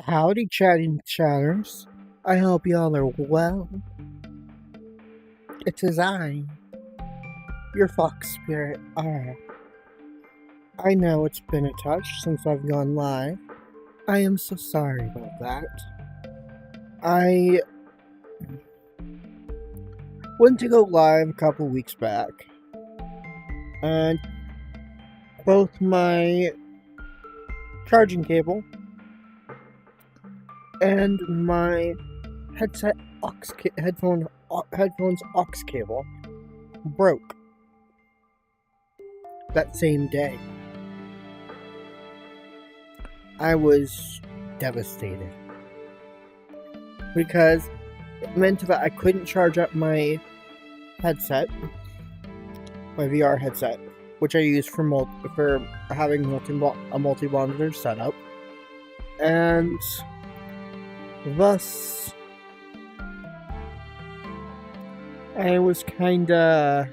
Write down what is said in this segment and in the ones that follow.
Howdy, chatting chatters. I hope y'all are well. It is I, your fox spirit R. I know it's been a touch since I've gone live. I am so sorry about that. I went to go live a couple weeks back, and both my charging cable and my headphones aux cable broke that same day. I was devastated because it meant that I couldn't charge up my headset, my VR headset, which I use for having a multi-monitor setup, and thus I was kinda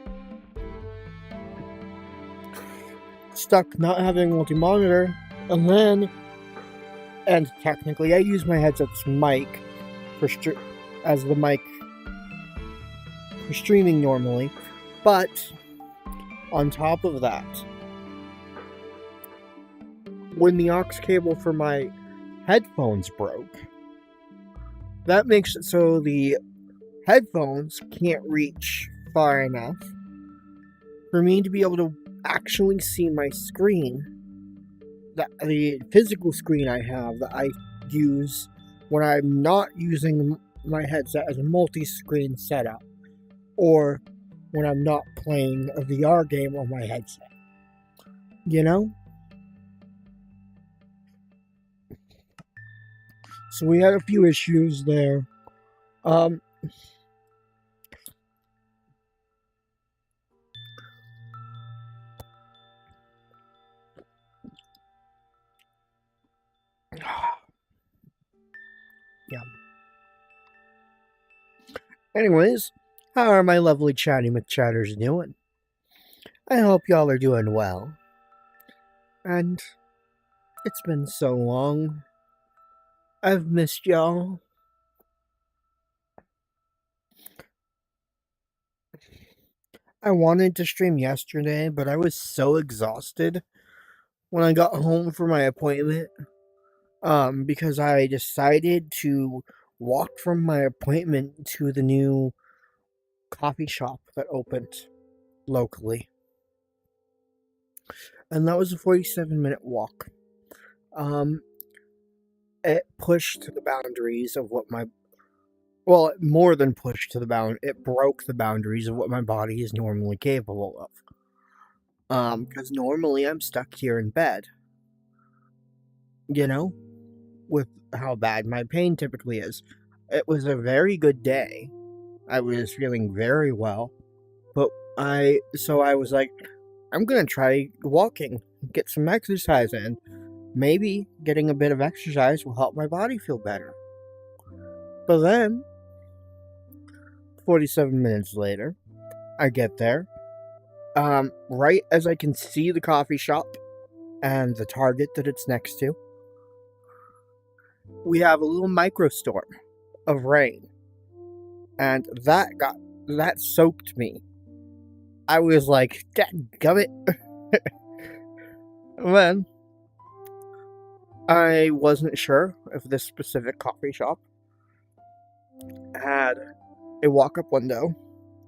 stuck not having a multi-monitor, and technically I use my headset's mic as the mic for streaming normally, but on top of that, when the aux cable for my headphones broke, that makes it so the headphones can't reach far enough for me to be able to actually see my screen, the physical screen I have that I use when I'm not using my headset as a multi-screen setup, or when I'm not playing a VR game on my headset. You know? So we had a few issues there. Yeah. Anyways, how are my lovely Chatty McChatters doing? I hope y'all are doing well. And it's been so long. I've missed y'all. I wanted to stream yesterday, but I was so exhausted when I got home from my appointment. Because I decided to walk from my appointment to the new coffee shop that opened locally. And that was a 47-minute walk. It pushed the boundaries of what more than pushed to the bound. It broke the boundaries of what my body is normally capable of. Because normally I'm stuck here in bed. You know? With how bad my pain typically is. It was a very good day. I was feeling very well. But I was like, I'm gonna try walking, get some exercise in. Maybe getting a bit of exercise will help my body feel better. But then, 47 minutes later, I get there. Right as I can see the coffee shop and the Target that it's next to, we have a little micro storm of rain. And that soaked me. I was like, dadgummit. Then, I wasn't sure if this specific coffee shop had a walk-up window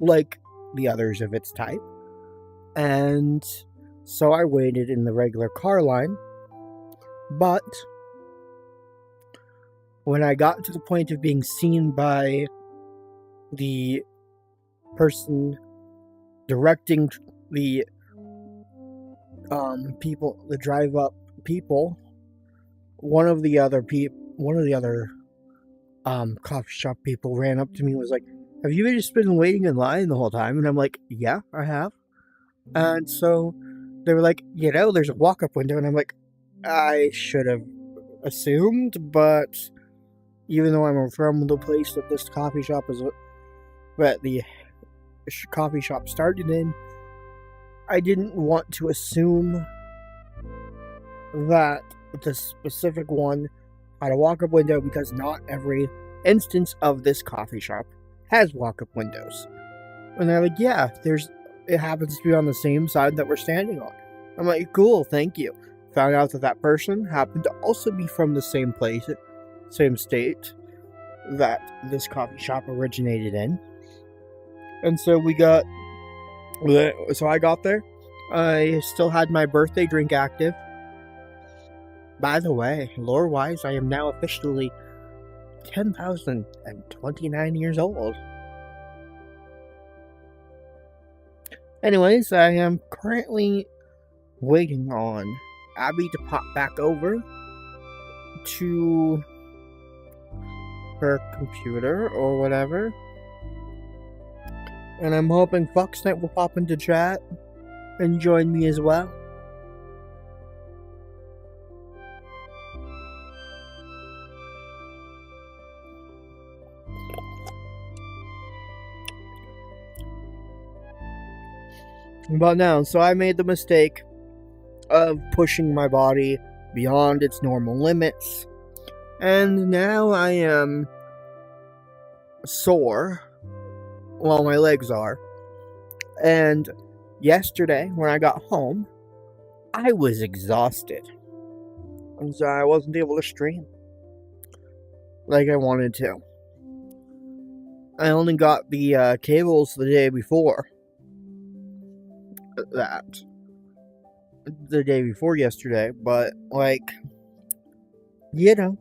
like the others of its type. And so I waited in the regular car line. But when I got to the point of being seen by the person directing the people, the drive-up people, one of the other coffee shop people ran up to me and was like, "Have you just been waiting in line the whole time?" And I'm like, "Yeah, I have." And so they were like, "There's a walk-up window." And I'm like, I should have assumed, but even though I'm from the place that this coffee shop the coffee shop started in, I didn't want to assume that the specific one had a walk-up window because not every instance of this coffee shop has walk-up windows. And they're like, yeah, it happens to be on the same side that we're standing on. I'm like, cool, thank you. Found out that person happened to also be from the same place, same state that this coffee shop originated in. And so I got there. I still had my birthday drink active. By the way, lore-wise, I am now officially 10,029 years old. Anyways, I am currently waiting on Abby to pop back over to her computer or whatever. And I'm hoping Foxnight will pop into chat and join me as well. But no, so I made the mistake of pushing my body beyond its normal limits. And now I am sore. Well, my legs are. And yesterday, when I got home, I was exhausted. And so I wasn't able to stream like I wanted to. I only got the cables the day before. The day before yesterday, but, like, you know.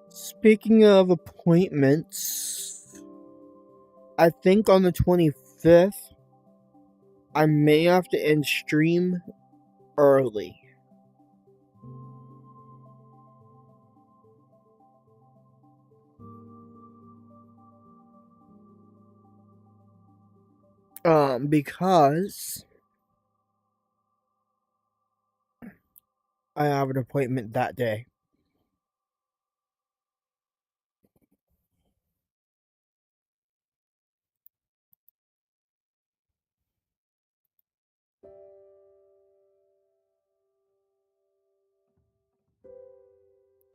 Speaking of appointments, I think on the 25th, I may have to end stream early. Because I have an appointment that day.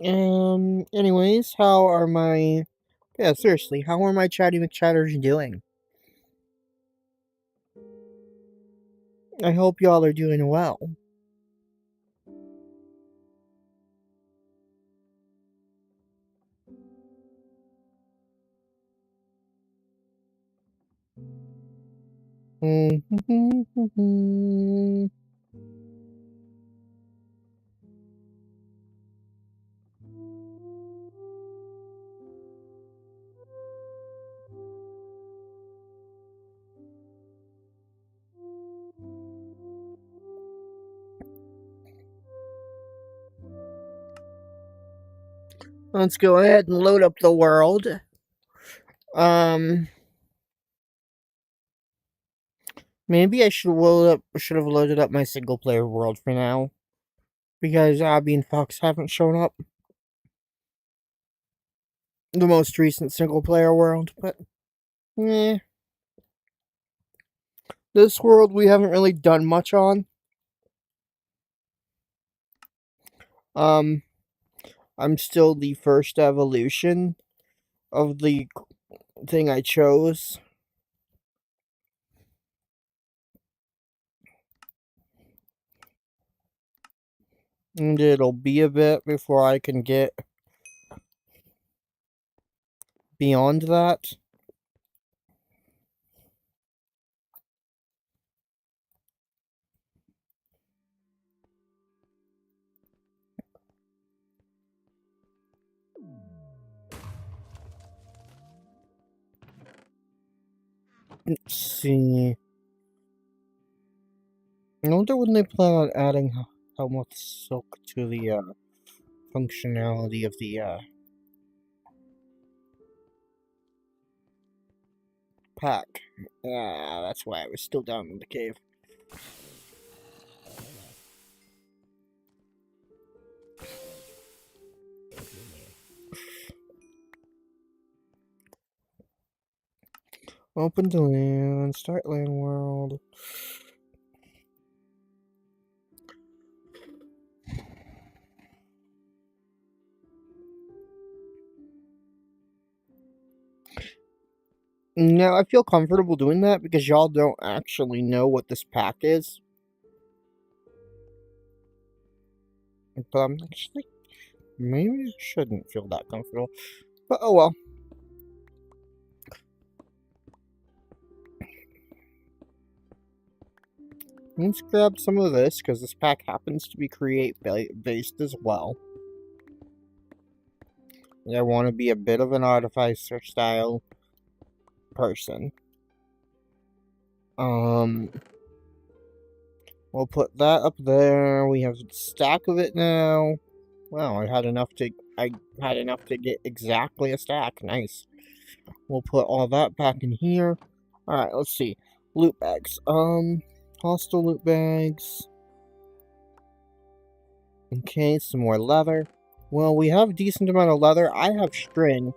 Anyways, how are my Chatty McChatters doing? I hope y'all are doing well. Let's go ahead and load up the world. Maybe I should have loaded up my single player world for now, because Abby and Fox haven't shown up. The most recent single player world, but this world we haven't really done much on. I'm still the first evolution of the thing I chose. And it'll be a bit before I can get beyond that. Let's see. I wonder when they plan on adding Helmut Silk to the functionality of the pack. That's why I was still down in the cave. Open to land, start land world. Now, I feel comfortable doing that because y'all don't actually know what this pack is. But I'm actually... maybe I shouldn't feel that comfortable. But oh well. Let's grab some of this, because this pack happens to be create-based as well. And I want to be a bit of an artificer style person. We'll put that up there. We have a stack of it now. Wow, I had enough to get exactly a stack. Nice. We'll put all that back in here. Alright, let's see. Loot bags. Hostile loot bags. Okay, some more leather. Well, we have a decent amount of leather. I have string.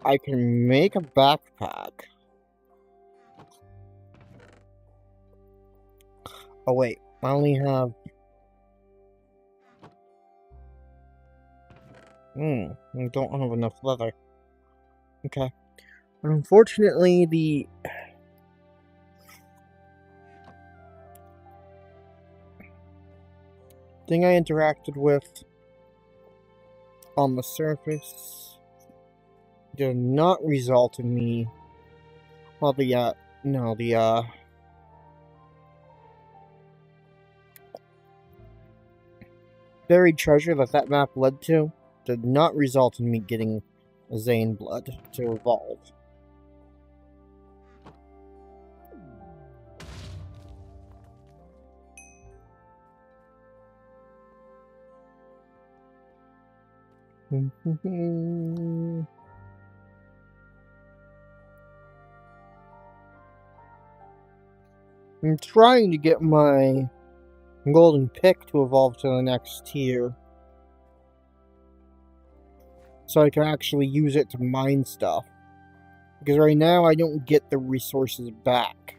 I can make a backpack. Oh wait, I only have... I don't have enough leather. Okay. But unfortunately, the... thing I interacted with on the surface did not result in me... well, buried treasure that map led to did not result in me getting Zane blood to evolve. I'm trying to get my golden pick to evolve to the next tier, so I can actually use it to mine stuff. Because right now I don't get the resources back.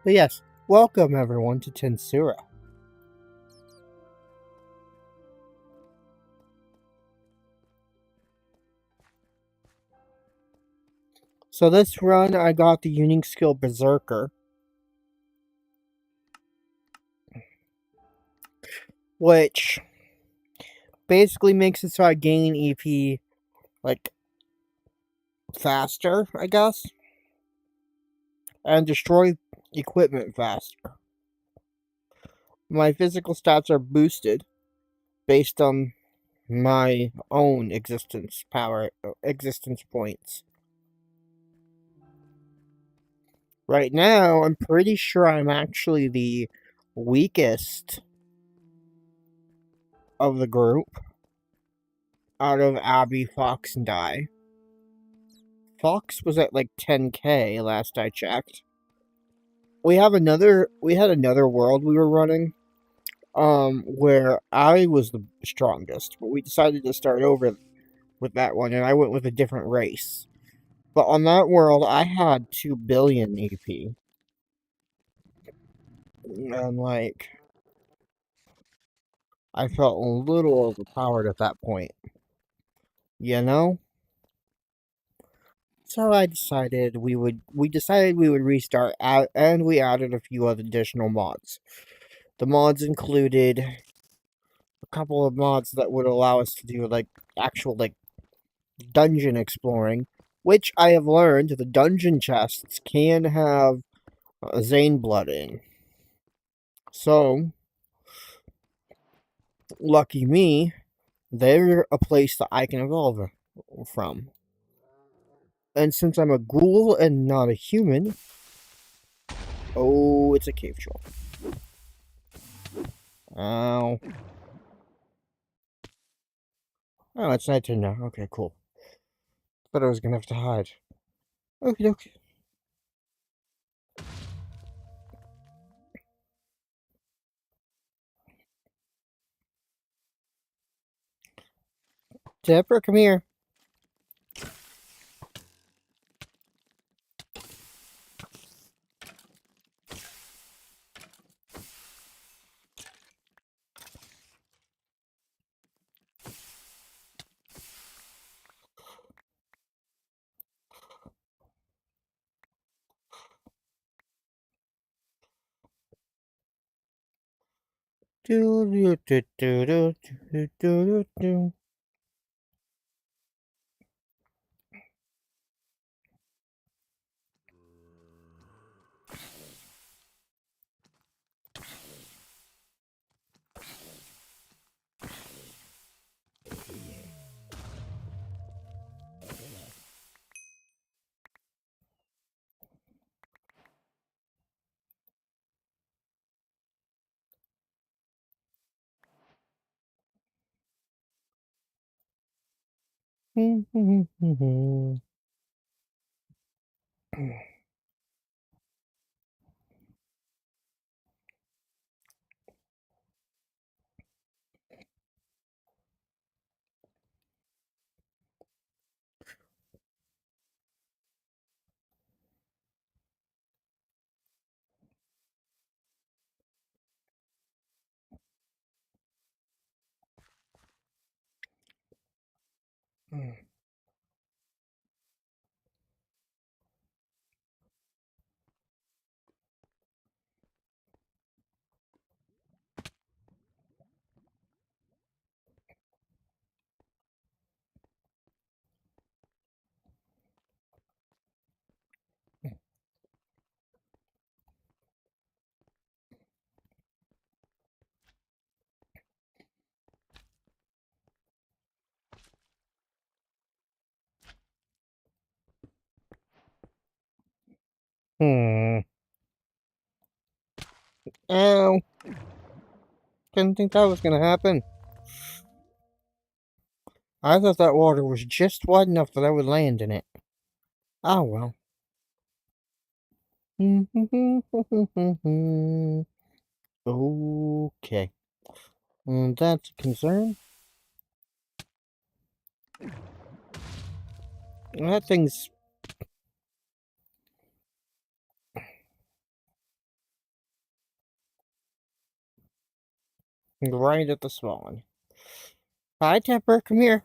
But yes, welcome everyone to Tensura. So this run I got the unique skill Berserker, which basically makes it so I gain EP like faster, I guess, and destroy equipment faster. My physical stats are boosted based on my own existence points. Right now, I'm pretty sure I'm actually the weakest of the group out of Abby, Fox, and I. Fox was at like 10k last I checked. We had another world we were running, where I was the strongest, but we decided to start over with that one, and I went with a different race. But on that world, I had 2 billion EP. And, like, I felt a little overpowered at that point. You know? So I decided we would restart out, and we added a few other additional mods. The mods included a couple of mods that would allow us to do, like, actual, like, dungeon exploring, which I have learned the dungeon chests can have Zane blood in. So, lucky me, they're a place that I can evolve from. And since I'm a ghoul and not a human... oh, it's a cave troll. Ow. Oh, it's night time now. Okay, cool. Thought I was gonna have to hide. Okie dokie. Tipper, come here. Do do do do do do do do. Hmm. Ow. Didn't think that was gonna happen. I thought that water was just wide enough that I would land in it. Ah, well. Okay. That's a concern. That thing's right at the spawn. Hi, Temper, come here.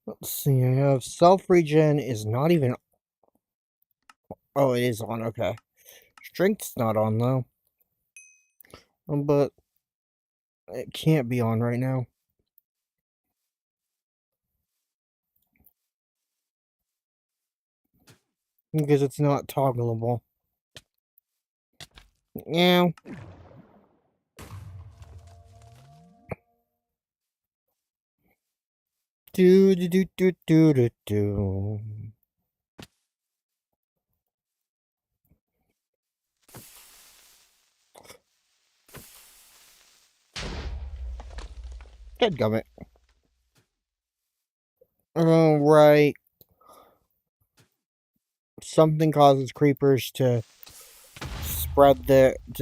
Let's see, I have self-regen is not even... Oh, it is on, okay. Strength's not on, though. But it can't be on right now. Because it's not toggleable. Yeah. Do do do do do do do. Dadgummit. Oh, right. Something causes creepers to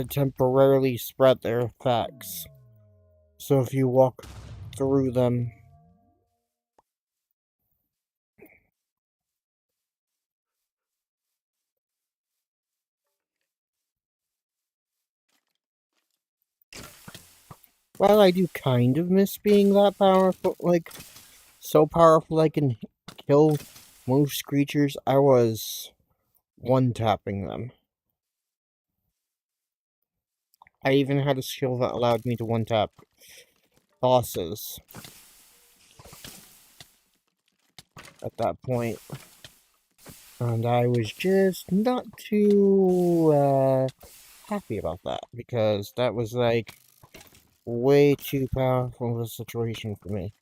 temporarily spread their effects. So if you walk through them... Well, I do kind of miss being that powerful, like, so powerful I can kill most creatures. I was one-tapping them. I even had a skill that allowed me to one-tap bosses at that point. And I was just not too, happy about that, because that was, like, way too powerful of a situation for me.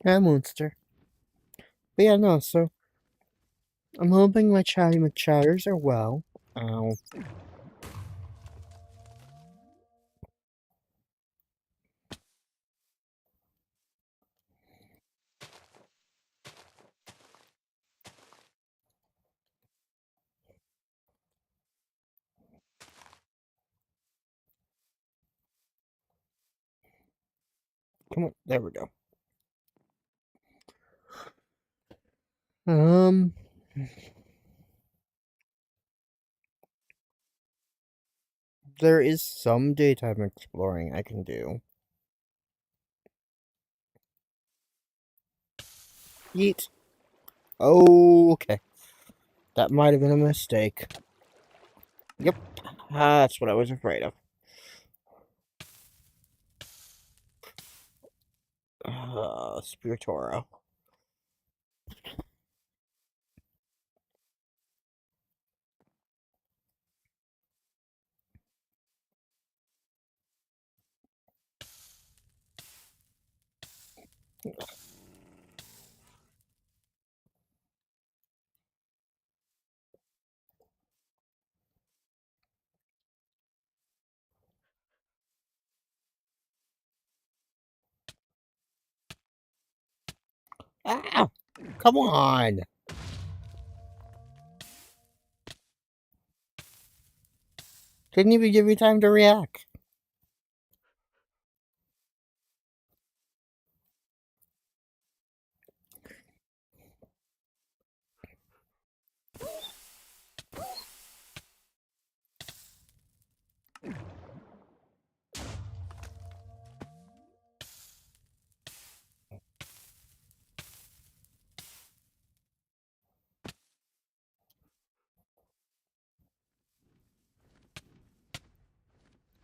Yeah, monster. But yeah, no, so I'm hoping my chatty McChatters are well. Ow. Come on, there we go. Um, there is some daytime exploring I can do. Yeet. Oh, okay. That might have been a mistake. Yep, that's what I was afraid of. Spiritora. Ah! Come on! Didn't even give you time to react.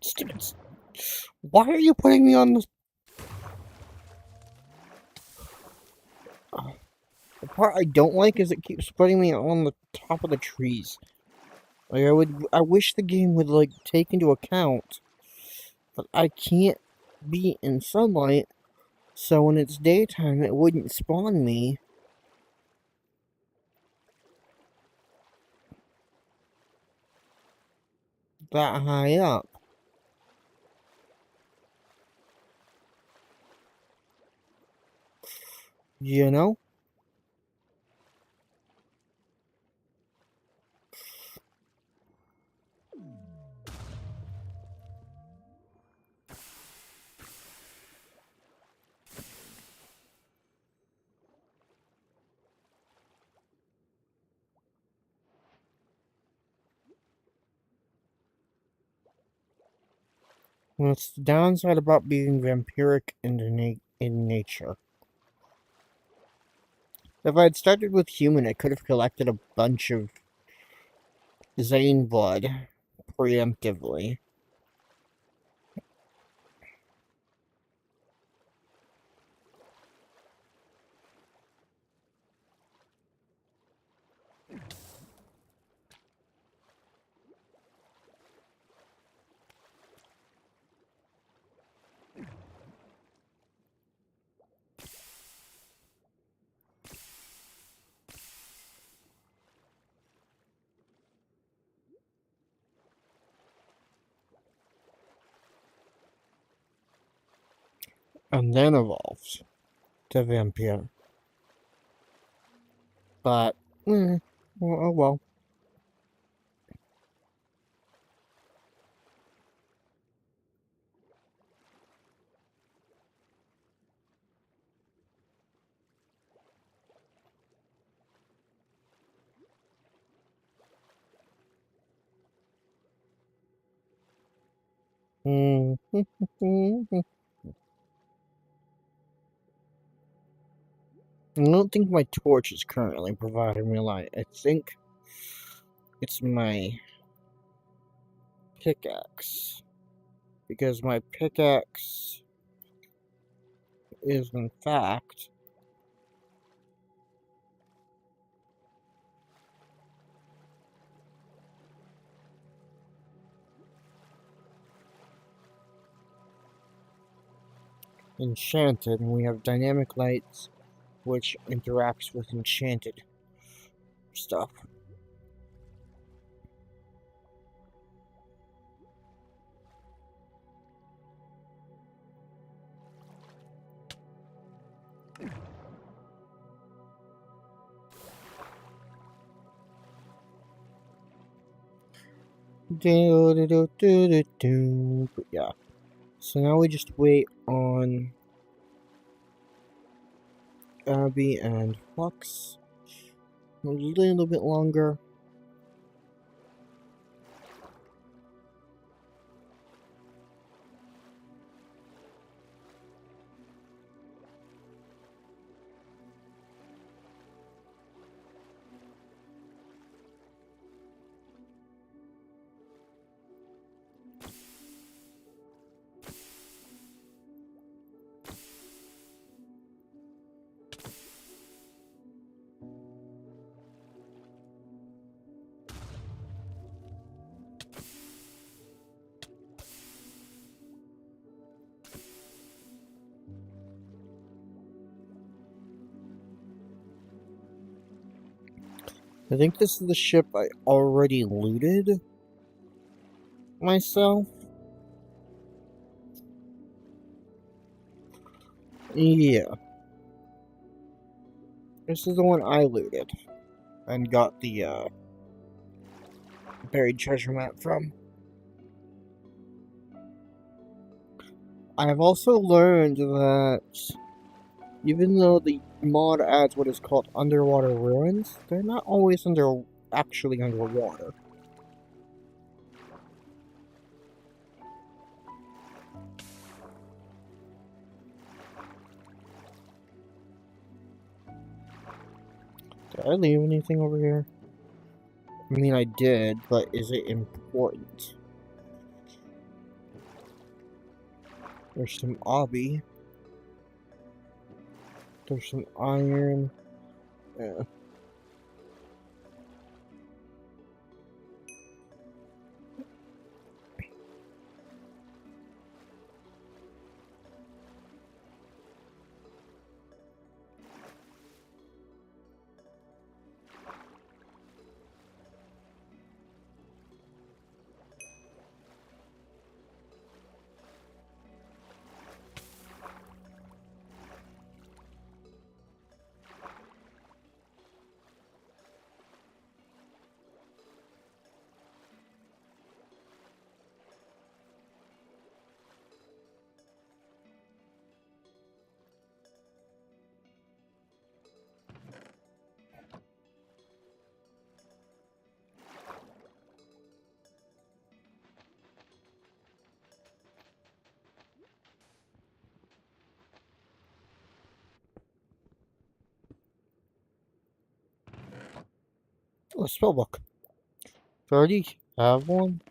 Stupid. Why are you putting me on the... The part I don't like is it keeps putting me on the top of the trees. Like, I wish the game would, like, take into account that I can't be in sunlight, so when it's daytime, it wouldn't spawn me that high up. You know? Well, it's the downside about being vampiric in nature. If I had started with human, I could have collected a bunch of Zane blood preemptively. and then evolved to vampire. But, well, oh well. I don't think my torch is currently providing me light. I think it's my pickaxe. Because my pickaxe is, in fact, enchanted, and we have dynamic lights, which interacts with enchanted stuff. But yeah. So now we just wait on Abby and Fox a little bit longer. I think this is the ship I already looted myself. Yeah. This is the one I looted and got the buried treasure map from. I have also learned that even though the mod adds what is called underwater ruins, they're not always actually underwater. Did I leave anything over here? I mean, I did, but is it important? There's some obby. There's some iron. Yeah. Oh, a spellbook. Do I already have one?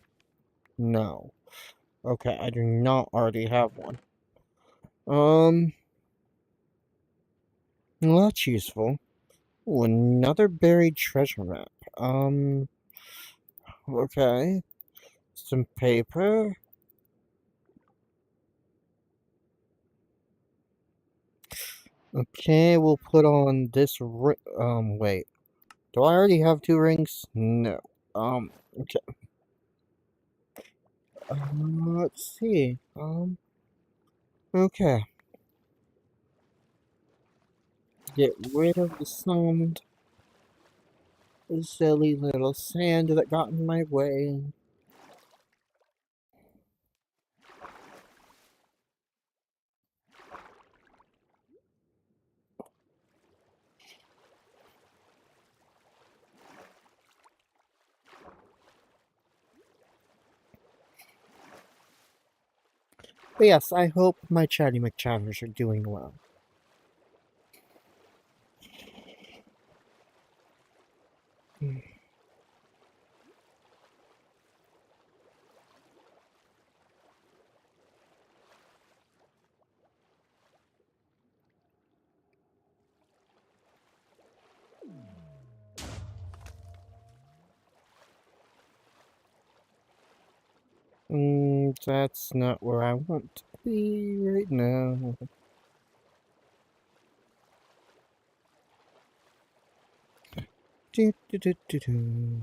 No. Okay, I do not already have one. Well, that's useful. Ooh, another buried treasure map. Okay. Some paper. Okay, we'll put on this wait. Do I already have 2 rings? No. Okay. Let's see. Okay. to get rid of the sand. The silly little sand that got in my way. But yes, I hope my Chatty McChatters are doing well. That's not where I want to be right now. Do, do, do, do, do.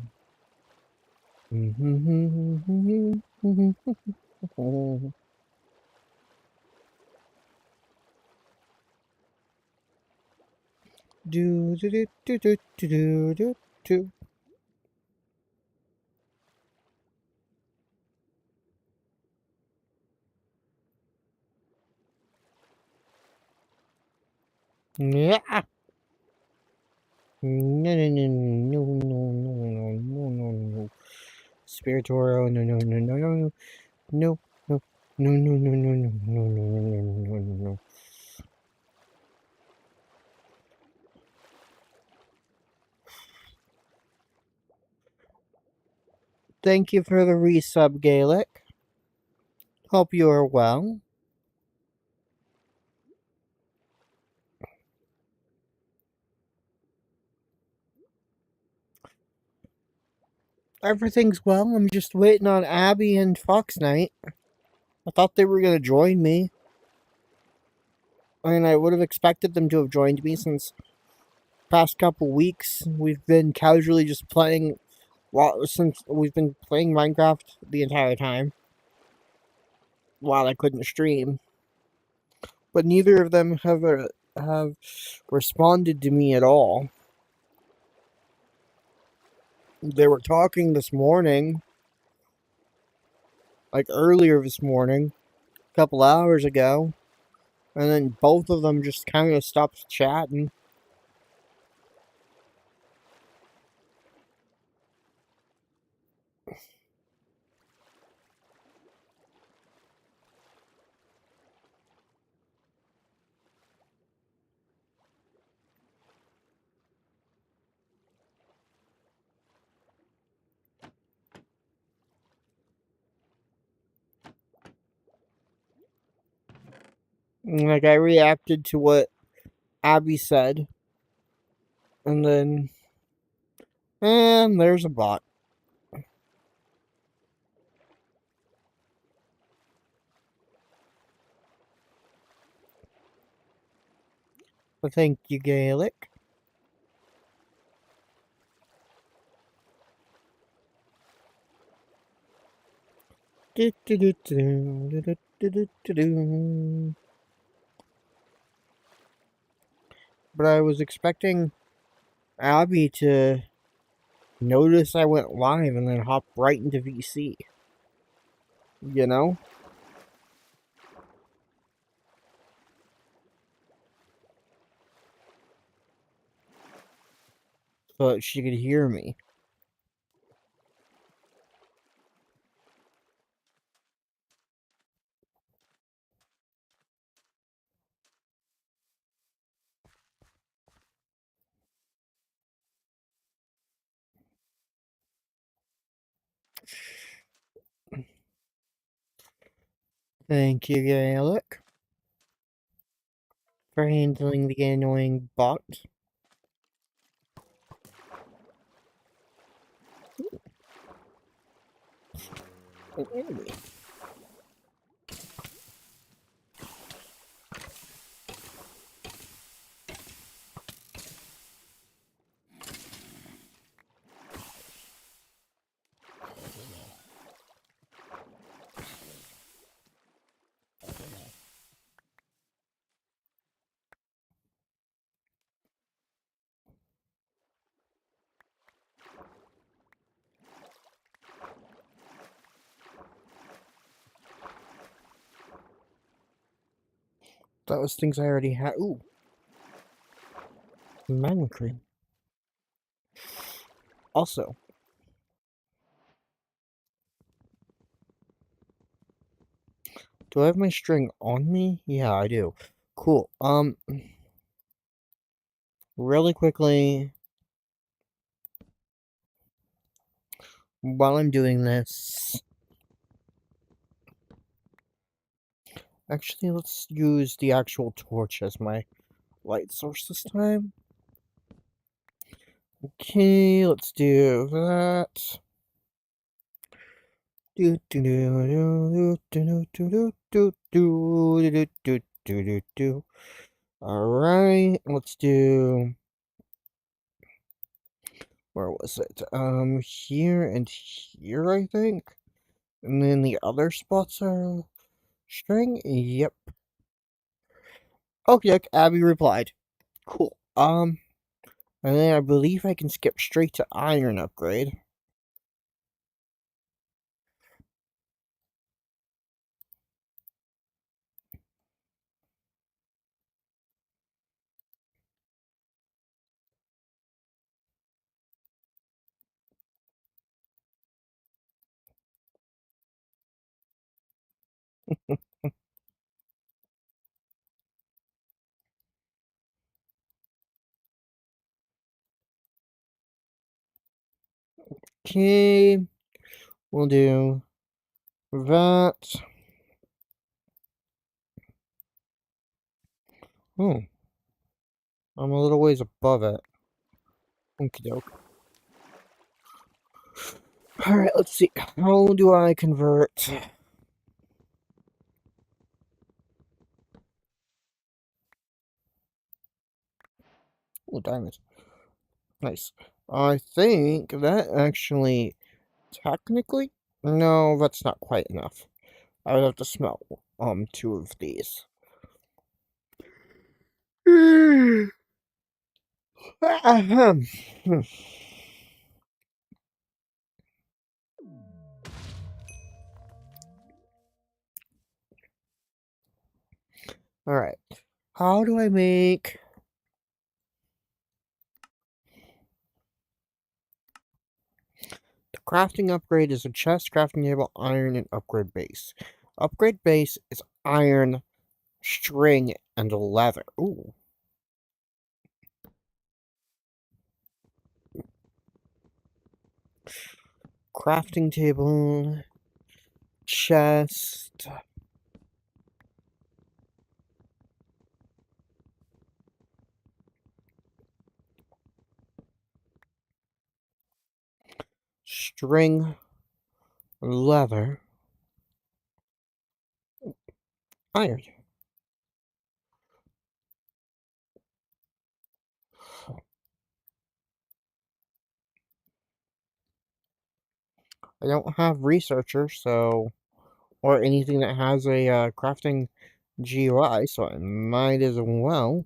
Do, do, do, do, do, do, do, do. Yeah. No, no, no, no, no, no, no, no, no. Spiritorial, no, no, no, no, no, no, no, no, no, no, no, no, no, no, no, no, no, no. Thank you for the resub, Gaelic. Hope you are well. Everything's well. I'm just waiting on Abby and Fox Knight. I thought they were gonna join me. I mean, I would have expected them to have joined me since past couple weeks we've been casually just playing. Well, since we've been playing Minecraft the entire time while I couldn't stream, but neither of them have responded to me at all. They were talking this morning, like earlier this morning, a couple hours ago, and then both of them just kind of stopped chatting. Like, I reacted to what Abby said, and then, and there's a bot. But thank you, Gaelic. Do, do, do, do, do, do, do, do, do. But I was expecting Abby to notice I went live and then hop right into VC. You know? So that she could hear me. Thank you, Gaelic, for handling the annoying bot. An enemy. That was things I already had. Ooh, magma cream. Also, do I have my string on me? Yeah, I do. Cool. Really quickly, while I'm doing this, actually, let's use the actual torch as my light source this time. Okay, let's do that. Do do do do do do do do do do do do do. All right, let's do. Where was it? Here and here, I think. And then the other spots are string. Yep. Okay, Abby replied. Cool. And then I believe I can skip straight to iron upgrade. Okay, we'll do that. Oh, I'm a little ways above it. Okie doke. Alright, let's see. How do I convert? Oh, diamonds. Nice. I think that actually, technically, no, that's not quite enough. I would have to smelt, two of these. Ahem. Alright. How do I make... The crafting upgrade is a chest, crafting table, iron, and upgrade base. Upgrade base is iron, string, and leather. Ooh. Crafting table, chest. String, leather, iron. I don't have researcher, so or anything that has a crafting GUI, so I might as well.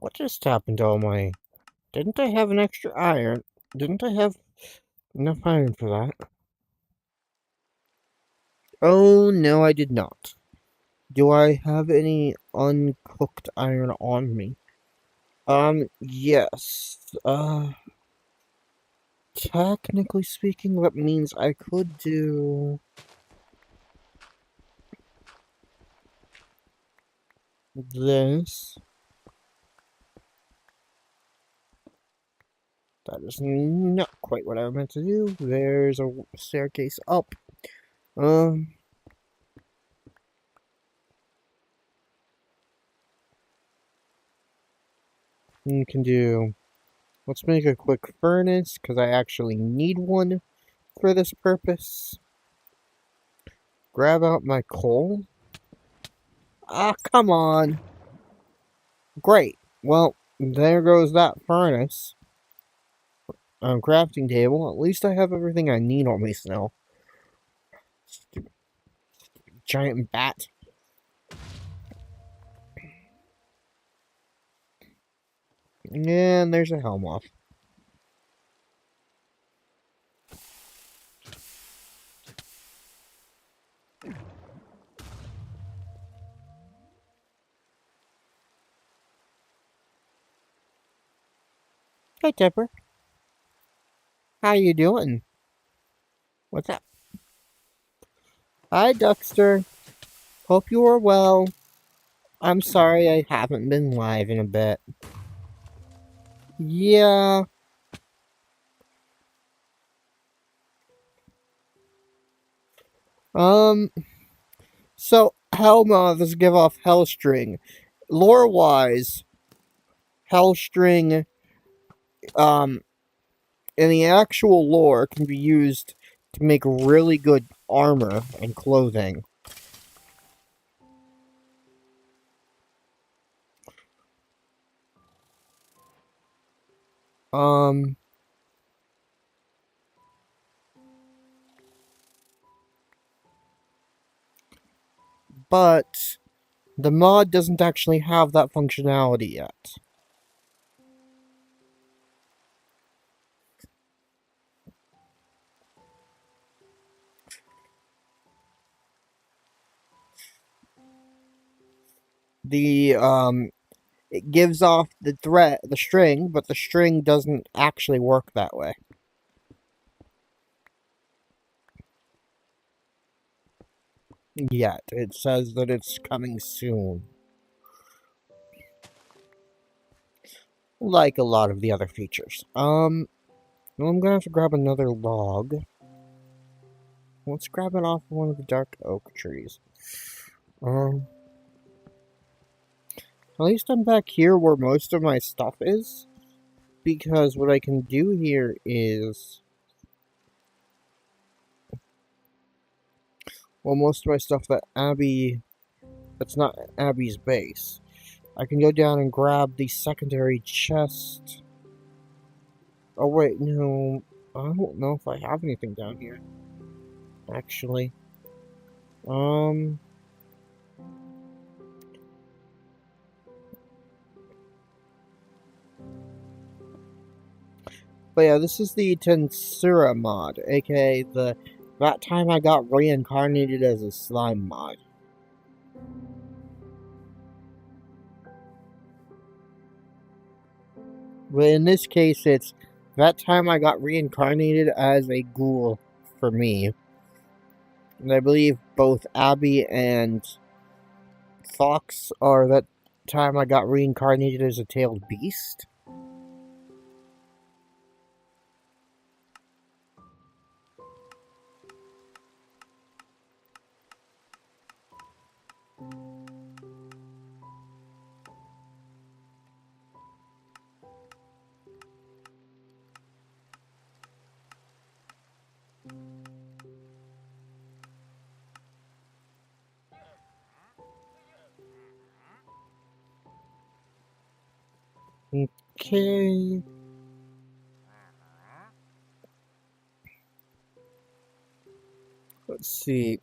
What just happened to all my... Didn't I have an extra iron? Didn't I have enough iron for that? Oh, no, I did not. Do I have any uncooked iron on me? Yes. Technically speaking, that means I could do this. That is not quite what I meant to do. There's a staircase up. Um, you can do... Let's make a quick furnace, because I actually need one for this purpose. Grab out my coal. Ah, come on. Great. Well, there goes that furnace. Crafting table. At least I have everything I need on me now. Stupid giant bat. And there's a helm off. Hey, Tipper. How you doing? What's up? Hi, Duckster. Hope you are well. I'm sorry I haven't been live in a bit. Yeah. So Hellmoths give off Hellstring. Lore-wise, Hellstring, in the actual lore, can be used to make really good armor and clothing. But the mod doesn't actually have that functionality yet. It gives off the string, but the string doesn't actually work that way. Yet. It says that it's coming soon. Like a lot of the other features. I'm gonna have to grab another log. Let's grab it off one of the dark oak trees. At least I'm back here where most of my stuff is. Because what I can do here is... Well, most of my stuff that Abby... That's not Abby's base. I can go down and grab the secondary chest. Oh, wait, no. I don't know if I have anything down here. Actually. But yeah, this is the Tensura mod, aka that time I got reincarnated as a slime mod. But in this case, it's that time I got reincarnated as a ghoul for me. And I believe both Abby and Fox are that time I got reincarnated as a tailed beast. Okay. Let's see.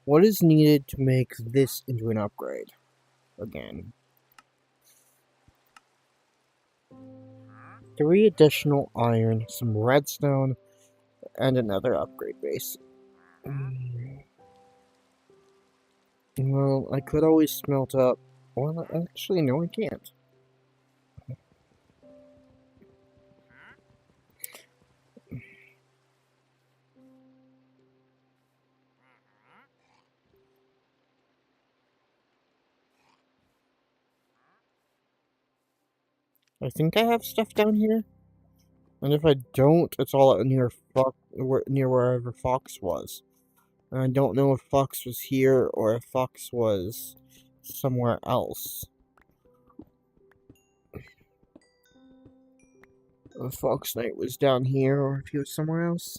What is needed to make this into an upgrade? Again. 3 additional iron, some redstone, and another upgrade base. Well, I could always smelt up. Well, actually, no, I can't. I think I have stuff down here. And if I don't, it's all near wherever Fox was. And I don't know if Fox was here or if Fox was somewhere else. If Fox Knight was down here or if he was somewhere else.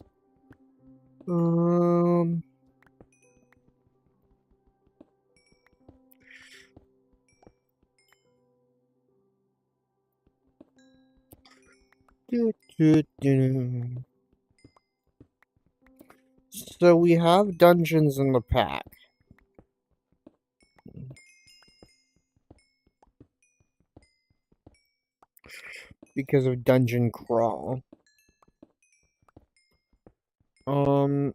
So we have dungeons in the pack. because of Dungeon Crawl. Hmm?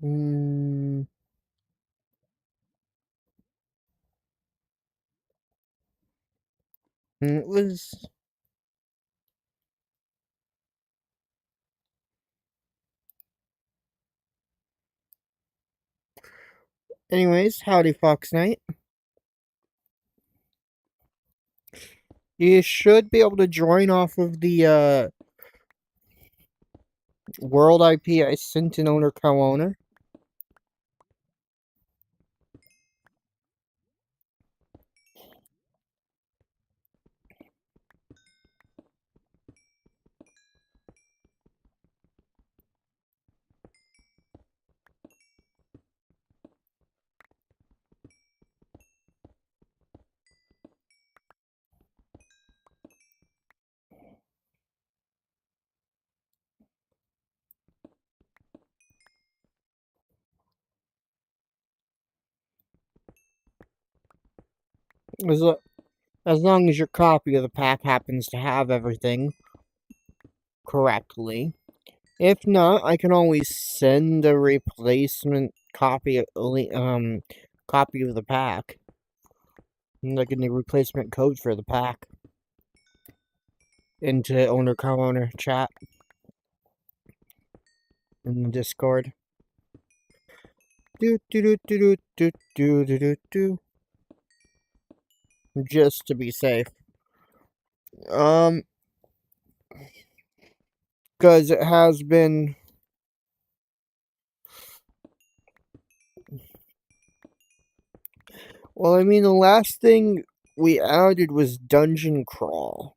Mm, it was. Anyways, howdy, Fox Knight. You should be able to join off of the world IP I sent an owner co-owner. As, as long as your copy of the pack happens to have everything correctly. If not, I can always send a replacement copy copy of the pack. Like a new replacement code for the pack. Into owner co-owner chat in the Discord. Do. Just to be safe. Because it has been. Well, I mean, the last thing we added was Dungeon Crawl.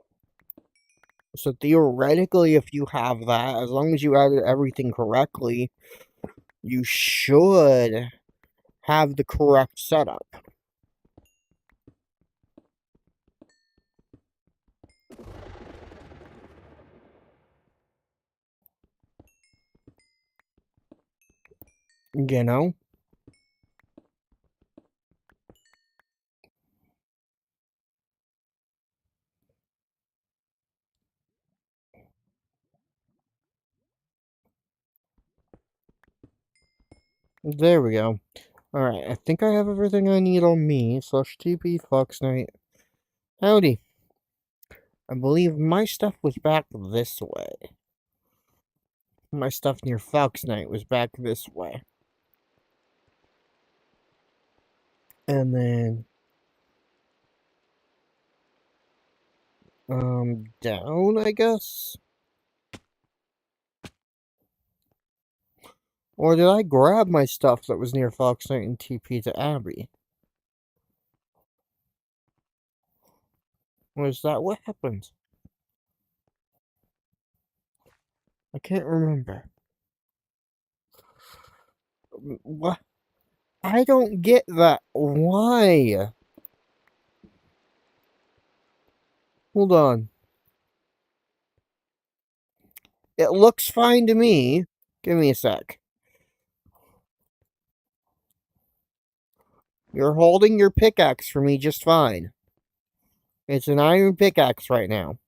So theoretically, if you have that, as long as you added everything correctly, you should have the correct setup. You know? There we go. Alright, I think I have everything I need on me, /TP Fox Knight. Howdy. I believe my stuff was back this way. My stuff near Fox Knight was back this way. And then down, I guess? Or did I grab my stuff that was near Fox Knight and TP to Abby? Or is that what happened? I can't remember. What? I don't get that. Why? Hold on. It looks fine to me. Give me a sec. You're holding your pickaxe for me just fine. It's an iron pickaxe right now.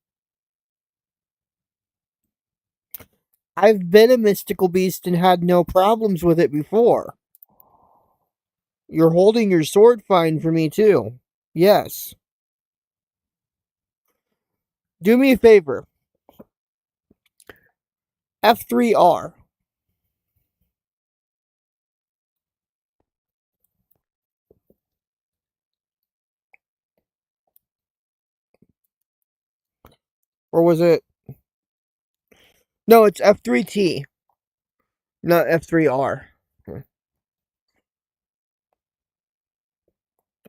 I've been a mystical beast and had no problems with it before. You're holding your sword fine for me too. Yes. Do me a favor. F3R. Or was it? No, it's F3T. Not F3R.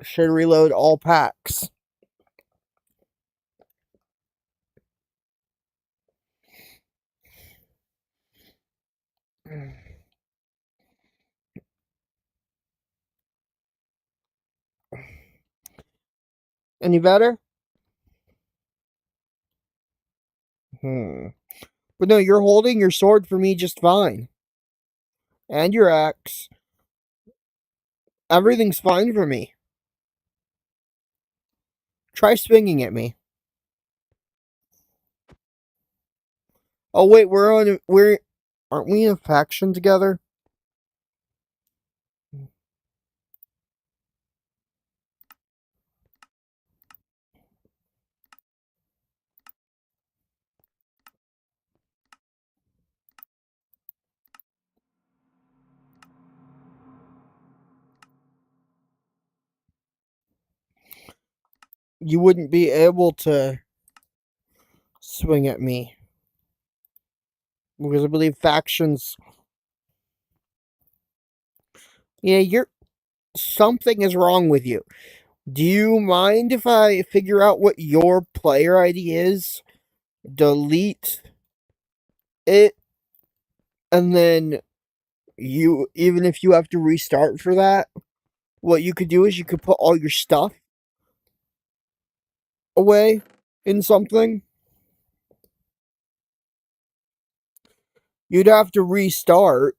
Should reload all packs. Any better? But no, you're holding your sword for me just fine. And your axe. Everything's fine for me. Try swinging at me. Oh wait, aren't we in a faction together? You wouldn't be able to swing at me. Because I believe factions. Yeah, something is wrong with you. Do you mind if I figure out what your player ID is? Delete it, and then even if you have to restart for that, what you could do is you could put all your stuff away in something. You'd have to restart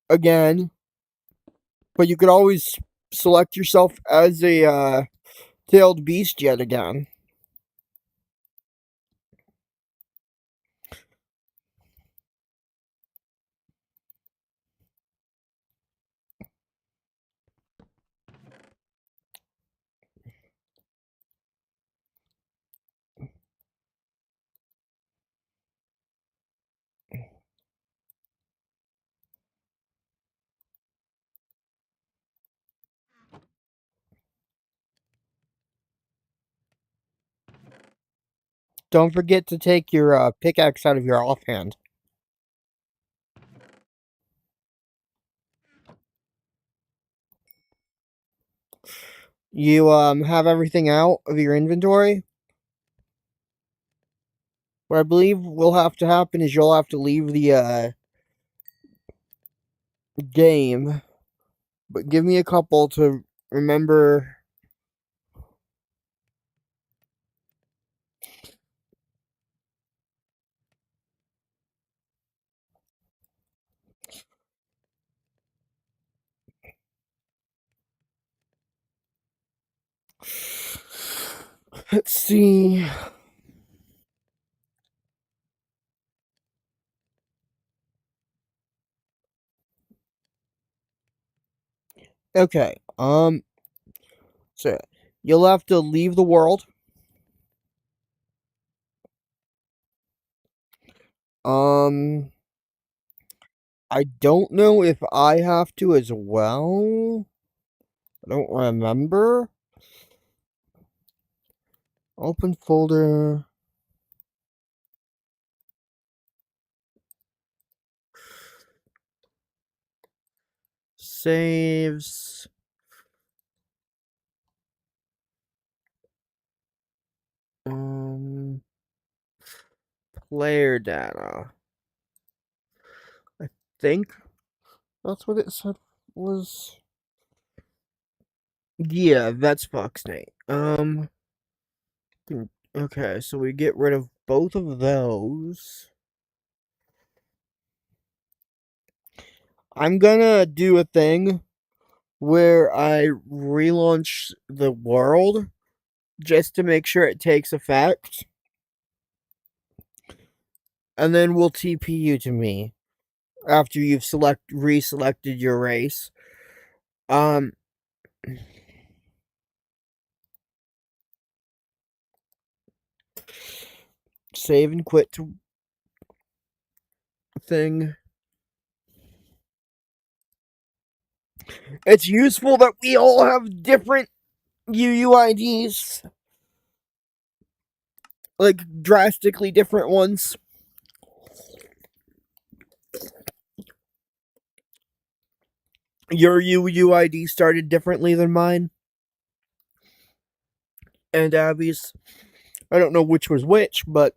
again, but you could always select yourself as a tailed beast yet again. Don't forget to take your pickaxe out of your offhand. You have everything out of your inventory. What I believe will have to happen is you'll have to leave the game, but give me a couple to remember. Let's see. Okay. So you'll have to leave the world. Um, I don't know if I have to as well. I don't remember. Open folder. Saves. Player data. I think that's what it said was. Yeah, that's Foxnate. Okay, so we get rid of both of those. I'm gonna do a thing where I relaunch the world just to make sure it takes effect. And then we'll TP you to me after you've reselected your race. Save and quit to thing. It's useful that we all have different UUIDs. Like, drastically different ones. Your UUID started differently than mine. And Abby's. I don't know which was which, but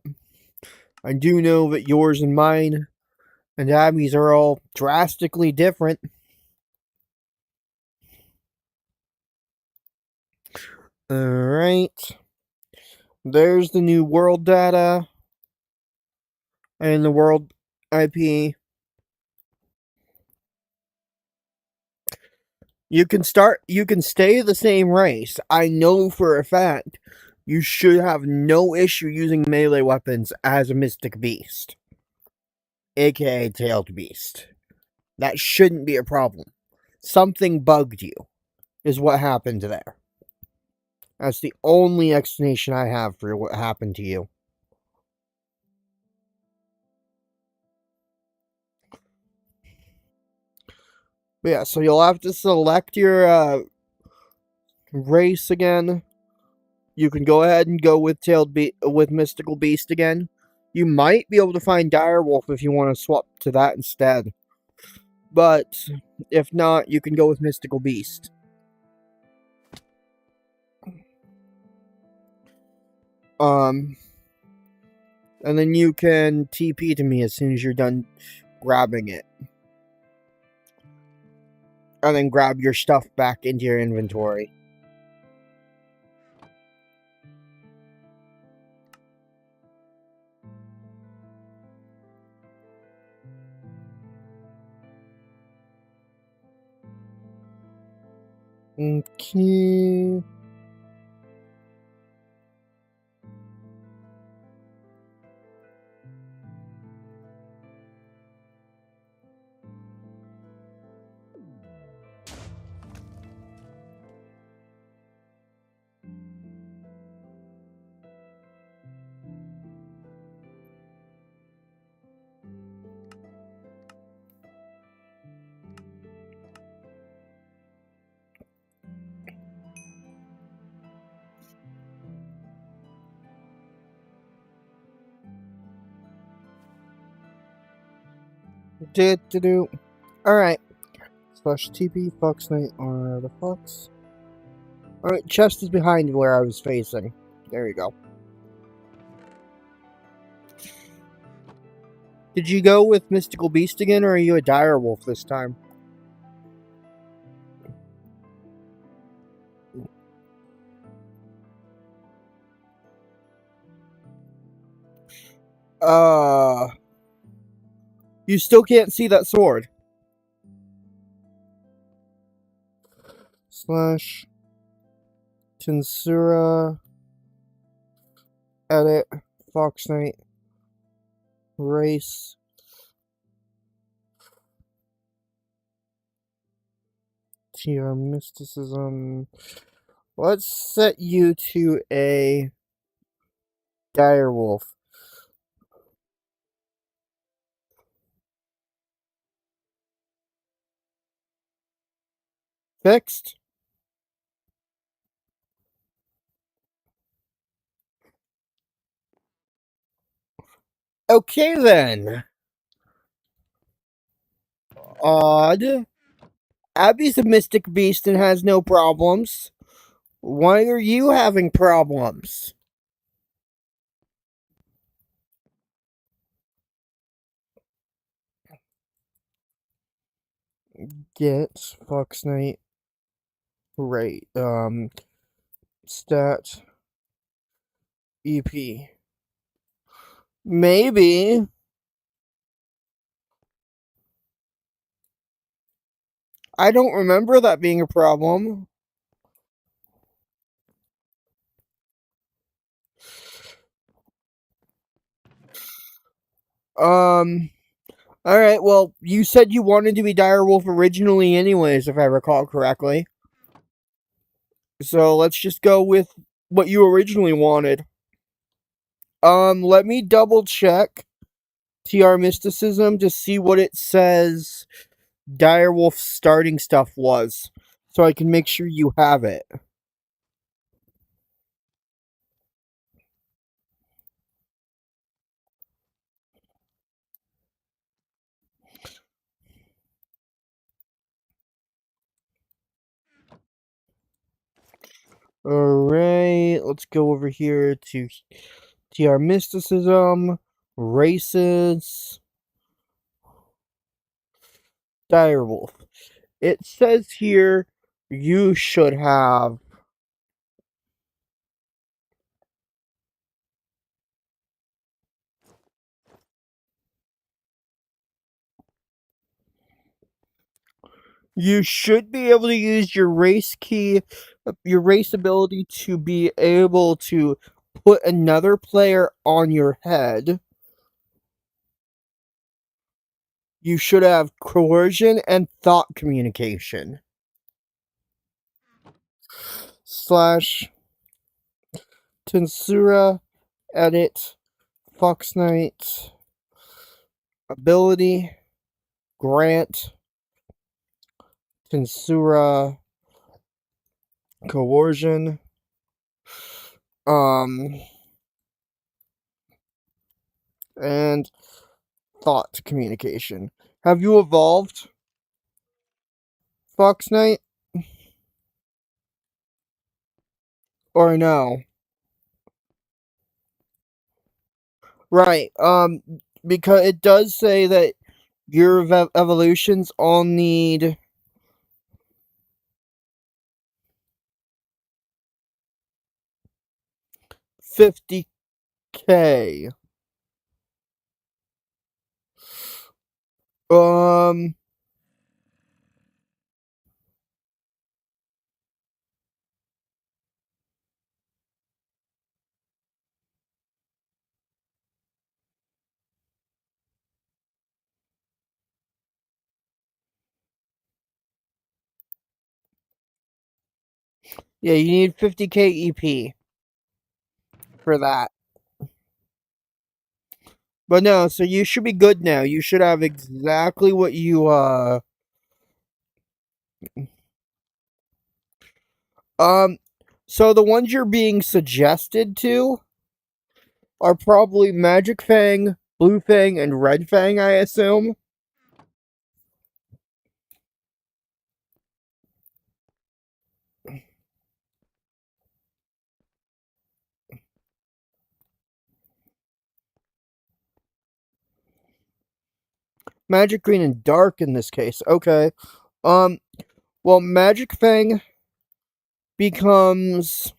I do know that yours and mine and Abby's are all drastically different. Alright. There's the new world data. and the world IP. You can stay the same race. I know for a fact you should have no issue using melee weapons as a Mystic Beast, aka Tailed Beast. That shouldn't be a problem. Something bugged you, is what happened there. That's the only explanation I have for what happened to you. But yeah, so you'll have to select your race again. You can go ahead and go with with Mystical Beast again. You might be able to find Direwolf if you want to swap to that instead. But if not, you can go with Mystical Beast. And then you can TP to me as soon as you're done grabbing it. And then grab your stuff back into your inventory. Okay. Alright. Slash TP Fox Knight or the Fox. Alright, chest is behind where I was facing. There you go. Did you go with Mystical Beast again, or are you a Direwolf this time? You still can't see that sword. Slash Tensura Edit Fox Knight Race TR Mysticism. Let's set you to a Direwolf. Fixed? Okay then. Odd. Abby's a Mystic Beast and has no problems. Why are you having problems? Get Fox Knight. Right. Stat. EP. Maybe. I don't remember that being a problem. Alright, well, you said you wanted to be Direwolf originally anyways, if I recall correctly. So let's just go with what you originally wanted. Let me double check TR Mysticism to see what it says Direwolf starting stuff was, so I can make sure you have it. Alright, let's go over here to TR Mysticism, Races, Direwolf. It says here you should have You should be able to use your race key, your race ability to be able to put another player on your head. You should have coercion and thought communication. / Tensura edit Fox Knight ability grant Tensura coercion and thought communication. Have you evolved, Fox Knight? Or no? Right. Because it does say that your evolutions all need 50K. Yeah, you need 50K EP for that. But no, so you should be good now. You should have exactly what you so the ones you're being suggested to are probably Magic Fang, Blue Fang, and Red Fang, I assume. Magic Green and Dark in this case. Okay. Well, Magic Fang becomes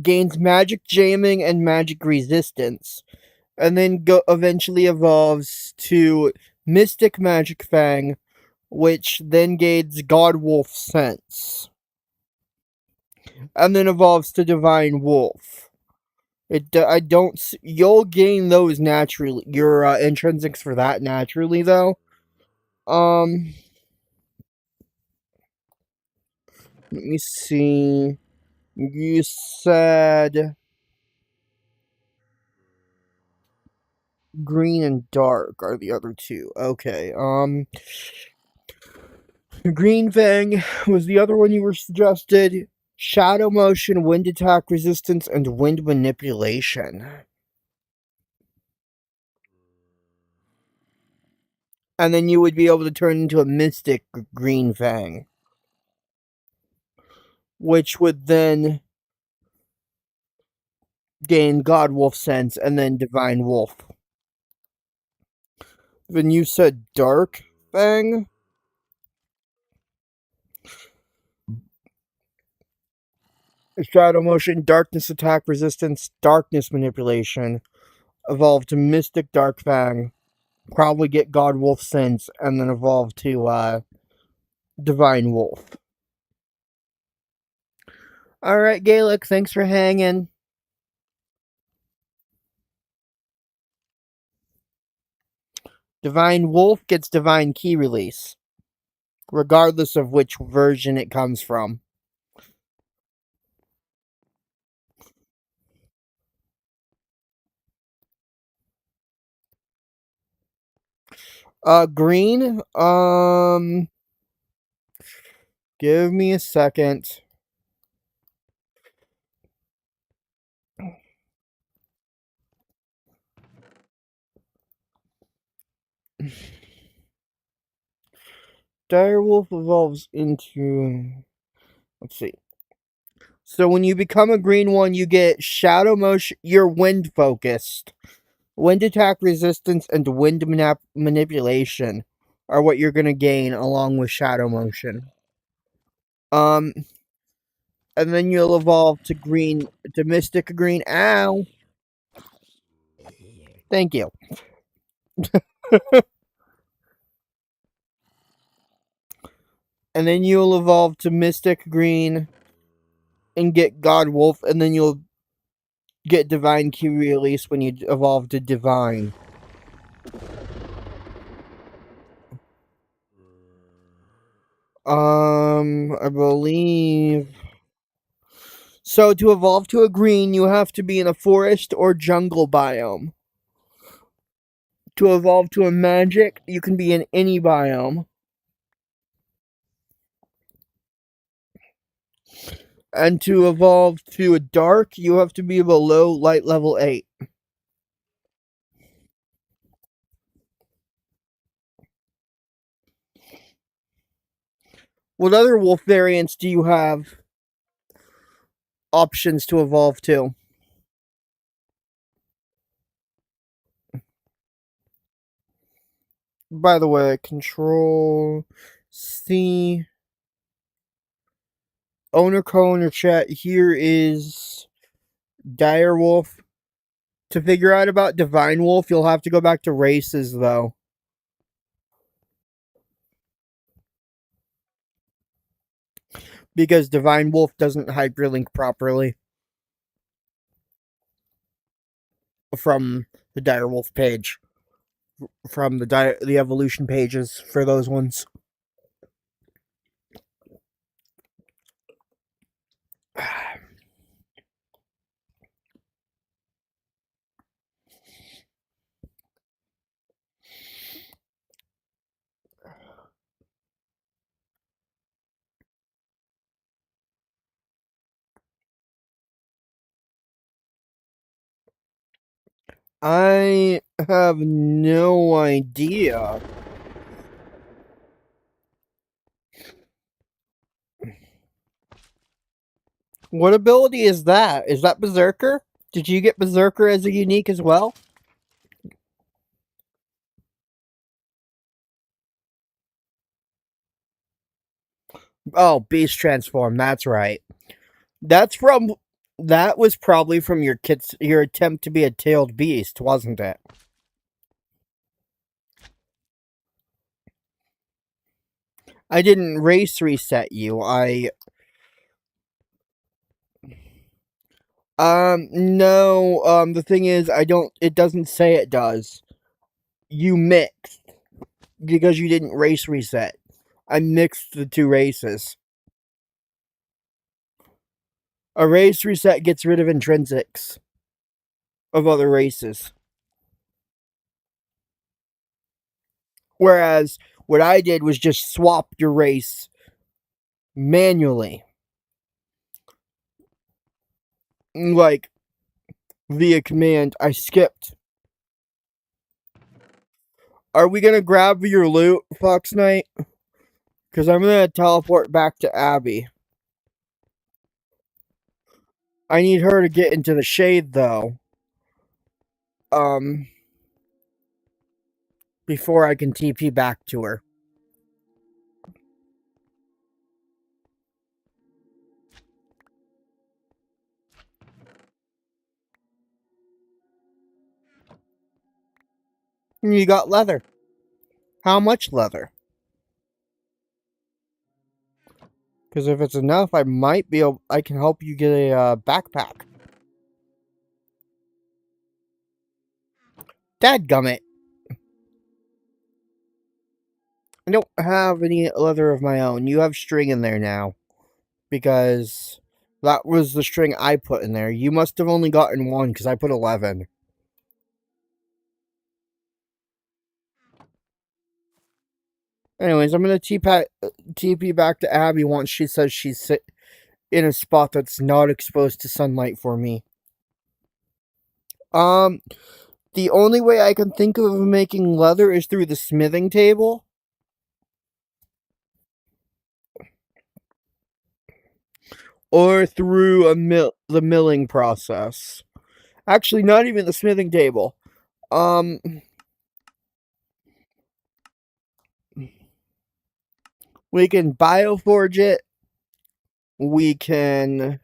gains magic jamming and magic resistance, and then eventually evolves to Mystic Magic Fang, which then gains God Wolf Sense, and then evolves to Divine Wolf. I don't. You'll gain those naturally. Your intrinsics for that naturally, though. Let me see. You said green and dark are the other two. Okay. Green Fang was the other one you were suggested. Shadow motion, wind attack resistance, and wind manipulation. And then you would be able to turn into a mystic Green Fang, which would then gain God Wolf Sense and then Divine Wolf. Then you said Dark Fang? Shadow motion, darkness attack resistance, darkness manipulation. Evolve to Mystic Dark Fang. Probably get God Wolf Sense and then evolve to Divine Wolf. Alright, Gaelic, thanks for hanging. Divine Wolf gets Divine Key Release, regardless of which version it comes from. Green, give me a second. Direwolf evolves into... Let's see. So when you become a green one, you get Shadow Motion. You're wind focused. Wind attack resistance and wind manipulation are what you're gonna gain along with Shadow Motion. And then you'll evolve to green, to Mystic Green. Ow! Thank you. And then you'll evolve to Mystic Green and get God Wolf, and then you'll get Divine Key Release when you evolve to Divine. I believe. So to evolve to a green, you have to be in a forest or jungle biome. To evolve to a magic, you can be in any biome. And to evolve to a dark, you have to be below light level 8. What other wolf variants do you have options to evolve to? By the way, Control C. Owner co-owner chat, here is Dire Wolf. To figure out about Divine Wolf, you'll have to go back to races, though. Because Divine Wolf doesn't hyperlink properly from the Dire Wolf page. From the evolution pages for those ones. I have no idea. What ability is that? Is that Berserker? Did you get Berserker as a unique as well? Oh, Beast Transform, that's right. That was probably from your attempt to be a tailed beast, wasn't it? I didn't race reset you. No, the thing is, it doesn't say it does. You mixed. Because you didn't race reset. I mixed the two races. A race reset gets rid of intrinsics of other races. Whereas, what I did was just swap your race manually. Like, via command, I skipped. Are we gonna grab your loot, Fox Knight? Because I'm gonna teleport back to Abby. I need her to get into the shade, though. Before I can TP back to her. You got leather. How much leather? Because if it's enough, I can help you get a backpack. Dadgummit. I don't have any leather of my own. You have string in there now. Because that was the string I put in there. You must have only gotten one, because I put 11. Anyways, I'm going to TP back to Abby once she says she's in a spot that's not exposed to sunlight for me. The only way I can think of making leather is through the smithing table. Or through the milling process. Actually, not even the smithing table. We can bioforge it. We can...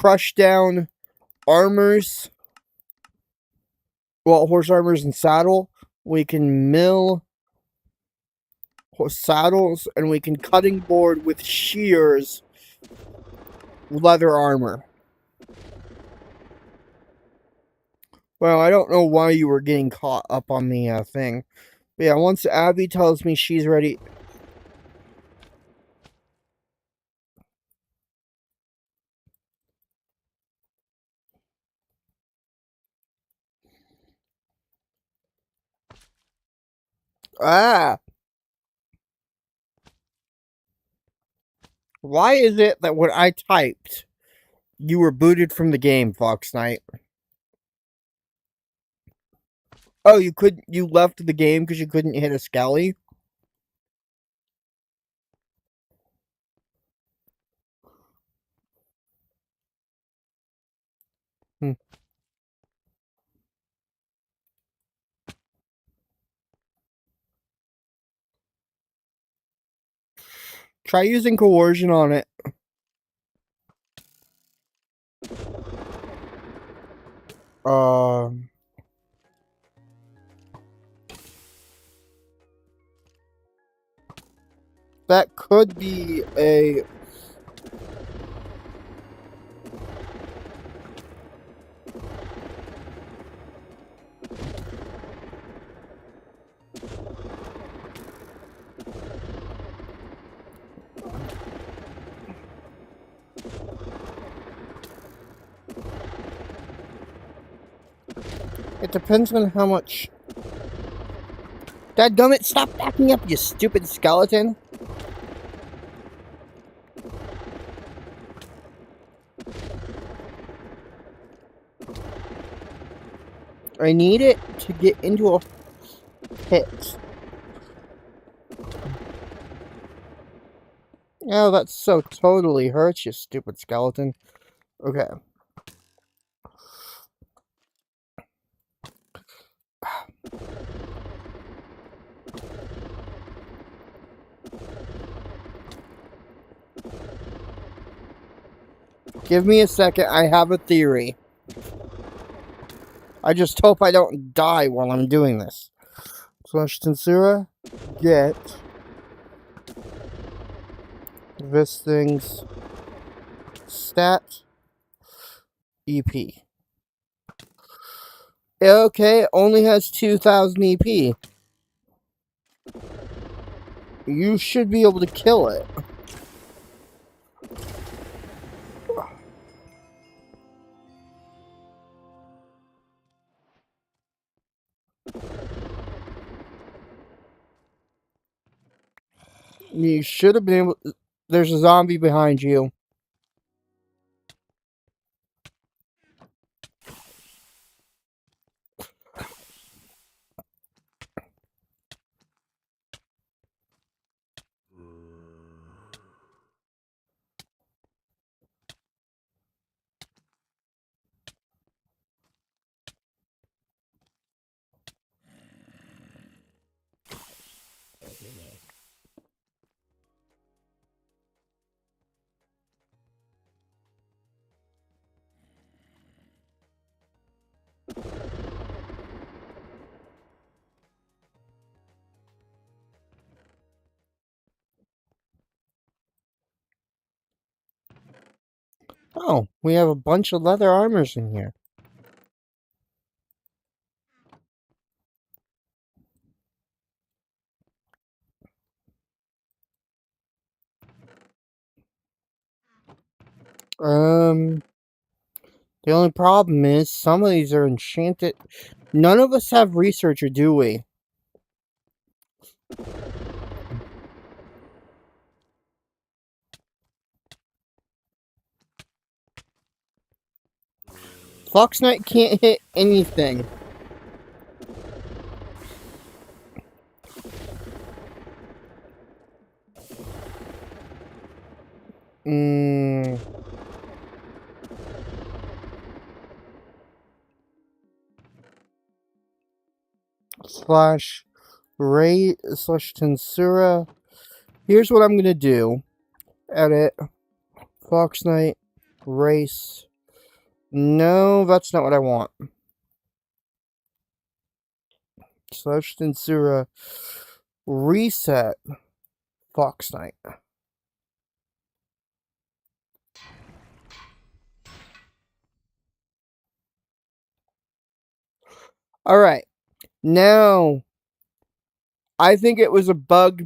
crush down armors. Well, horse armors and saddle. We can mill saddles, and we can cutting board with shears leather armor. Well, I don't know why you were getting caught up on the thing. But yeah, once Abby tells me she's ready... Ah! Why is it that when I typed, you were booted from the game, Fox Knight? Oh, you left the game because you couldn't hit a Skelly? Hmm. Try using coercion on it. That could be a... It depends on how much... Dadgummit, stop backing up, you stupid skeleton! I need it to get into a pit. Oh, that so totally hurts, you stupid skeleton. Okay. Give me a second, I have a theory. I just hope I don't die while I'm doing this. Slash Tensura, get this thing's stat EP. Okay, only has 2,000 EP. You should be able to kill it. You should have been able... There's a zombie behind you. Oh, we have a bunch of leather armors in here. The only problem is some of these are enchanted. None of us have researcher, do we? Fox Knight can't hit anything. Slash Ray slash Tensura. Here's what I'm gonna do. Edit Fox Knight race No, that's not what I want. Slash Tensura. Reset. Fox Knight. Alright. Now, I think it was a bug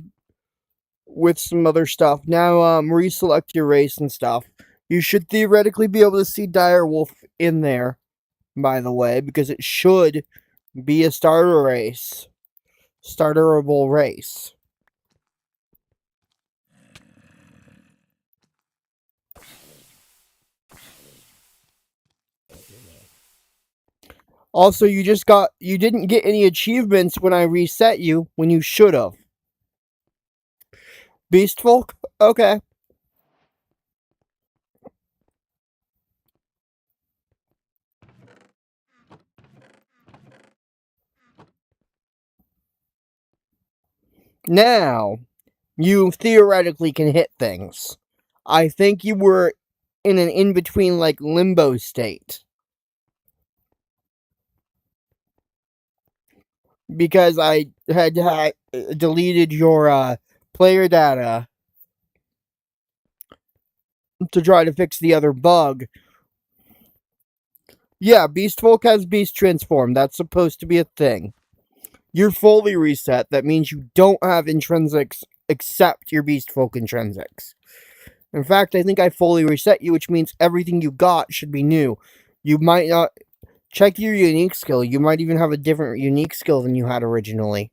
with some other stuff. Now, reselect your race and stuff. You should theoretically be able to see Direwolf in there, by the way, because it should be a starter race. Starterable race. Also, you didn't get any achievements when I reset you, when you should have. Beast Folk? Okay. Now, you theoretically can hit things. I think you were in an in-between, like, limbo state. Because I had deleted your player data to try to fix the other bug. Yeah, Beast Folk has Beast Transform. That's supposed to be a thing. You're fully reset. That means you don't have intrinsics except your Beast Folk intrinsics. In fact, I think I fully reset you, which means everything you got should be new. You might not... Check your unique skill. You might even have a different unique skill than you had originally.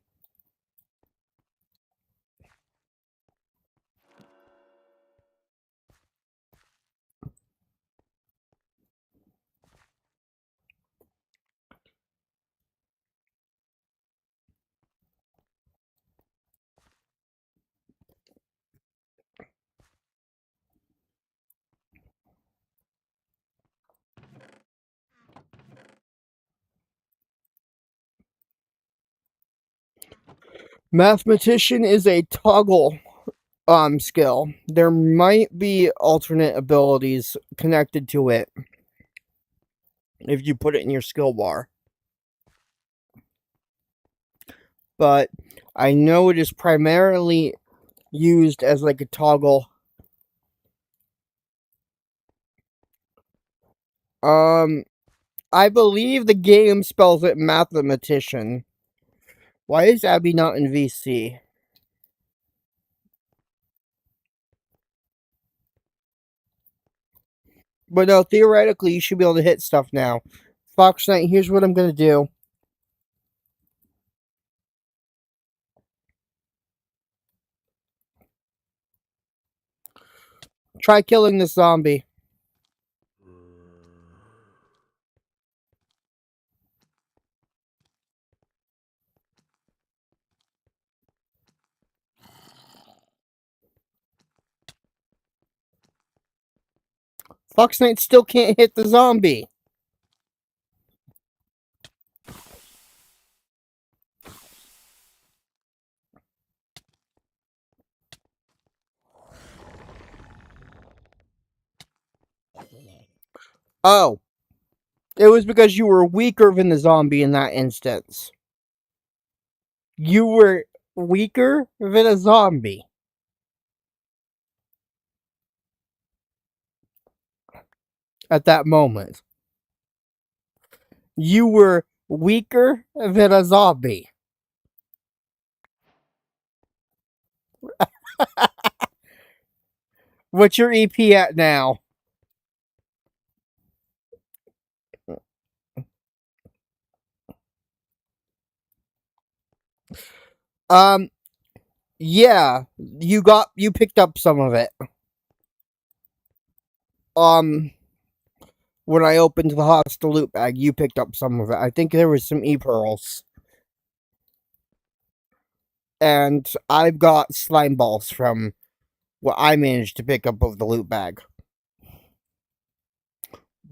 Mathematician is a toggle skill. There might be alternate abilities connected to it if you put it in your skill bar. But I know it is primarily used as like a toggle. I believe the game spells it mathematician. Why is Abby not in VC? But no, theoretically, you should be able to hit stuff now. Fox Knight, here's what I'm going to do. Try killing this zombie. Fox Knight still can't hit the zombie. Oh. It was because you were weaker than the zombie in that instance. You were weaker than a zombie. At that moment. You were weaker than a zombie. What's your EP at now? Yeah, you picked up some of it. When I opened the hostile loot bag, you picked up some of it. I think there was some E-pearls. And I've got slime balls from what I managed to pick up of the loot bag.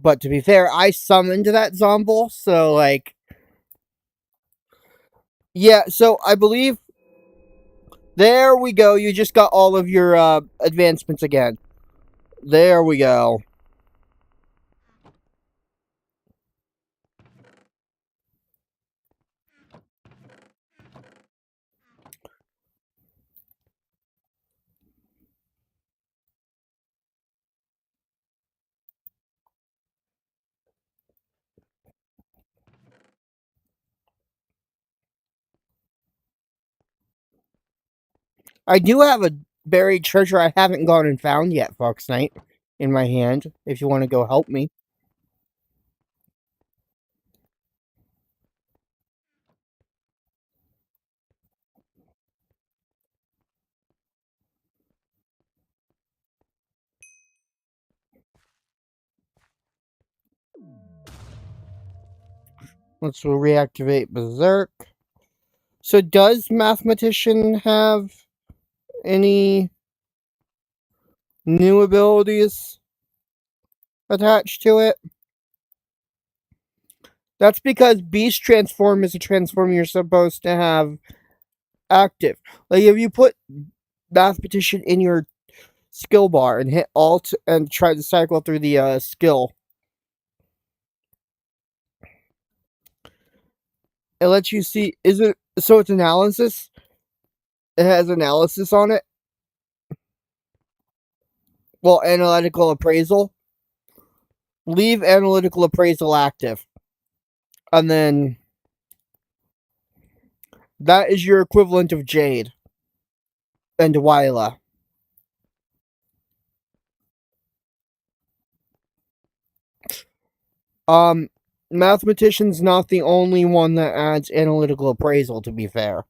But to be fair, I summoned that zombie, so, like... Yeah, so I believe... There we go, you just got all of your, advancements again. There we go. I do have a buried treasure I haven't gone and found yet, Fox Knight, in my hand, if you want to go help me. Let's reactivate Berserk. So does Mathematician have any new abilities attached to it? That's because Beast Transform is a transform you're supposed to have active. Like if you put Mathematician in your skill bar and hit Alt and try to cycle through the skill, it lets you see. Is it so? It's analysis. It has analysis on it. Well, analytical appraisal. Leave analytical appraisal active, and then that is your equivalent of Jade and Wyla. Mathematician's not the only one that adds analytical appraisal, to be fair.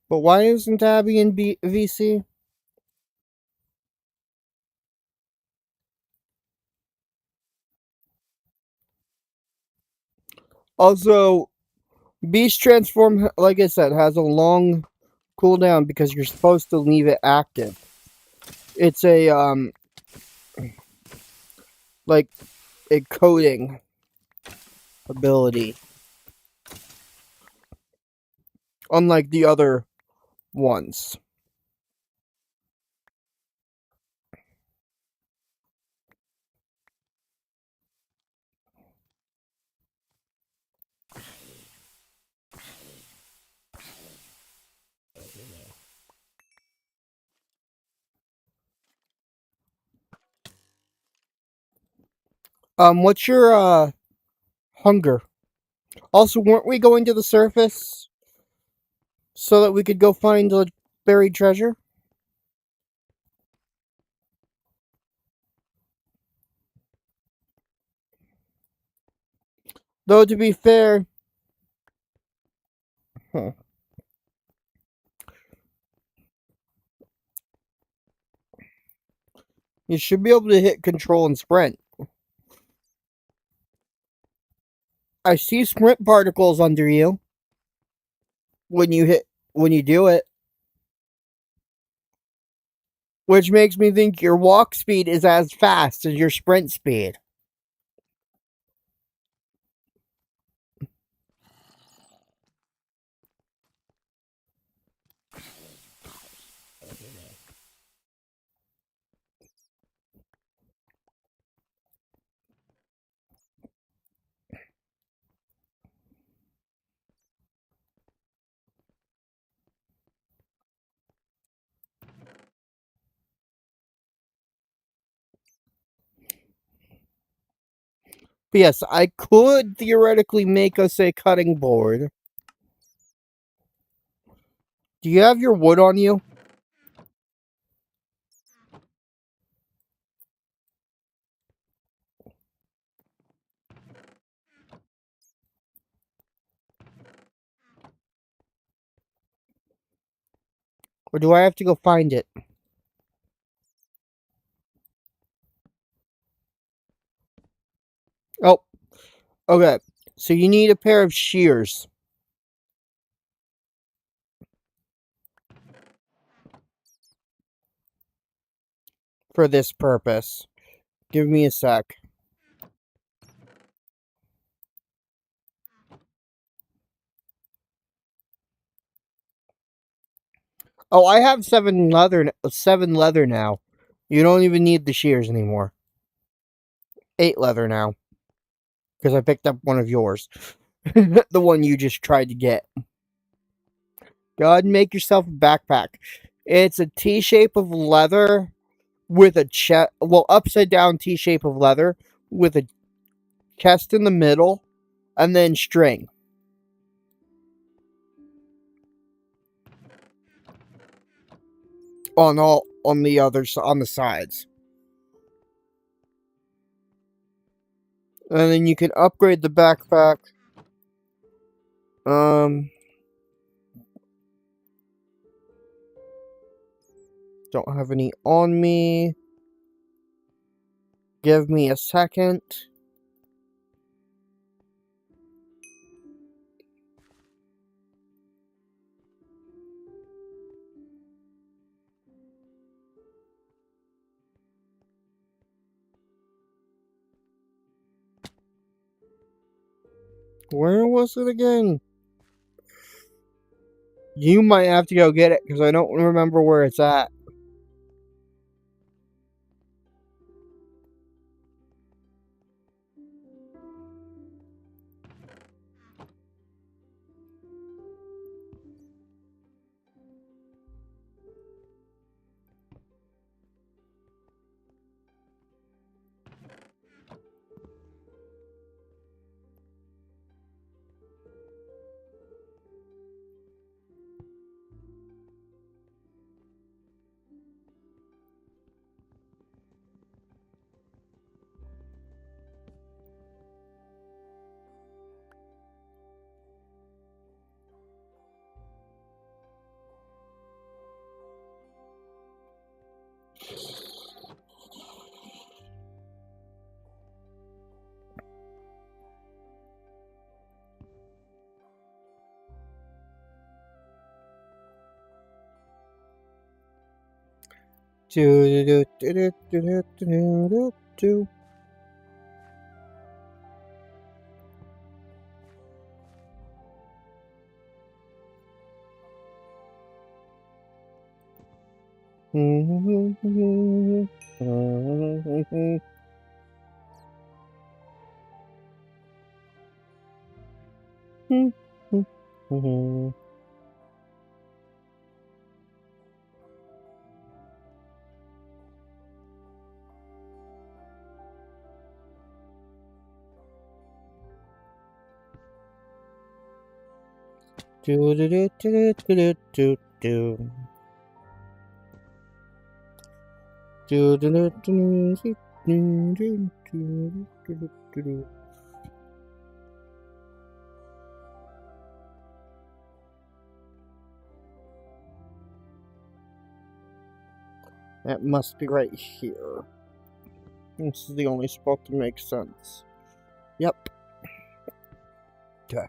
But why isn't Abby in VC? Also, Beast Transform, like I said, has a long cooldown because you're supposed to leave it active. It's like a coding ability. Unlike the other ones. What's your hunger? Also, weren't we going to the surface so that we could go find the buried treasure? Though, to be fair... Huh. You should be able to hit control and sprint. I see sprint particles under you when you do it. Which makes me think your walk speed is as fast as your sprint speed. But yes, I could theoretically make us a cutting board. Do you have your wood on you? Or do I have to go find it? Oh, okay. So you need a pair of shears. For this purpose. Give me a sec. Oh, I have 7 leather now. You don't even need the shears anymore. 8 leather now. Because I picked up one of yours. The one you just tried to get. Go ahead and make yourself a backpack. It's a T shape of leather with a chest. Well, upside down T shape of leather with a chest in the middle and then string. On the sides. And then you can upgrade the backpack. Don't have any on me. Give me a second. Where was it again? You might have to go get it because I don't remember where it's at. That must be right here. This is the only spot that makes sense. Yep. Okay.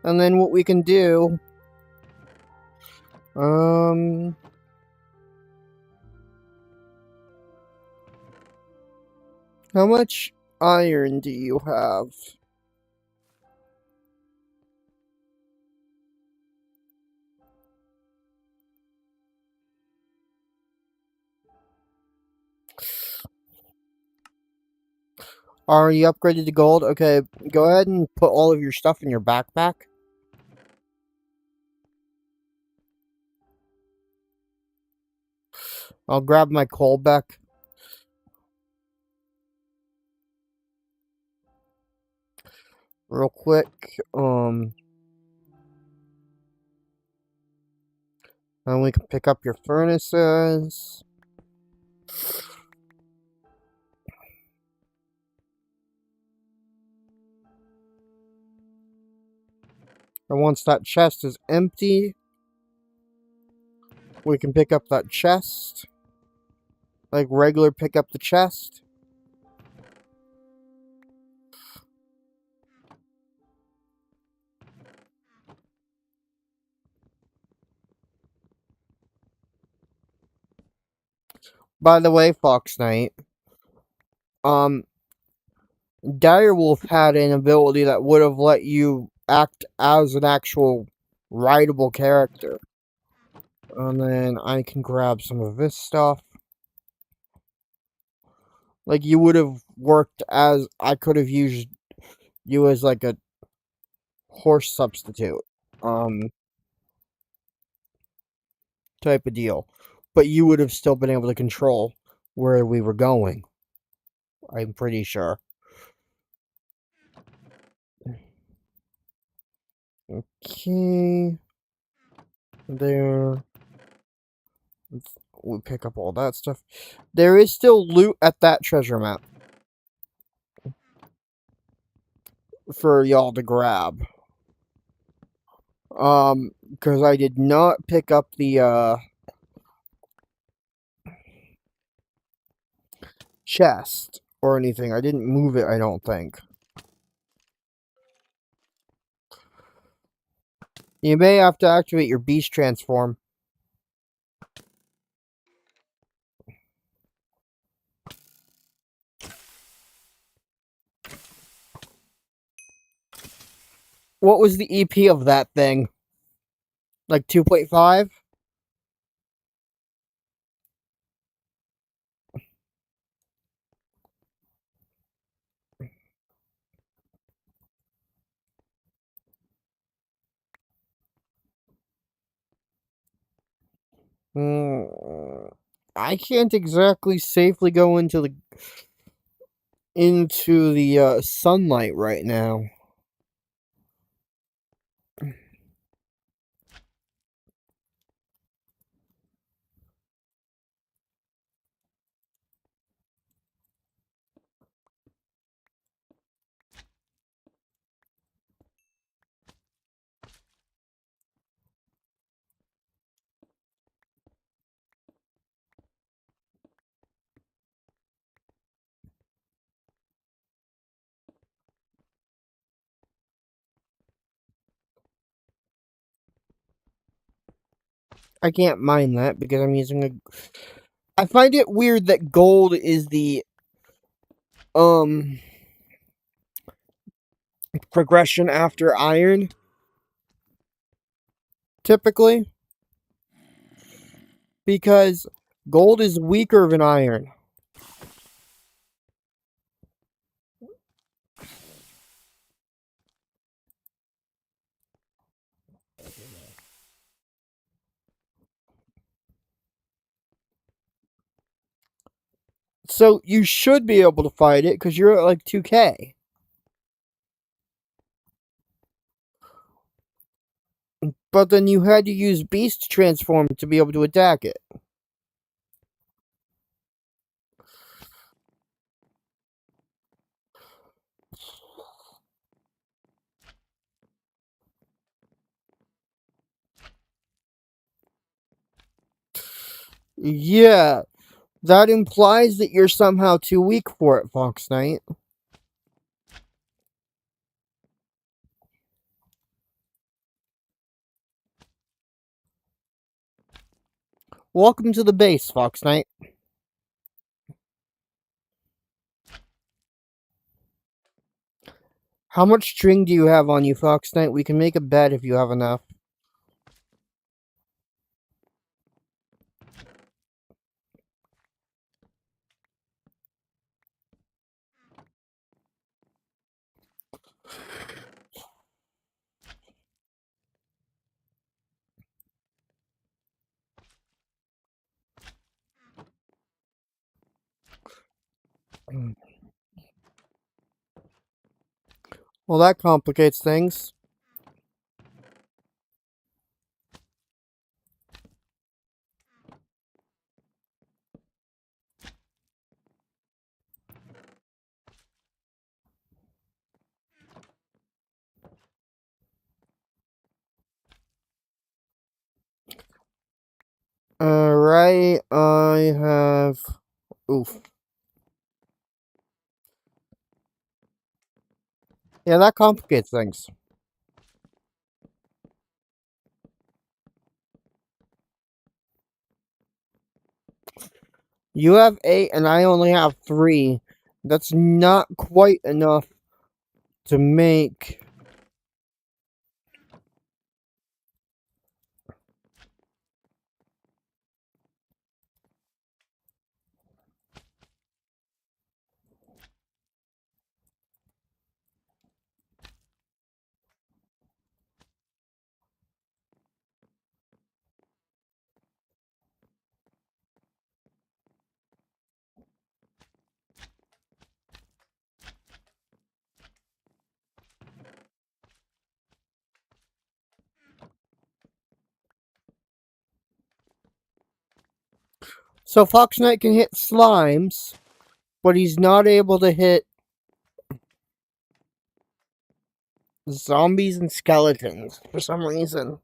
And then what we can do... How much iron do you have? Are you upgraded to gold? Okay, go ahead and put all of your stuff in your backpack. I'll grab my coal back. Real quick. And we can pick up your furnaces. And once that chest is empty, we can pick up that chest. Like regular pick up the chest. By the way, Fox Knight, Direwolf had an ability that would have let you act as an actual rideable character. And then I can grab some of this stuff. Like, you would have worked as, I could have used you as, like, a horse substitute, type of deal. But you would have still been able to control where we were going. I'm pretty sure. Okay. There. We pick up all that stuff. There is still loot at that treasure map for y'all to grab. Because I did not pick up the, chest or anything. I didn't move it, I don't think. You may have to activate your beast transform. What was the EP of that thing? Like 2.5? I can't exactly safely go into the sunlight right now. I can't mind that because I'm using a. I find it weird that gold is the progression after iron. Typically, because gold is weaker than iron. So you should be able to fight it because you're at like 2K. But then you had to use Beast Transform to be able to attack it. Yeah, that implies that you're somehow too weak for it, Fox Knight. Welcome to the base, Fox Knight. How much string do you have on you, Fox Knight? We can make a bet if you have enough. Well, that complicates things. Alright, I have. Oof. Yeah, that complicates things. You have 8 and I only have 3. That's not quite enough to make. So Fox Knight can hit slimes, but he's not able to hit zombies and skeletons for some reason.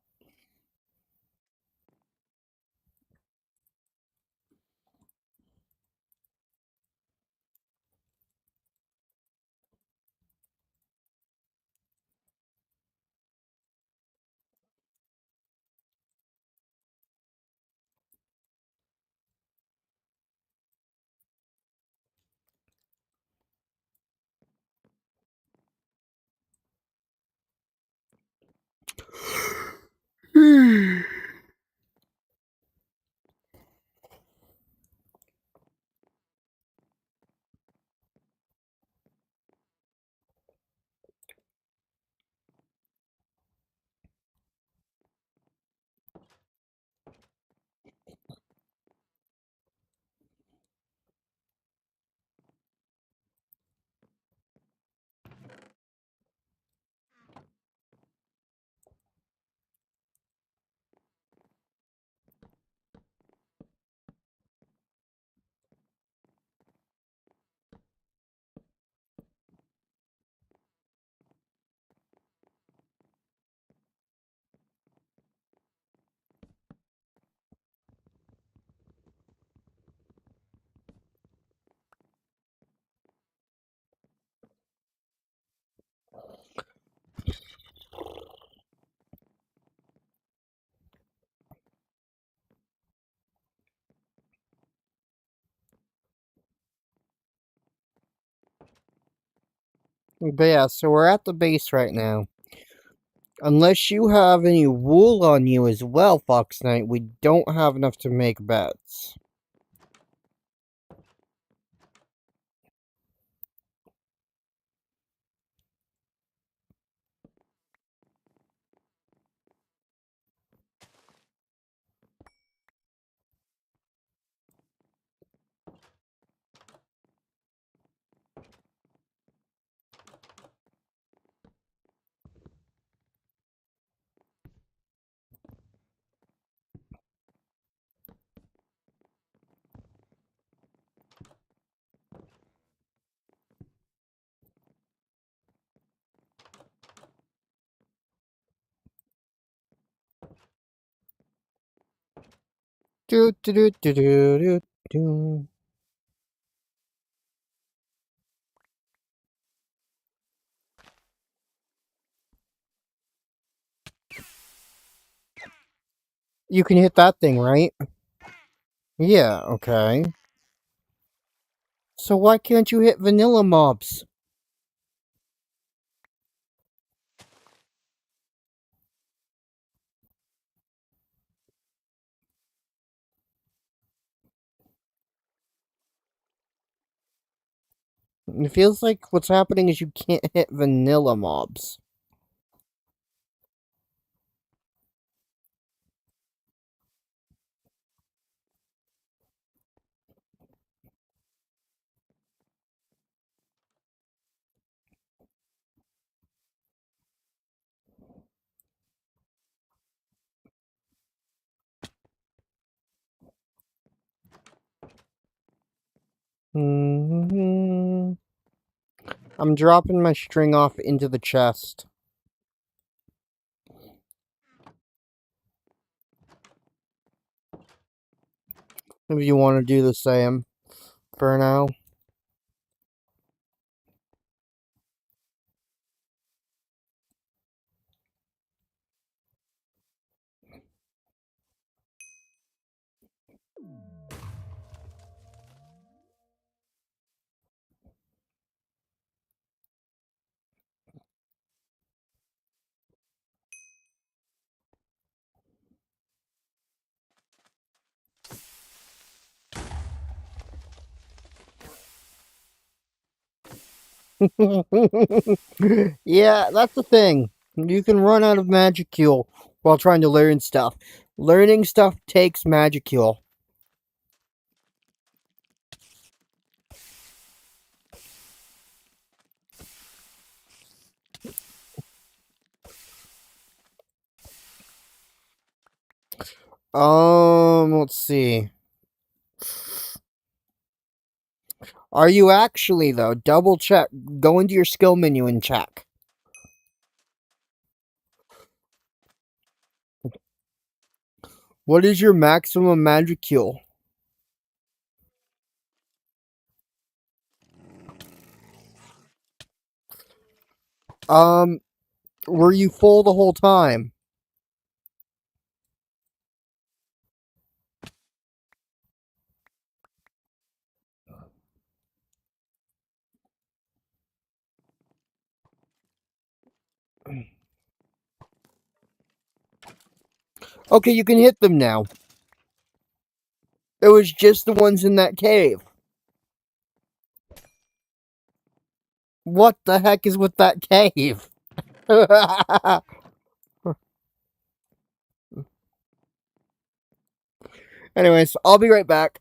But yeah, so we're at the base right now. Unless you have any wool on you as well, Fox Knight, we don't have enough to make beds. Do do do do do do do. You can hit that thing, right? Yeah, okay. So why can't you hit vanilla mobs? It feels like what's happening is you can't hit vanilla mobs. I'm dropping my string off into the chest. If you want to do the same for now. Yeah, that's the thing. You can run out of Magicule while trying to learn stuff. Learning stuff takes Magicule. Let's see. Are you actually, though? Double check. Go into your skill menu and check. What is your maximum magicule? Were you full the whole time? Okay, you can hit them now. It was just the ones in that cave. What the heck is with that cave? Anyways, I'll be right back.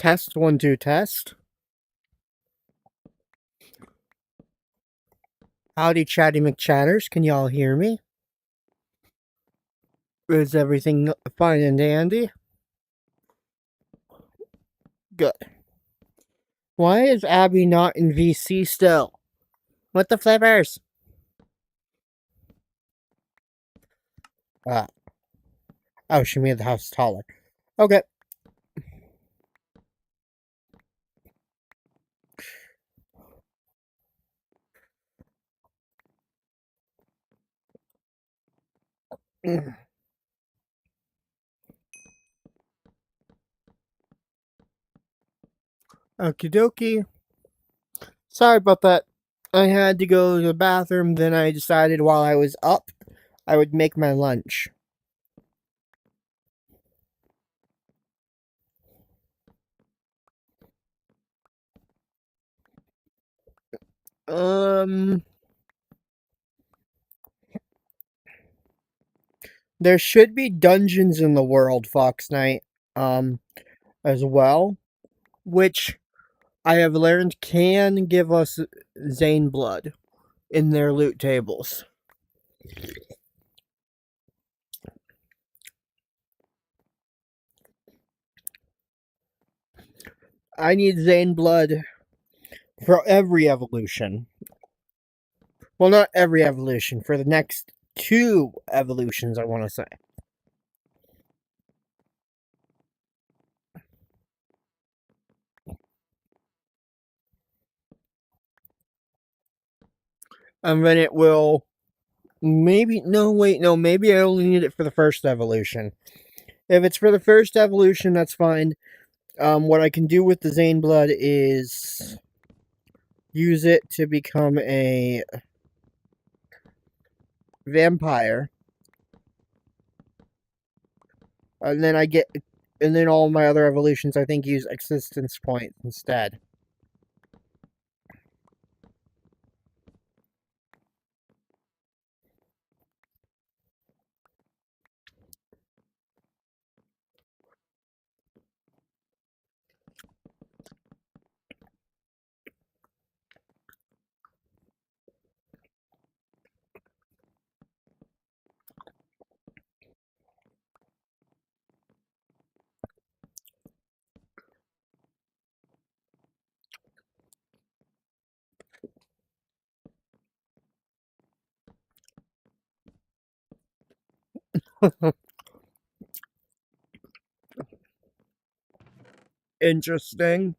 Test 1 2 test. Howdy, Chatty McChatters. Can y'all hear me? Is everything fine and dandy? Good. Why is Abby not in VC still? What the flippers? Oh, she made the house taller. Okay. Okie dokie. Sorry about that. I had to go to the bathroom, then I decided while I was up, I would make my lunch. There should be dungeons in the world, Fox Knight, as well, which I have learned can give us Zane blood in their loot tables. I need Zane blood for every evolution. Well, not every evolution, for the next 2 evolutions, I want to say. And then it will maybe maybe I only need it for the first evolution. If it's for the first evolution, that's fine. What I can do with the Zane blood is use it to become a vampire. And then all my other evolutions I think use existence points instead. Interesting.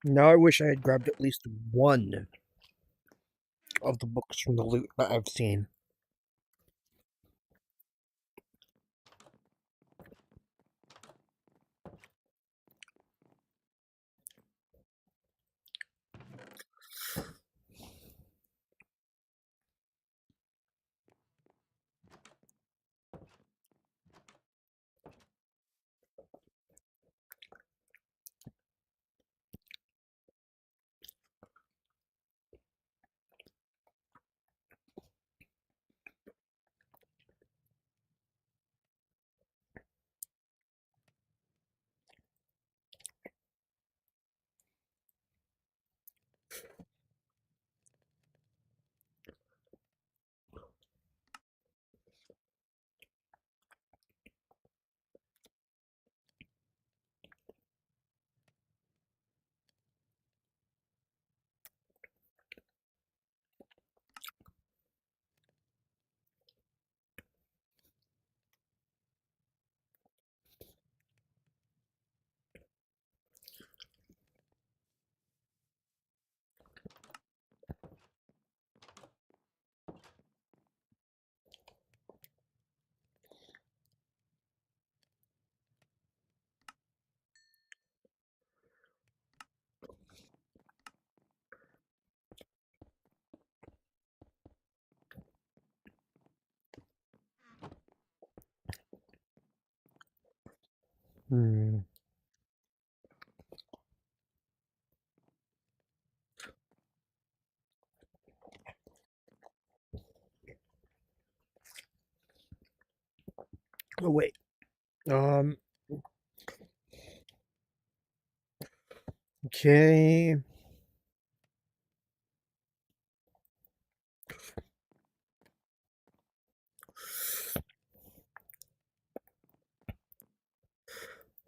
Now I wish I had grabbed at least one of the books from the loot that I've seen. Hmm. Oh, wait. Okay.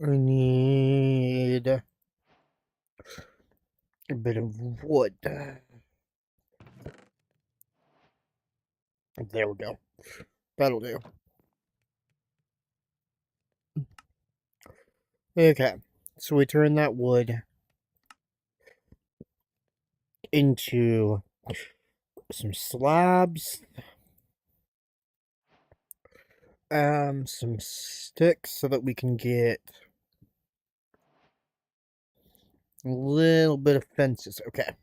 I need a bit of wood. There we go. That'll do. Okay. So we turn that wood into some slabs, some sticks so that we can get a little bit of fences. Okay.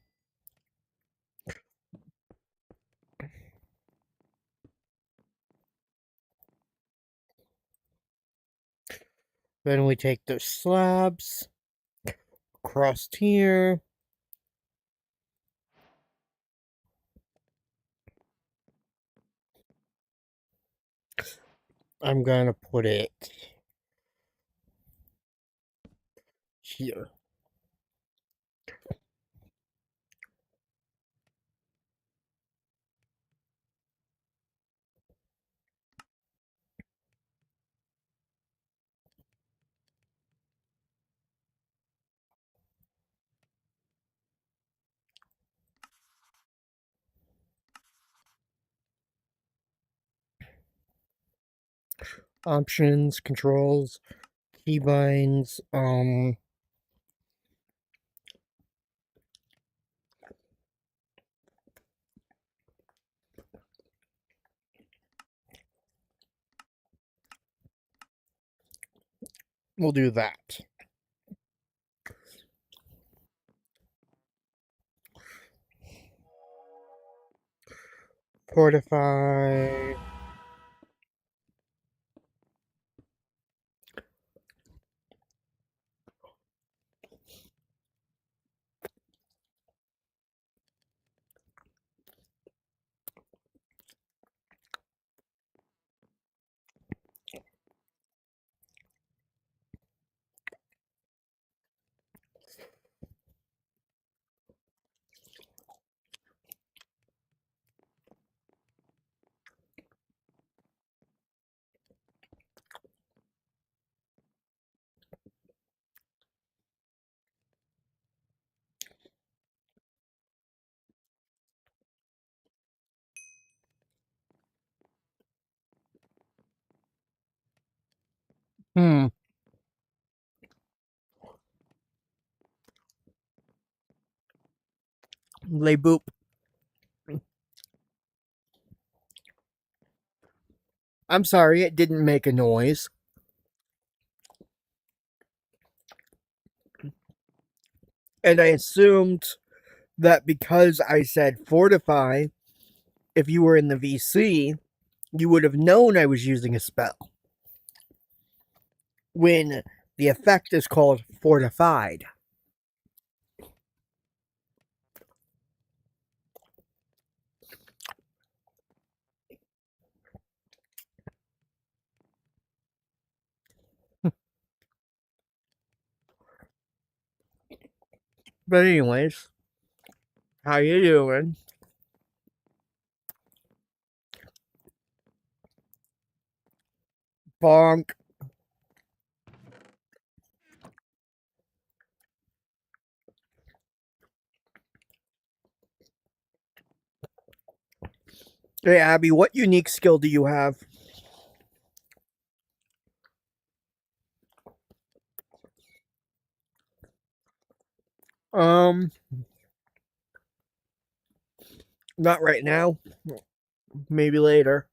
Then we take those slabs across here. I'm gonna put it here. Options, controls, keybinds, we'll do that. Fortify. Hmm. Lay boop. I'm sorry, it didn't make a noise. And I assumed that because I said fortify, if you were in the VC, you would have known I was using a spell. When the effect is called fortified. But anyways, how you doing? Bonk. Hey Abby, what unique skill do you have? Um, not right now. Maybe later.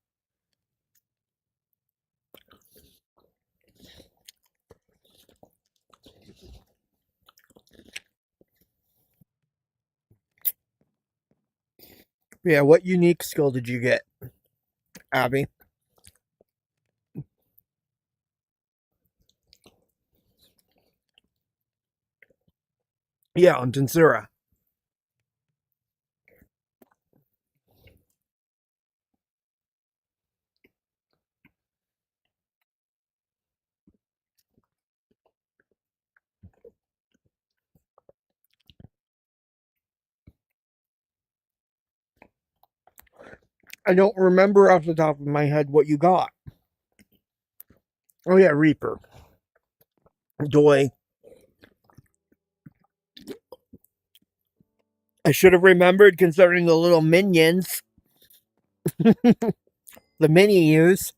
Yeah, what unique skill did you get, Abby? Yeah, on Tensura. I don't remember off the top of my head what you got. Oh yeah, Reaper. Doi. I should have remembered considering the little minions. The mini use.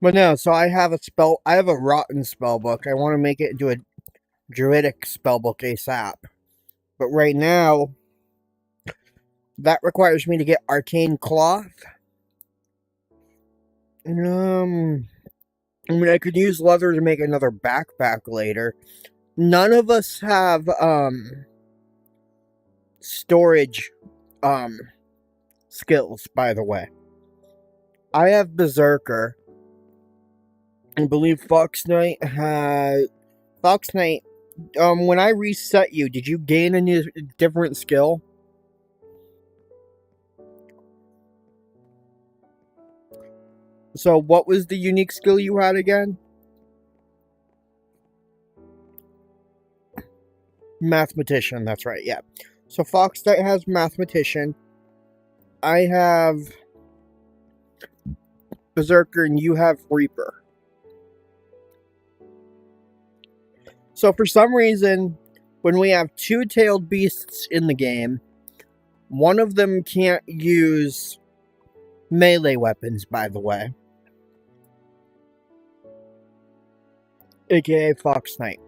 But no, so I have a rotten spell book. I want to make it into a druidic spell book ASAP. But right now, that requires me to get arcane cloth. I mean, I could use leather to make another backpack later. None of us have storage skills, by the way. I have Berserker. I believe Fox Knight had Fox Knight. When I reset you, did you gain a new different skill? So what was the unique skill you had again? Mathematician, that's right, yeah. So Fox Knight has Mathematician. I have Berserker and you have Reaper. So for some reason, when we have two-tailed beasts in the game, one of them can't use melee weapons, by the way. AKA Fox Knight.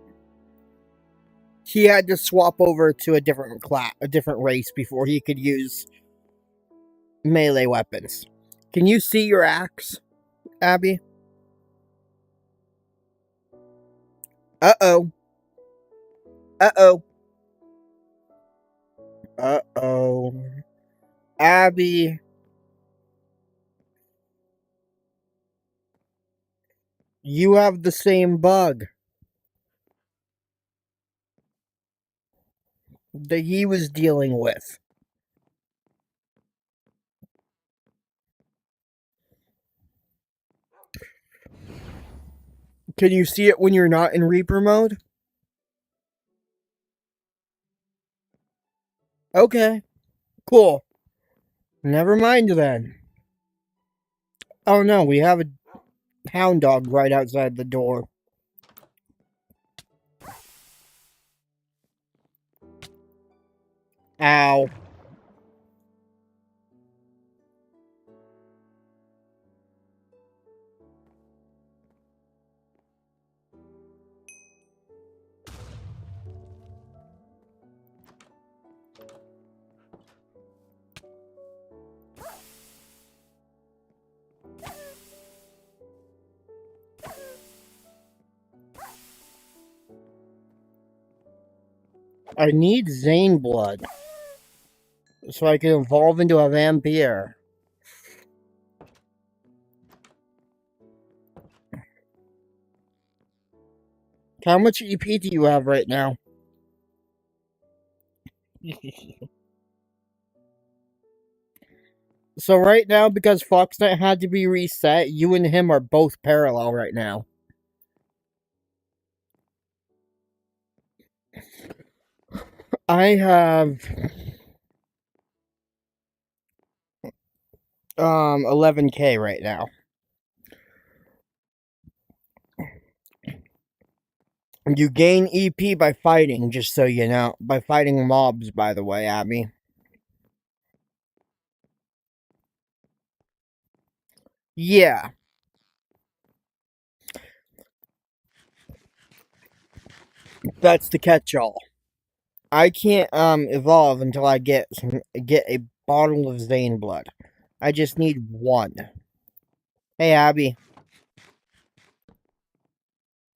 He had to swap over to a different race before he could use melee weapons. Can you see your axe, Abby? Uh-oh. Uh-oh. Uh-oh. Abby. You have the same bug that he was dealing with. Can you see it when you're not in Reaper mode? Okay. Cool. Never mind then. Oh no, we have a hound dog right outside the door. Ow. I need Zane blood so I can evolve into a vampire. How much EP do you have right now? So right now, because Fox Knight had to be reset, you and him are both parallel right now. I have 11k right now. You gain EP by fighting, just so you know. By fighting mobs, by the way, Abby. Yeah. That's the catch-all. I can't evolve until I get a bottle of Zane blood. I just need one. Hey Abby.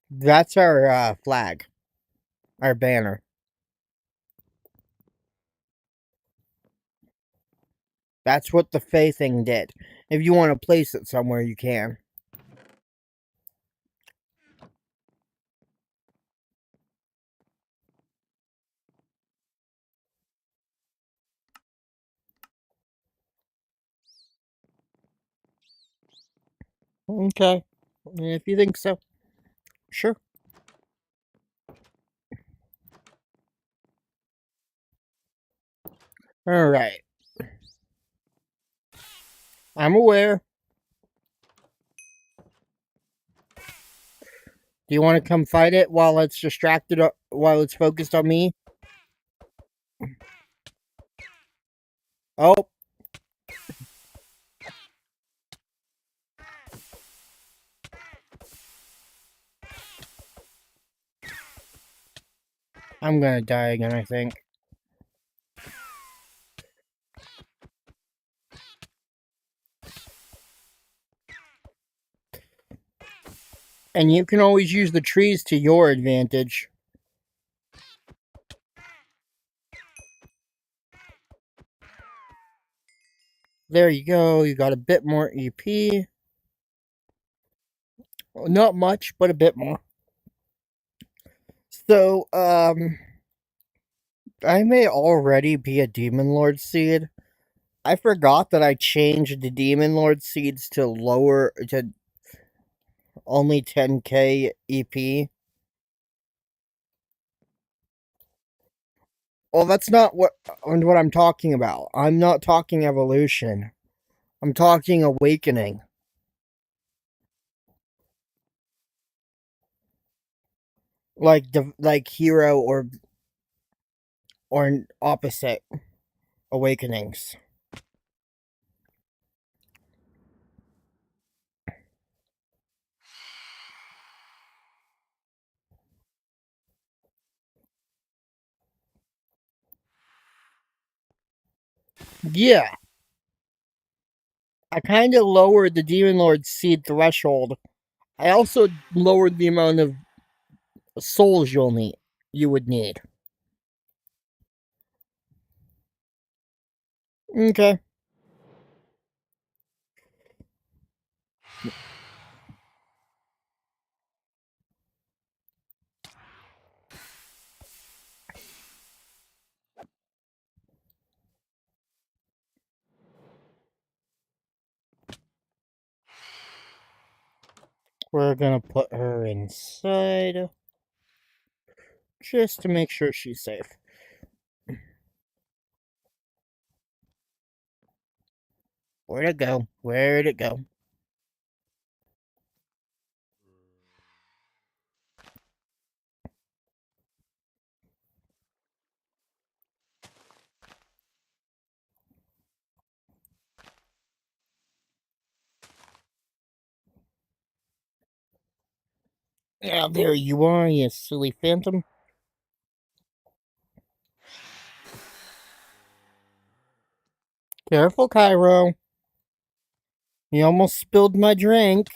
That's our flag. Our banner. That's what the Fae thing did. If you want to place it somewhere, you can. Okay. If you think so. Sure. Alright. I'm aware. Do you want to come fight it while it's distracted, while it's focused on me? Oh, I'm gonna die again, I think. And you can always use the trees to your advantage. There you go. You got a bit more EP. Not much, but a bit more. So, I may already be a Demon Lord seed. I forgot that I changed the Demon Lord seeds to only 10k EP. Well, that's not what I'm talking about. I'm not talking evolution. I'm talking awakening. Like hero or opposite awakenings. Yeah, I kind of lowered the Demon Lord seed threshold. I also lowered the amount of souls you would need. Okay. We're gonna put her inside just to make sure she's safe. Where'd it go? Where'd it go? Yeah, there you are, you silly phantom. Careful, Cairo. You almost spilled my drink.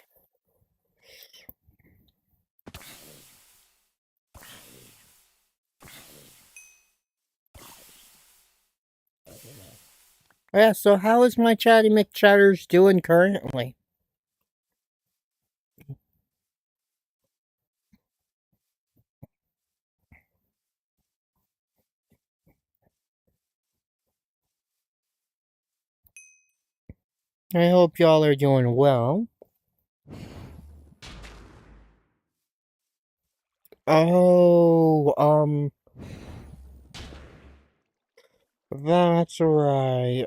Yeah, so how is my Chatty McChatters doing currently? I hope y'all are doing well. Oh, that's right.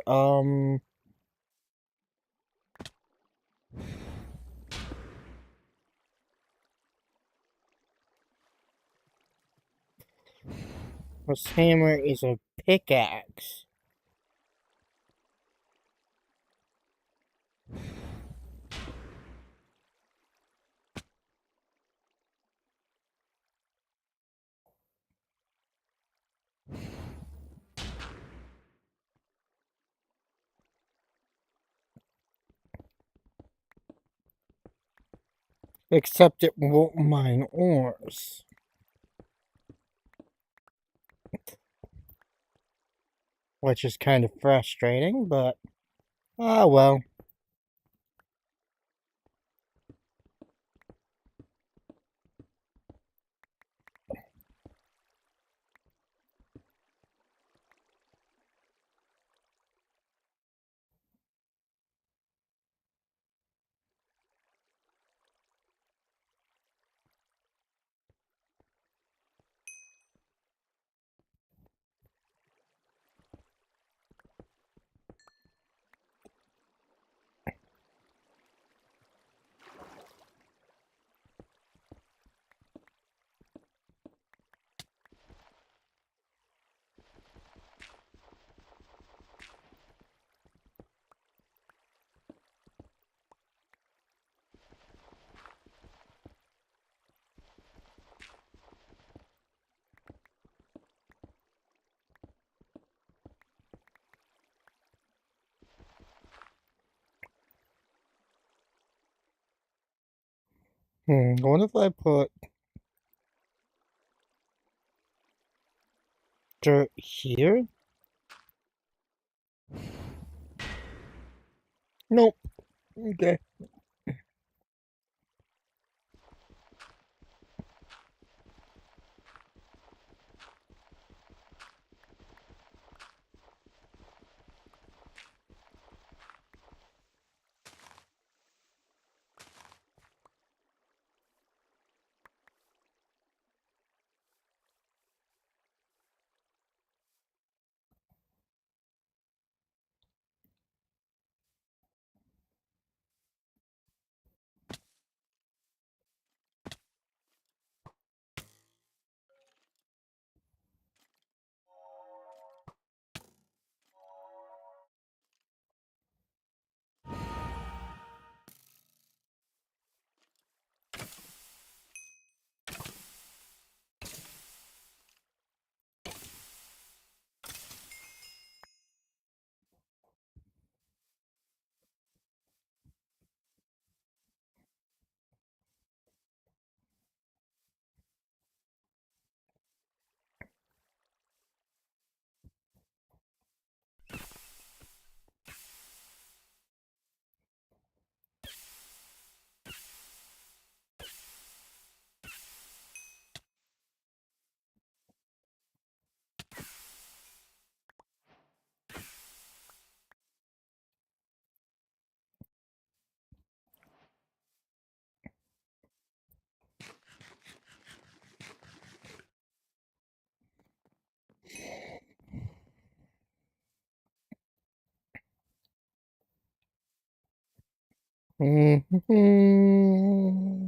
This hammer is a pickaxe. Except it won't mine ores. Which is kind of frustrating, but ah well. What if I put dirt here? Nope. Okay. Mm-hmm.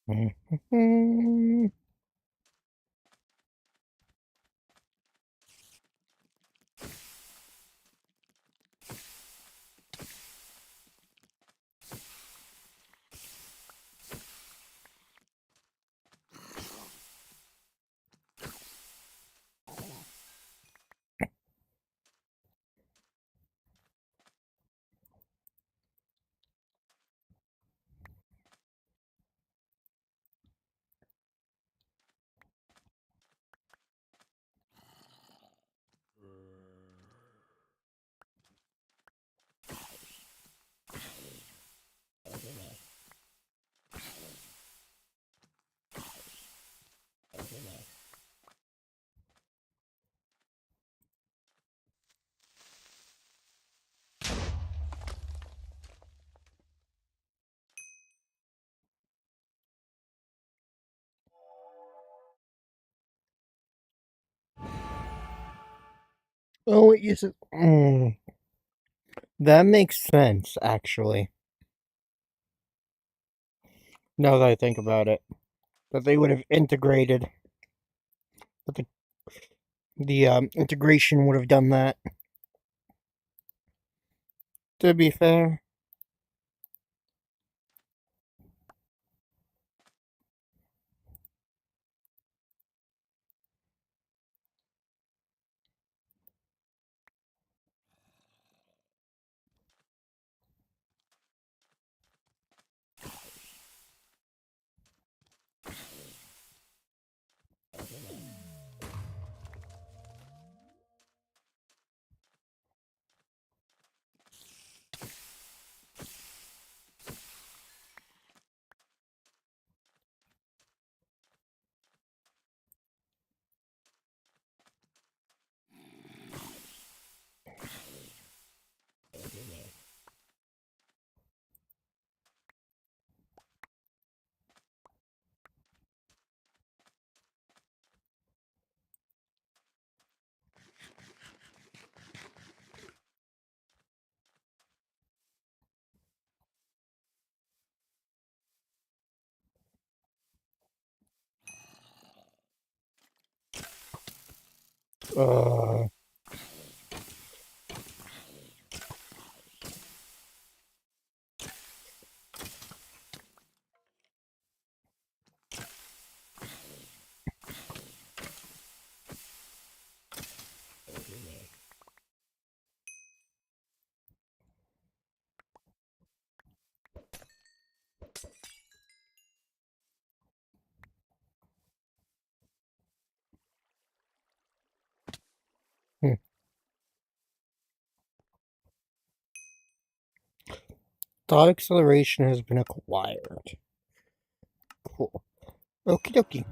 Mm-hmm. Oh, it uses. That makes sense, actually. Now that I think about it, that they would have integrated. That the integration would have done that. To be fair. Uh, hmm. Thought acceleration has been acquired. Cool. Okie dokie.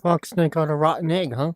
Fox Snake got a rotten egg, huh?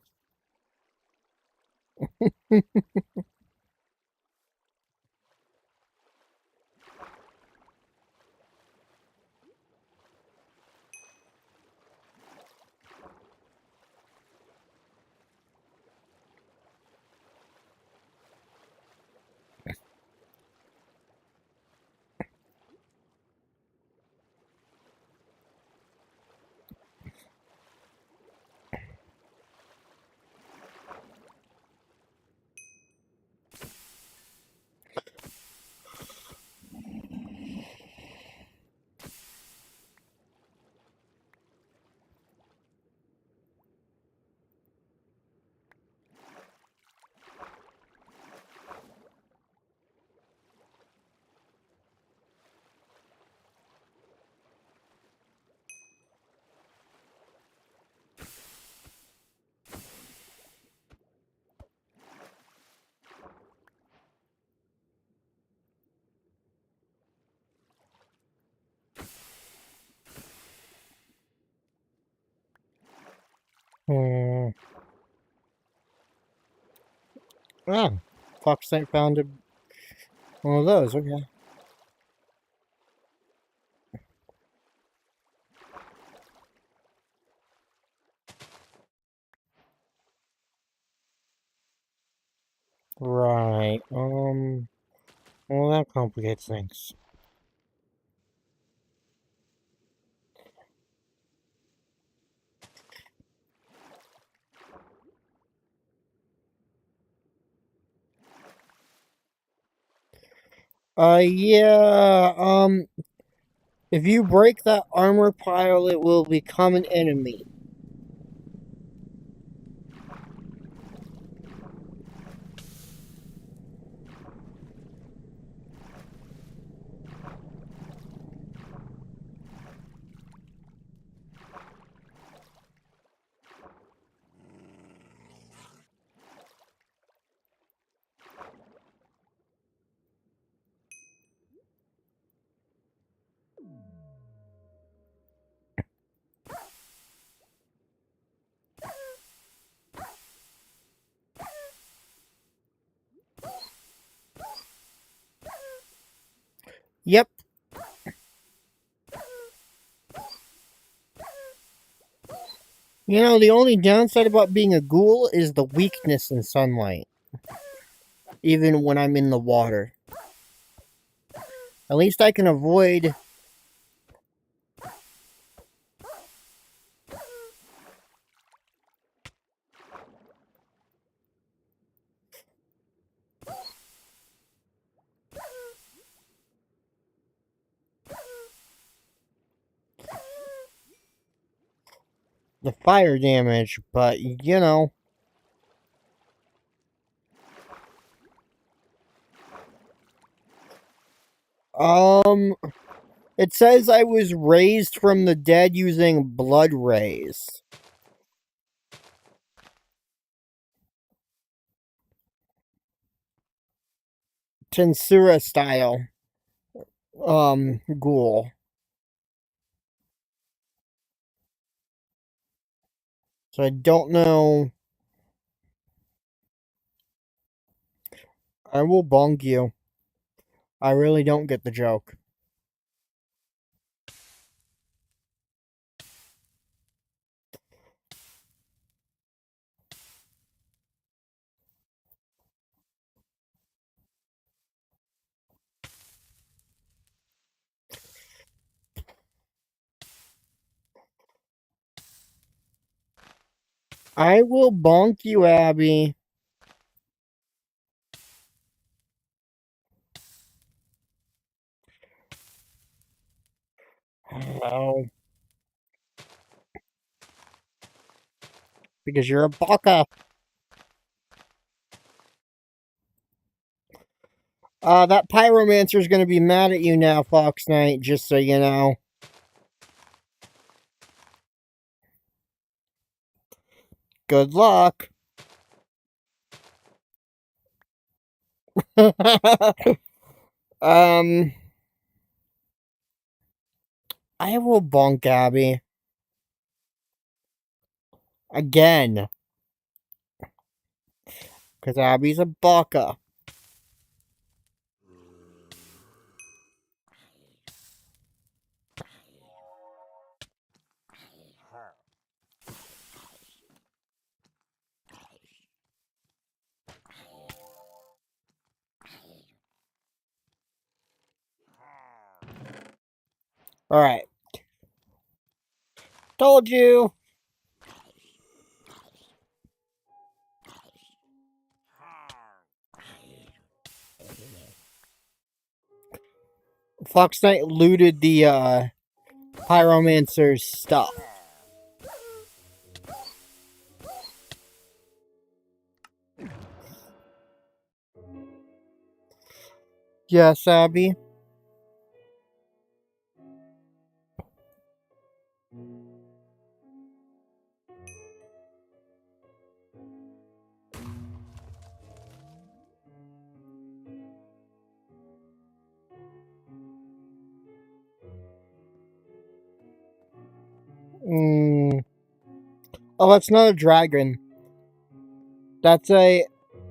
Hmm. Ah, Fox Snake found one of those. Okay. Right. Well, that complicates things. Yeah. If you break that armor pile, it will become an enemy. Yep. You know, the only downside about being a ghoul is the weakness in sunlight, even when I'm in the water. At least I can avoid. The fire damage, but you know. Um, it says I was raised from the dead using blood rays. Tensura style. Ghoul. So I don't know. I will bonk you. I really don't get the joke. I will bonk you, Abby. Oh, because you're a baka. That pyromancer's gonna be mad at you now, Fox Knight, just so you know. Good luck. um, I will bonk Abby. Again. Because Abby's a baka. Alright. Told you. Fox Knight looted the pyromancer's stuff. Yes, Abby. Oh, that's not a dragon. That's a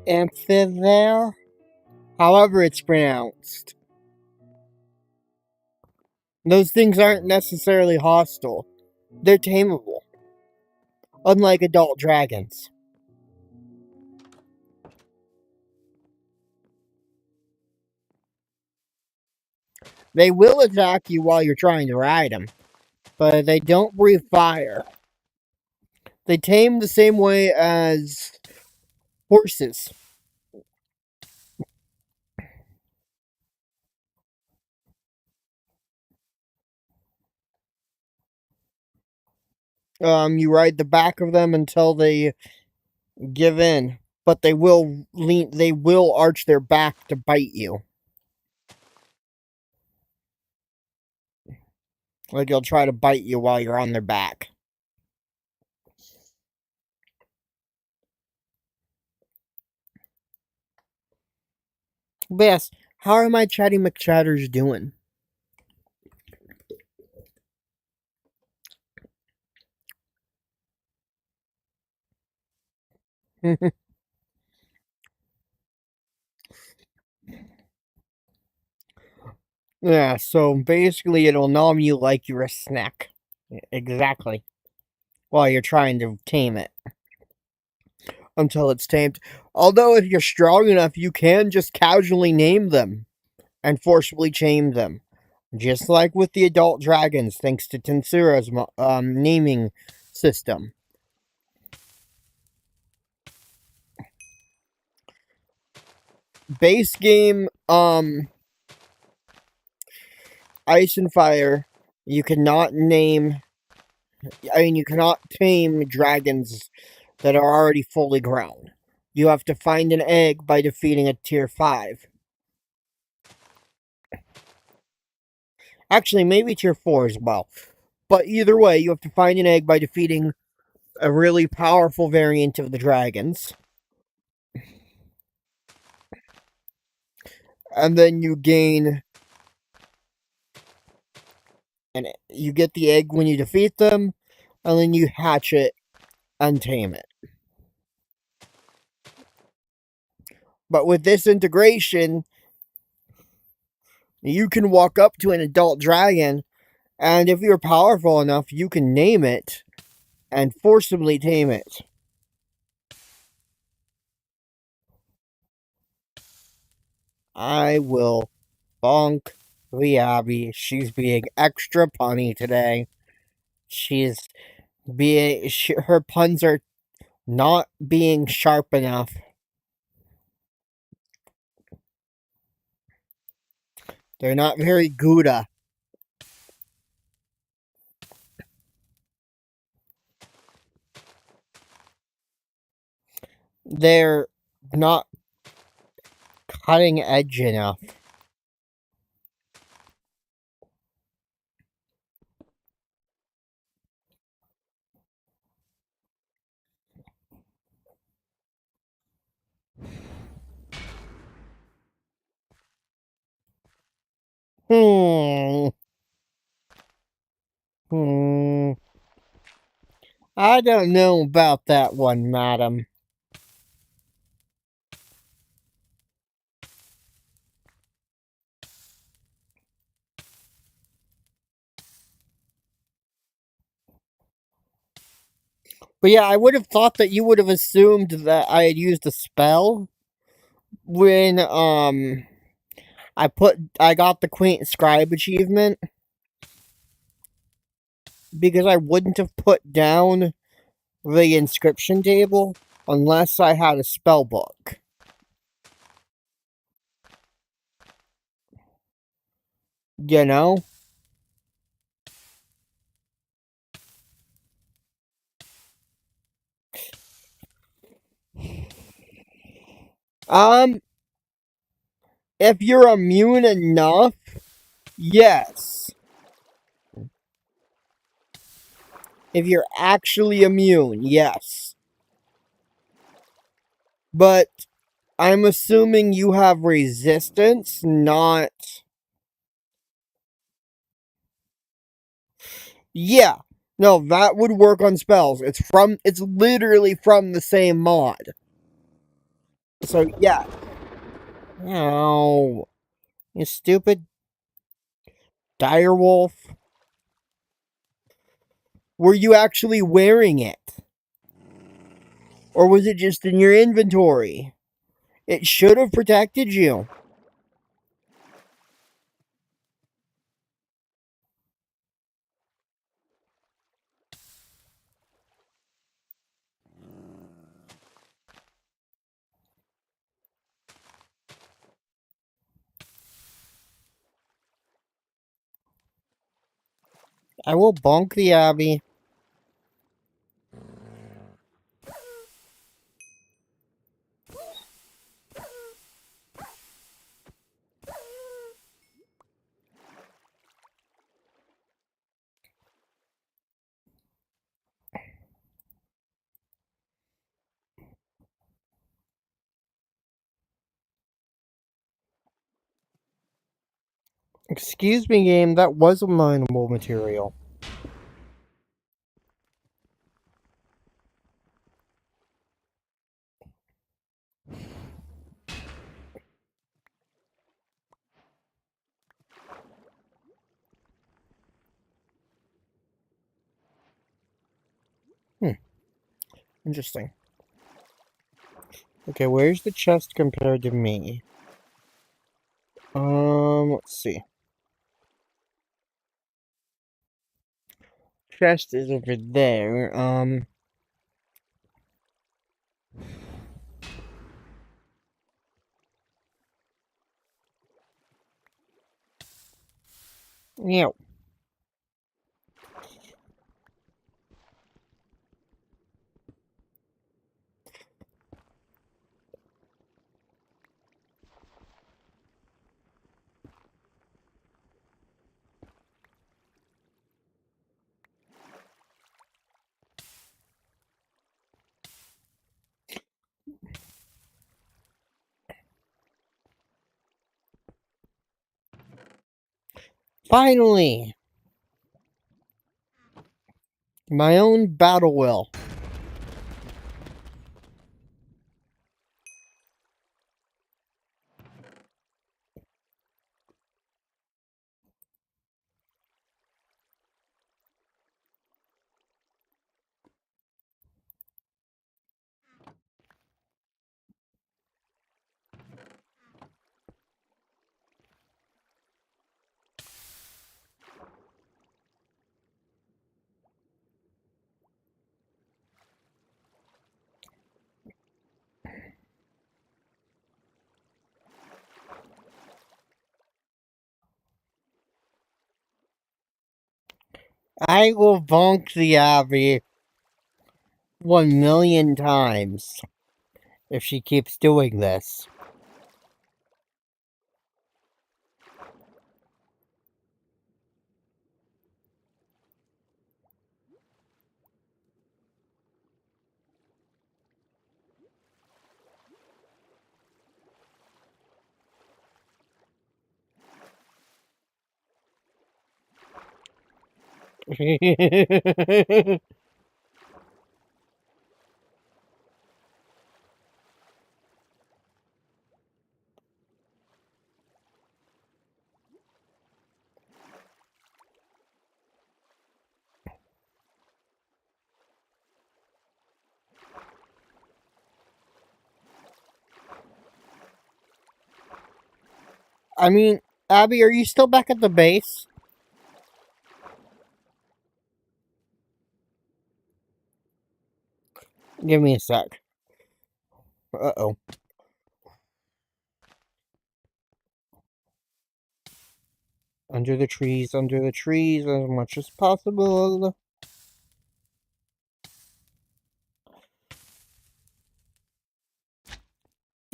amphithere. However it's pronounced. Those things aren't necessarily hostile. They're tameable. Unlike adult dragons. They will attack you while you're trying to ride them, but they don't breathe fire. They tame the same way as horses. You ride the back of them until they give in, but they will lean. They will arch their back to bite you. Like they'll try to bite you while you're on their back. But yes, how are my chatty McChatters doing? Yeah, so basically it'll numb you like you're a snack. Exactly. While you're trying to tame it. Until it's tamed. Although if you're strong enough, you can just casually name them and forcibly tame them. Just like with the adult dragons, thanks to Tensura's naming system. Base game, Ice and Fire, you cannot name. You cannot tame dragons that are already fully grown. You have to find an egg by defeating a tier 5. Actually, maybe tier 4 as well. But either way, you have to find an egg by defeating a really powerful variant of the dragons. And then you gain. And you get the egg when you defeat them, and then you hatch it and tame it. But with this integration, you can walk up to an adult dragon, and if you're powerful enough, you can name it and forcibly tame it. I will bonk the Abby. She's being extra punny today. Her puns are not being sharp enough. They're not very Gouda. They're not cutting edge enough. Hmm. Hmm. I don't know about that one, madam. But yeah, I would have thought that you would have assumed that I had used a spell when I got the Quaint Scribe achievement, because I wouldn't have put down the inscription table unless I had a spell book. You know? If you're immune enough, yes. If you're actually immune, yes. But I'm assuming you have resistance, not... Yeah. No, that would work on spells. It's literally from the same mod. So, yeah. No. You stupid direwolf. Were you actually wearing it? Or was it just in your inventory? It should have protected you. I will bonk the Abbey. Excuse me, game, that was a mineable material. Interesting. Okay, where's the chest compared to me? Let's see. Chest is over there. Yeah. Finally! My own battle will. I will bonk the Abby 1,000,000 times if she keeps doing this. I mean, Abby, are you still back at the base? Give me a sec. Uh-oh. Under the trees, as much as possible.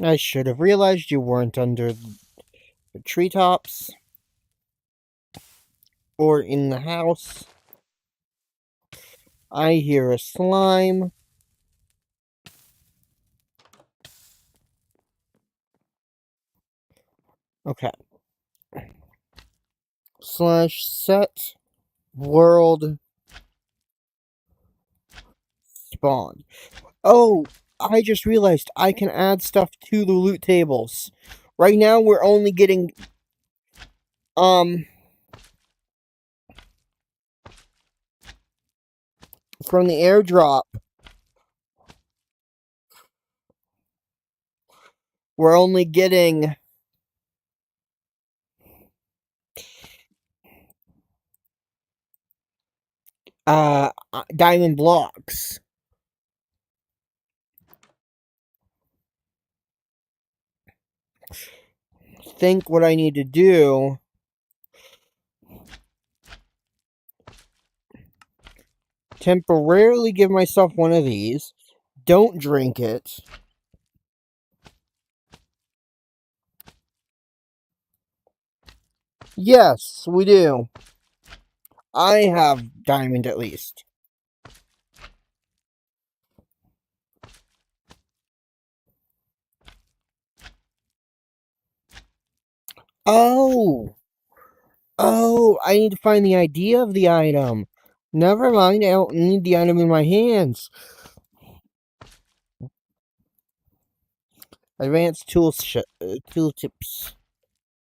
I should have realized you weren't under the treetops or in the house. I hear a slime. Okay. /set world spawn. Oh, I just realized I can add stuff to the loot tables. Right now we're only getting from the airdrop. We're only getting diamond blocks. Think what I need to do. Temporarily give myself one of these. Don't drink it. Yes, we do. I have diamond at least. Oh! Oh, I need to find the ID of the item. Never mind, I don't need the item in my hands. Advanced tooltips.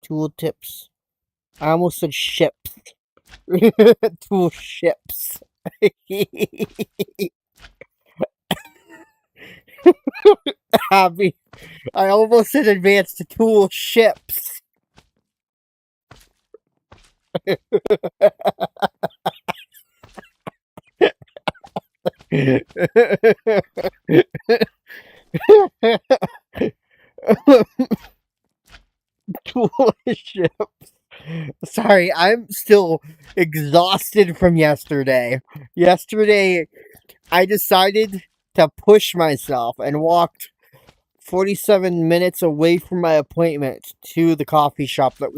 Tooltips. I almost said ships. Tool ships. Happy. I almost said advanced tool ships. Tool ships. Sorry, I'm still exhausted from yesterday. Yesterday, I decided to push myself and walked 47 minutes away from my appointment to the coffee shop that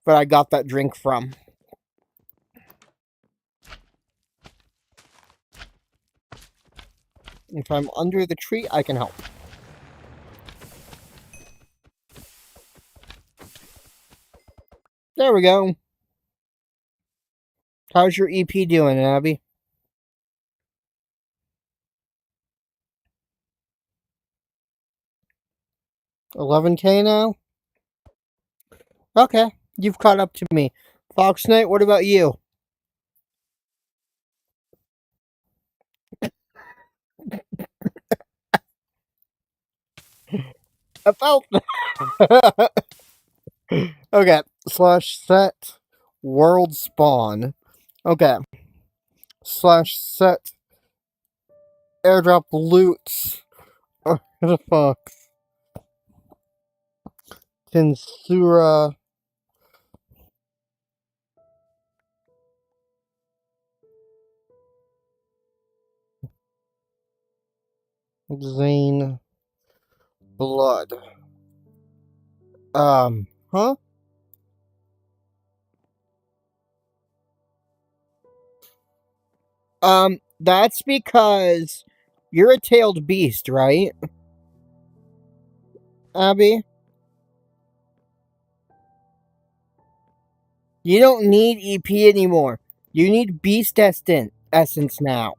I got that drink from. If I'm under the tree, I can help. There we go. How's your EP doing, Abby? 11K now? Okay, you've caught up to me. Fox Knight, what about you? About okay, /set world spawn. Okay. /set airdrop loot. What the fuck? Tensura. Zane Blood. Huh? That's because you're a tailed beast, right, Abby? You don't need EP anymore. You need beast essence now.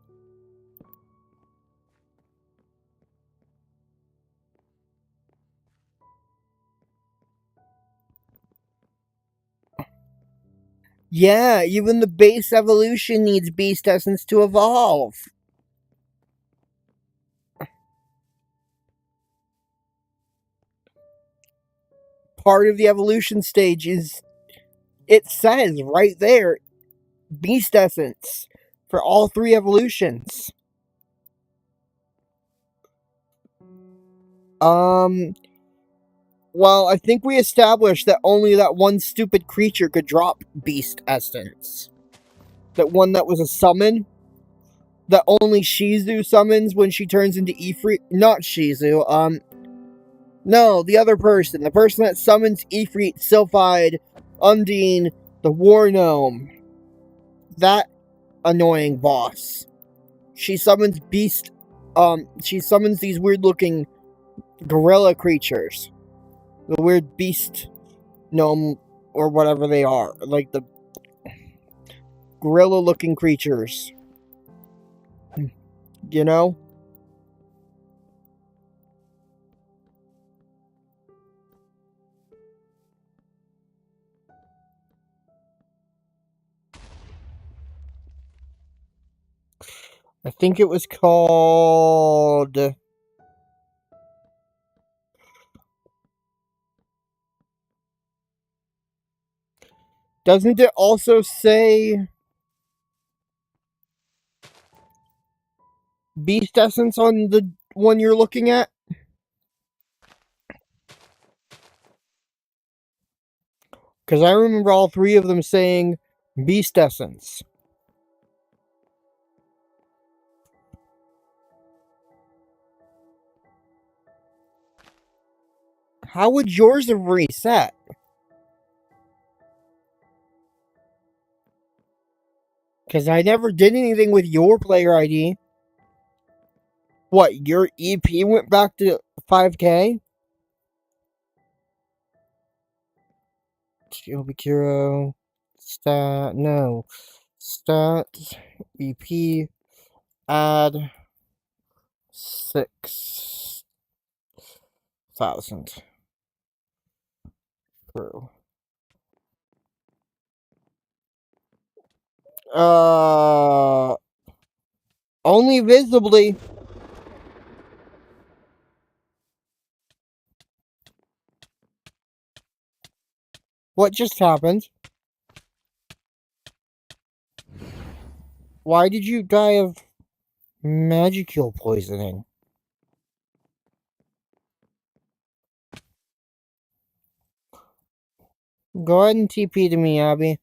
Yeah, even the base evolution needs beast essence to evolve. Part of the evolution stage is, it says right there, beast essence for all 3 evolutions. Well, I think we established that only that one stupid creature could drop beast essence. That one that was a summon, that only Shizu summons when she turns into Ifrit. Not Shizu, no, the other person. The person that summons Ifrit, Sylphide, Undine, the War Gnome. That annoying boss. She summons she summons these weird looking gorilla creatures. The weird beast gnome or whatever they are. Like the gorilla looking creatures. You know? I think it was called... Doesn't it also say beast essence on the one you're looking at? Because I remember all 3 of them saying beast essence. How would yours have reset? Because I never did anything with your player ID. What, your EP went back to 5K? Obikuro. Stat. No. Stats. EP. Add 6,000. True. Only visibly. What just happened? Why did you die of Magicule poisoning? Go ahead and TP to me, Abby.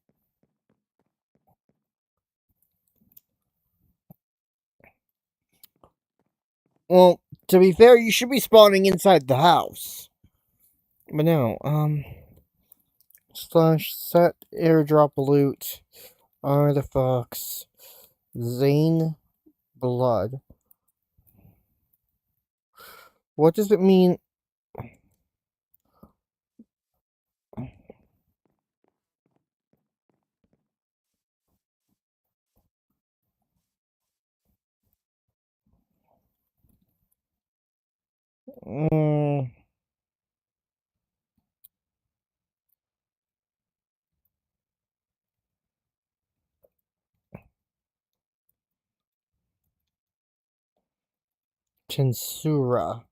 Well, to be fair, you should be spawning inside the house. But no, slash set airdrop loot artifacts Zane Blood. What does it mean? Tensura.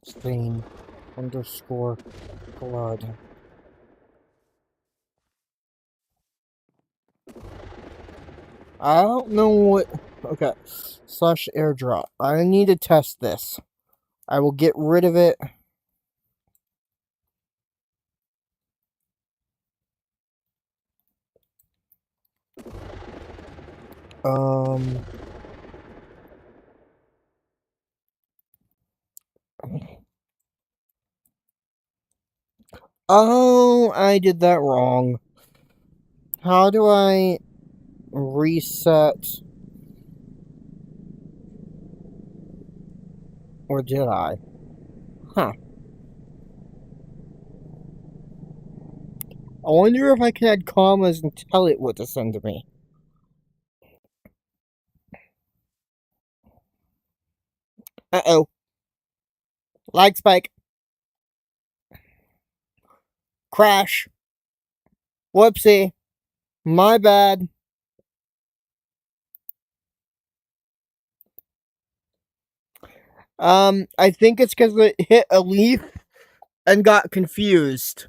Zane underscore Blood. I don't know what. Okay. Slash airdrop. I need to test this. I will get rid of it. Oh, I did that wrong. How do I reset? Or did I? Huh. I wonder if I can add commas and tell it what to send to me. Uh-oh. Lag spike. Crash. Whoopsie. My bad. I think it's because it hit a leaf and got confused.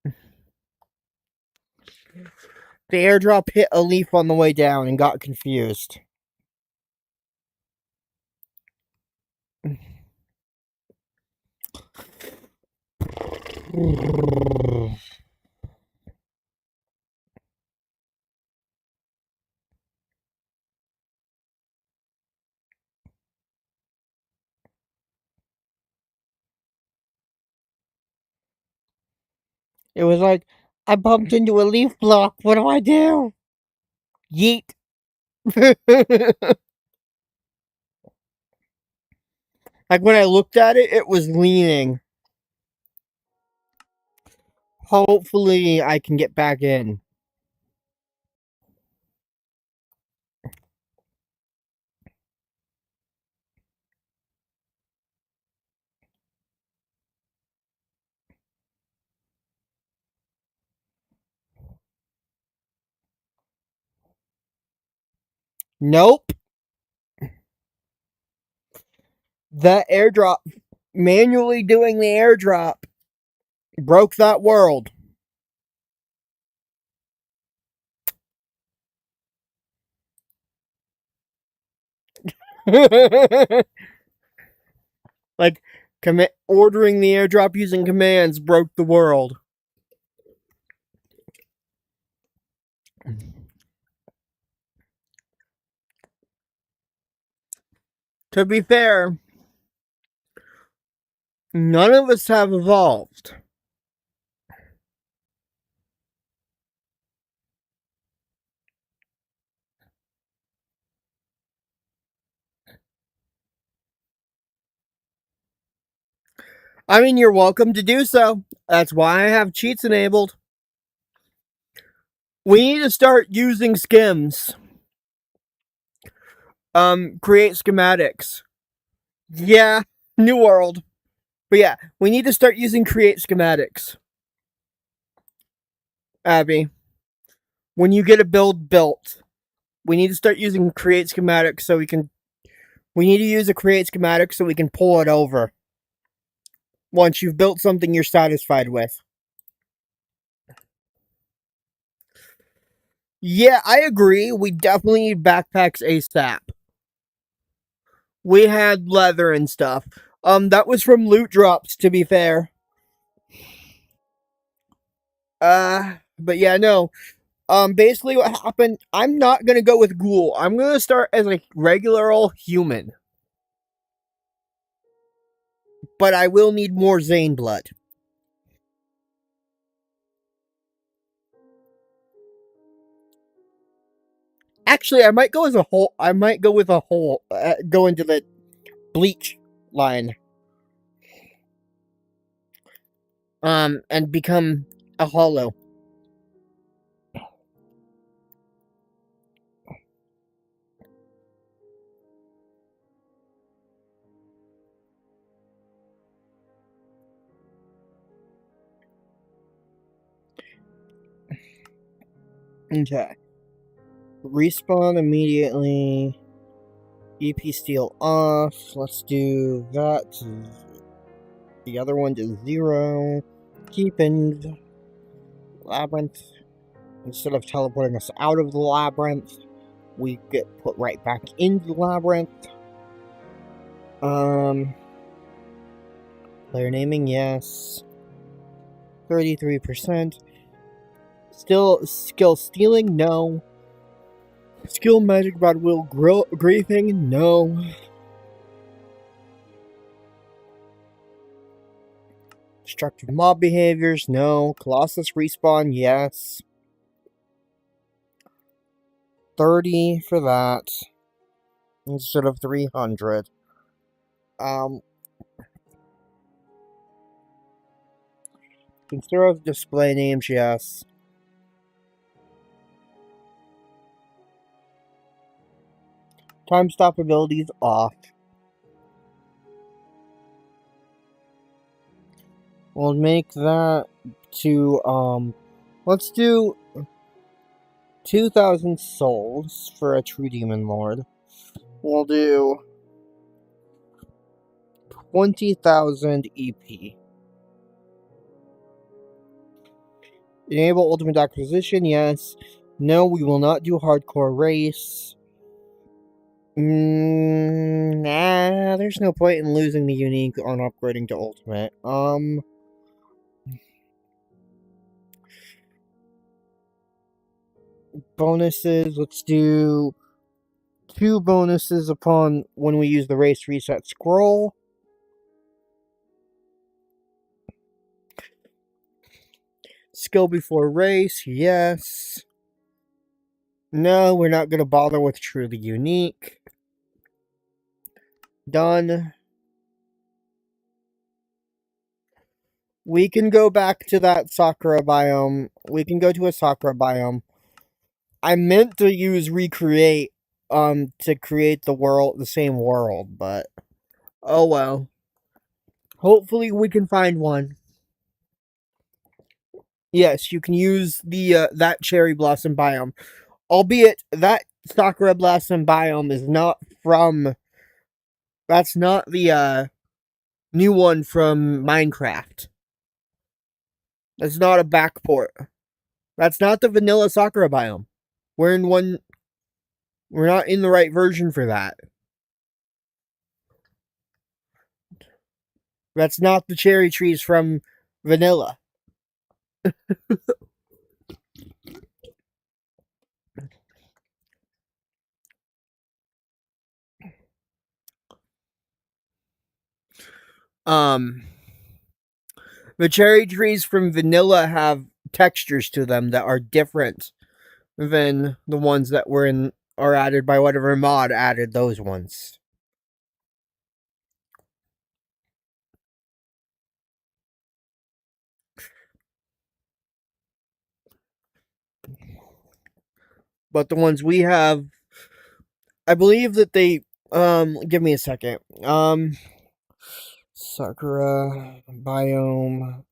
The airdrop hit a leaf on the way down and got confused. It was like, I bumped into a leaf block. What do I do? Yeet. Like when I looked at it, it was leaning. Hopefully, I can get back in. Nope. The airdrop, manually doing the airdrop, broke that world. Like, ordering the airdrop using commands broke the world. To be fair, none of us have evolved. I mean, you're welcome to do so. That's why I have cheats enabled. We need to start using skims. Create schematics. Yeah, new world. But yeah, we need to start using create schematics. Abby, when you get a build built, we need to start using create schematics so we can. We need to use a create schematic so we can pull it over. Once you've built something you're satisfied with. Yeah, I agree. We definitely need backpacks ASAP. We had leather and stuff. That was from loot drops, to be fair. But yeah, no. Basically what happened, I'm not gonna go with ghoul. I'm gonna start as a regular old human. But I will need more Zane blood. Actually, I might go as a whole. I might go with a whole. Go into the bleach line. And become a hollow. Okay. Respawn immediately. EP steel off. Let's do that. The other one to 0. Keeping labyrinth. Instead of teleporting us out of the labyrinth, we get put right back into the labyrinth. Player naming, yes. 33%. Still, skill stealing, no. Skill magic rod will griefing, no. Destructive mob behaviors, no. Colossus respawn, yes. 30 for that instead of 300. Conserve display names, yes. Time stop abilities off. We'll make that to, let's do 2,000 souls for a true demon lord. We'll do 20,000 EP. Enable ultimate acquisition, yes. No, we will not do hardcore race. Nah, there's no point in losing the unique on upgrading to ultimate. Bonuses, let's do 2 bonuses upon when we use the race reset scroll. Skill before race, yes. No, we're not going to bother with truly unique. Done. We can go back to that Sakura biome. We can go to a Sakura biome. I meant to use recreate to create the same world, but oh well. Hopefully we can find one. Yes, you can use the that cherry blossom biome. Albeit that Sakura blossom biome is not from, that's not the new one from Minecraft. That's not a backport. That's not the vanilla Sakura biome. We're not in the right version for that. That's not the cherry trees from vanilla. The cherry trees from vanilla have textures to them that are different than the ones that are added by whatever mod added those ones. But the ones we have, I believe that they give me a second. Sakura biome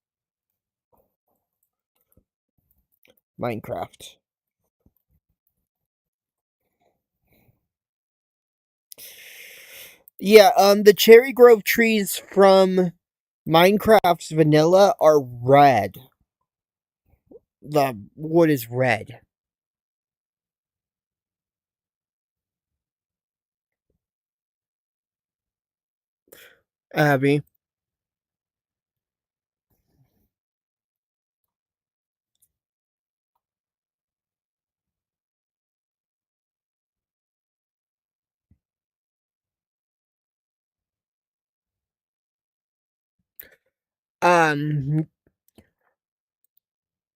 Minecraft. Yeah, the cherry grove trees from Minecraft's vanilla are red. The wood is red. Abby.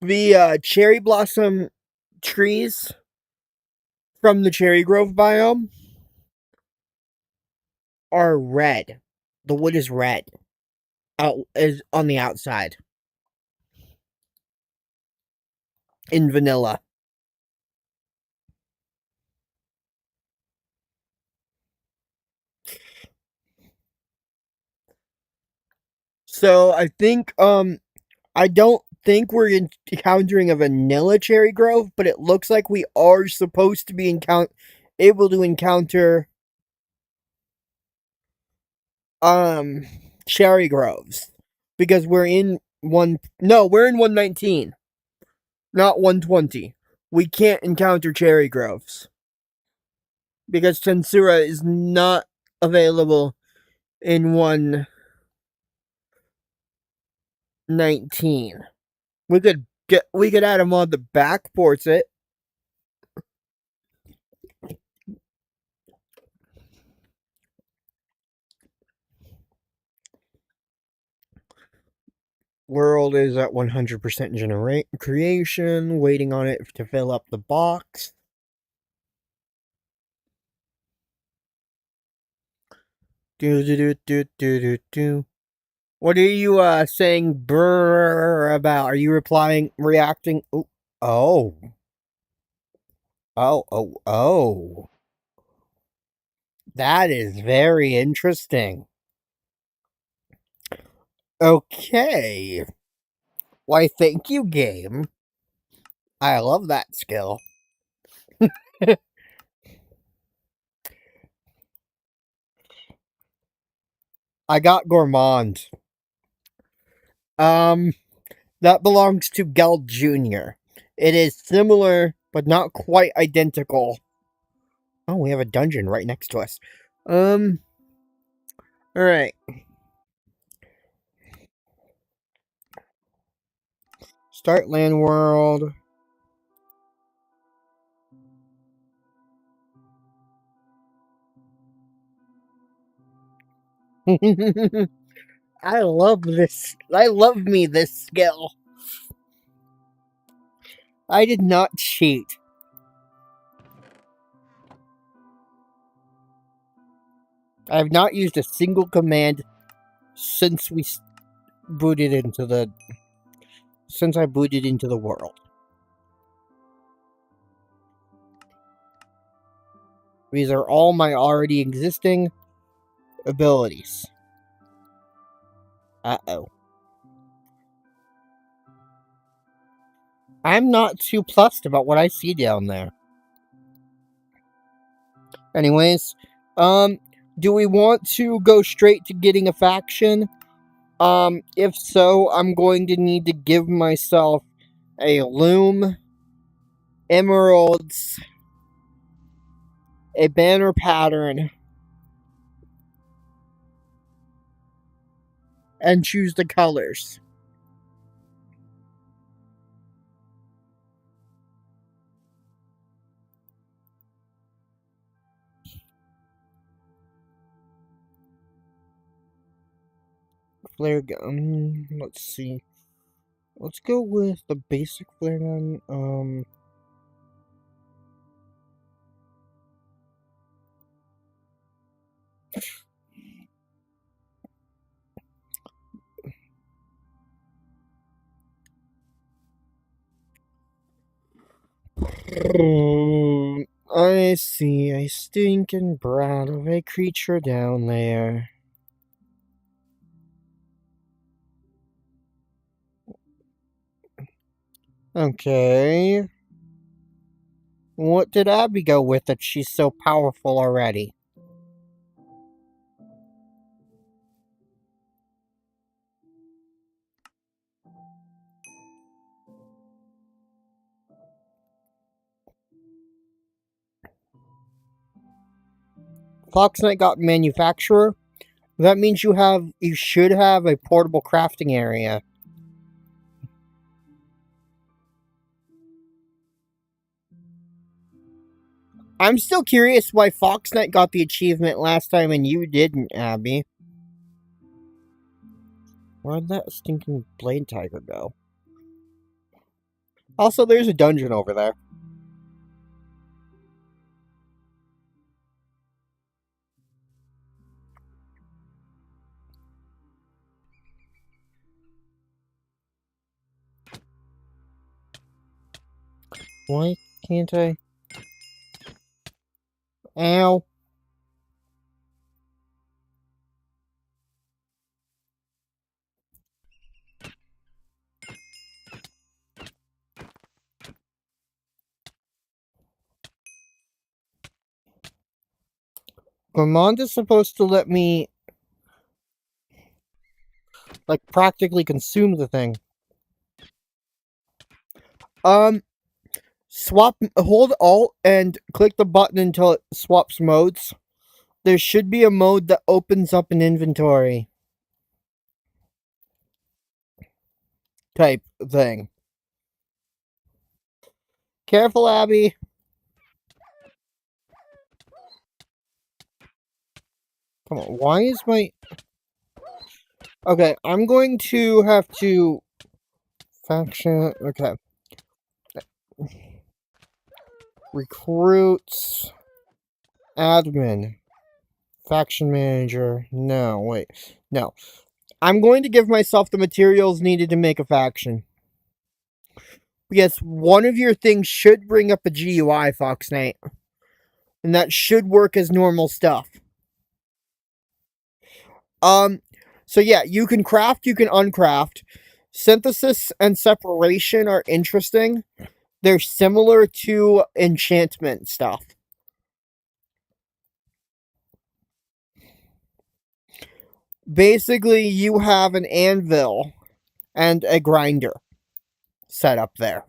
The cherry blossom trees from the cherry grove biome are red. The wood is red. Is on the outside. In vanilla. So I think I don't think we're encountering a vanilla cherry grove, but it looks like we are supposed to be able to encounter cherry groves, because we're in 119, not 120. We can't encounter cherry groves because Tensura is not available in 119. We could add a mod that backports it. World is at 100% creation, waiting on it to fill up the box. Do. What are you saying brr about? Are you reacting? Oh, oh, oh. That is very interesting. Okay. Why, thank you, game. I love that skill. I got Gourmand. That belongs to Geld Jr. It is similar, but not quite identical. Oh, we have a dungeon right next to us. Alright. Start land world. I love this. I love me this skill. I did not cheat. I have not used a single command since we booted into the... Since I booted into the world. These are all my already existing abilities. Uh-oh. I'm not too plussed about what I see down there. Anyways, do we want to go straight to getting a faction? If so, I'm going to need to give myself a loom, emeralds, a banner pattern, and choose the colors. Flare gun, let's see. Let's go with the basic flare gun, I see a stinking brat of a creature down there. Okay. What did Abby go with that she's so powerful already? Fox Knight got manufacturer. That means you should have a portable crafting area. I'm still curious why Fox Knight got the achievement last time and you didn't, Abby. Where'd that stinking blade tiger go? Also, there's a dungeon over there. Why can't I? Ow. Gourmand is supposed to let me, like, practically consume the thing. Hold Alt and click the button until it swaps modes. There should be a mode that opens up an inventory type thing. Careful, Abby. Come on, why is my... Okay, I'm going to have to faction. Okay. Recruits. Admin. Faction manager. No, wait. No. I'm going to give myself the materials needed to make a faction. Yes, one of your things should bring up a GUI, Fox Knight. And that should work as normal stuff. So yeah, you can craft, you can uncraft. Synthesis and separation are interesting. They're similar to enchantment stuff. Basically, you have an anvil and a grinder set up there.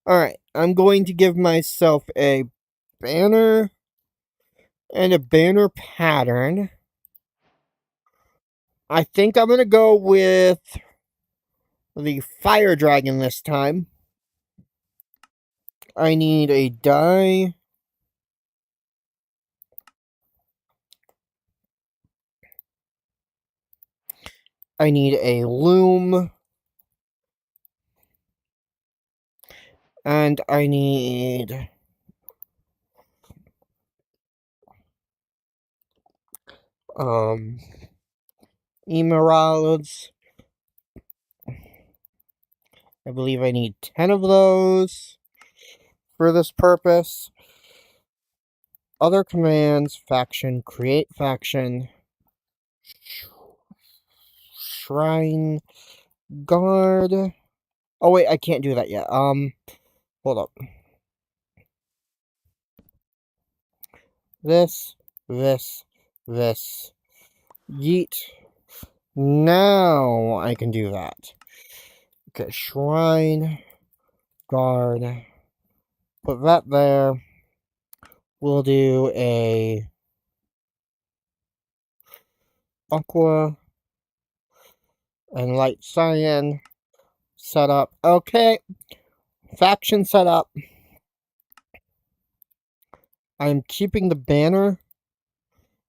Alright, I'm going to give myself a banner and a banner pattern. I think I'm going to go with the fire dragon this time. I need a die. I need a loom. And I need emeralds. I believe I need 10 of those for this purpose. Other commands, faction, create faction, shrine, guard. Oh wait, I can't do that yet. Hold up. This. Yeet. Now I can do that. Okay, shrine, guard. Put that there. We'll do a aqua and light cyan setup. Okay, faction setup. I'm keeping the banner.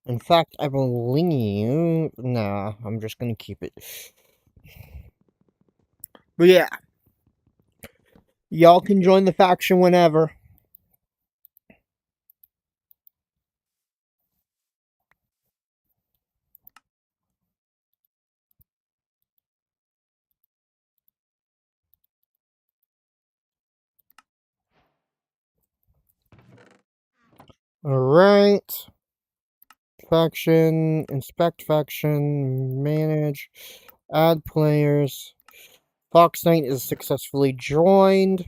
In fact, I believe... Nah, I'm just gonna keep it. But yeah. Y'all can join the faction whenever. Alright. Faction, inspect faction, manage, add players. Fox Knight is successfully joined.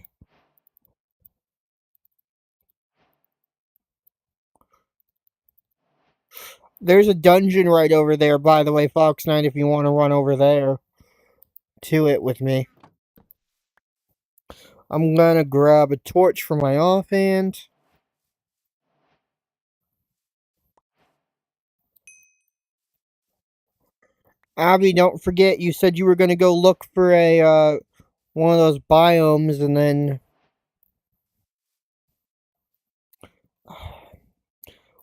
There's a dungeon right over there, by the way, Fox Knight, if you want to run over there to it with me. I'm gonna grab a torch for my offhand. Abby, don't forget, you said you were gonna go look for a, one of those biomes, and then...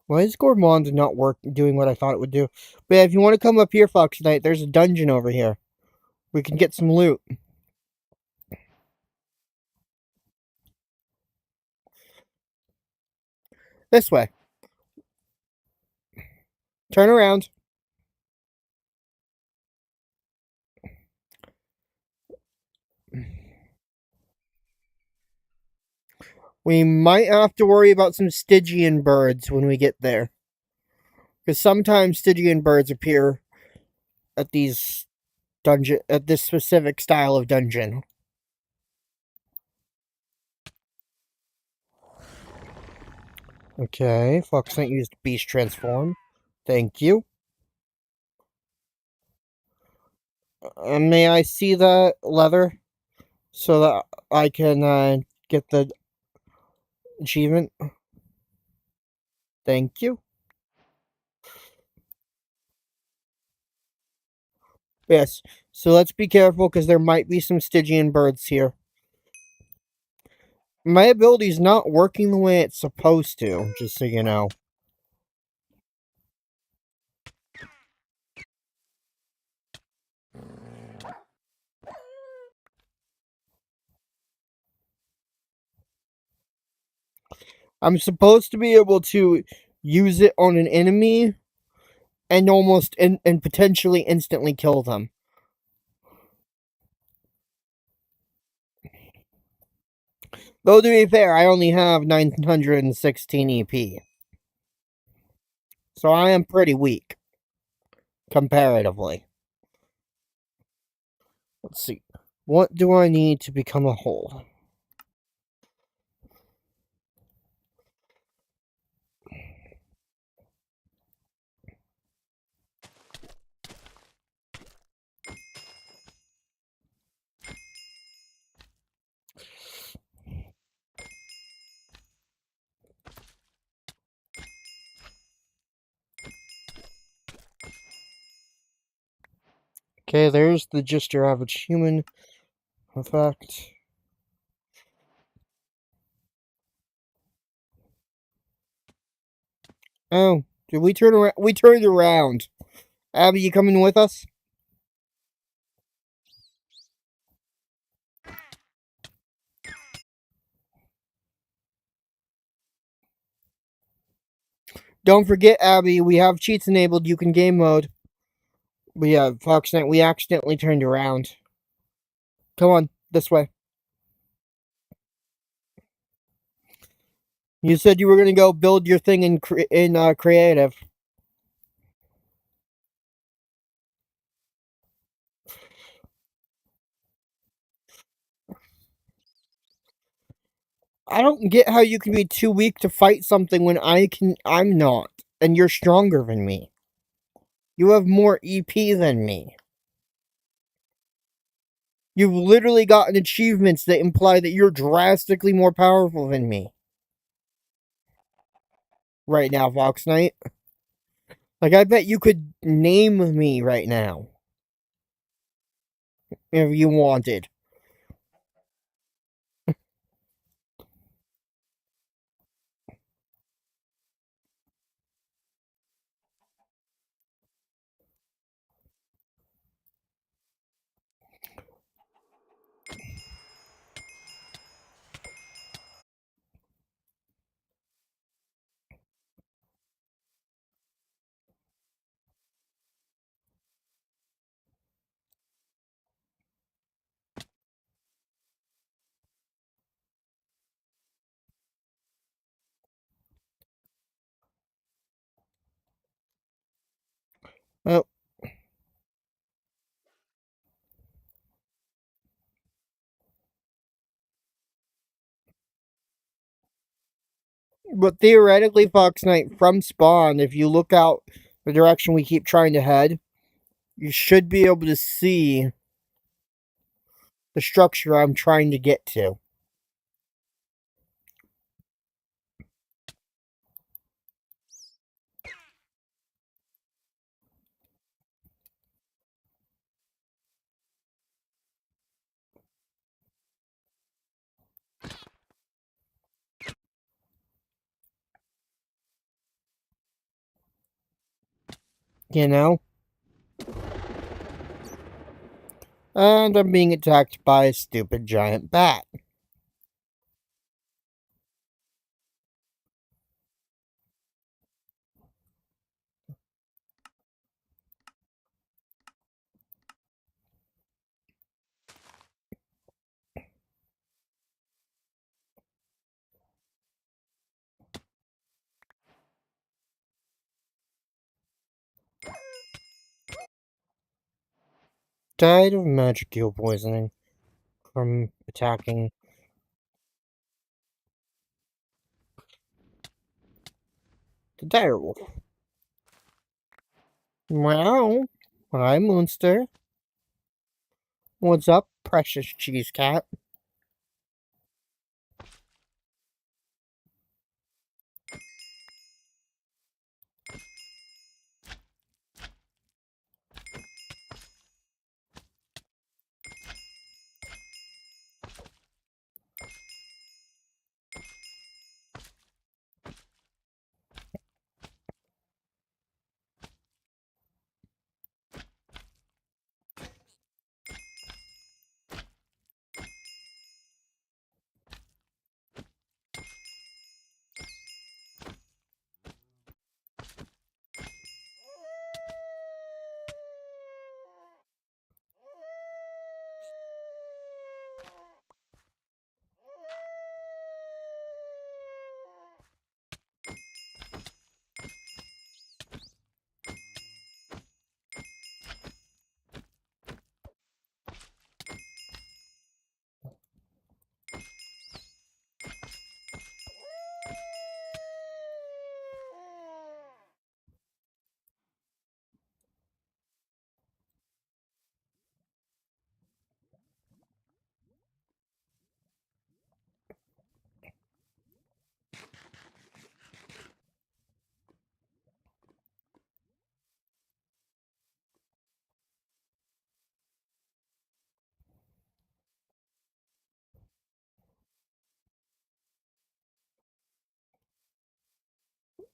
Why is Gourmand not doing what I thought it would do? But yeah, if you want to come up here, Fox Knight, there's a dungeon over here. We can get some loot. This way. Turn around. We might have to worry about some Stygian birds when we get there. Because sometimes Stygian birds appear at these dungeon, at this specific style of dungeon. Okay, Fox Knight used Beast Transform. Thank you. May I see the leather so that I can get the achievement? Thank you. Yes, so let's be careful because there might be some Stygian birds here. My ability's not working the way it's supposed to, just so you know. I'm supposed to be able to use it on an enemy and and potentially instantly kill them. Though to be fair, I only have 916 EP. So I am pretty weak, comparatively. Let's see. What do I need to become a whole? Okay, there's the just your average human effect. Oh, did we turn around? We turned around. Abby, you coming with us? Don't forget, Abby, we have cheats enabled. You can game mode. We have Fox Knight. We accidentally turned around. Come on, this way. You said you were gonna go build your thing in creative. I don't get how you can be too weak to fight something when I'm not, and you're stronger than me. You have more EP than me. You've literally gotten achievements that imply that you're drastically more powerful than me. Right now, Fox Knight. Like, I bet you could name me right now if you wanted. Oh, but theoretically, Fox Knight, from spawn, if you look out the direction we keep trying to head, you should be able to see the structure I'm trying to get to. You know? And I'm being attacked by a stupid giant bat. Died of magic eel poisoning from attacking the direwolf. Wow. Hi, Moonster. What's up, precious cheese cat?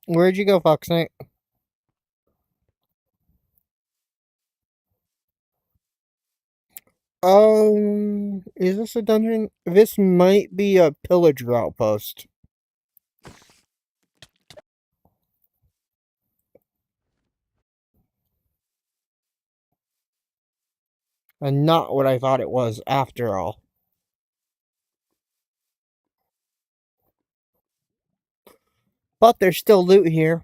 Where'd you go, Fox Knight? Is this a dungeon? This might be a pillager outpost. And not what I thought it was after all. But there's still loot here.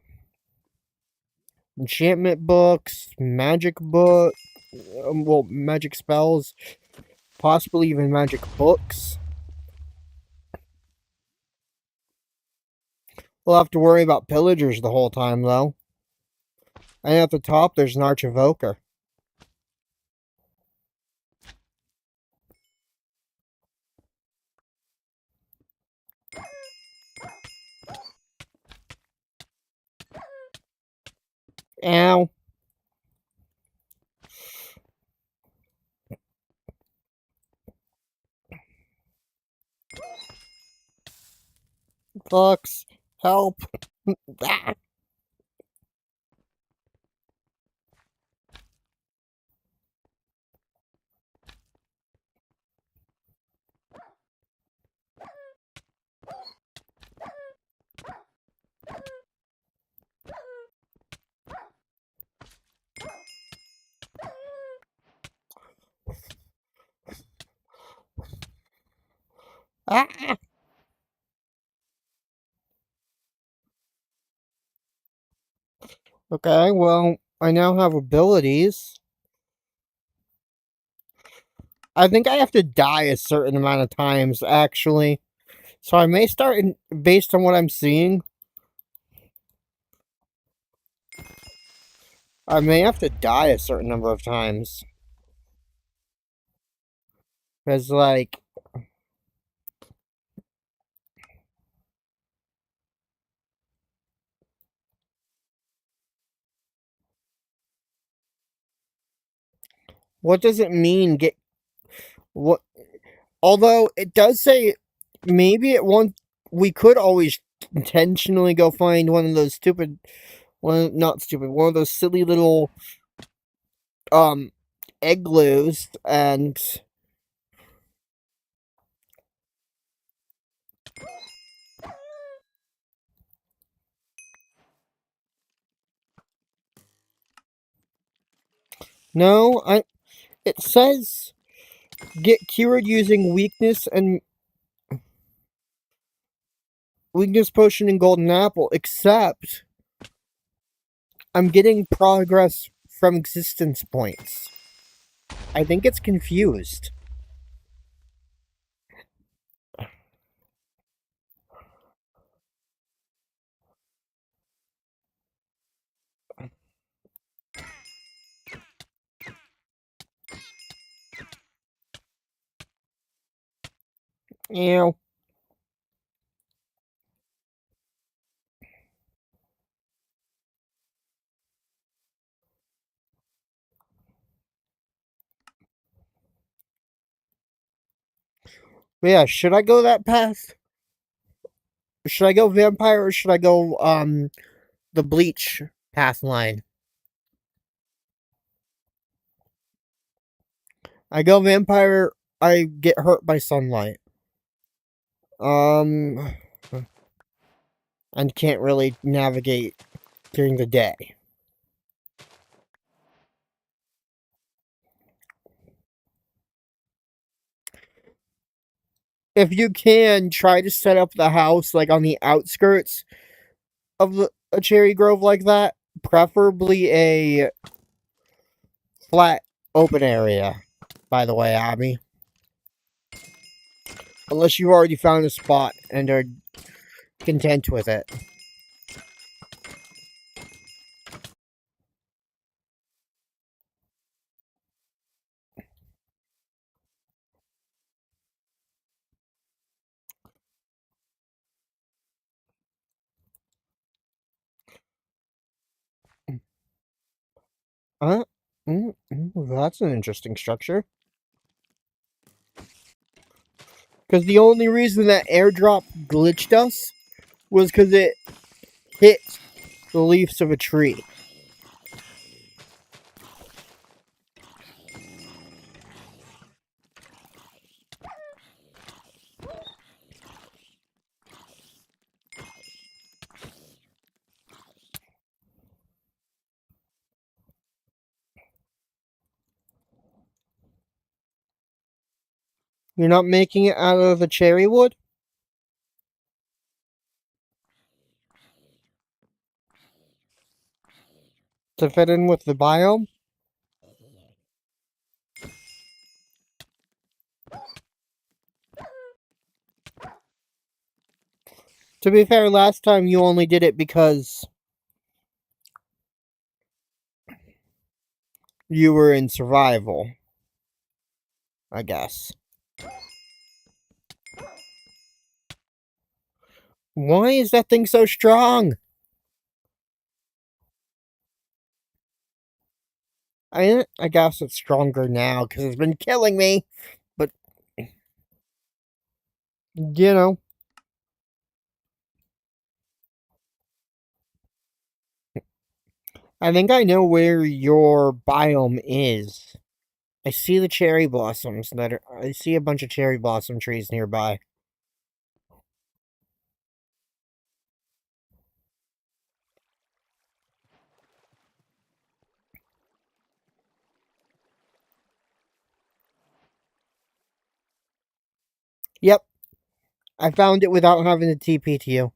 Enchantment books, magic book, well, magic spells, possibly even magic books. We'll have to worry about pillagers the whole time, though. And at the top, there's an Archivoker. Ow. Fox, help. Ah. Ah. Okay, well, I now have abilities. I think I have to die a certain amount of times, actually. So I may start, based on what I'm seeing, I may have to die a certain number of times. Because, like, what does it mean, get, what, although it does say, maybe it won't, we could always intentionally go find one of those stupid, not stupid, one of those silly little, igloos, and no, it says get cured using weakness potion and golden apple, except I'm getting progress from existence points. I think it's confused. Ew. But yeah, should I go that path? Should I go vampire or should I go the bleach path line? I go vampire, I get hurt by sunlight. And can't really navigate during the day. If you can, try to set up the house like on the outskirts of a cherry grove like that. Preferably a flat, open area, by the way, Abby. Unless you've already found a spot and are content with it. Uh, that's an interesting structure. Because the only reason that airdrop glitched us was because it hit the leaves of a tree. You're not making it out of the cherry wood to fit in with the biome? To be fair, last time you only did it because you were in survival, I guess. Why is that thing so strong? I guess it's stronger now because it's been killing me. But, you know, I think I know where your biome is. I see the cherry blossoms I see a bunch of cherry blossom trees nearby. Yep, I found it without having to TP to you.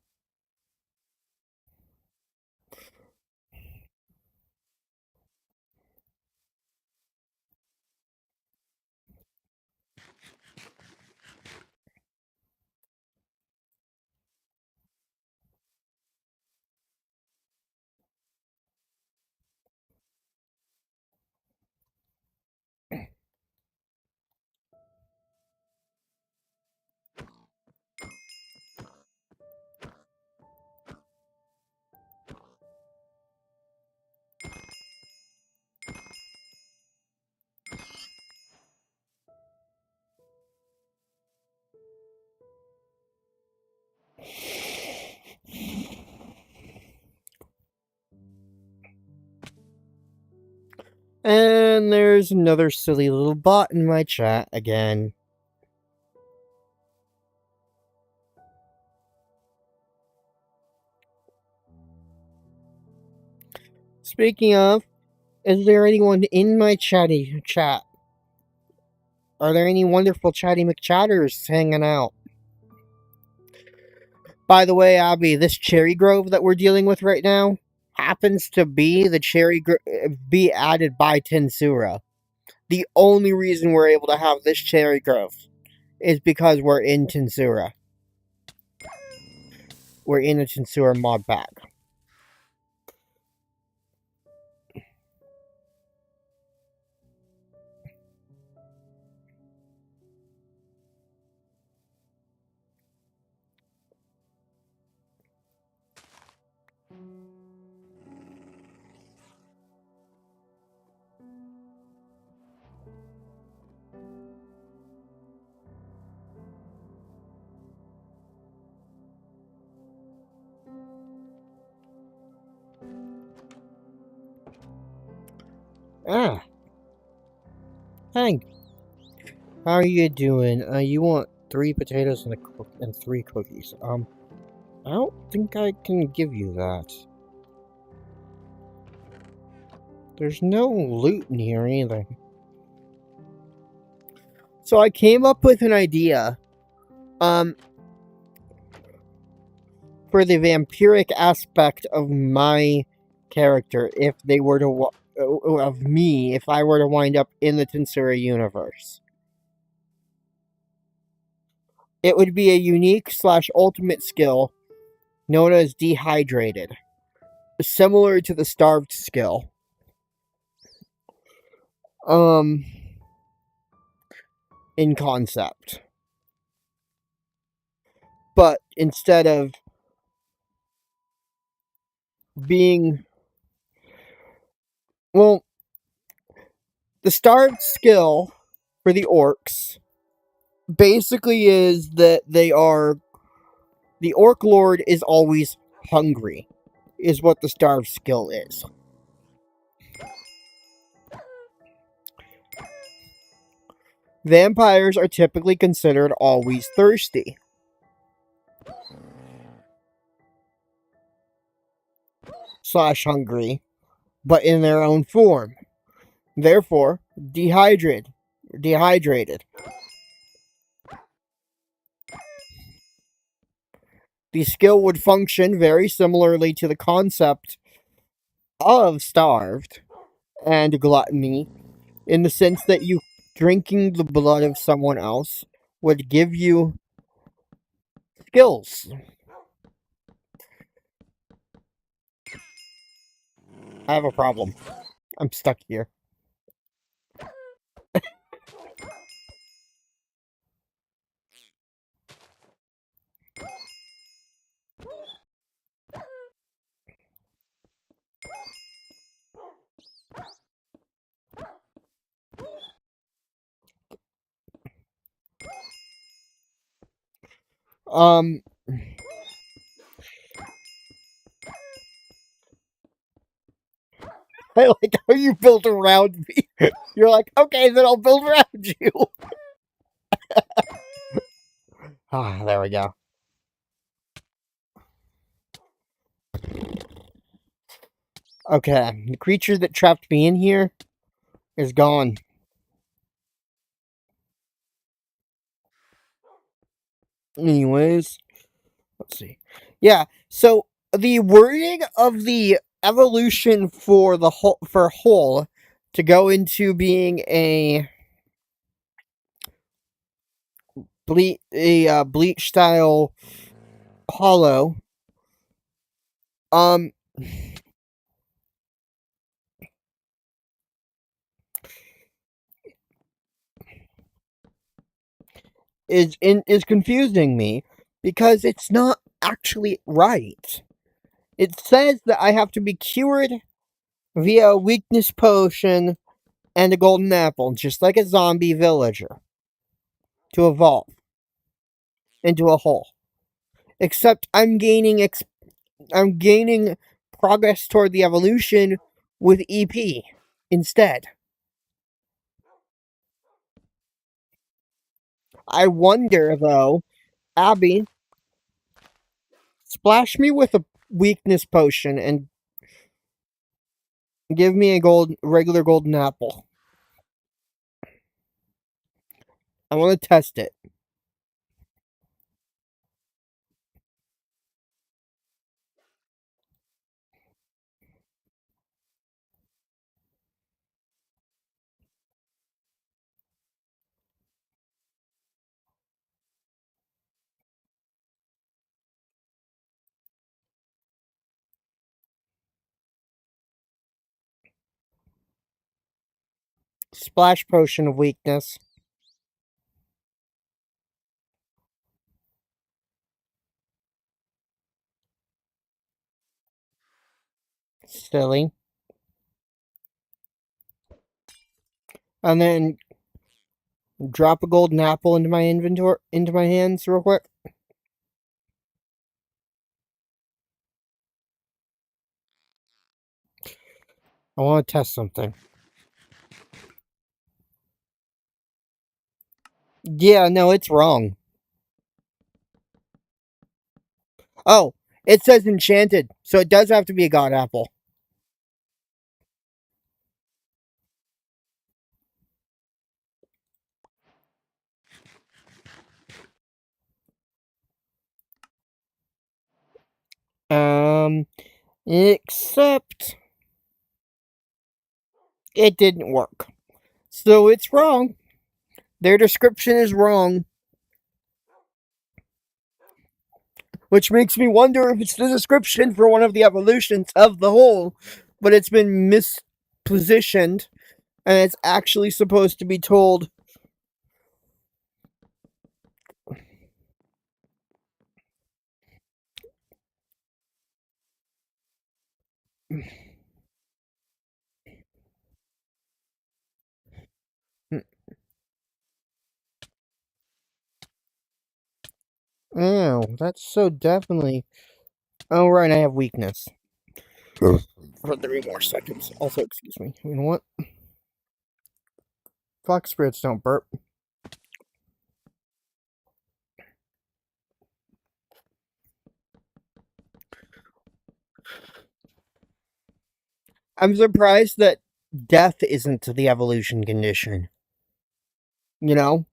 And there's another silly little bot in my chat again. Speaking of, is there anyone in my chat? Are there any wonderful chatty McChatters hanging out? By the way, Abby, this cherry grove that we're dealing with right now happens to be be added by Tensura. The only reason we're able to have this cherry grove is because we're in Tensura. We're in a Tensura mod pack. Ah, Hank, how are you doing? You want 3 potatoes and 3 cookies. I don't think I can give you that. There's no loot in here either. So I came up with an idea. For the vampiric aspect of my character, if they were to of me, if I were to wind up in the Tensura universe, it would be a unique / ultimate skill known as Dehydrated, similar to the Starved skill. In concept, but instead of being, well, the Starved skill for the orcs basically is that the Orc Lord is always hungry. is what the starve skill is. Vampires are typically considered always thirsty. / hungry, but in their own form. Therefore, dehydrated. The skill would function very similarly to the concept of starved and gluttony, in the sense that you drinking the blood of someone else would give you skills. I have a problem. I'm stuck here. Um, I like how you build around me. You're like, okay, then I'll build around you. There we go. Okay, the creature that trapped me in here is gone. Anyways, let's see. Yeah, so the wording of the evolution for the whole to go into being a bleach style hollow. Um, is confusing me because it's not actually right. It says that I have to be cured via a weakness potion and a golden apple, just like a zombie villager, to evolve into a whole. Except I'm gaining progress toward the evolution with EP instead. I wonder though, Abby, splash me with a weakness potion and give me a regular golden apple. I want to test it. Splash potion of weakness. Silly. And then drop a golden apple into my inventory, into my hands real quick. I want to test something. Yeah, no, it's wrong. Oh, it says enchanted, so it does have to be a god apple. Except it didn't work. So it's wrong. Their description is wrong. Which makes me wonder if it's the description for one of the evolutions of the whole, but it's been mispositioned, and it's actually supposed to be told. Oh, that's so definitely. Oh, right, I have weakness. for 3 more seconds. Also, excuse me. You know what? Fox spirits don't burp. I'm surprised that death isn't the evolution condition. You know?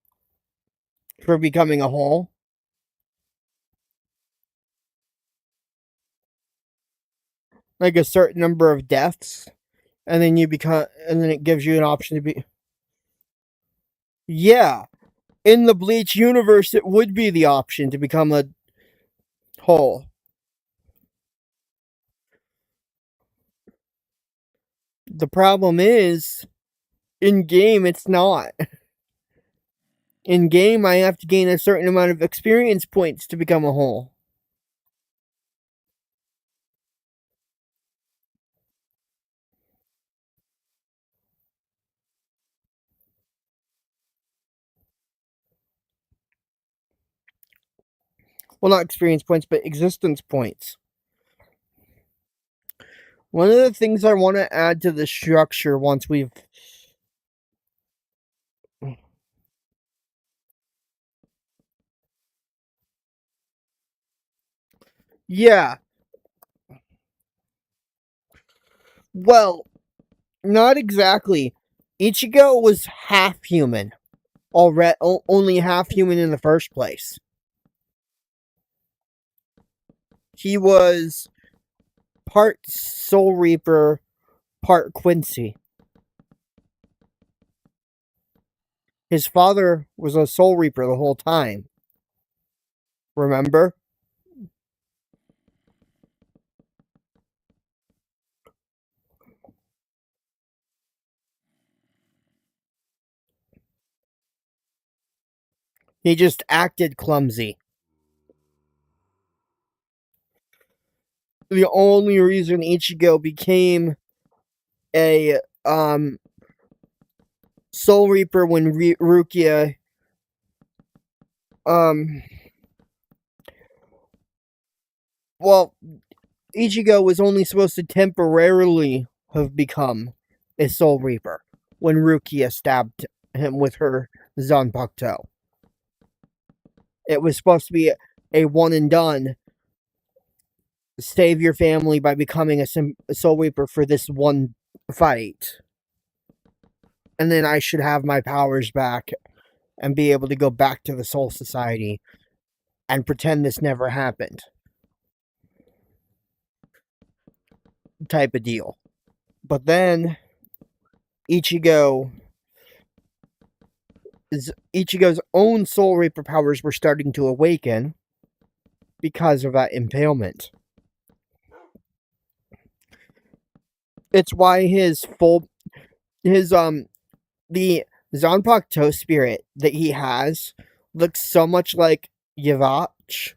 For becoming a whole. Like a certain number of deaths. And then it gives you an option to be. Yeah. In the Bleach universe, it would be the option to become a whole. The problem is, in game, it's not. In game, I have to gain a certain amount of experience points to become a whole. Well, not experience points, but existence points. One of the things I want to add to the structure once we've. Yeah. Well, not exactly. Ichigo was half human. Only half human in the first place. He was part Soul Reaper, part Quincy. His father was a Soul Reaper the whole time. Remember? He just acted clumsy. The only reason Ichigo became a Soul Reaper when Rukia well, Ichigo was only supposed to temporarily have become a Soul Reaper when Rukia stabbed him with her Zanpakuto. It was supposed to be a one and done. Save your family by becoming a Soul Reaper for this one fight. And then I should have my powers back and be able to go back to the Soul Society and pretend this never happened. Type of deal. But then Ichigo's own Soul Reaper powers were starting to awaken because of that impalement. It's why the Zanpakuto spirit that he has looks so much like Yhwach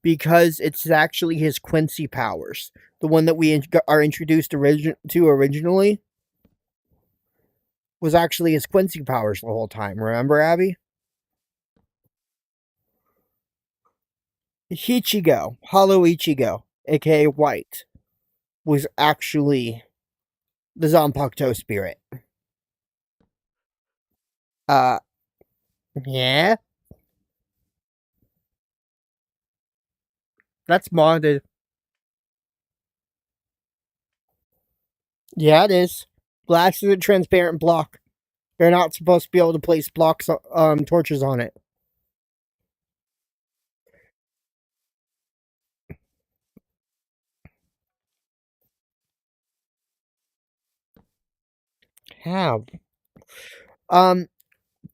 because it's actually his Quincy powers. The one that we are introduced to originally was actually his Quincy powers the whole time. Remember, Abby? Ichigo, Hollow Ichigo, aka White, was actually the Zanpakuto spirit. Yeah? That's modded. Yeah, it is. Glass is a transparent block. You're not supposed to be able to place torches on it. How? Um,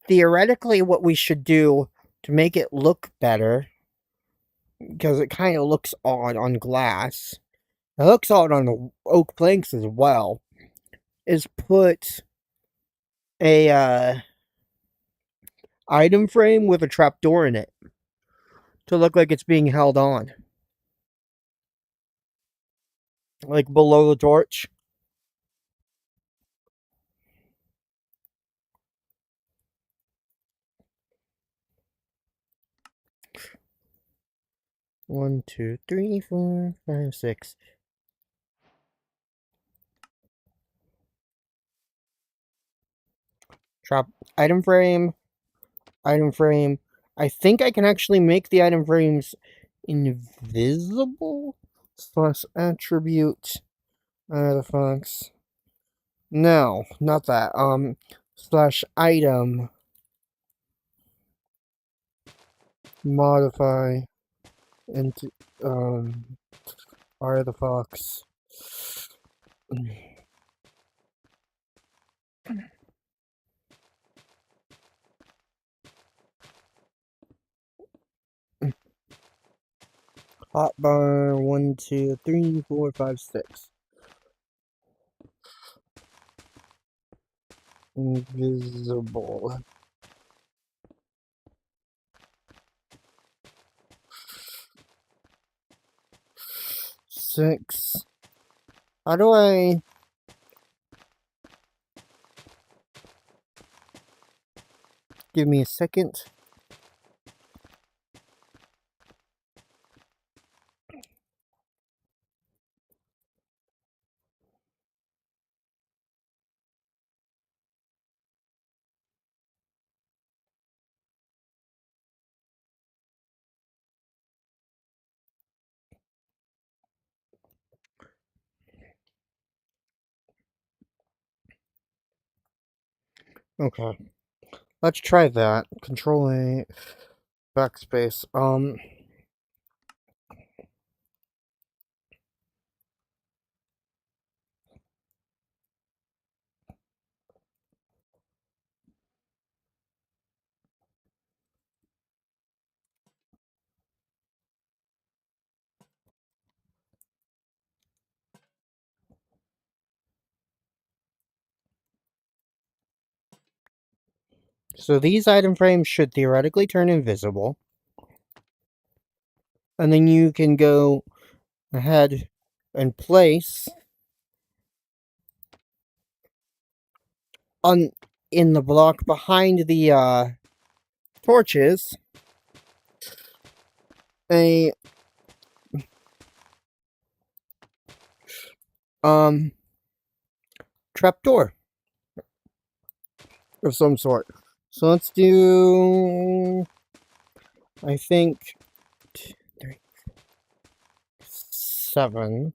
Theoretically, what we should do to make it look better, because it kind of looks odd on glass, it looks odd on the oak planks as well, is put a item frame with a trapdoor in it to look like it's being held on, like below the torch. One, two, three, four, five, six. Drop item frame. Item frame. I think I can actually make the item frames invisible. Plus attribute. Artifacts. No, not that. Slash item. Modify. Into, artifacts. Hotbar 1, 2, 3, 4, 5, 6. Invisible. 6. How do I... Give me a second. Okay. Let's try that. Control A. Backspace. So these item frames should theoretically turn invisible. And then you can go ahead and place in the block behind the torches a trapdoor of some sort. So let's do, I think, 2, 3, 7.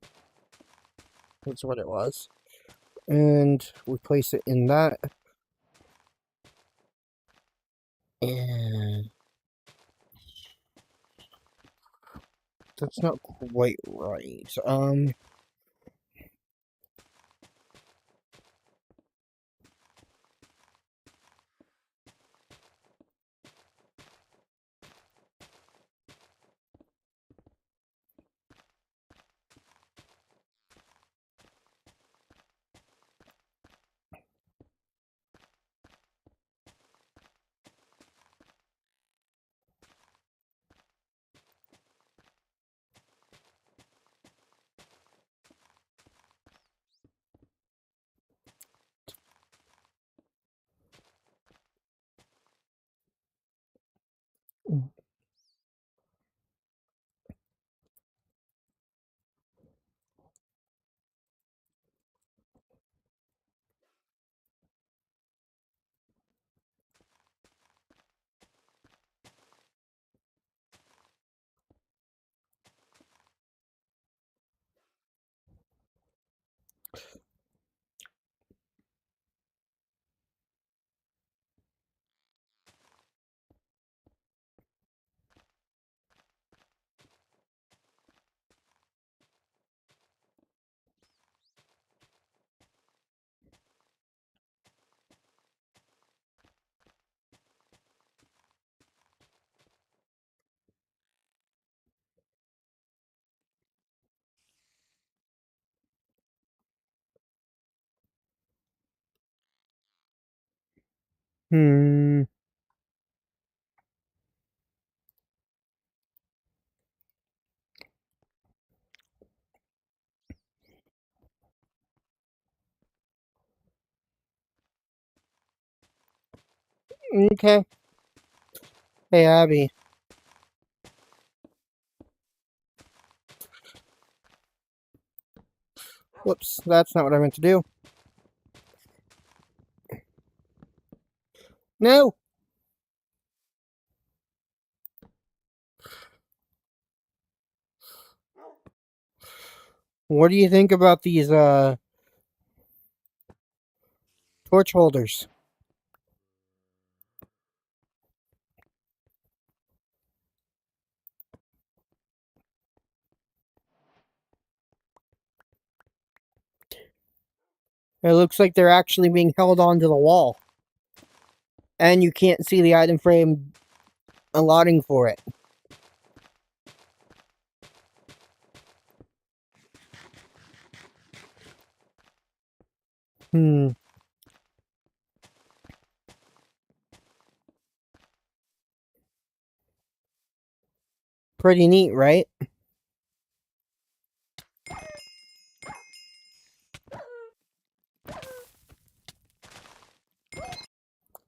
That's what it was. And we place it in that. And that's not quite right. Hmm. Okay. Hey, Abby. Whoops, that's not what I meant to do. No. What do you think about these torch holders? It looks like they're actually being held onto the wall. And you can't see the item frame allotting for it. Hmm. Pretty neat, right?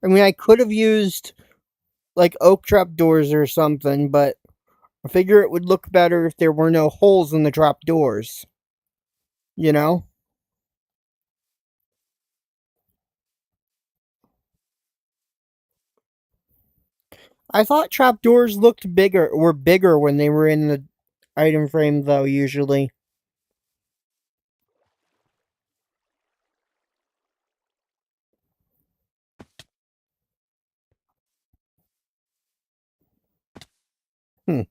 I mean, I could have used like oak trap doors or something, but I figure it would look better if there were no holes in the trap doors. You know? I thought trap doors were bigger when they were in the item frame, though, usually. Hmm.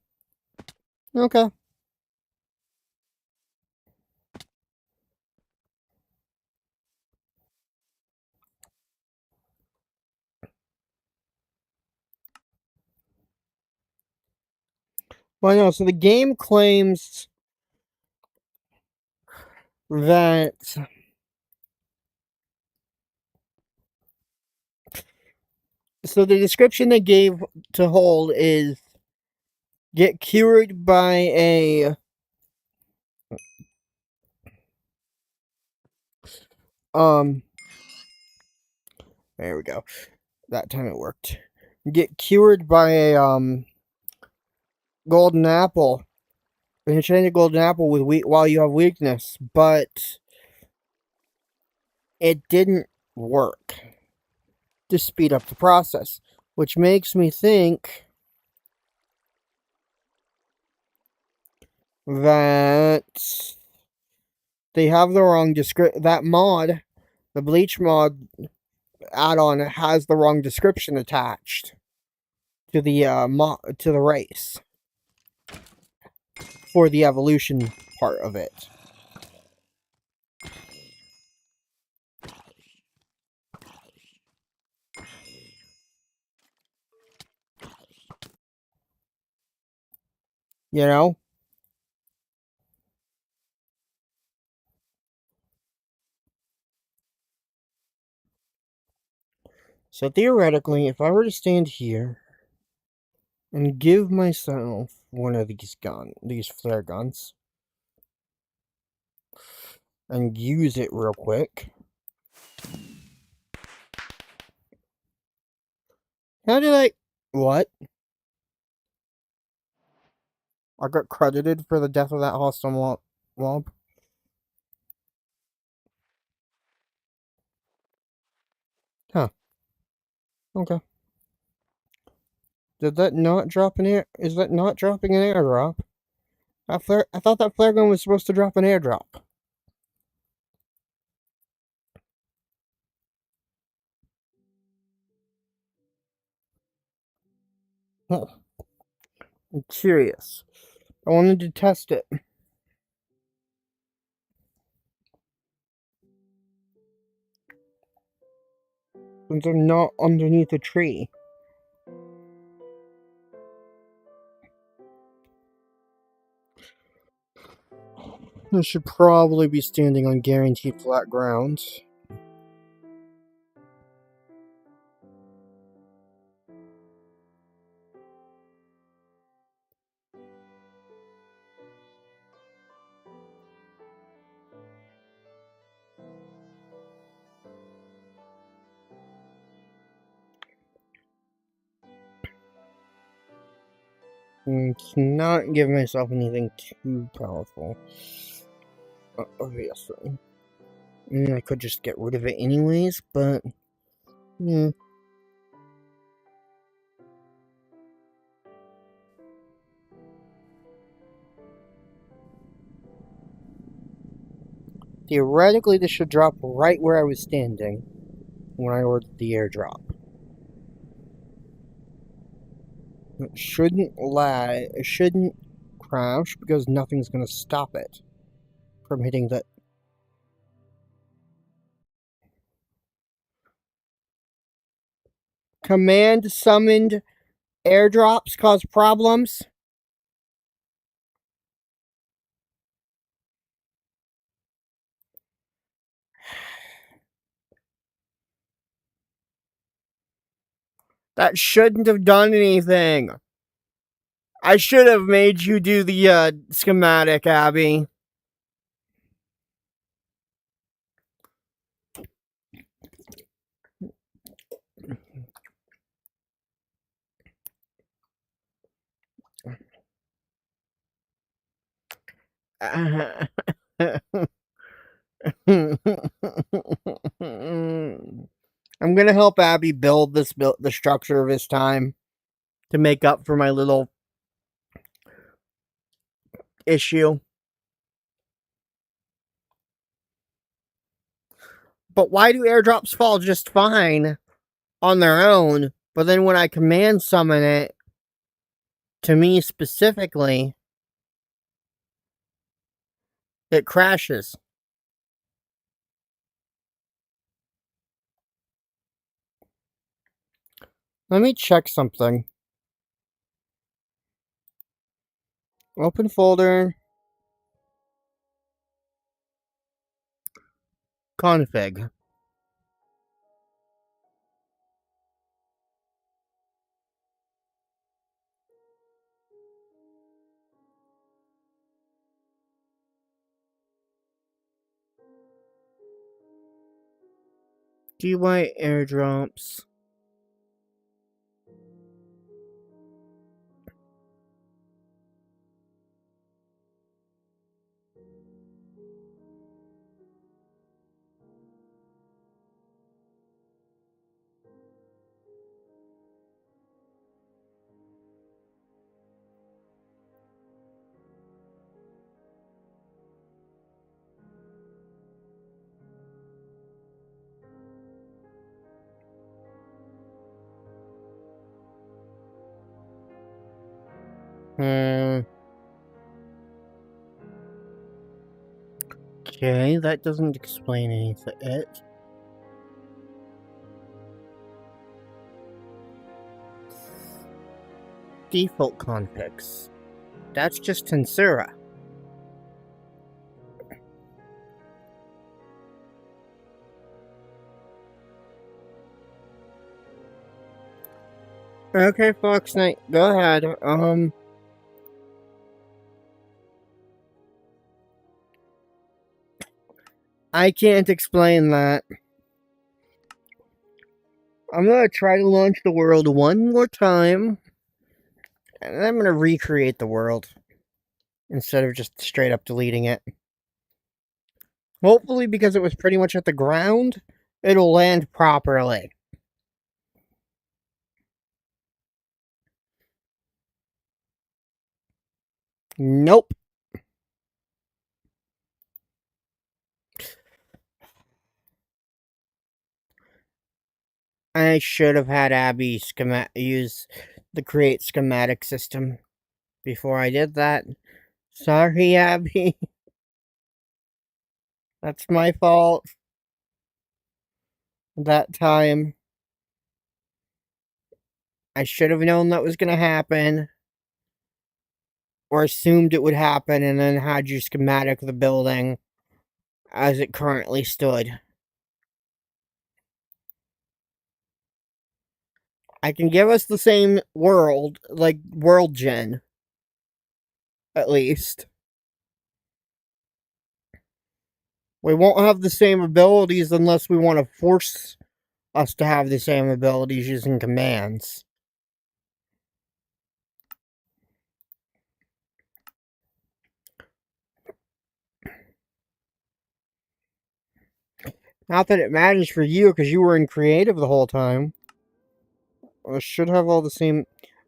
Okay. Well, no, so the game claims that so the description they gave to hold is get cured by a um there we go. That time it worked. Get cured by a golden apple. An enchanted golden apple with while you have weakness, but it didn't work to speed up the process, which makes me think that they have the wrong that mod, the bleach mod add-on has the wrong description attached to the to the race for the evolution part of it. You know? So theoretically, if I were to stand here and give myself one of these flare guns, and use it real quick. How did I... What? I got credited for the death of that hostile mob? Huh. Okay. Did that not drop an air... Is that not dropping an airdrop? I thought that flare gun was supposed to drop an airdrop. Huh. I'm curious. I wanted to test it. Since I'm not underneath a tree. I should probably be standing on guaranteed flat ground. And cannot give myself anything too powerful. Obviously. I could just get rid of it anyways, but... Theoretically, this should drop right where I was standing when I ordered the airdrop. It shouldn't lag. It shouldn't crash because nothing's going to stop it from hitting the... Command summoned airdrops cause problems? That shouldn't have done anything. I should have made you do the schematic, Abby. I'm gonna help Abby build the structure of this time to make up for my little issue. But why do airdrops fall just fine on their own, but then when I command summon it to me specifically, it crashes? Let me check something. Open folder. Config. DY airdrops. Okay, that doesn't explain anything. Default configs. That's just Tensura. Okay, Fox Knight, go ahead. I can't explain that. I'm gonna try to launch the world one more time, and then I'm gonna recreate the world instead of just straight up deleting it. Hopefully, because it was pretty much at the ground, it'll land properly. Nope. I should have had Abby use the create schematic system before I did that. Sorry, Abby. That's my fault. That time. I should have known that was going to happen. Or assumed it would happen and then had you schematic the building as it currently stood. I can give us the same world, like world gen. At least. We won't have the same abilities unless we want to force us to have the same abilities using commands. Not that it matters for you, because you were in creative the whole time. It should have all the same...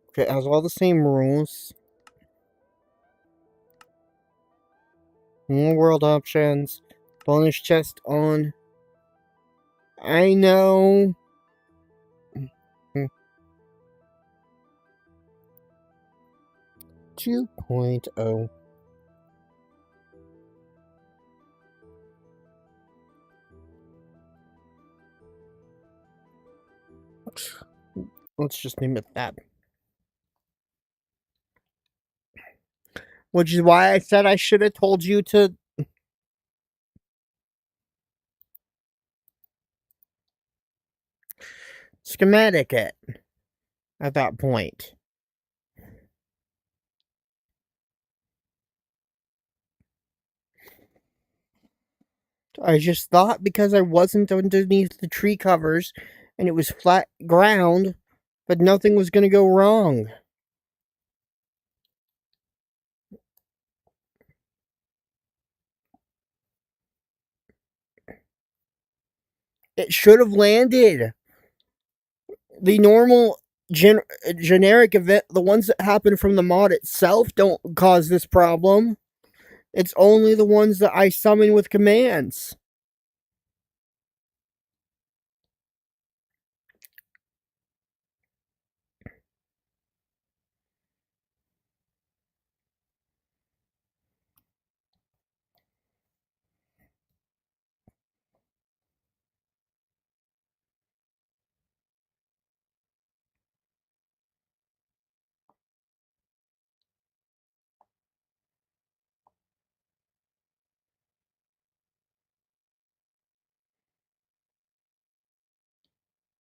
Okay, it has all the same rules. More world options. Bonus chest on. I know. 2.0. Let's just name it that. Which is why I said I should have told you to schematic it at that point. I just thought because I wasn't underneath the tree covers and it was flat ground, but nothing was going to go wrong. It should have landed. The normal generic event, the ones that happen from the mod itself, don't cause this problem. It's only the ones that I summon with commands.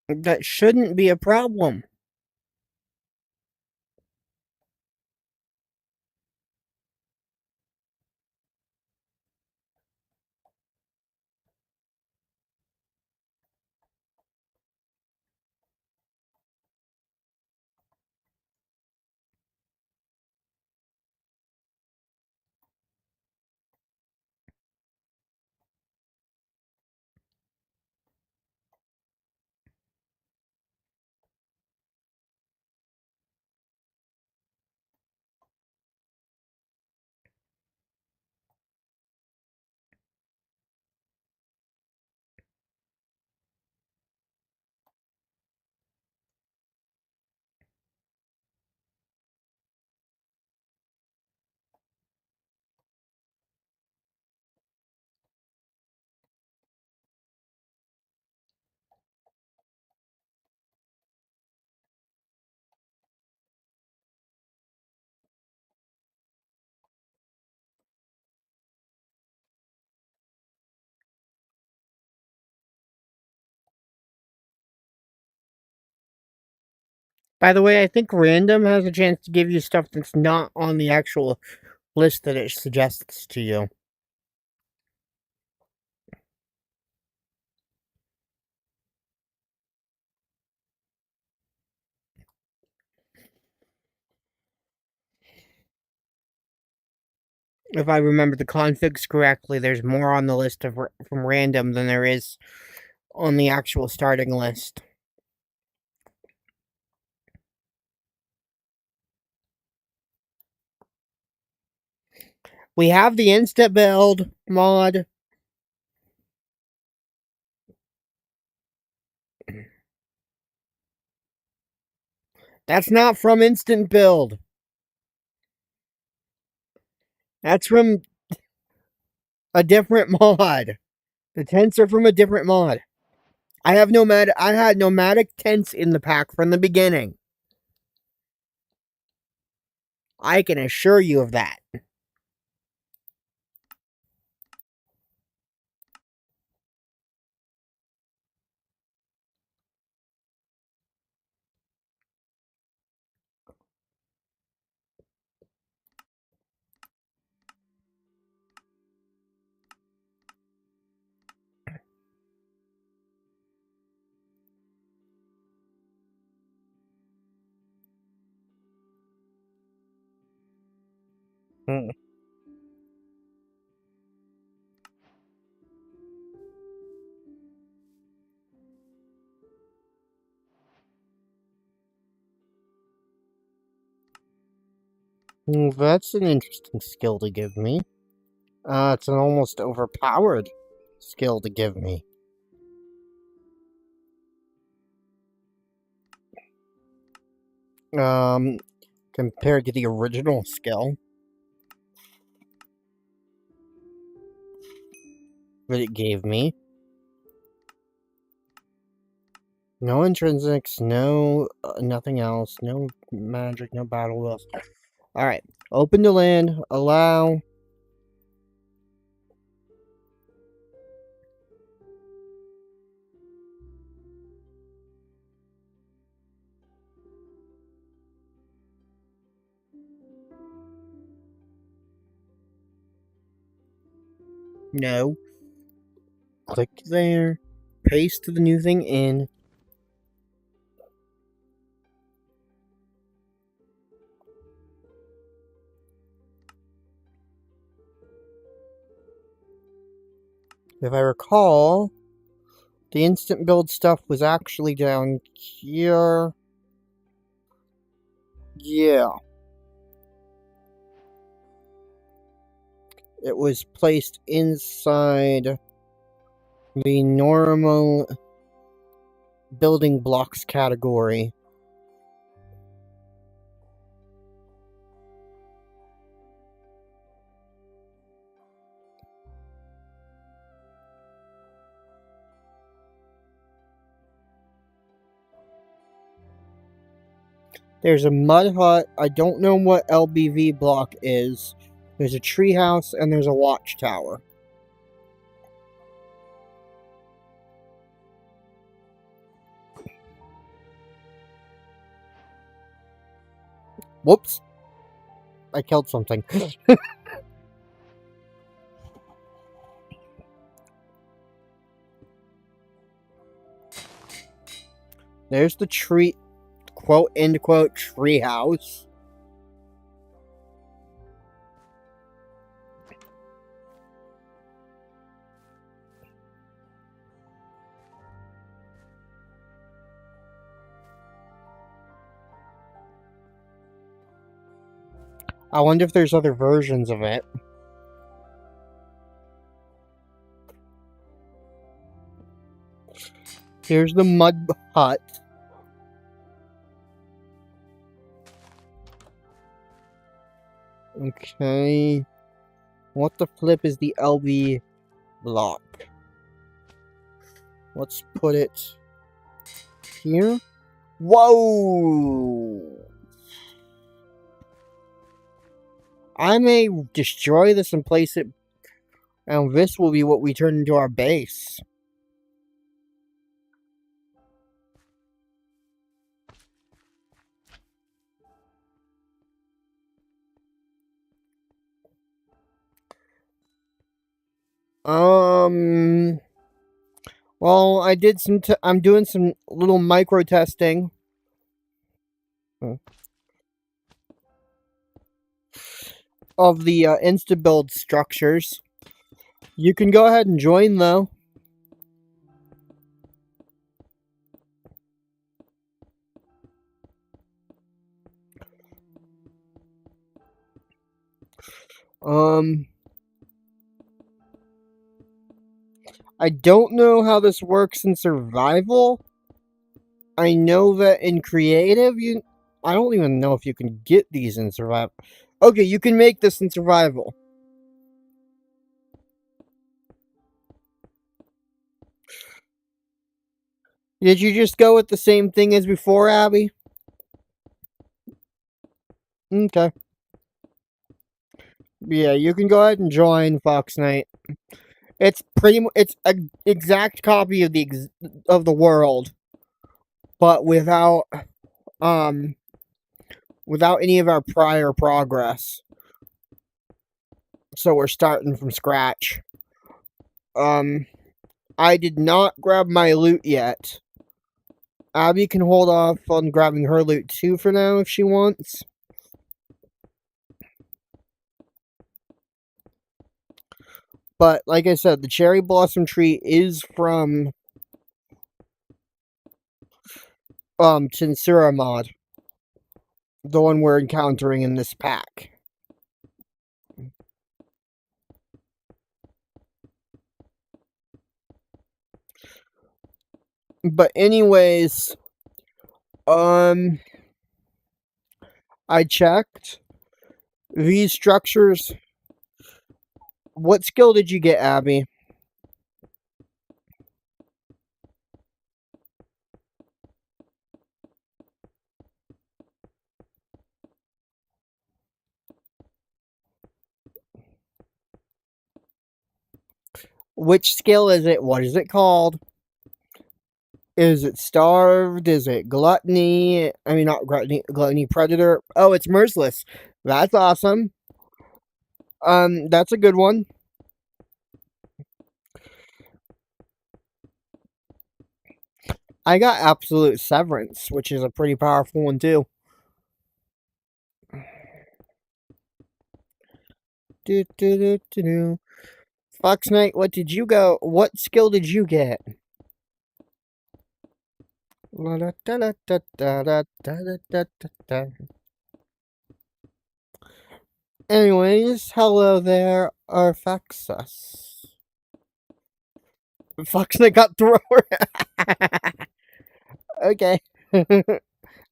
That shouldn't be a problem. By the way, I think random has a chance to give you stuff that's not on the actual list that it suggests to you. If I remember the configs correctly, there's more on the list of from random than there is on the actual starting list. We have the instant build mod. That's not from instant build. That's from a different mod. The tents are from a different mod. I had nomadic tents in the pack from the beginning. I can assure you of that. That's an interesting skill to give me. It's an almost overpowered skill to give me. Compared to the original skill that it gave me. No intrinsics, no nothing else, no magic, no battle wills. Alright, open to land, allow. No. Click there, paste the new thing in. If I recall, the instant build stuff was actually down here. Yeah. It was placed inside the normal building blocks category. There's a mud hut. I don't know what LBV block is. There's a treehouse and there's a watchtower. Whoops. I killed something. There's the tree, quote, end quote, treehouse. I wonder if there's other versions of it. Here's the mud hut. Okay. What the flip is the LB block? Let's put it here. Whoa! I may destroy this and place it, and this will be what we turn into our base. Well, I did some. I'm doing some little micro testing. Of the insta-build structures. You can go ahead and join, though. I don't know how this works in survival. I know that in creative, I don't even know if you can get these in survival. Okay, you can make this in survival. Did you just go with the same thing as before, Abby? Okay. Yeah, you can go ahead and join Fox Knight. It's it's an exact copy of the world, but without any of our prior progress. So we're starting from scratch. I did not grab my loot yet. Abby can hold off on grabbing her loot too for now if she wants. But like I said, the cherry blossom tree is from Tinsura mod. The one we're encountering in this pack. But anyways, I checked these structures. What skill did you get, Abby? Which skill is it? What is it called? Is it starved? Is it gluttony? I mean, not gluttony, gluttony predator. Oh, it's merciless. That's awesome. That's a good one. I got absolute severance, which is a pretty powerful one too. Do do do do do. Fox Knight, what did you go? What skill did you get? La da da da da da da da da da. Anyways, hello there, Arfaxas. Fox Knight got thrower. Okay.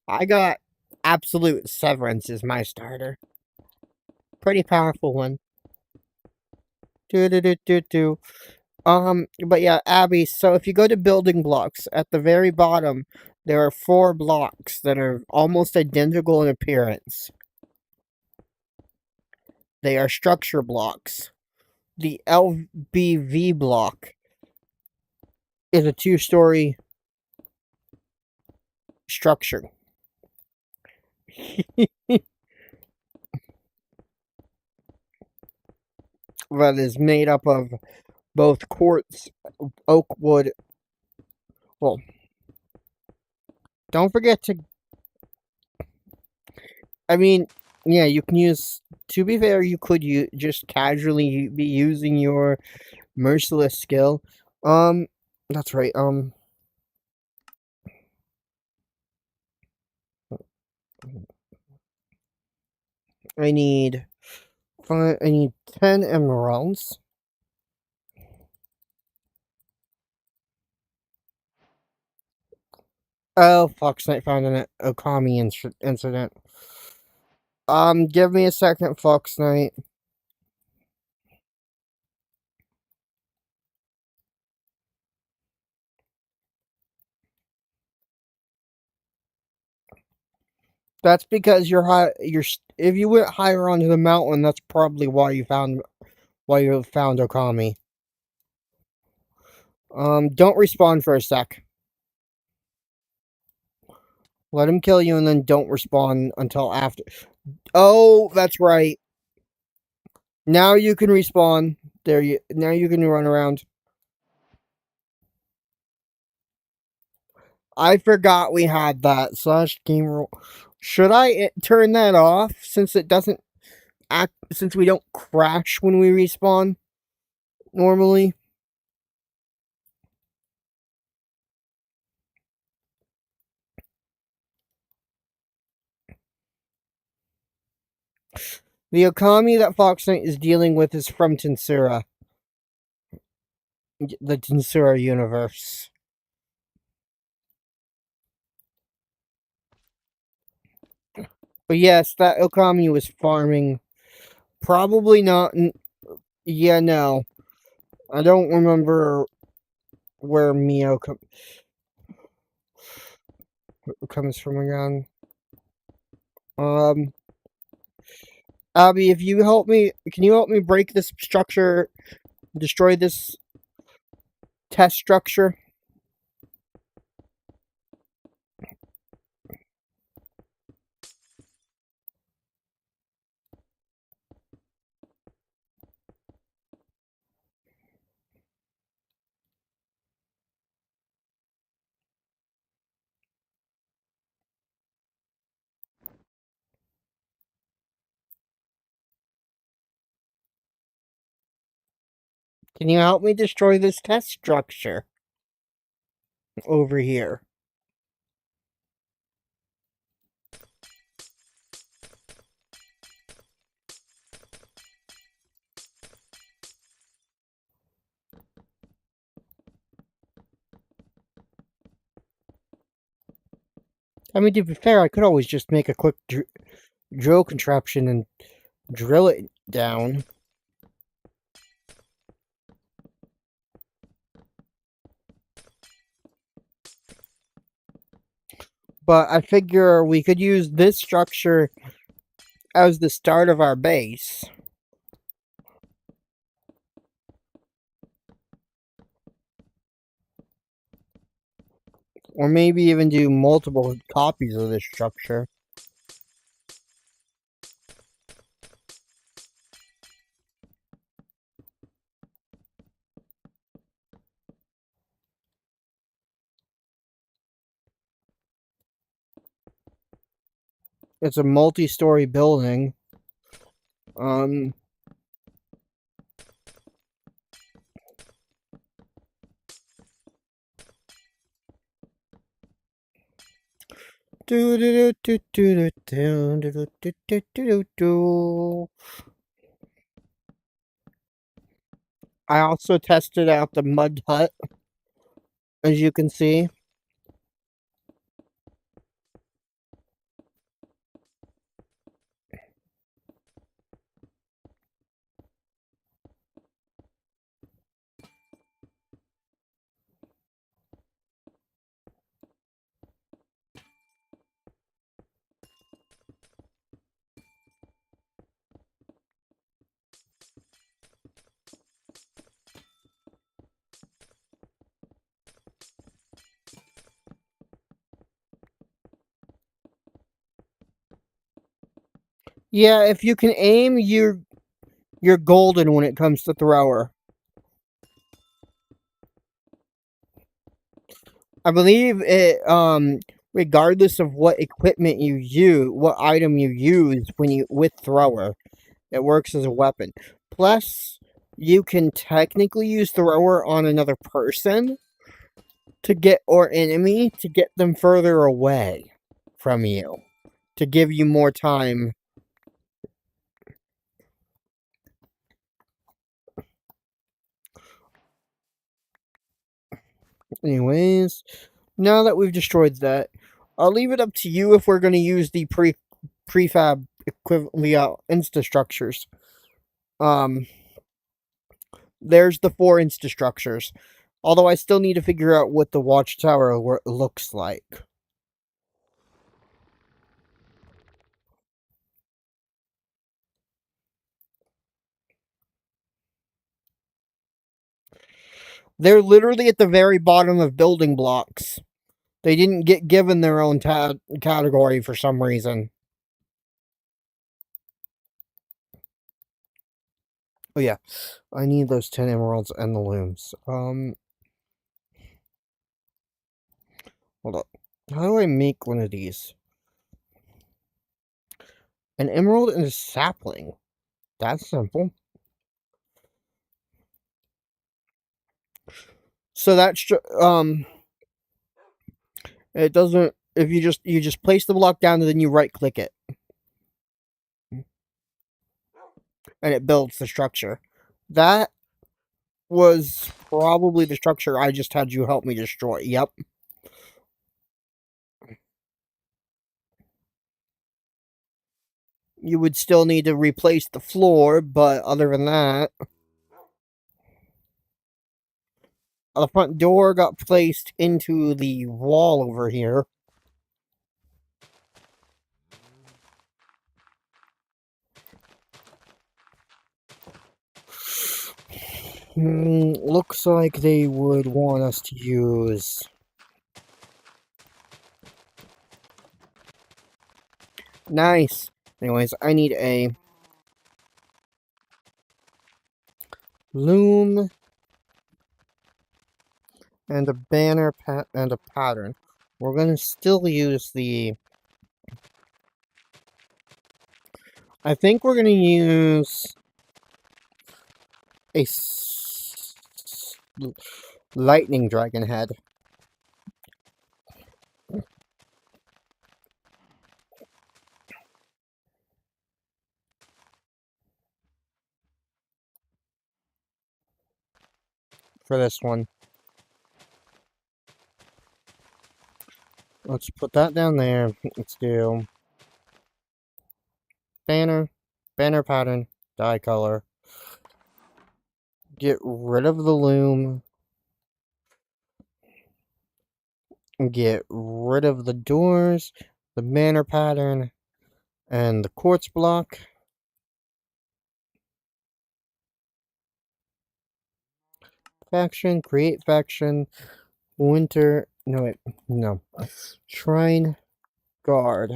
I got absolute severance is my starter. Pretty powerful one. Do do do do do. But yeah, Abby, so if you go to building blocks, at the very bottom, there are 4 blocks that are almost identical in appearance. They are structure blocks. The LBV block is a 2-story structure. That is made up of both quartz, oak wood. Well, don't forget to. I mean, yeah, you can use. To be fair, you could just casually be using your merciless skill. That's right. I need 5. I need 10 emeralds. Oh, Fox Knight found an Okami incident. Give me a second, Fox Knight. That's because you're high. If you went higher onto the mountain, that's probably why you found Okami. Don't respawn for a sec. Let him kill you, and then don't respawn until after. Oh, that's right. Now you can respawn. There you. Now you can run around. I forgot we had that slash game rule. Should I turn that off since it doesn't act? Since we don't crash when we respawn normally. The Okami that Fox Knight is dealing with is from Tensura. The Tensura universe. But yes, that Okami was farming. Probably not. Yeah, no. I don't remember where Mio comes from again. Abby, if you help me, can you help me break this structure, destroy this test structure? Can you help me destroy this test structure over here? I mean, to be fair, I could always just make a quick drill contraption and drill it down. But I figure we could use this structure as the start of our base. Or maybe even do multiple copies of this structure. It's a multi-story building. I also tested out the mud hut, as you can see. Yeah, if you can aim, you're golden when it comes to thrower. I believe it regardless of what equipment you use, what item you use when you with thrower, it works as a weapon. Plus, you can technically use thrower on another person to get or enemy to get them further away from you to give you more time. Anyways, now that we've destroyed that, I'll leave it up to you if we're going to use the prefab equivalent insta structures. There's the 4 insta structures. Although I still need to figure out what the watchtower looks like. They're literally at the very bottom of building blocks. They didn't get given their own category for some reason. Oh yeah, I need those 10 emeralds and the looms. Hold up. How do I make one of these? An emerald and a sapling. That's simple. So that's it doesn't. If you just place the block down and then you right click it, and it builds the structure. That was probably the structure I just had you help me destroy. Yep. You would still need to replace the floor, but other than that, the front door got placed into the wall over here. Looks like they would want us to use... Nice. Anyways, I need a loom and a banner and a pattern. We're gonna still use the... I think we're gonna use a lightning dragon head. For this one. Let's put that down there. Let's do banner, banner pattern, dye color. Get rid of the loom. Get rid of the doors, the banner pattern, and the quartz block. Faction, create faction, winter, no wait, no. Shrine guard.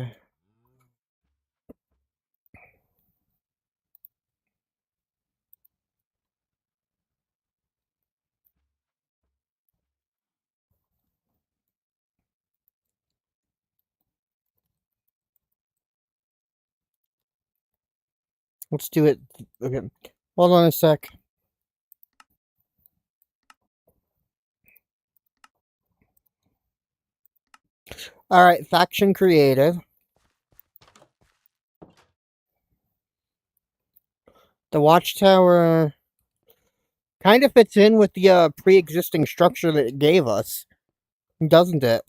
Let's do it. Okay, hold on a sec. Alright, faction created. The watchtower kind of fits in with the pre-existing structure that it gave us, doesn't it?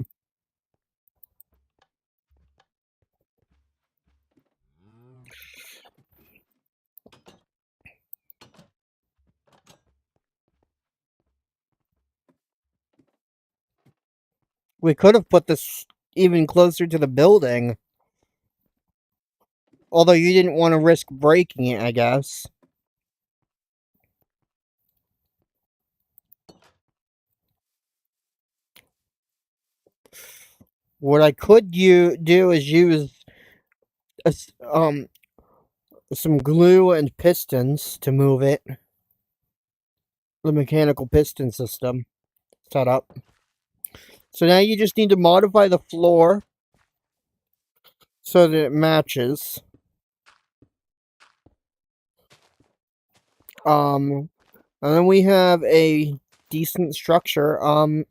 We could have put this even closer to the building. Although you didn't want to risk breaking it, I guess. What I could do is use some glue and pistons to move it. The mechanical piston system set up. So now you just need to modify the floor so that it matches. And then we have a decent structure. I'm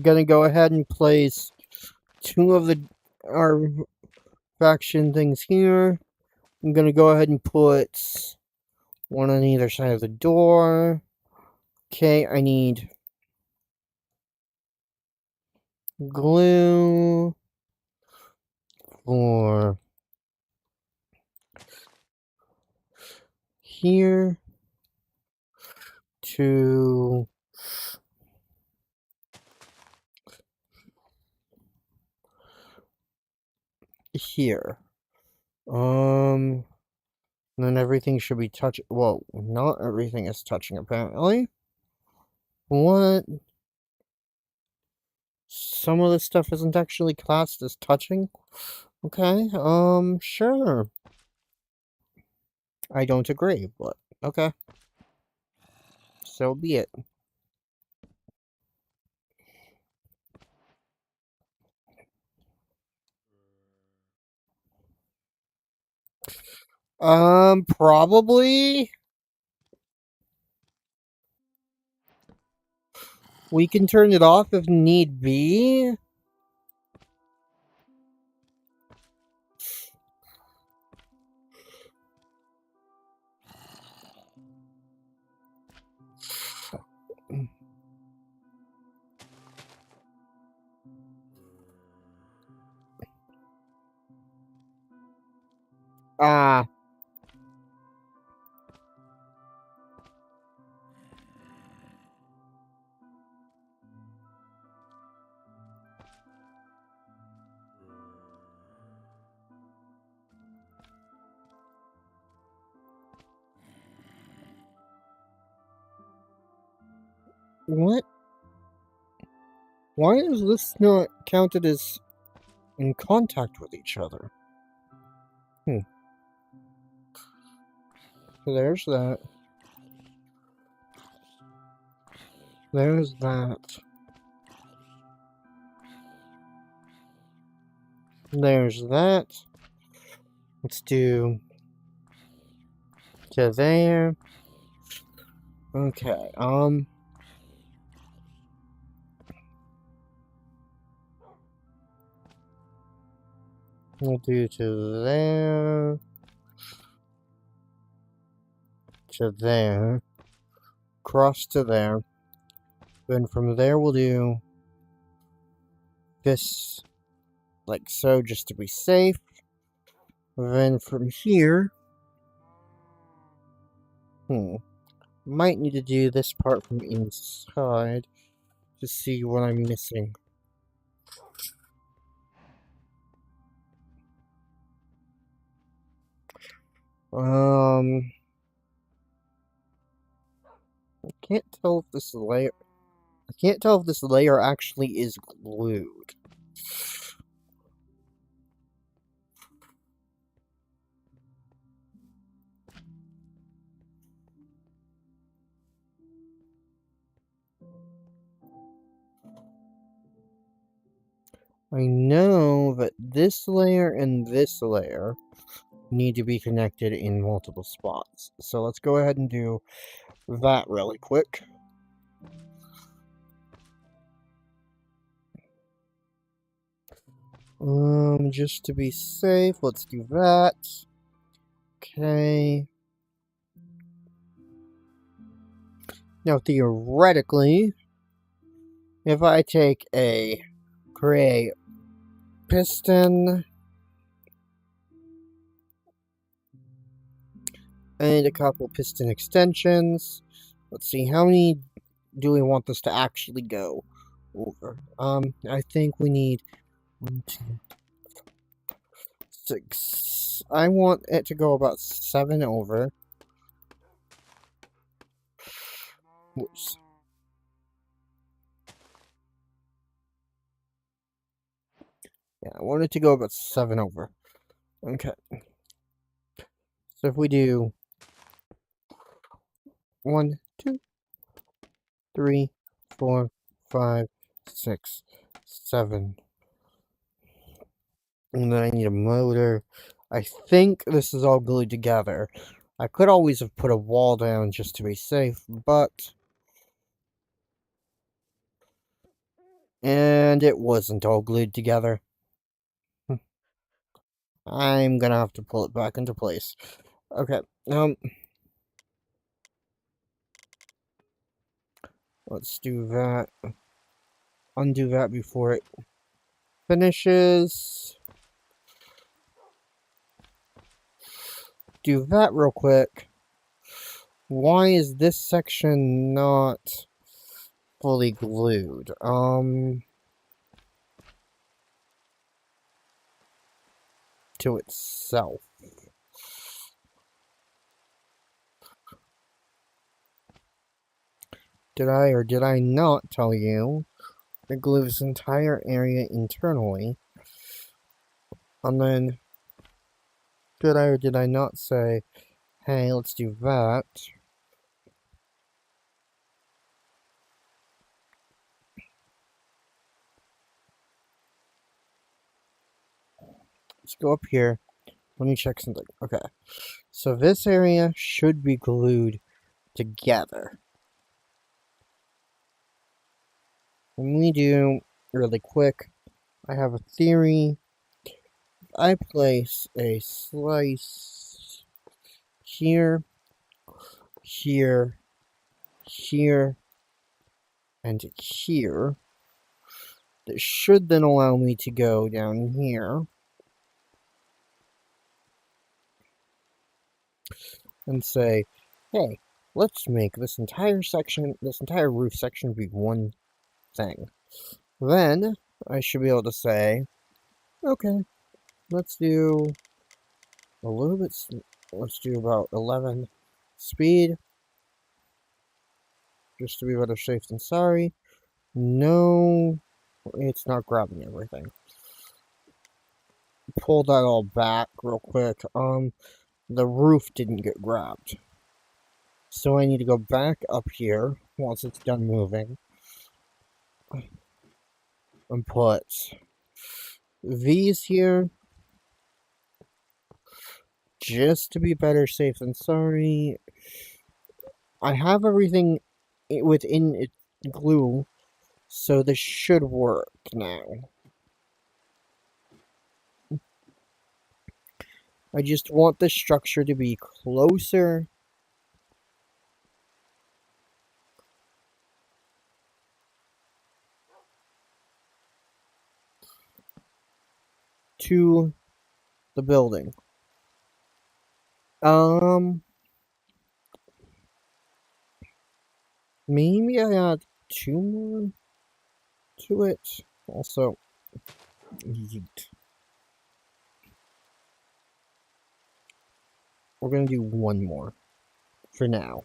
gonna go ahead and place two of our faction things here. I'm gonna go ahead and put one on either side of the door. Okay, I need glue for here to here. And then everything should be touching. Well, not everything is touching apparently. What? Some of this stuff isn't actually classed as touching. Okay, sure. I don't agree, but okay. So be it. Probably. We can turn it off if need be. Ah. What? Why is this not counted as in contact with each other? There's that. There's that. There's that. Let's do to there. Okay, we'll do to there. to there, cross to there. Then from there we'll do this like so, just to be safe. Then from here, might need to do this part from inside to see what I'm missing. I can't tell if this layer. I can't tell if this layer actually is glued. I know that this layer and this layer need to be connected in multiple spots. So let's go ahead and do that really quick. Just to be safe, let's do that. Okay. Now, theoretically, if I take a gray piston and a couple piston extensions, let's see, how many do we want this to actually go over? I think we need 1, 2, 6. I want it to go about 7 over. Whoops. Yeah, I want it to go about 7 over. Okay. So if we do 1, 2, 3, 4, 5, 6, 7. And then I need a motor. I think this is all glued together. I could always have put a wall down just to be safe, but... And it wasn't all glued together. I'm gonna have to pull it back into place. Okay, let's do that. Undo that before it finishes. Do that real quick. Why is this section not fully glued? To itself. Did I or did I not tell you to glue this entire area internally? And then, did I or did I not say, hey, let's do that? Let's go up here. Let me check something. Okay. So this area should be glued together. When we do, really quick, I have a theory. I place a slice here, here, here, and here. That should then allow me to go down here and say, hey, let's make this entire section, this entire roof section be one thing. Then I should be able to say, okay, let's do a little bit, let's do about 11 speed, just to be better safe than sorry. No, it's not grabbing everything. Pull that all back real quick. The roof didn't get grabbed. So I need to go back up here once it's done moving and put these here just to be better safe than sorry. I have everything within it glue, so this should work now. I just want the structure to be closer to the building. Maybe I add 2 more to it. Also, yeet. We're gonna do 1 more for now.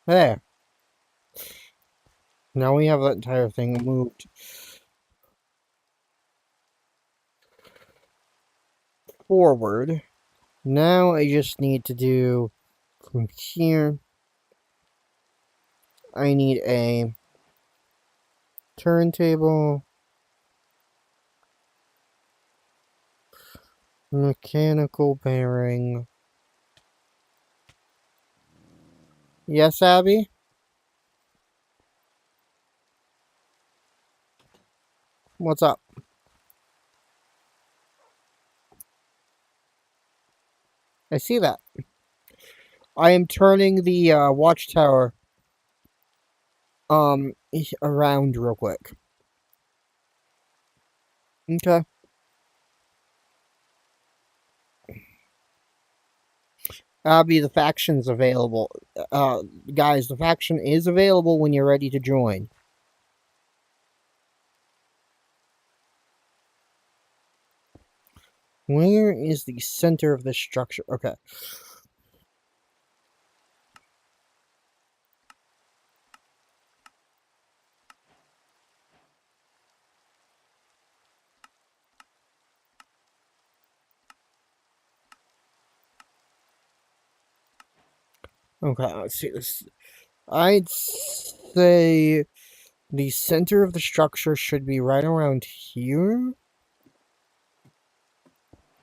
There. Now we have that entire thing moved forward. Now I just need to do from here. I need a turntable, mechanical bearing. Yes, Abby? What's up? I see that. I am turning the watchtower around real quick. Okay. Abby, the faction's available. Guys, the faction is available when you're ready to join. Where is the center of this structure? Okay. Okay, let's see this. I'd say the center of the structure should be right around here.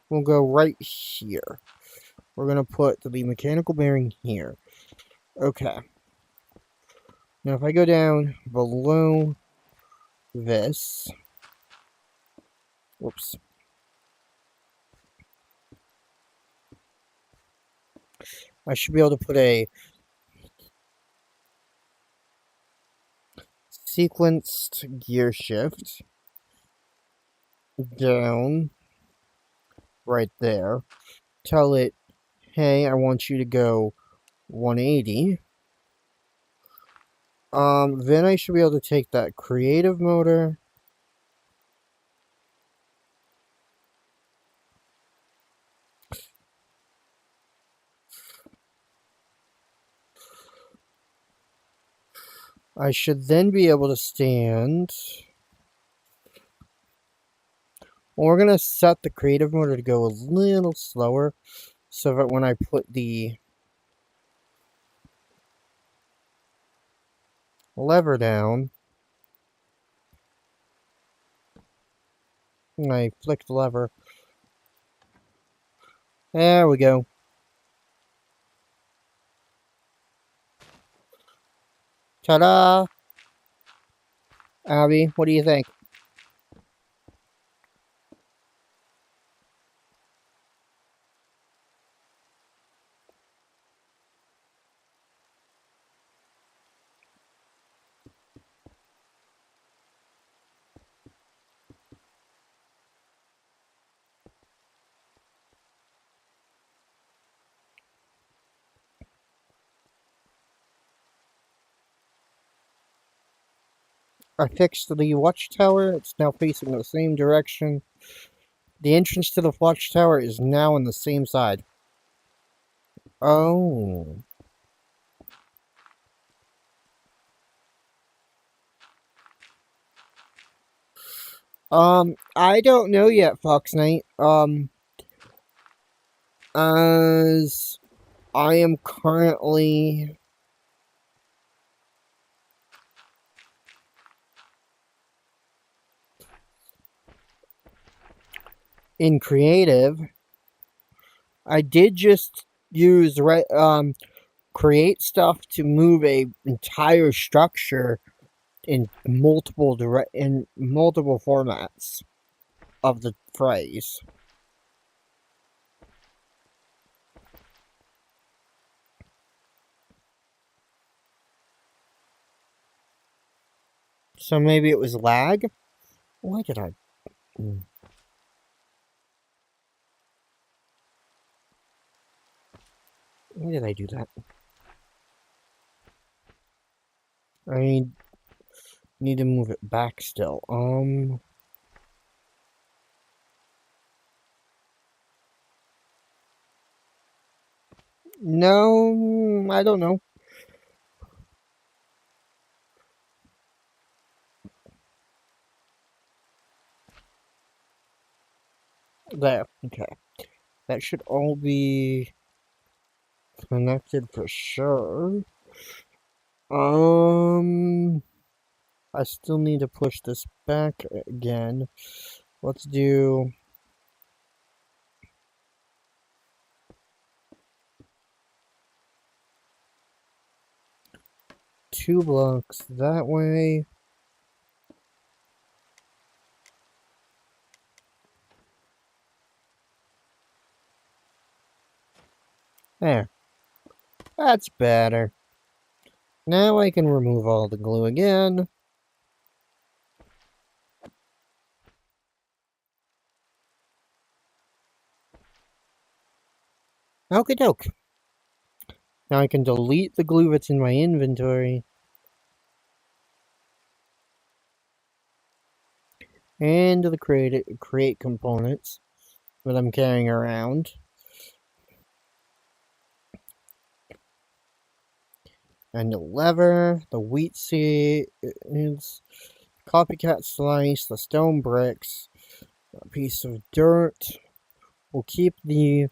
We'll go right here. We're going to put the mechanical bearing here. Okay. Now if I go down below this... Whoops. I should be able to put a sequenced gear shift down right there. Tell it, hey, I want you to go 180. Then I should be able to take that creative motor. I should then be able to stand. Well, we're going to set the creative motor to go a little slower so that when I put the lever down, and I flick the lever. There we go. Ta-da! Abby, what do you think? I fixed the watchtower. It's now facing the same direction. The entrance to the watchtower is now on the same side. Oh. I don't know yet, Fox Knight. As I am currently in creative, I did just use create stuff to move a entire structure in multiple formats of the phrase. So maybe it was lag? Why did I... Why did I do that? I need to move it back still. No, I don't know. There, okay. That should all be connected for sure. I still need to push this back again. Let's do... 2 blocks that way. There. That's better. Now I can remove all the glue again. Okie doke. Now I can delete the glue that's in my inventory. And the create components that I'm carrying around. And the lever, the wheat seeds, copycat slice, the stone bricks, a piece of dirt. We'll keep the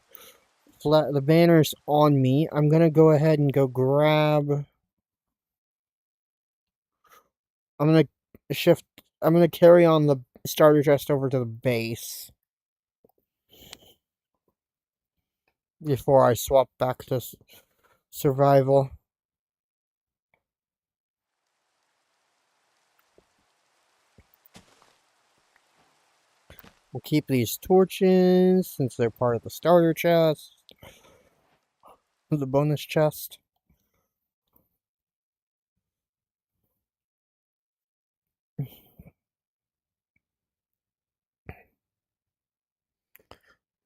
banners on me. I'm gonna go ahead and go grab... I'm gonna carry on the starter chest over to the base before I swap back to survival. We'll keep these torches since they're part of the starter chest, the bonus chest.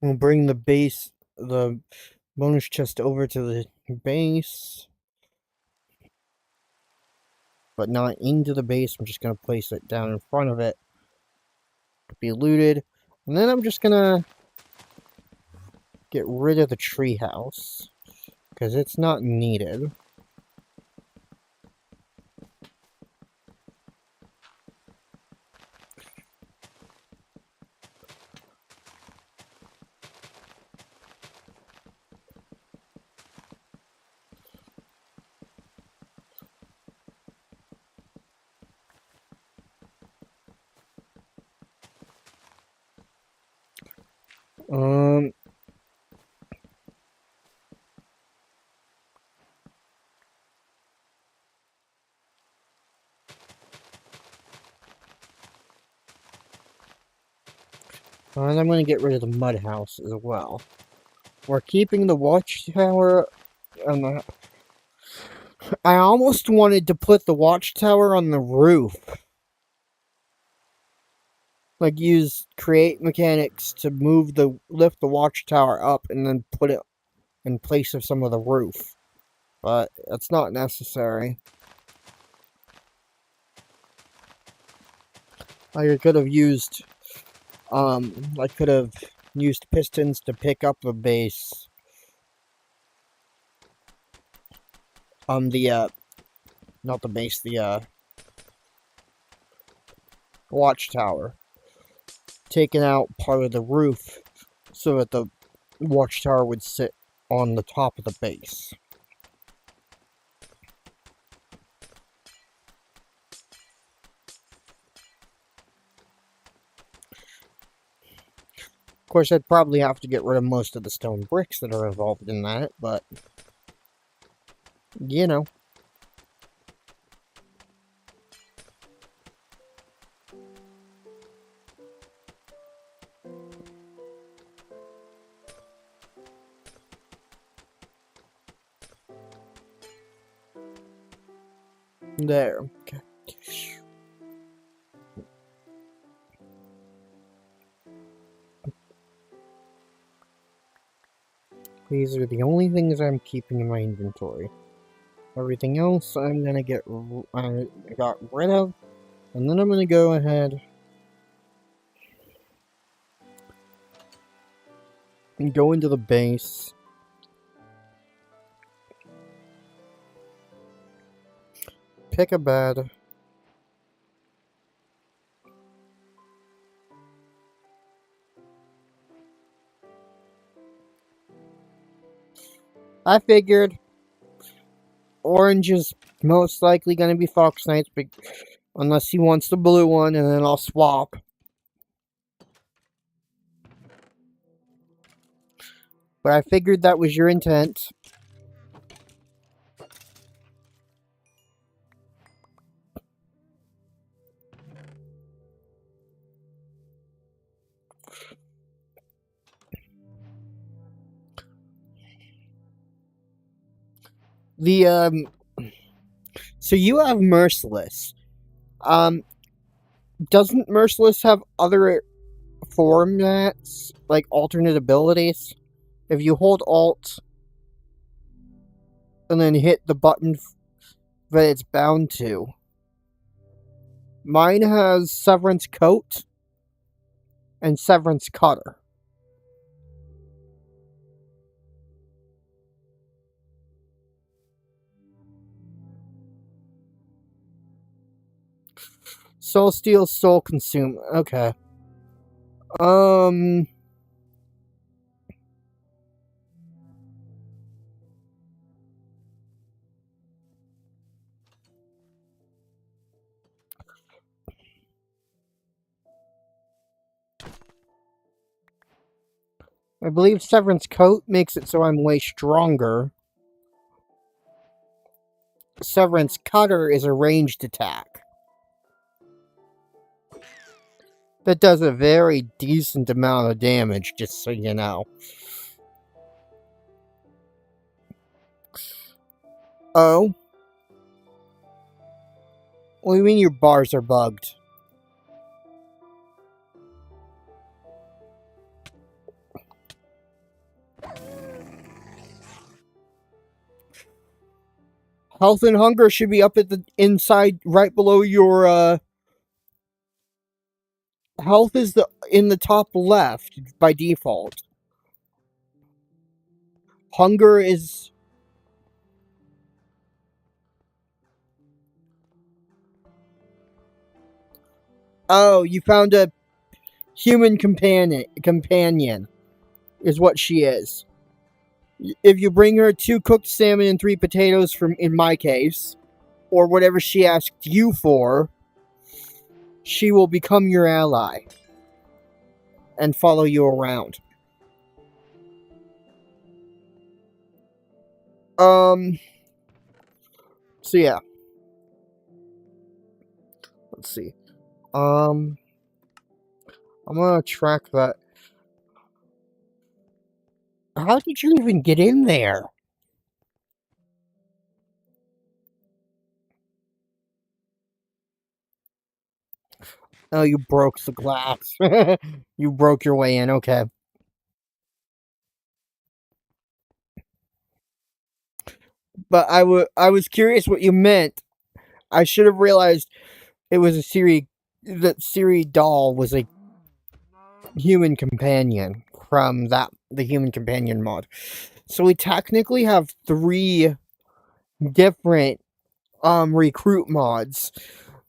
We'll bring the bonus chest over to the base, but not into the base. I'm just going to place it down in front of it to be looted. And then I'm just going to get rid of the treehouse because it's not needed. And I'm going to get rid of the mud house as well. We're keeping the watchtower on the... I almost wanted to put the watchtower on the roof. Like, use create mechanics to lift the watchtower up and then put it in place of some of the roof. But that's not necessary. I could have used... I could have used pistons to pick up the base. Not the base, the watchtower. Taking out part of the roof so that the watchtower would sit on the top of the base. Of course, I'd probably have to get rid of most of the stone bricks that are involved in that, but... you know. There. Okay. These are the only things I'm keeping in my inventory. Everything else I'm gonna I got rid of, and then I'm gonna go ahead and go into the base. Pick a bed. I figured orange is most likely gonna be Fox Knights, unless he wants the blue one, and then I'll swap. But I figured that was your intent. So you have Merciless. Doesn't Merciless have other formats, like alternate abilities? If you hold Alt and then hit the button that it's bound to. Mine has Severance Coat and Severance Cutter. Soul Steal, Soul Consume. Okay. I believe Severance Coat makes it so I'm way stronger. Severance Cutter is a ranged attack. That does a very decent amount of damage, just so you know. Oh? What do you mean your bars are bugged? Health and Hunger should be up at the inside, right below your, Health is in the top left by default. Hunger is... Oh, you found a human companion is what she is. If you bring her 2 cooked salmon and 3 potatoes from, in my case, or whatever she asked you for, she will become your ally and follow you around. So yeah. Let's see. I'm gonna track that. How did you even get in there? Oh, you broke the glass. You broke your way in, okay. But I was curious what you meant. I should have realized it was that Siri doll was a human companion from the human companion mod. So we technically have 3 different recruit mods.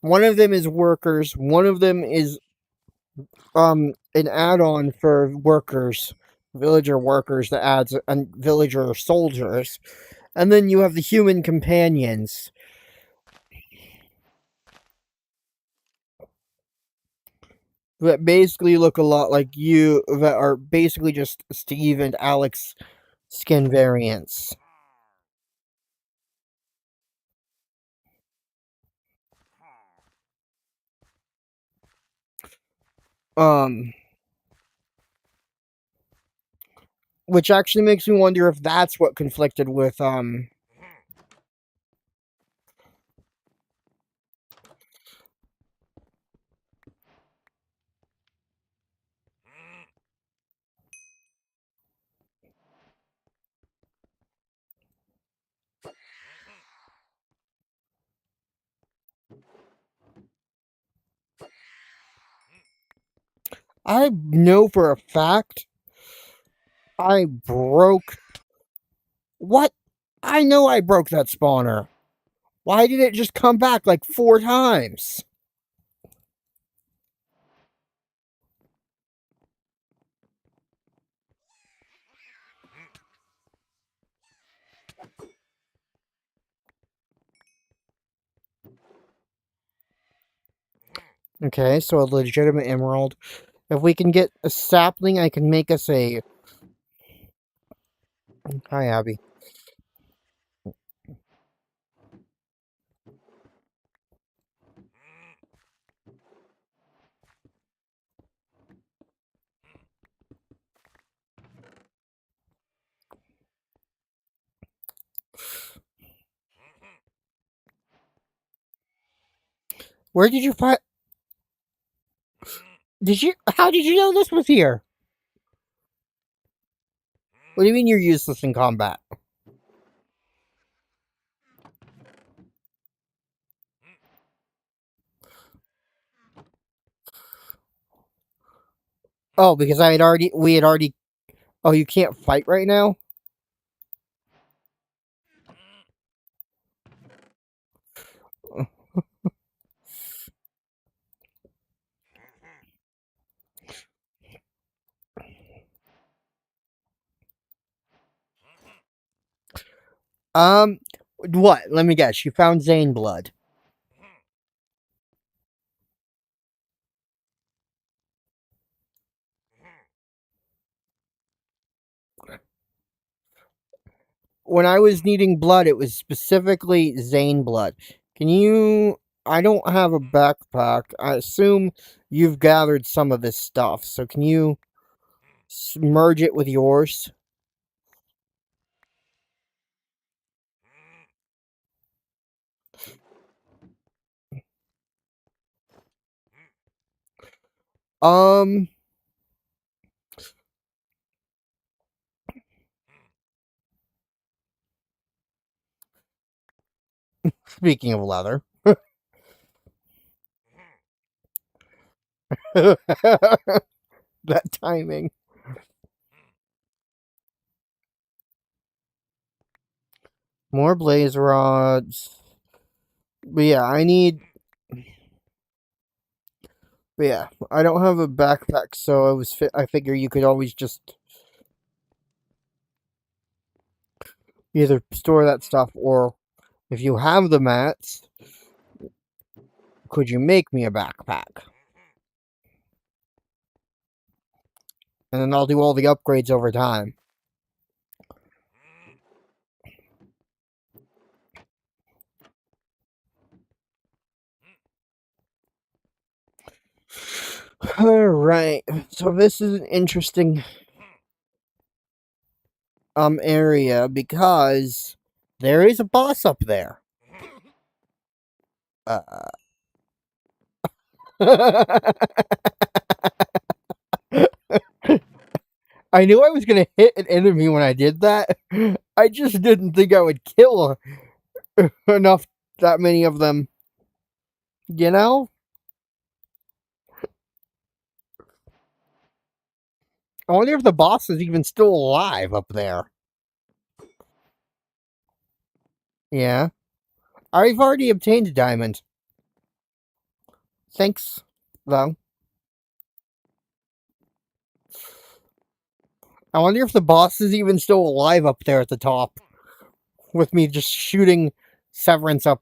One of them is workers, one of them is an add-on for workers, villager workers, that adds villager soldiers. And then you have the human companions that basically look a lot like you, that are basically just Steve and Alex skin variants. Which actually makes me wonder if that's what conflicted with I know for a fact I broke... What? I know I broke that spawner. Why did it just come back like 4 times? Okay, so a legitimate emerald. If we can get a sapling, I can make us a... Hi, Abby. Where did you find... Did you... How did you know this was here? What do you mean you're useless in combat? Oh, because we had already... Oh, you can't fight right now? What? Let me guess. You found Zane blood. When I was needing blood, it was specifically Zane blood. Can you... I don't have a backpack. I assume you've gathered some of this stuff, so can you merge it with yours? Um... Speaking of leather. That timing. More blaze rods. But yeah, I need... But yeah, I don't have a backpack, so I figure you could always just either store that stuff, or if you have the mats, could you make me a backpack? And then I'll do all the upgrades over time. Alright, so this is an interesting area because there is a boss up there. I knew I was gonna hit an enemy when I did that. I just didn't think I would kill enough, that many of them. You know? I wonder if the boss is even still alive up there. Yeah. I've already obtained a diamond. Thanks, though. I wonder if the boss is even still alive up there at the top. With me just shooting Severance up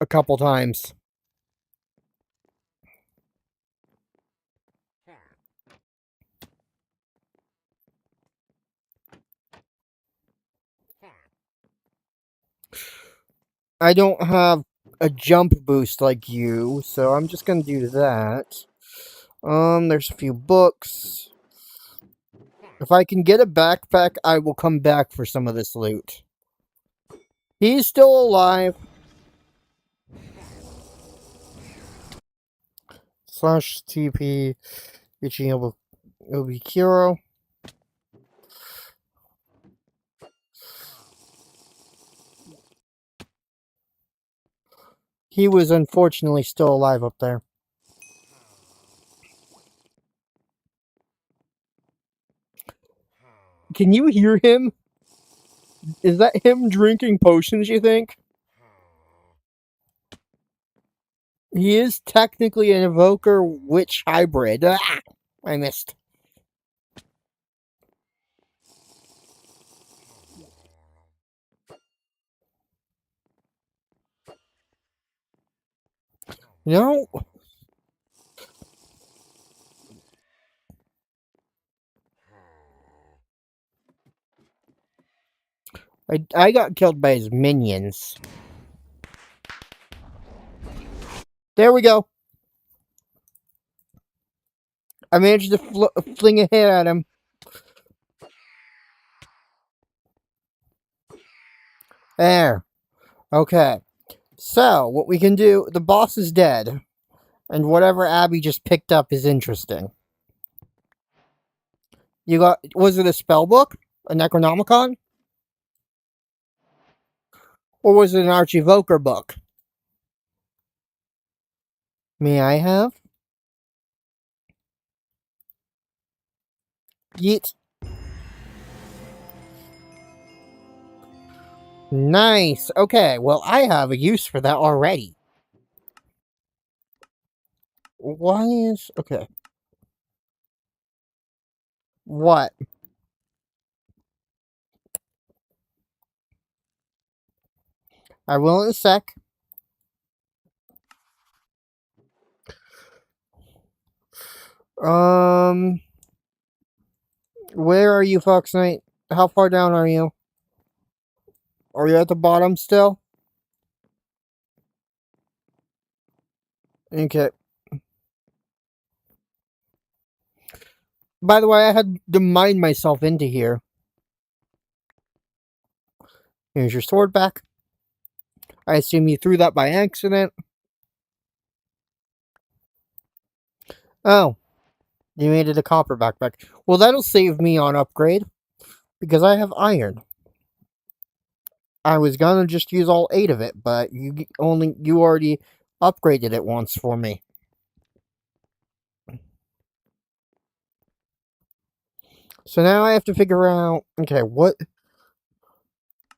a couple times. I don't have a jump boost like you, so I'm just gonna do that. There's a few books. If I can get a backpack, I will come back for some of this loot. He's still alive. Slash TP reaching Obikuro. He was unfortunately still alive up there. Can you hear him? Is that him drinking potions, you think? He is technically an evoker witch hybrid. Ah, I missed. No. I got killed by his minions. There we go. I managed to fling a hit at him. There. Okay. So, what we can do, the boss is dead. And whatever Abby just picked up is interesting. You got, was it a spell book? A Necronomicon? Or was it an Archivoker book? May I have? Yeet. Nice. Okay, well, I have a use for that already. Why is... Okay. What? I will in a sec. Where are you, Fox Knight? How far down are you? Are you at the bottom still? Okay. By the way, I had to mine myself into here. Here's your sword back. I assume you threw that by accident. Oh. You made it a copper backpack. Well, that'll save me on upgrade. Because I have iron. I was gonna just use all 8 of it, but you already upgraded it once for me. So now I have to figure out, okay, what...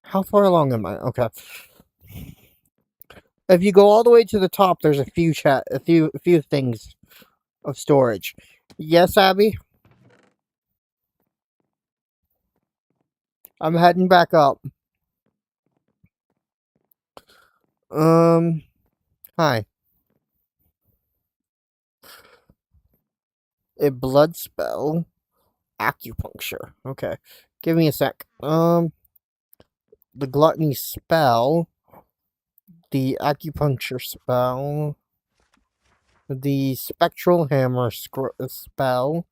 How far along am I? Okay. If you go all the way to the top, there's a few things of storage. Yes, Abby? I'm heading back up. Hi. A blood spell. Acupuncture. Okay. Give me a sec. The gluttony spell. The acupuncture spell. The spectral hammer spell.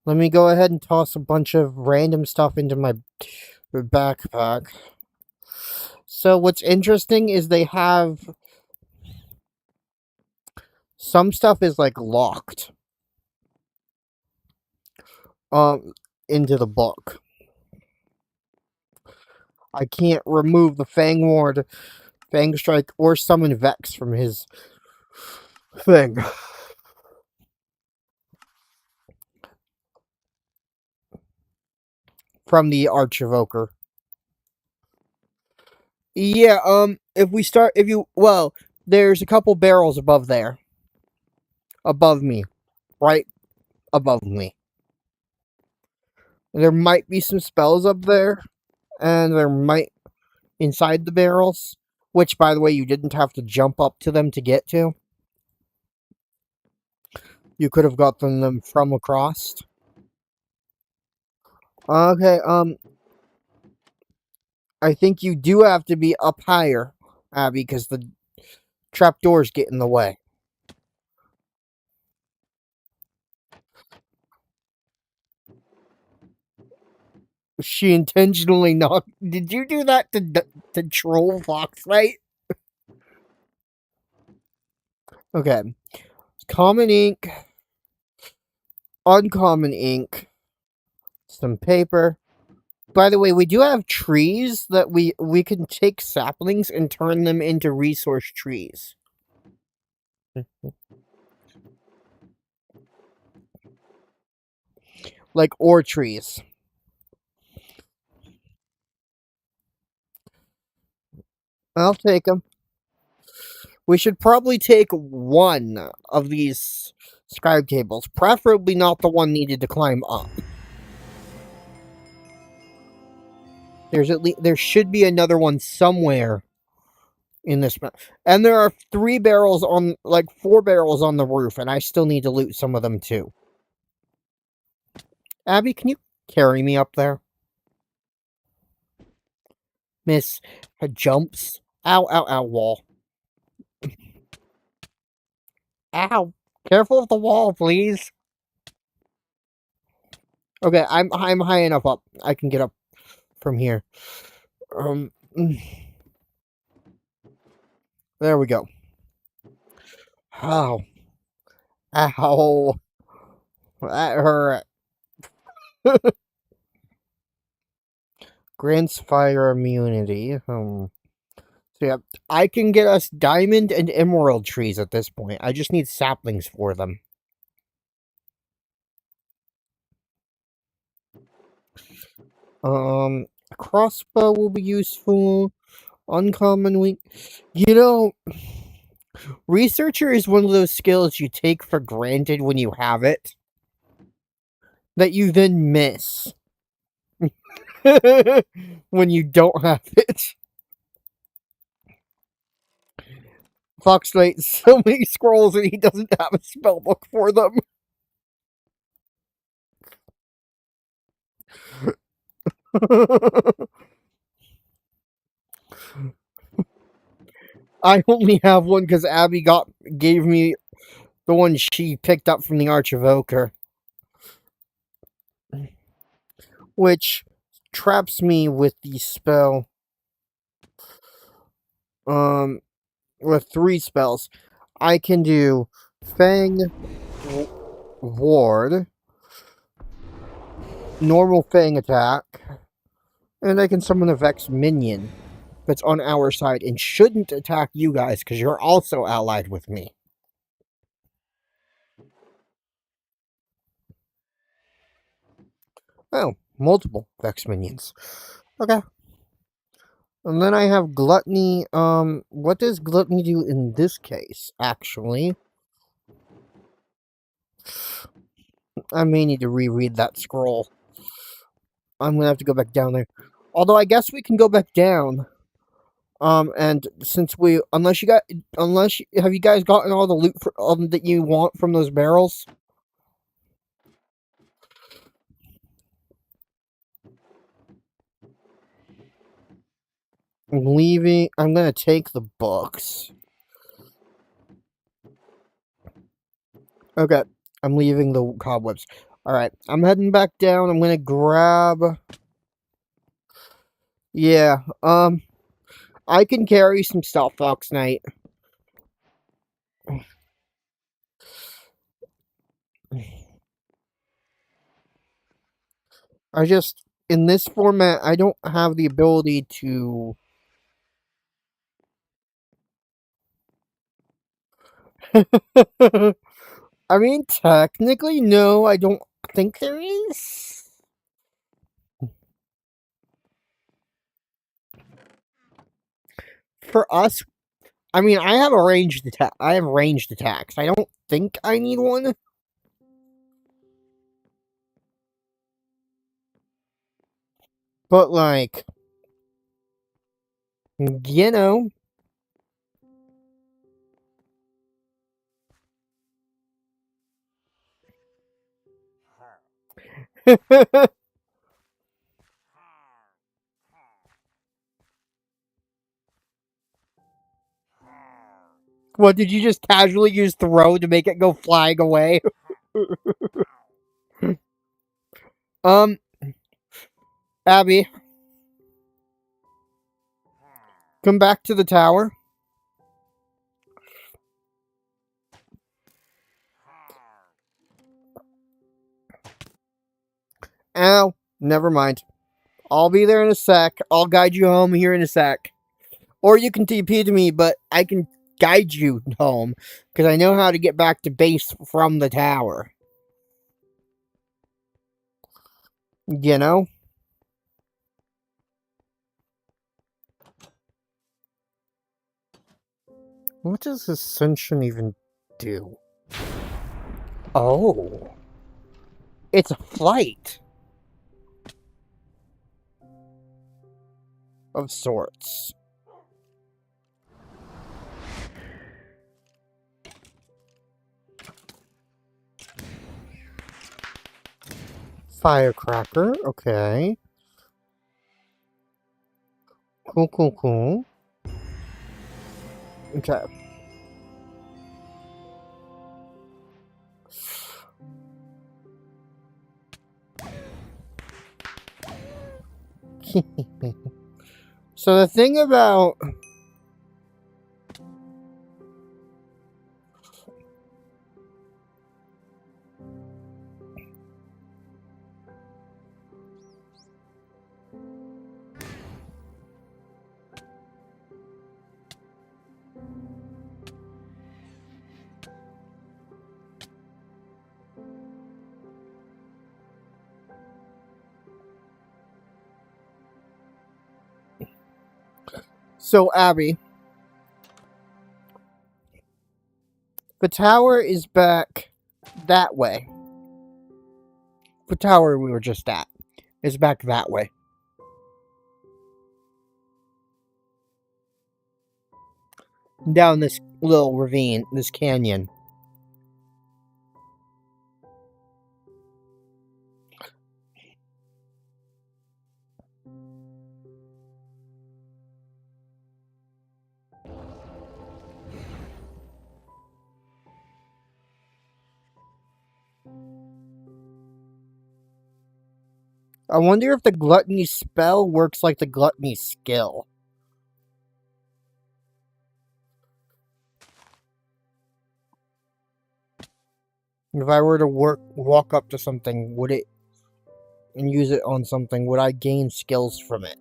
Let me go ahead and toss a bunch of random stuff into my backpack. So what's interesting is they have... Some stuff is like locked. Into the book. I can't remove the Fang Ward, Fang Strike, or summon Vex from his thing. From the Archivoker. Yeah, well, there's a couple barrels above there. Above me. Right above me. There might be some spells up there, and there might... inside the barrels, which, by the way, you didn't have to jump up to them to get to. You could have gotten them from across. Okay, I think you do have to be up higher, Abby, because the trapdoors get in the way. She intentionally knocked... Did you do that to troll Fox Knight? Okay. Common ink. Uncommon ink. Some paper. By the way, we do have trees that we can take saplings and turn them into resource trees. like ore trees. I'll take them. We should probably take one of these scribe tables, preferably not the one needed to climb up. There should be another one somewhere in this map. And there are 4 barrels on the roof, and I still need to loot some of them too. Abby, can you carry me up there? Miss jumps. Ow, ow, ow, wall. Ow. Careful of the wall, please. Okay, I'm high enough up. I can get up from here. Mm. There we go. Ow. Ow. That hurt. Grants fire immunity. So yeah, I can get us diamond and emerald trees at this point. I just need saplings for them. A crossbow will be useful. Uncommon You know, researcher is one of those skills you take for granted when you have it, that you then miss when you don't have it. Fox Knight so many scrolls and he doesn't have a spell book for them. I only have one because Abby gave me the one she picked up from the Archivoker, which traps me with the spell. With 3 spells. I can do Fang Ward, normal Fang attack, and I can summon a Vex minion that's on our side and shouldn't attack you guys because you're also allied with me. Oh, multiple Vex minions. Okay. And then I have Gluttony. What does Gluttony do in this case, actually? I may need to reread that scroll. I'm gonna have to go back down there. Although I guess we can go back down. And since have you guys gotten all the loot that you want from those barrels? I'm gonna take the books. Okay, I'm leaving the cobwebs. Alright, I'm heading back down. I'm gonna grab... Yeah, I can carry some stuff, Fox Knight. In this format, I don't have the ability to... I mean, technically, no, I don't think there is. For us, I mean, I have ranged attacks. I don't think I need one. But, like, you know. What, did you just casually use throw to make it go flying away? Abby. Come back to the tower. Ow. Never mind. I'll be there in a sec. I'll guide you home here in a sec. Or you can TP to me, but I can guide you home. Because I know how to get back to base from the tower. You know? What does Ascension even do? Oh. It's a flight of sorts. Firecracker, okay. Cool, cool, cool. Okay. So the thing about... So, Abby, the tower is back that way. The tower we were just at is back that way. Down this little ravine, this canyon. I wonder if the gluttony spell works like the gluttony skill. If I were to walk up to something, would it, and use it on something, would I gain skills from it?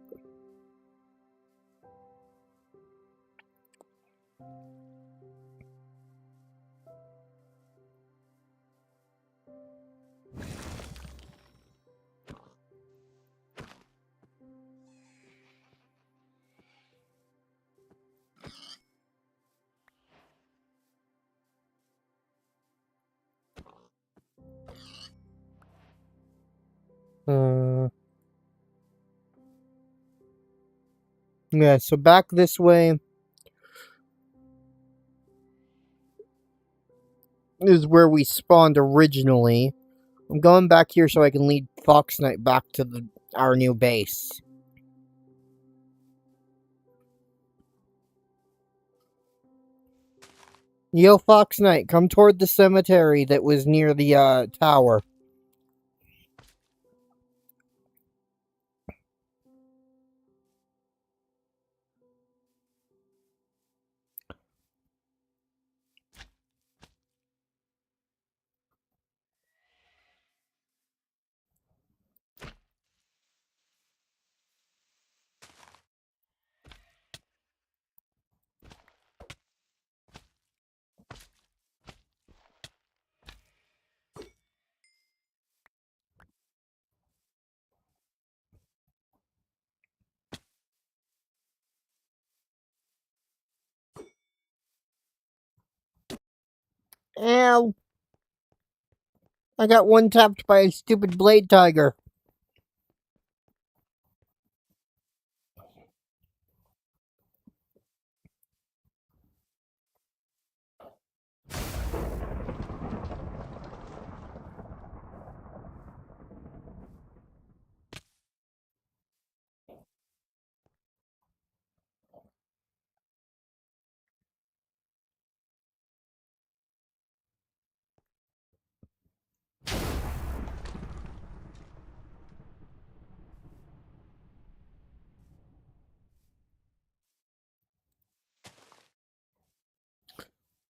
Yeah, so back this way is where we spawned originally. I'm going back here so I can lead Fox Knight back to our new base. Yo, Fox Knight, come toward the cemetery that was near the tower. Ow! I got one tapped by a stupid blade tiger.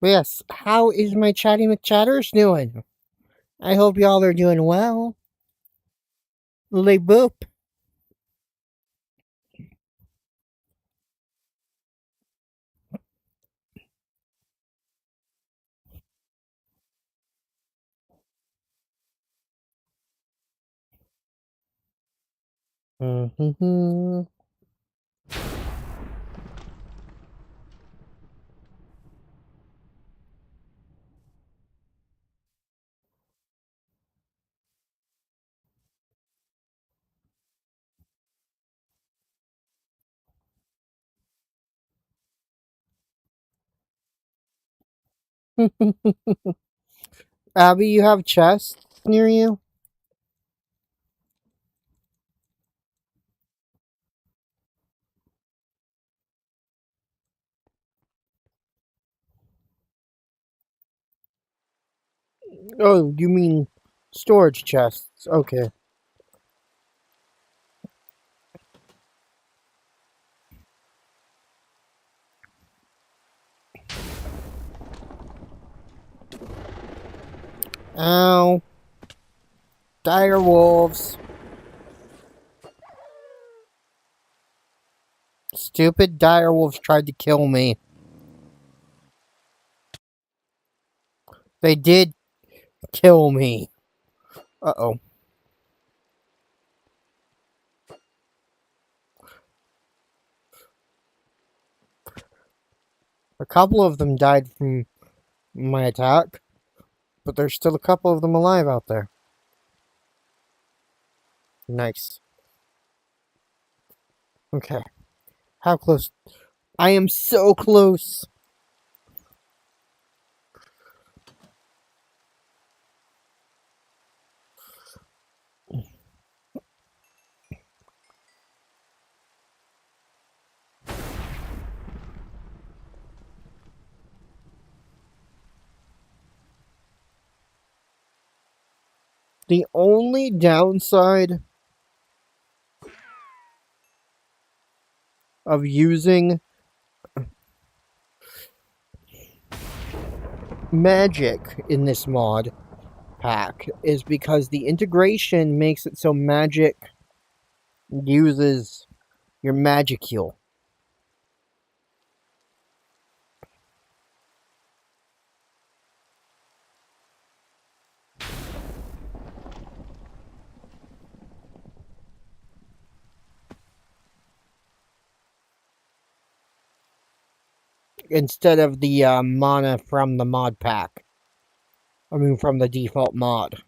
Yes, how is my Chatty McChatters doing? I hope y'all are doing well. Lay boop. Mm-hmm. Abby, you have chests near you? Oh, you mean storage chests. Okay. Ow. Dire wolves. Stupid dire wolves tried to kill me. They did kill me. Uh-oh. A couple of them died from my attack, but there's still a couple of them alive out there. Nice. Okay. How close? I am so close. The only downside of using magic in this mod pack is because the integration makes it so magic uses your Magicule. Instead of the mana from the mod pack. I mean, from the default mod.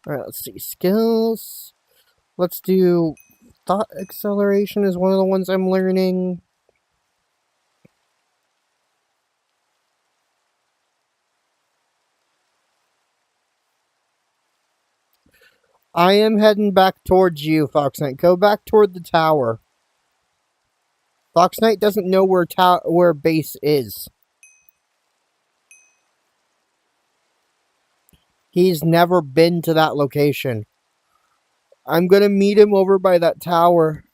Alright, let's see. Skills. Let's do thought acceleration is one of the ones I'm learning. I am heading back towards you, Fox Knight. Go back toward the tower. Fox Knight doesn't know where base is. He's never been to that location. I'm gonna meet him over by that tower.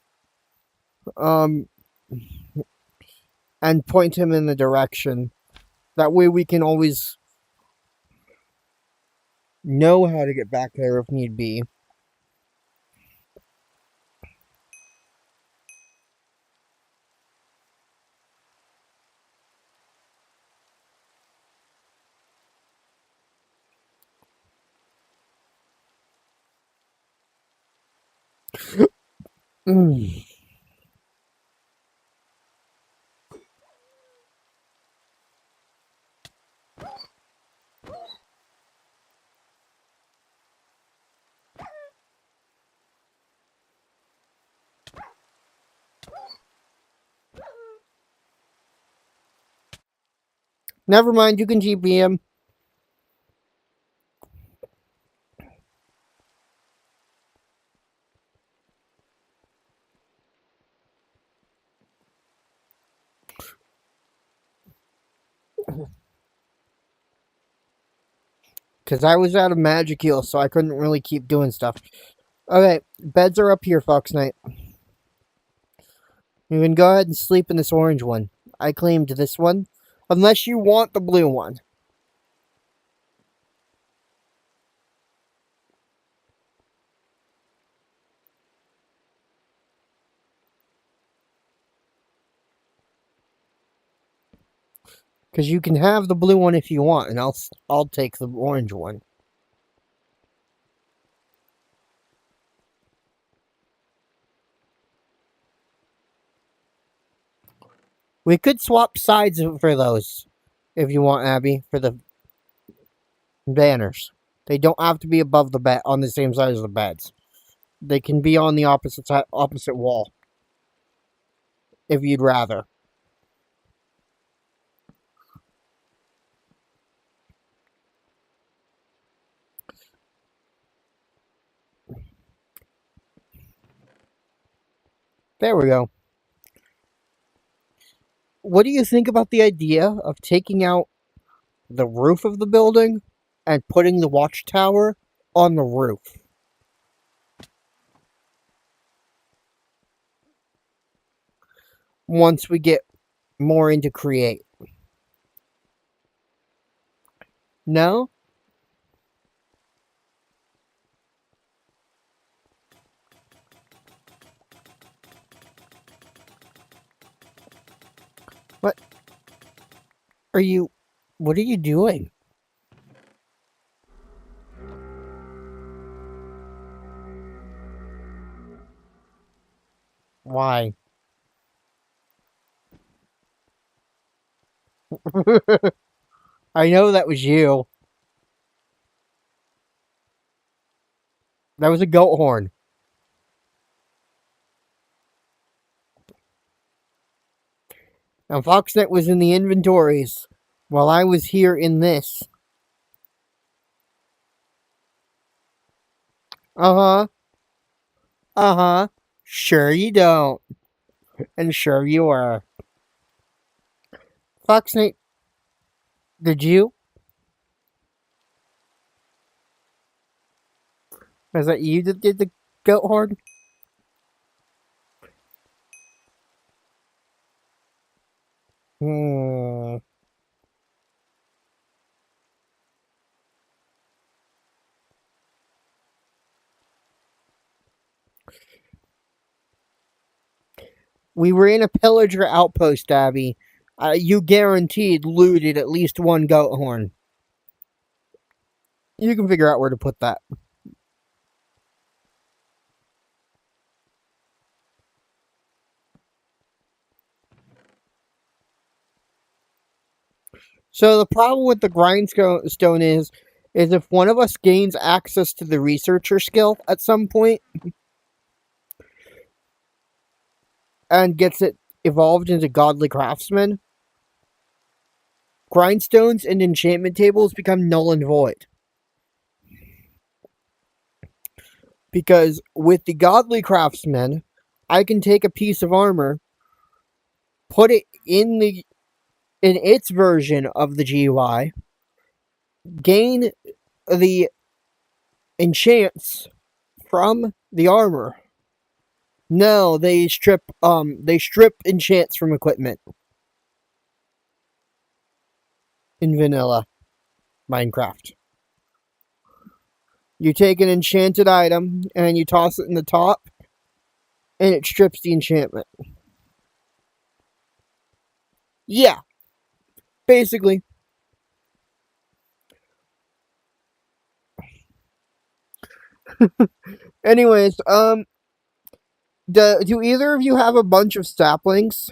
And point him in the direction. That way we can always know how to get back there if need be. Never mind, you can GP him. Because I was out of Magicule, so I couldn't really keep doing stuff. Okay, beds are up here, Fox Knight. You can go ahead and sleep in this orange one. I claimed this one. Unless you want the blue one. Because you can have the blue one if you want, and I'll take the orange one. We could swap sides for those, if you want, Abby, for the banners. They don't have to be above the bed on the same side as the beds. They can be on the opposite wall, if you'd rather. There we go. What do you think about the idea of taking out the roof of the building and putting the watchtower on the roof? Once we get more into create. No? What are you doing? Why? I know that was you. That was a goat horn. And Foxnet was in the inventories while I was here in this. Uh-huh. Uh-huh. Sure you don't. And sure you are. Foxnet, did you? Was that you that did the goat horn? Hmm. We were in a pillager outpost, Abby. You guaranteed looted at least one goat horn. You can figure out where to put that. So the problem with the grindstone is if one of us gains access to the researcher skill at some point and gets it evolved into godly craftsman, grindstones and enchantment tables become null and void. Because with the godly craftsman, I can take a piece of armor, put it in its version of the GUI, gain the enchants from the armor. No, they strip enchants from equipment in vanilla Minecraft. You take an enchanted item and you toss it in the top and it strips the enchantment. Yeah. Basically. Anyways, do either of you have a bunch of saplings?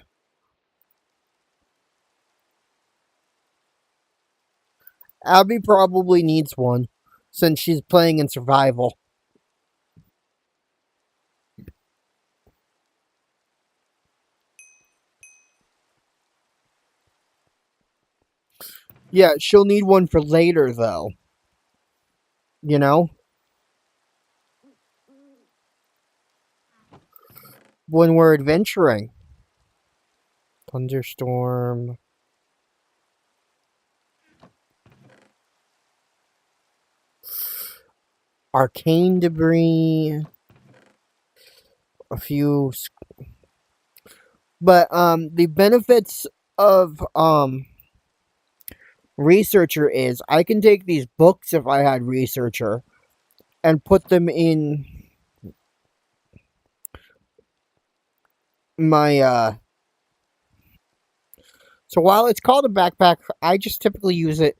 Abby probably needs one, since she's playing in survival. Yeah, she'll need one for later, though. You know? When we're adventuring. Thunderstorm. Arcane debris. A few. But the benefits of researcher is I can take these books if I had researcher and put them in my so while it's called a backpack, I just typically use it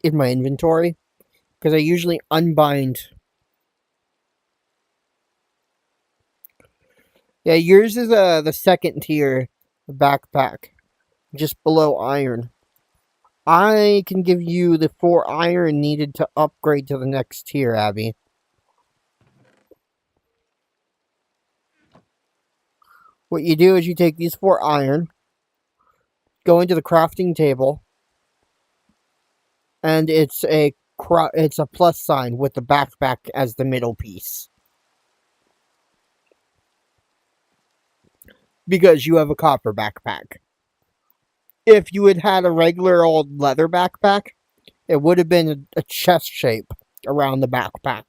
in my inventory because I usually unbind. Yeah, yours is the second tier backpack, just below iron. I can give you the 4 iron needed to upgrade to the next tier, Abby. What you do is you take these 4 iron, go into the crafting table, and it's a plus sign with the backpack as the middle piece. Because you have a copper backpack. If you had had a regular old leather backpack, it would have been a chest shape around the backpack.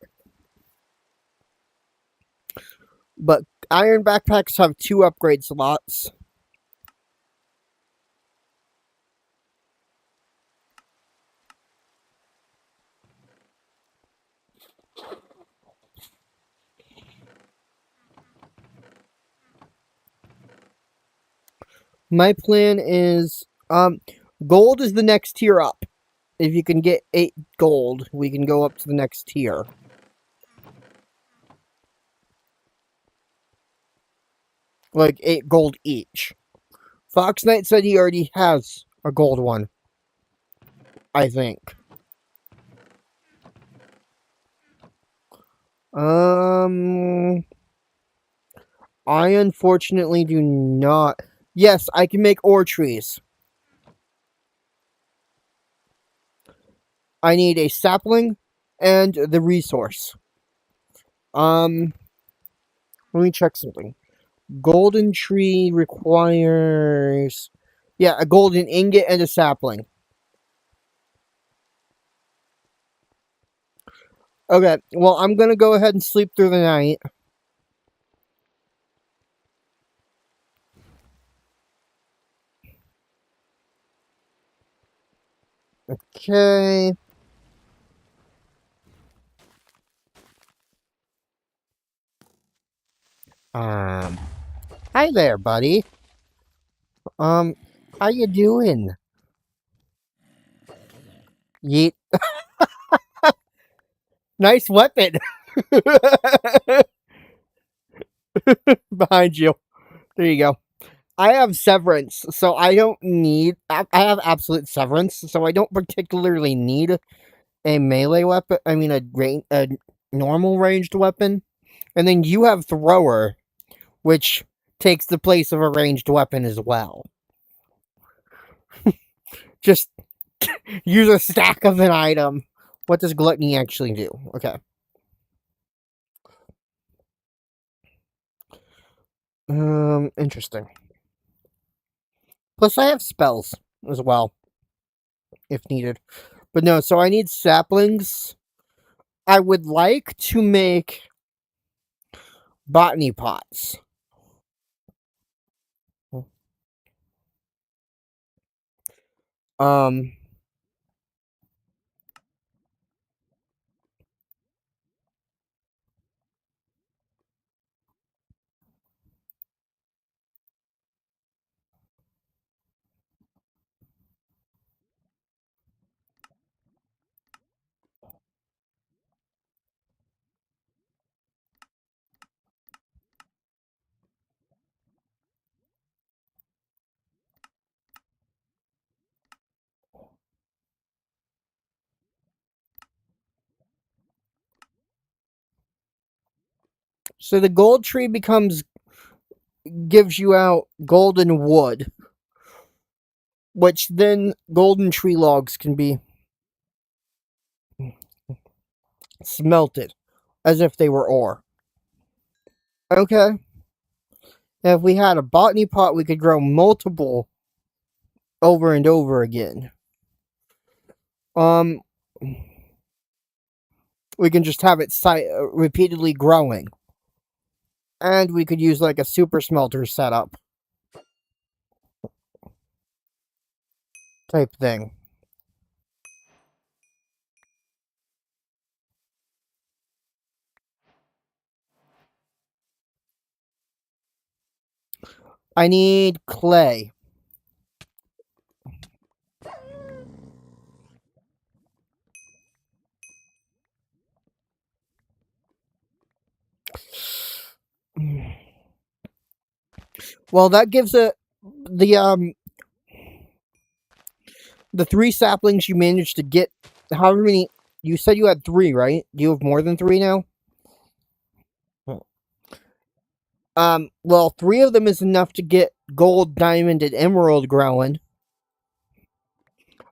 But iron backpacks have 2 upgrade slots. My plan is gold is the next tier up. If you can get 8 gold, we can go up to the next tier. Like 8 gold each. Fox Knight said he already has a gold one. I think. I unfortunately do not. Yes, I can make ore trees. I need a sapling and the resource. Let me check something. Golden tree requires, yeah, a golden ingot and a sapling. Okay, well, I'm gonna go ahead and sleep through the night. Okay. Hi there, buddy. How you doing? Yeet. Nice weapon. Behind you. There you go. I have severance, so I don't need. I have absolute severance, so I don't particularly need a melee weapon. I mean, a normal ranged weapon. And then you have thrower, which takes the place of a ranged weapon as well. Just use a stack of an item. What does gluttony actually do? Okay. Interesting. Plus, I have spells as well, if needed. But no, so I need saplings. I would like to make botany pots. Um, so the gold tree gives you out golden wood, which then golden tree logs can be smelted as if they were ore. Okay. Now, if we had a botany pot, we could grow multiple over and over again. Um, we can just have it repeatedly growing. And we could use like a super smelter setup. type thing. I need clay. Well, that gives it the the 3 saplings you managed to get. However many you said you had 3, right? Do you have more than 3 now? Well, 3 of them is enough to get gold, diamond, and emerald growing.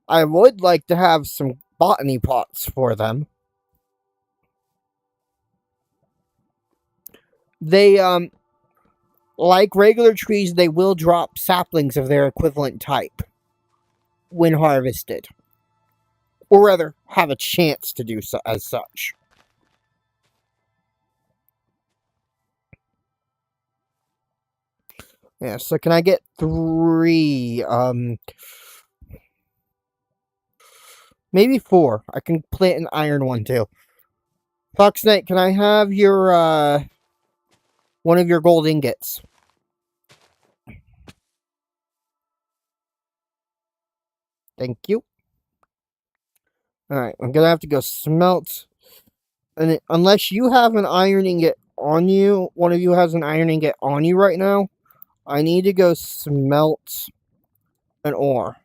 I would like to have some botany pots for them. They like regular trees, they will drop saplings of their equivalent type when harvested, or rather, have a chance to do so as such. Yeah, so can I get 3? Maybe 4. I can plant an iron one too. Fox Knight, can I have your one of your gold ingots? Thank you. Alright, I'm gonna have to go smelt. And unless you have an iron ingot on you, one of you has an iron ingot on you right now, I need to go smelt an ore.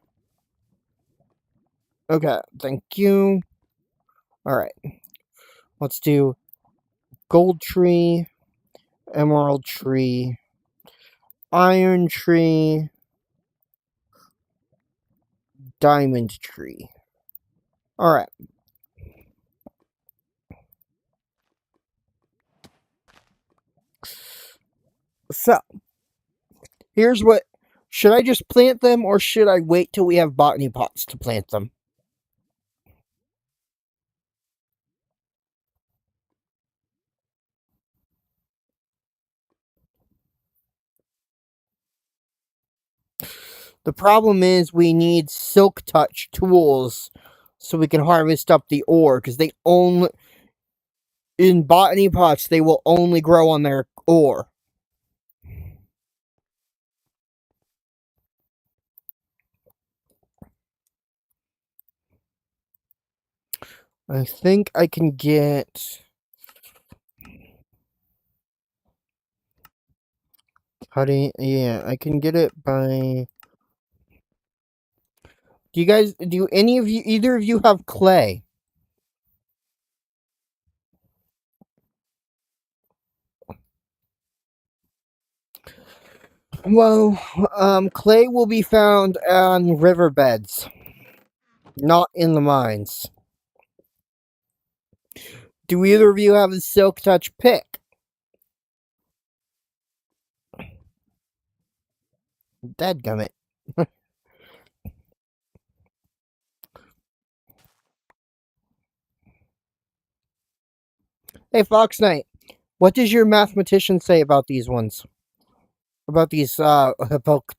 Okay, thank you. Alright. Let's do gold tree, emerald tree, iron tree, diamond tree. Alright. So, here's what. Should I just plant them, or should I wait till we have botany pots to plant them? The problem is we need silk touch tools so we can harvest up the ore, because they only, in botany pots, they will only grow on their ore. I think I can get. How do you, yeah, I can get it by. Do you guys, do any of you, either of you have clay? Well, clay will be found on riverbeds, not in the mines. Do either of you have a silk touch pick? Dadgummit. Hey, Fox Knight, what does your mathematician say about these ones? About these, hippocute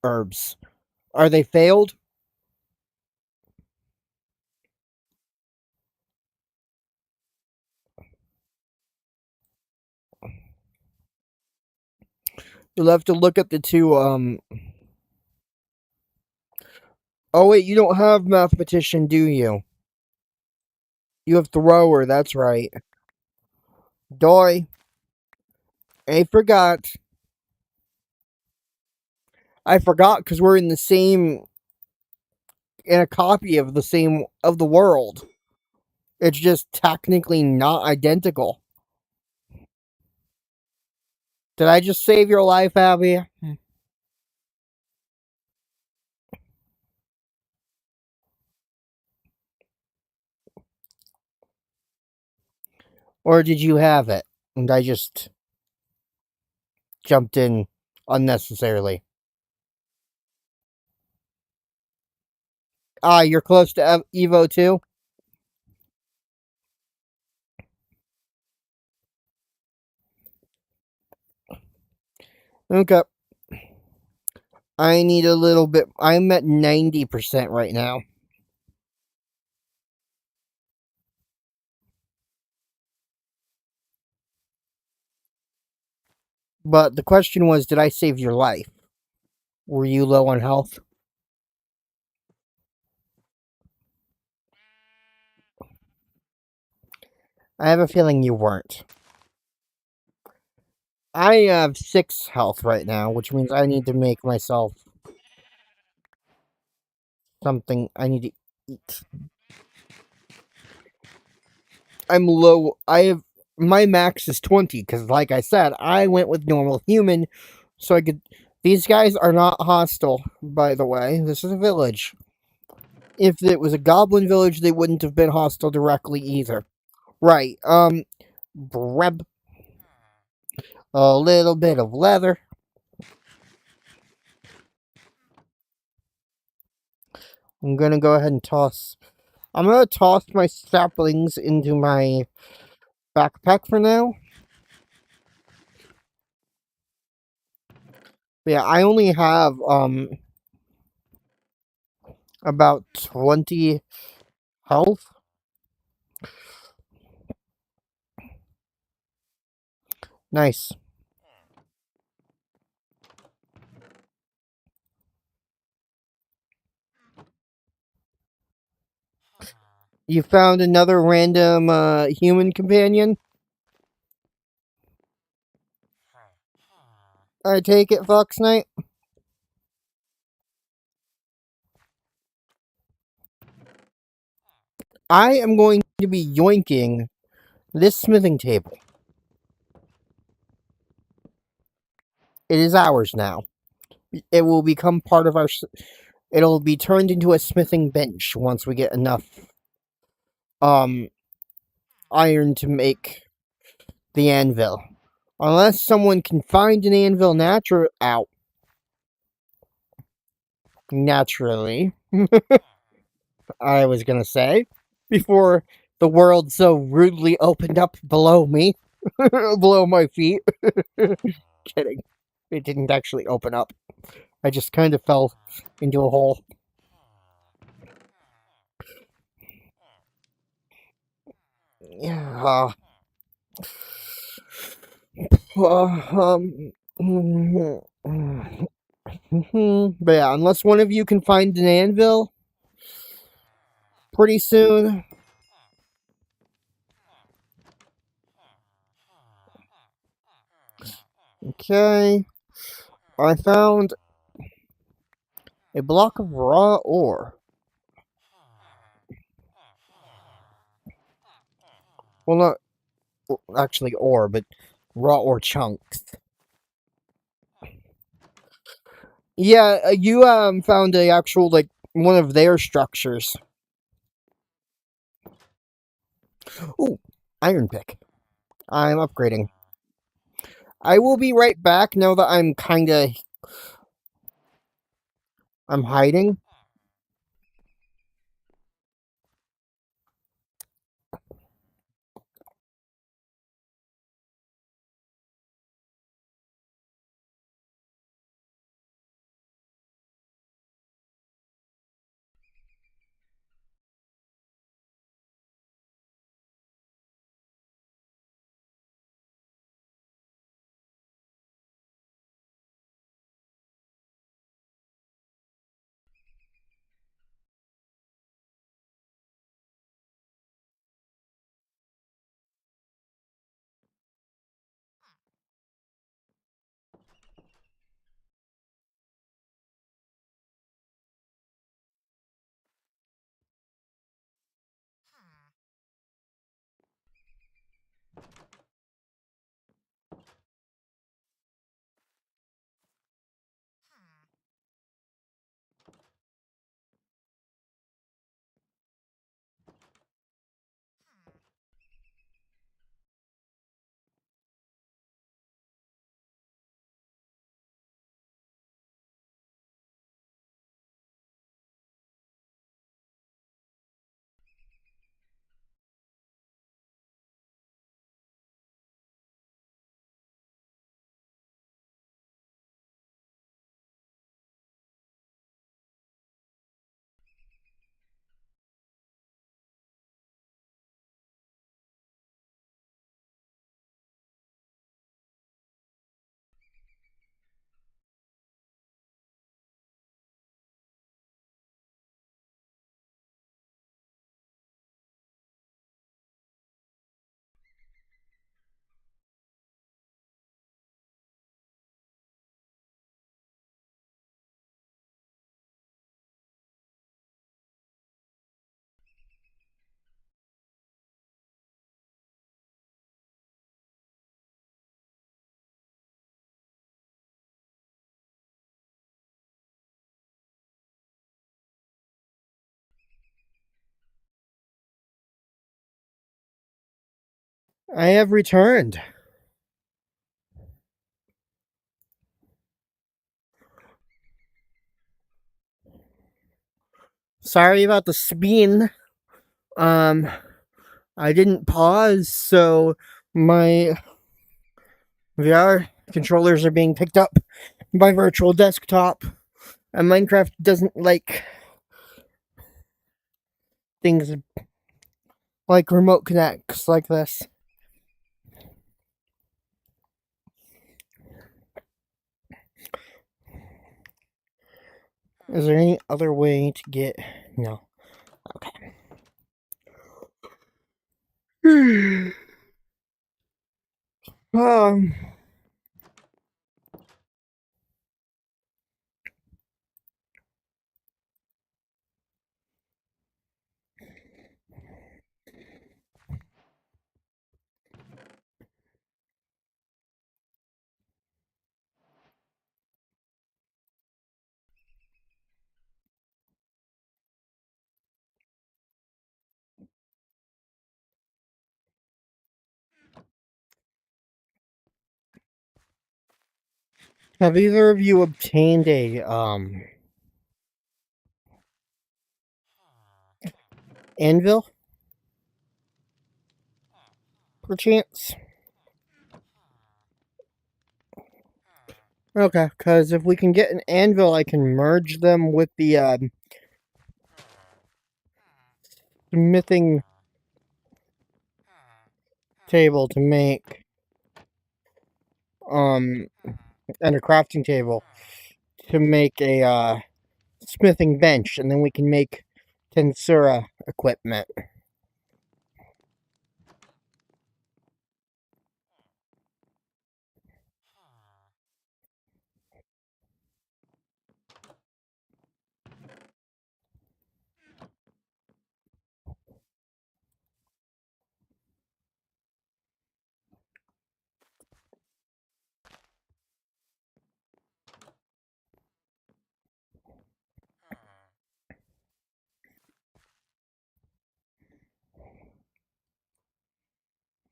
herbs? Are they failed? You'll have to look at the 2, Oh, wait, you don't have mathematician, do you? You have thrower, that's right. Doy, I forgot. I forgot because we're in the same, in a copy of the same, of the world. It's just technically not identical. Did I just save your life, Abby? Or did you have it? And I just jumped in unnecessarily. Ah, you're close to Evo too? Okay. I need a little bit. I'm at 90% right now. But the question was, did I save your life? Were you low on health? I have a feeling you weren't. I have 6 health right now, which means I need to make myself something. I need to eat. I'm low. I have my max is 20 because, like I said, I went with normal human, so I could. These guys are not hostile, by the way. This is a village. If it was a goblin village, they wouldn't have been hostile directly either. Right. Breb. A little bit of leather. I'm gonna go ahead and toss. I'm gonna toss my saplings into my backpack for now. Yeah, I only have about 20 health. Nice. You found another random human companion? I take it, Fox Knight? I am going to be yoinking this smithing table. It is ours now. It will become part of our. It'll be turned into a smithing bench once we get enough um iron to make the anvil. Unless someone can find an anvil naturally, I was gonna say, before the world so rudely opened up below me, below my feet. Kidding. It didn't actually open up. I just kind of fell into a hole. Yeah. But yeah, unless one of you can find an anvil pretty soon. Okay. I found a block of raw ore. Well, not actually ore, but raw ore chunks. Yeah, you found a actual like one of their structures. Ooh, iron pick. I'm upgrading. I will be right back now that I'm hiding. I have returned. Sorry about the spin. I didn't pause, so my VR controllers are being picked up by Virtual Desktop, and Minecraft doesn't like things like remote connects like this. Is there any other way to get... No. Okay. um... Have either of you obtained a, anvil? Perchance? Okay, because if we can get an anvil, I can merge them with the, smithing table to make, and a crafting table to make a, smithing bench, and then we can make tensura equipment.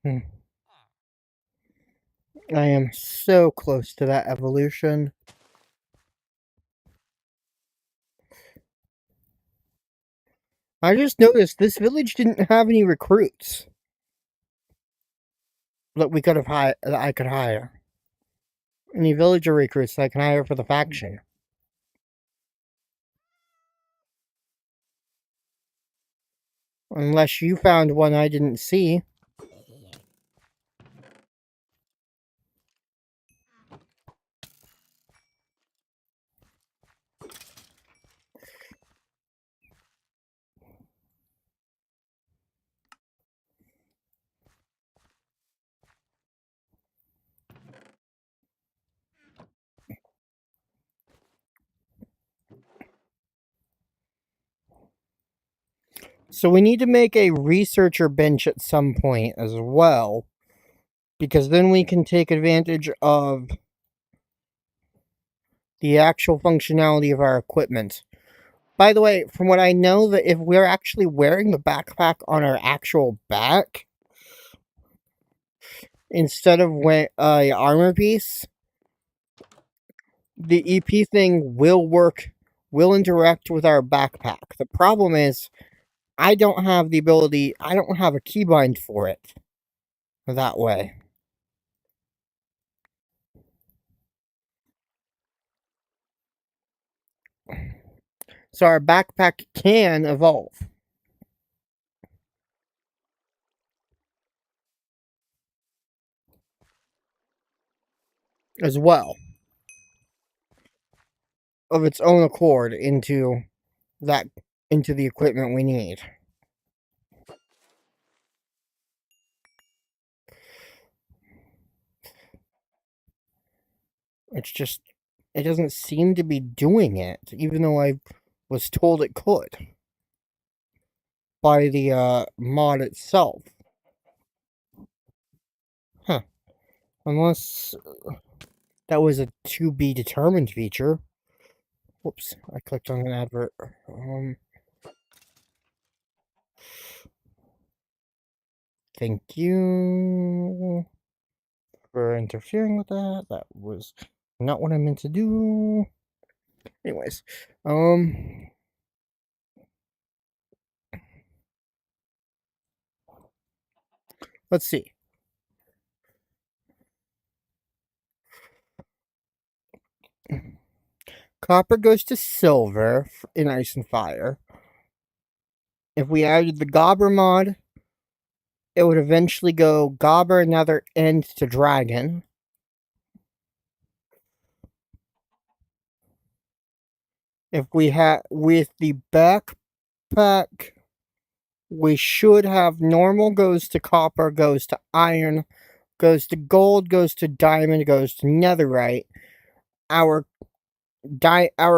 Hmm. I am so close to that evolution. I just noticed this village didn't have any recruits that we could have that I could hire. Any villager recruits that I can hire for the faction. Unless you found one I didn't see. So we need to make a researcher bench at some point as well. Because then we can take advantage of the actual functionality of our equipment. By the way, from what I know, that if we're actually wearing the backpack on our actual back instead of a armor piece, the EP thing will work, will interact with our backpack. The problem is, I don't have the ability, I don't have a keybind for it that way. So our backpack can evolve as well of its own accord that into the equipment we need. It's just it doesn't seem to be doing it, even though I was told it could by the mod itself. Huh. Unless that was a to be determined feature. Whoops, I clicked on an advert. Thank you for interfering with that. That was not what I meant to do. Anyways, let's see. Copper goes to silver in Ice and Fire. If we added the Gobber mod, it would eventually go Gobber, Nether, End to Dragon. If we had with the backpack, we should have normal goes to copper, goes to iron, goes to gold, goes to diamond, goes to netherite. Our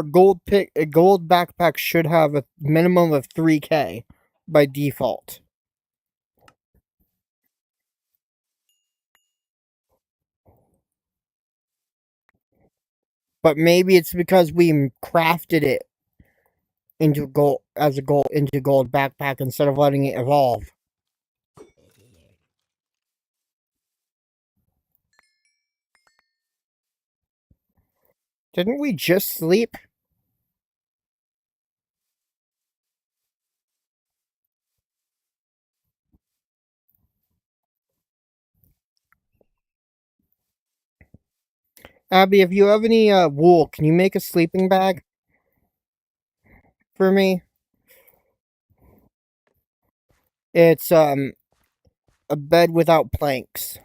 gold backpack should have a minimum of 3K by default. But maybe it's because we crafted it into gold backpack instead of letting it evolve. Didn't we just sleep? Abby, if you have any wool, can you make a sleeping bag for me? It's a bed without planks,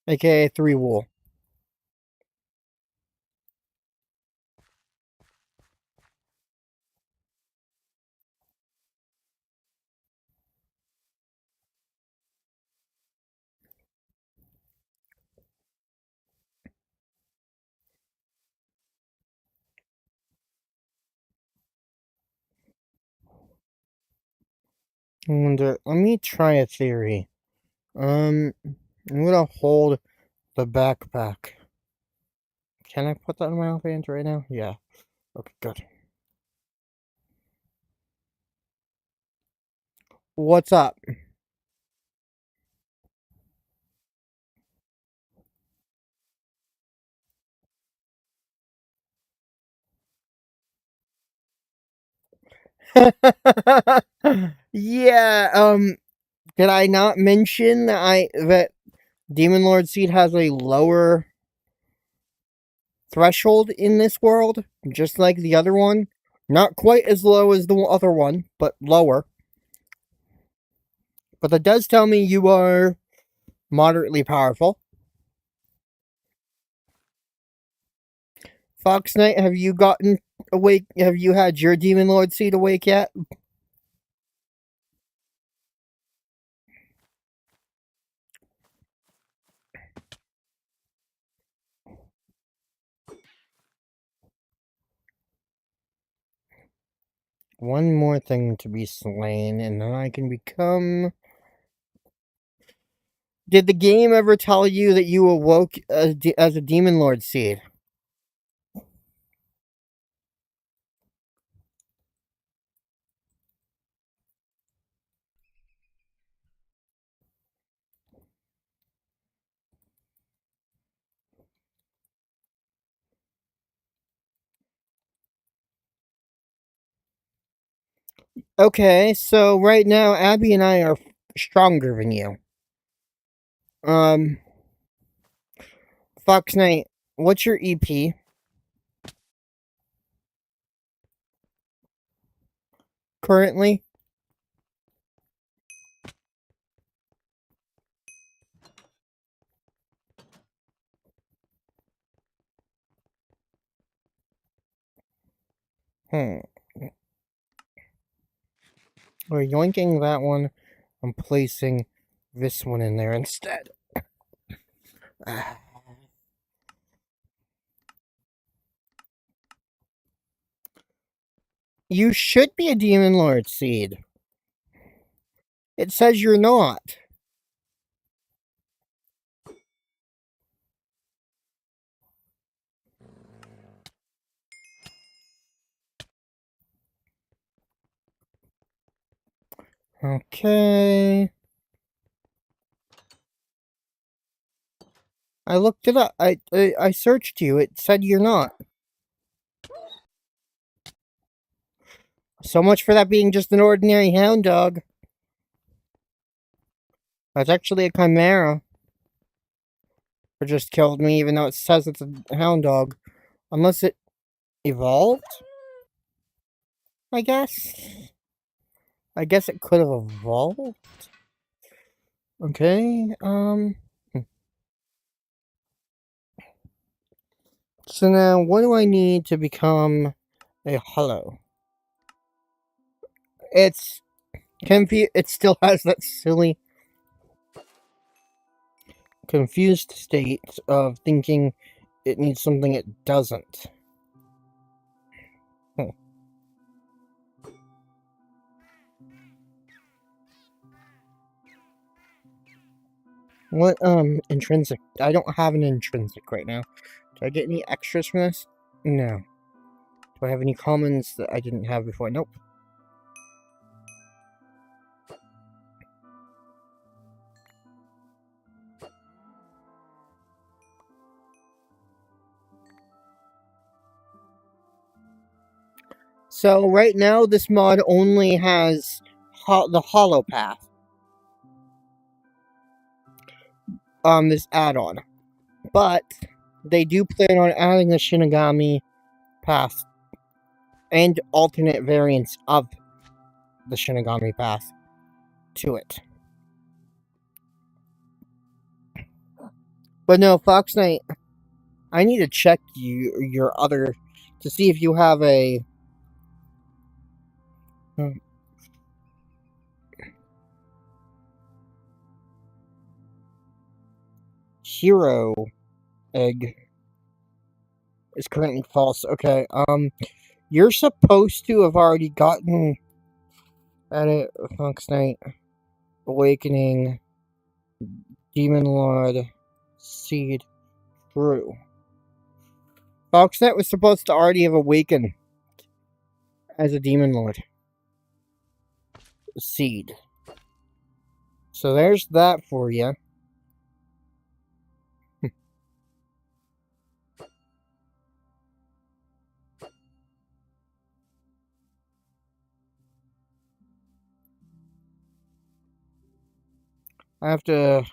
aka 3 wool. And let me try a theory. I'm gonna hold the backpack. Can I put that in my hands right now? Yeah. Okay, good. What's up? Yeah, did I not mention that Demon Lord Seed has a lower threshold in this world, just like the other one? Not quite as low as the other one, but lower. But that does tell me you are moderately powerful. Fox Knight, have you gotten awake? Have you had your Demon Lord Seed awake yet? One more thing to be slain, and then I can become. Did the game ever tell you that you awoke as a Demon Lord Seed? Okay, so right now Abby and I are stronger than you. Um, Fox Knight, what's your EP currently? Hmm. We're yoinking that one. I'm placing this one in there instead. You should be a Demon Lord Seed. It says you're not. Okay. I looked it up. I searched you. It said you're not. So much for that being just an ordinary hound dog. That's actually a chimera. It just killed me, even though it says it's a hound dog. Unless it evolved? I guess. I guess it could have evolved. Okay, So now, what do I need to become a hollow? It's it still has that silly, confused state of thinking it needs something it doesn't. What, intrinsic? I don't have an intrinsic right now. Do I get any extras from this? No. Do I have any commons that I didn't have before? Nope. So right now, this mod only has the hollow path. This add-on. But they do plan on adding the Shinigami path and alternate variants of the Shinigami path to it. But no, Fox Knight, I need to check your other to see if you have a hero egg is currently false. Okay, you're supposed to have already gotten at it, Fox Knight, Awakening, Demon Lord, Seed, Brew. Fox Knight was supposed to already have awakened as a Demon Lord. Seed. So there's that for you. I have to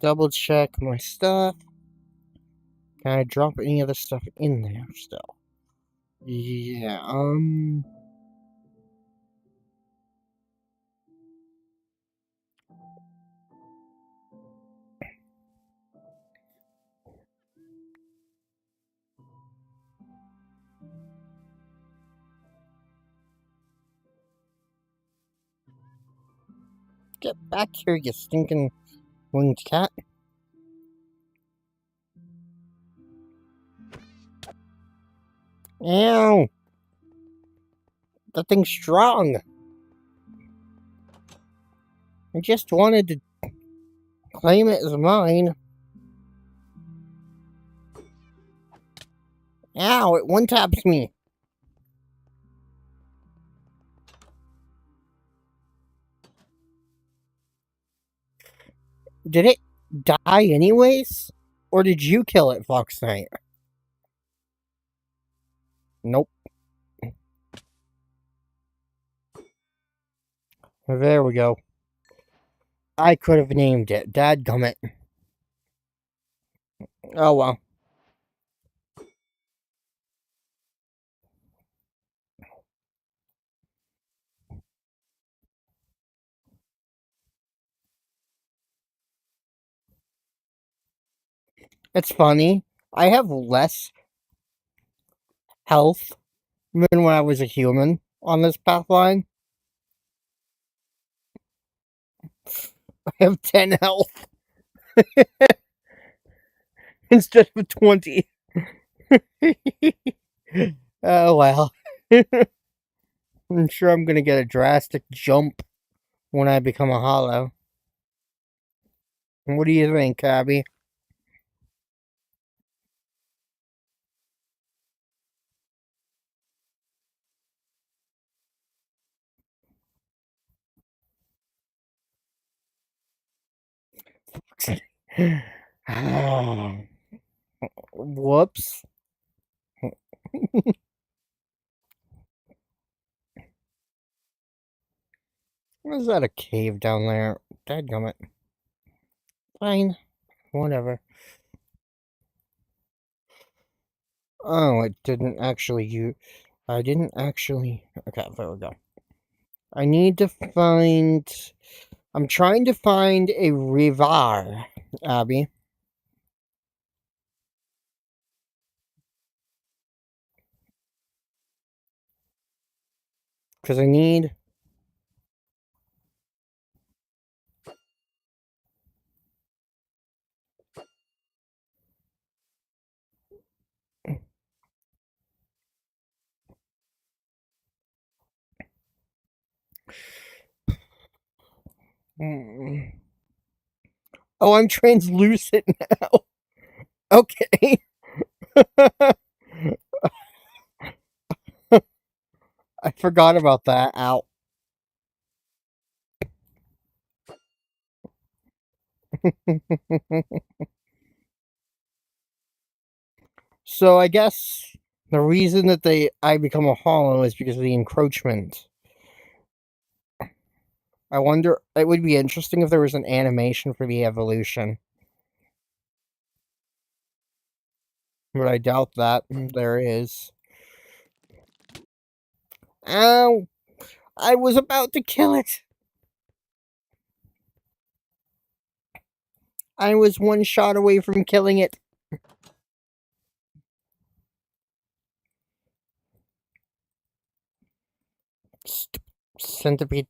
double check my stuff. Can I drop any other stuff in there still? Yeah, get back here, you stinking winged cat. Ow! That thing's strong. I just wanted to claim it as mine. Ow, it one-taps me. Did it die anyways? Or did you kill it, Fox Knight? Nope. There we go. I could have named it. Dadgummit. Oh well. It's funny. I have less health than when I was a human on this path line. I have 10 health instead of 20. Oh well. I'm sure I'm gonna get a drastic jump when I become a hollow. What do you think, Abby? Whoops. Was that a cave down there? Dadgummit. Fine. Whatever. Oh, it didn't actually I didn't actually... Okay, there we go. I need to find... I'm trying to find a Rivar, Abby. Because I need... Oh, I'm translucent now. Okay. I forgot about that. Ow. So I guess the reason that I become a hollow is because of the encroachment. I wonder, it would be interesting if there was an animation for the evolution. But I doubt that there is. Ow! I was about to kill it! I was one shot away from killing it. Centipede.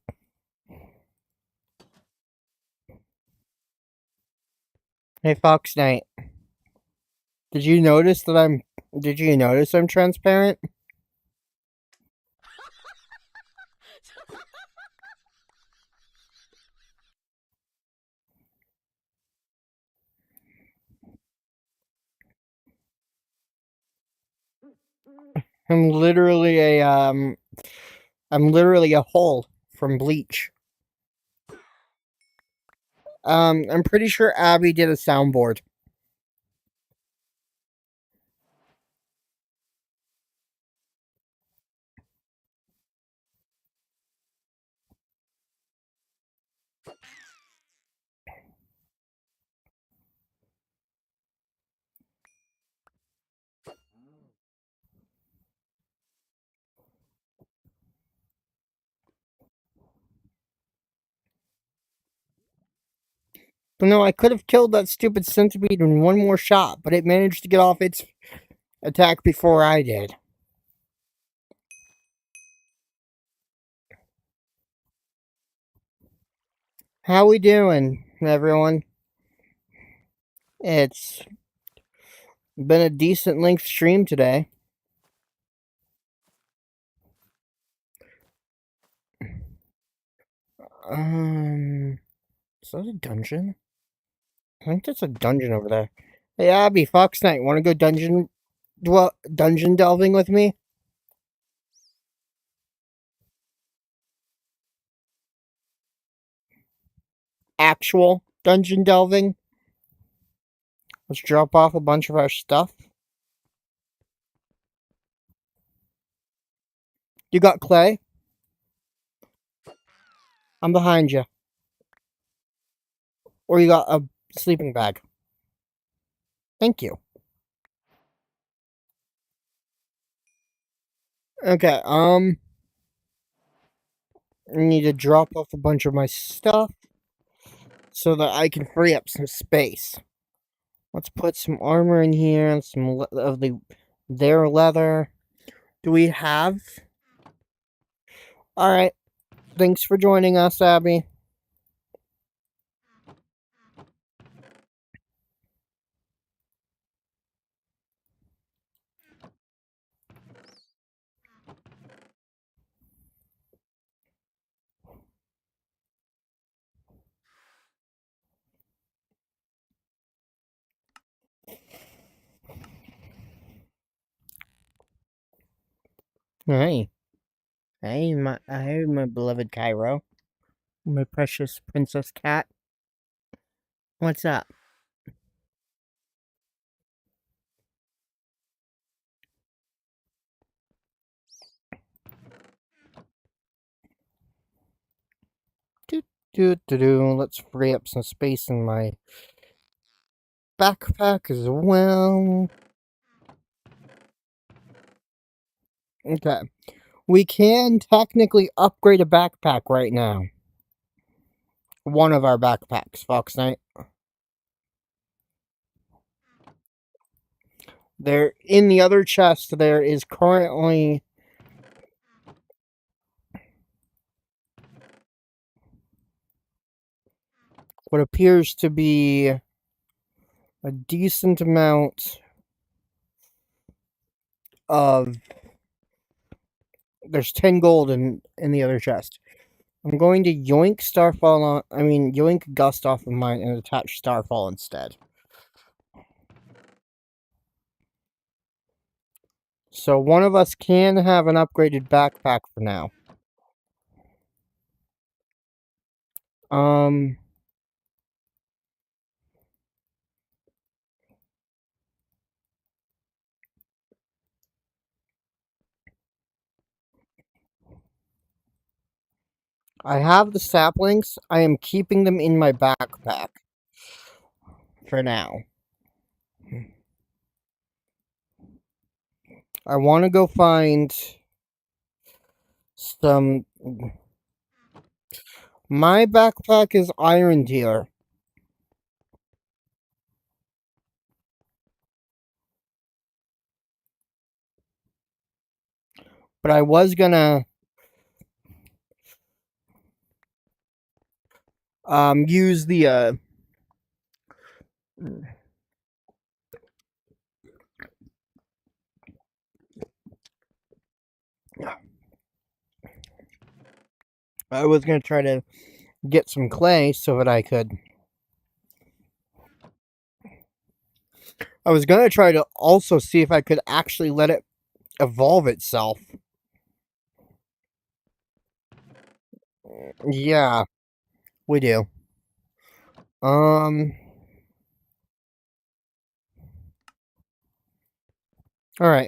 Hey, Fox Knight. Did you notice I'm transparent? I'm literally a hole from Bleach. I'm pretty sure Abby did a soundboard. But no, I could have killed that stupid centipede in one more shot, but it managed to get off its attack before I did. How we doing, everyone? It's been a decent length stream today. Is that a dungeon? I think that's a dungeon over there. Hey, Abby, Fox Knight, want to go dungeon delving with me? Actual dungeon delving? Let's drop off a bunch of our stuff. You got clay? I'm behind you. Or you got a sleeping bag? Thank you. Okay, I need to drop off a bunch of my stuff so that I can free up some space. Let's put some armor in here and some of their leather. Do we have? Alright. Thanks for joining us, Abby. Hey. Hey, my beloved Cairo. My precious princess cat. What's up? Let's free up some space in my backpack as well. Okay. We can technically upgrade a backpack right now. One of our backpacks, Fox Knight. There, in the other chest, there is currently what appears to be a decent amount of. There's 10 gold in the other chest. I'm going to yoink yoink Gust off of mine and attach Starfall instead. So one of us can have an upgraded backpack for now. I have the saplings. I am keeping them in my backpack for now. I want to go find some. My backpack is iron tier. But I was gonna use the I was gonna try to get some clay so that I could. I was gonna try to also see if I could actually let it evolve itself. Yeah, we do. Alright,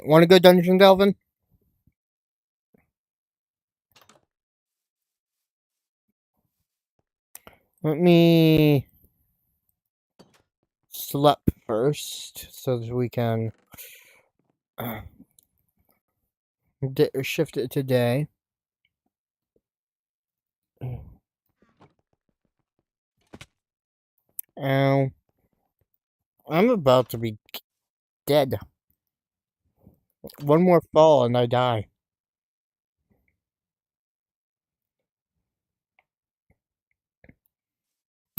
want to go dungeon delving? Let me sleep first so that we can shift it to day. Ow. I'm about to be dead. One more fall and I die.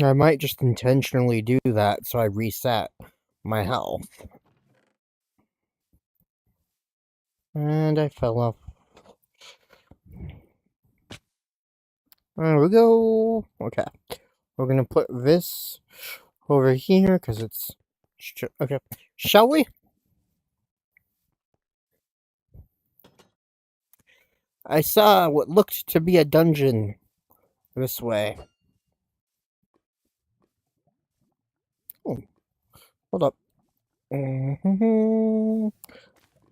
I might just intentionally do that so I reset my health. And I fell off. There we go. Okay. We're gonna put this over here because it's. Okay. Shall we? I saw what looked to be a dungeon this way. Oh, hold up.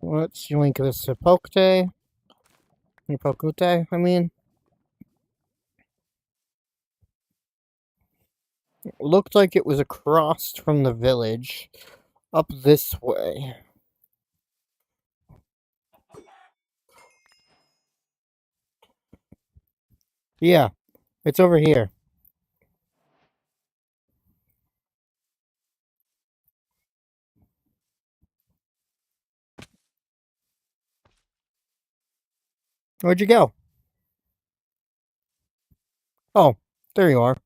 Let's link this to Hippocote, I mean. It looked like it was across from the village, up this way. Yeah, it's over here. Where'd you go? Oh, there you are.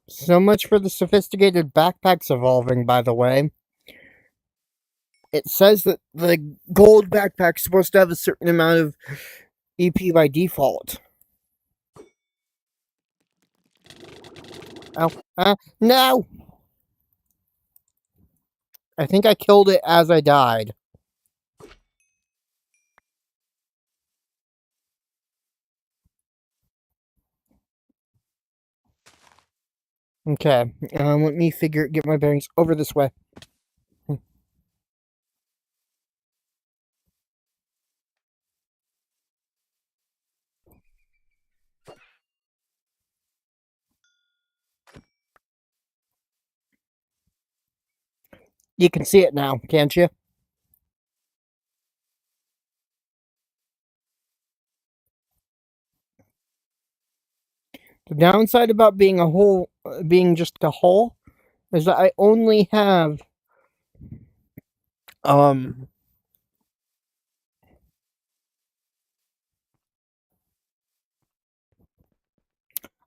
So much for the sophisticated backpacks evolving, by the way. It says that the gold backpack's supposed to have a certain amount of EP by default. Oh, no! I think I killed it as I died. Okay, let me get my bearings over this way. You can see it now, can't you? The downside about being a hole, being just a hole, is that I only have, um,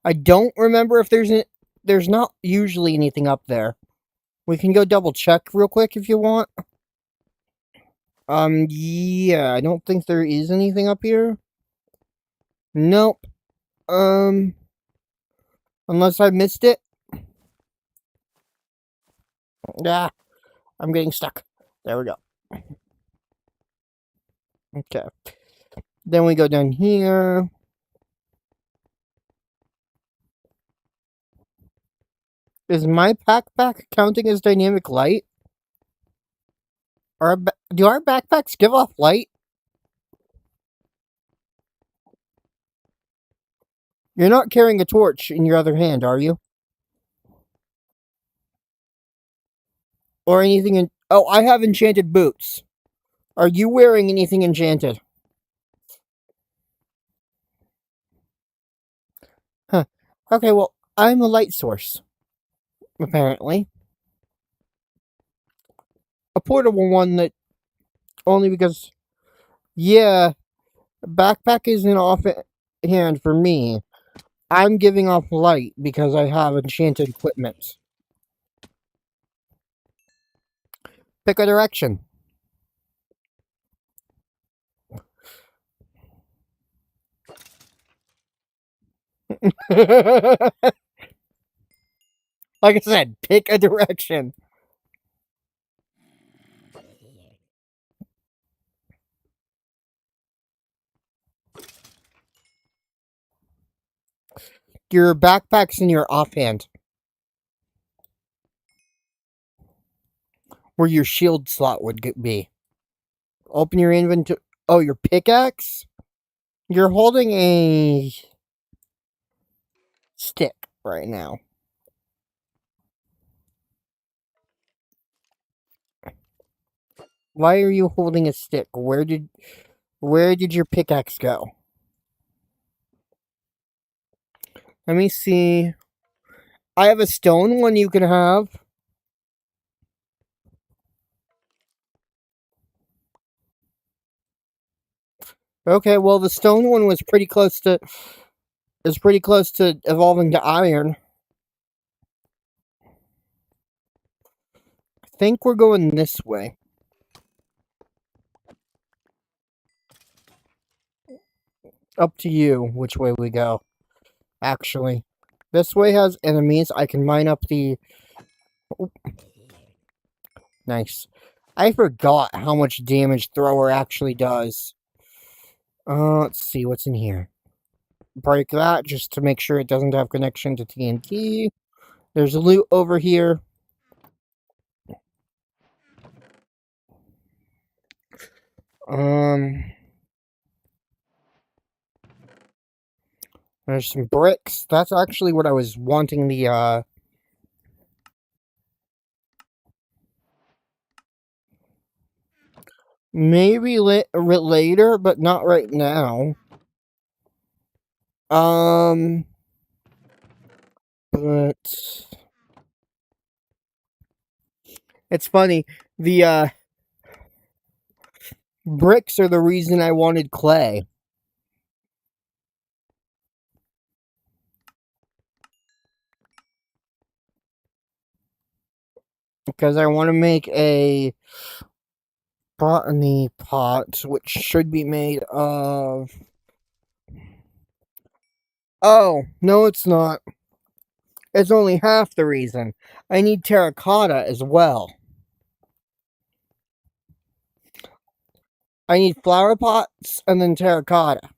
I don't remember if there's not usually anything up there. We can go double check real quick if you want. Yeah, I don't think there is anything up here. Nope. Um, unless I missed it. Ah, I'm getting stuck. There we go. Okay. Then we go down here. Is my backpack counting as dynamic light? Do our backpacks give off light? You're not carrying a torch in your other hand, are you? Or anything in... Oh, I have enchanted boots. Are you wearing anything enchanted? Huh. Okay, well, I'm a light source. Apparently. A portable one that... Only because... Yeah, backpack isn't off hand for me. I'm giving off light because I have enchanted equipment. Pick a direction. Like I said, pick a direction. Your backpack's in your offhand, where your shield slot would be. Open your inventory. Oh, your pickaxe? You're holding a stick right now. Why are you holding a stick? Where did your pickaxe go? Let me see. I have a stone one you can have. Okay, well the stone one was pretty close to evolving to iron. I think we're going this way. Up to you which way we go. Actually, this way has enemies. I can mine up the... Nice. I forgot how much damage Thrower actually does. Let's see what's in here. Break that just to make sure it doesn't have connection to TNT. There's loot over here. There's some bricks. That's actually what I was wanting the, maybe later, but not right now. But... It's funny. The, bricks are the reason I wanted clay. Because I want to make a botany pot, which should be made of... Oh, no it's not. It's only half the reason. I need terracotta as well. I need flower pots and then terracotta.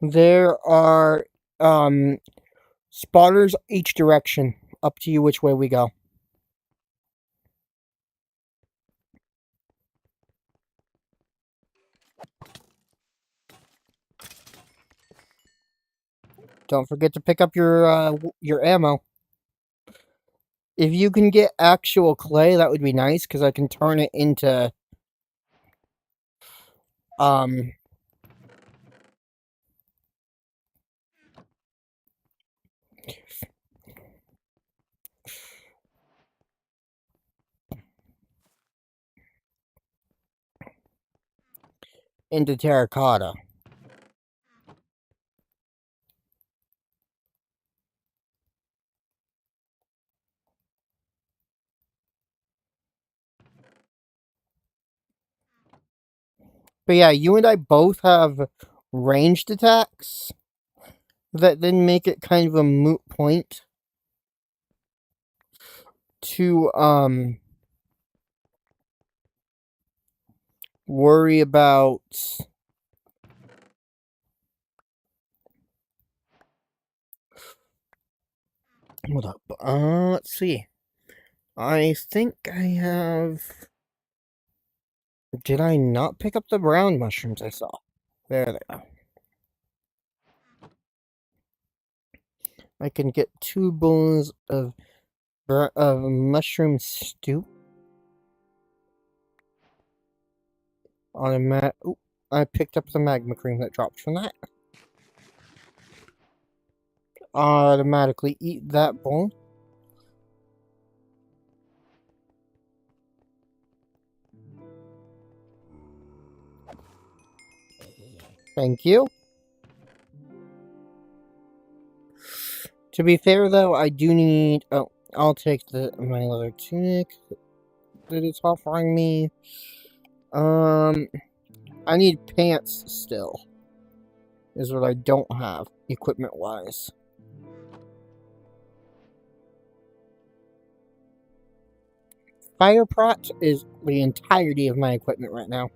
There are spotters each direction. Up to you which way we go. Don't forget to pick up your ammo. If you can get actual clay, that would be nice, because I can turn it into into terracotta. But yeah, you and I both have ranged attacks that then make it kind of a moot point to worry about hold up. Let's see. I think I have. Did I not pick up the brown mushrooms I saw? There they are. I can get 2 bowls of mushroom stew. Oop, I picked up the magma cream that dropped from that. Automatically eat that bowl. Thank you. To be fair, though, I do need... Oh, I'll take my leather tunic that it's offering me. I need pants still. Is what I don't have, equipment-wise. Fire pot is the entirety of my equipment right now.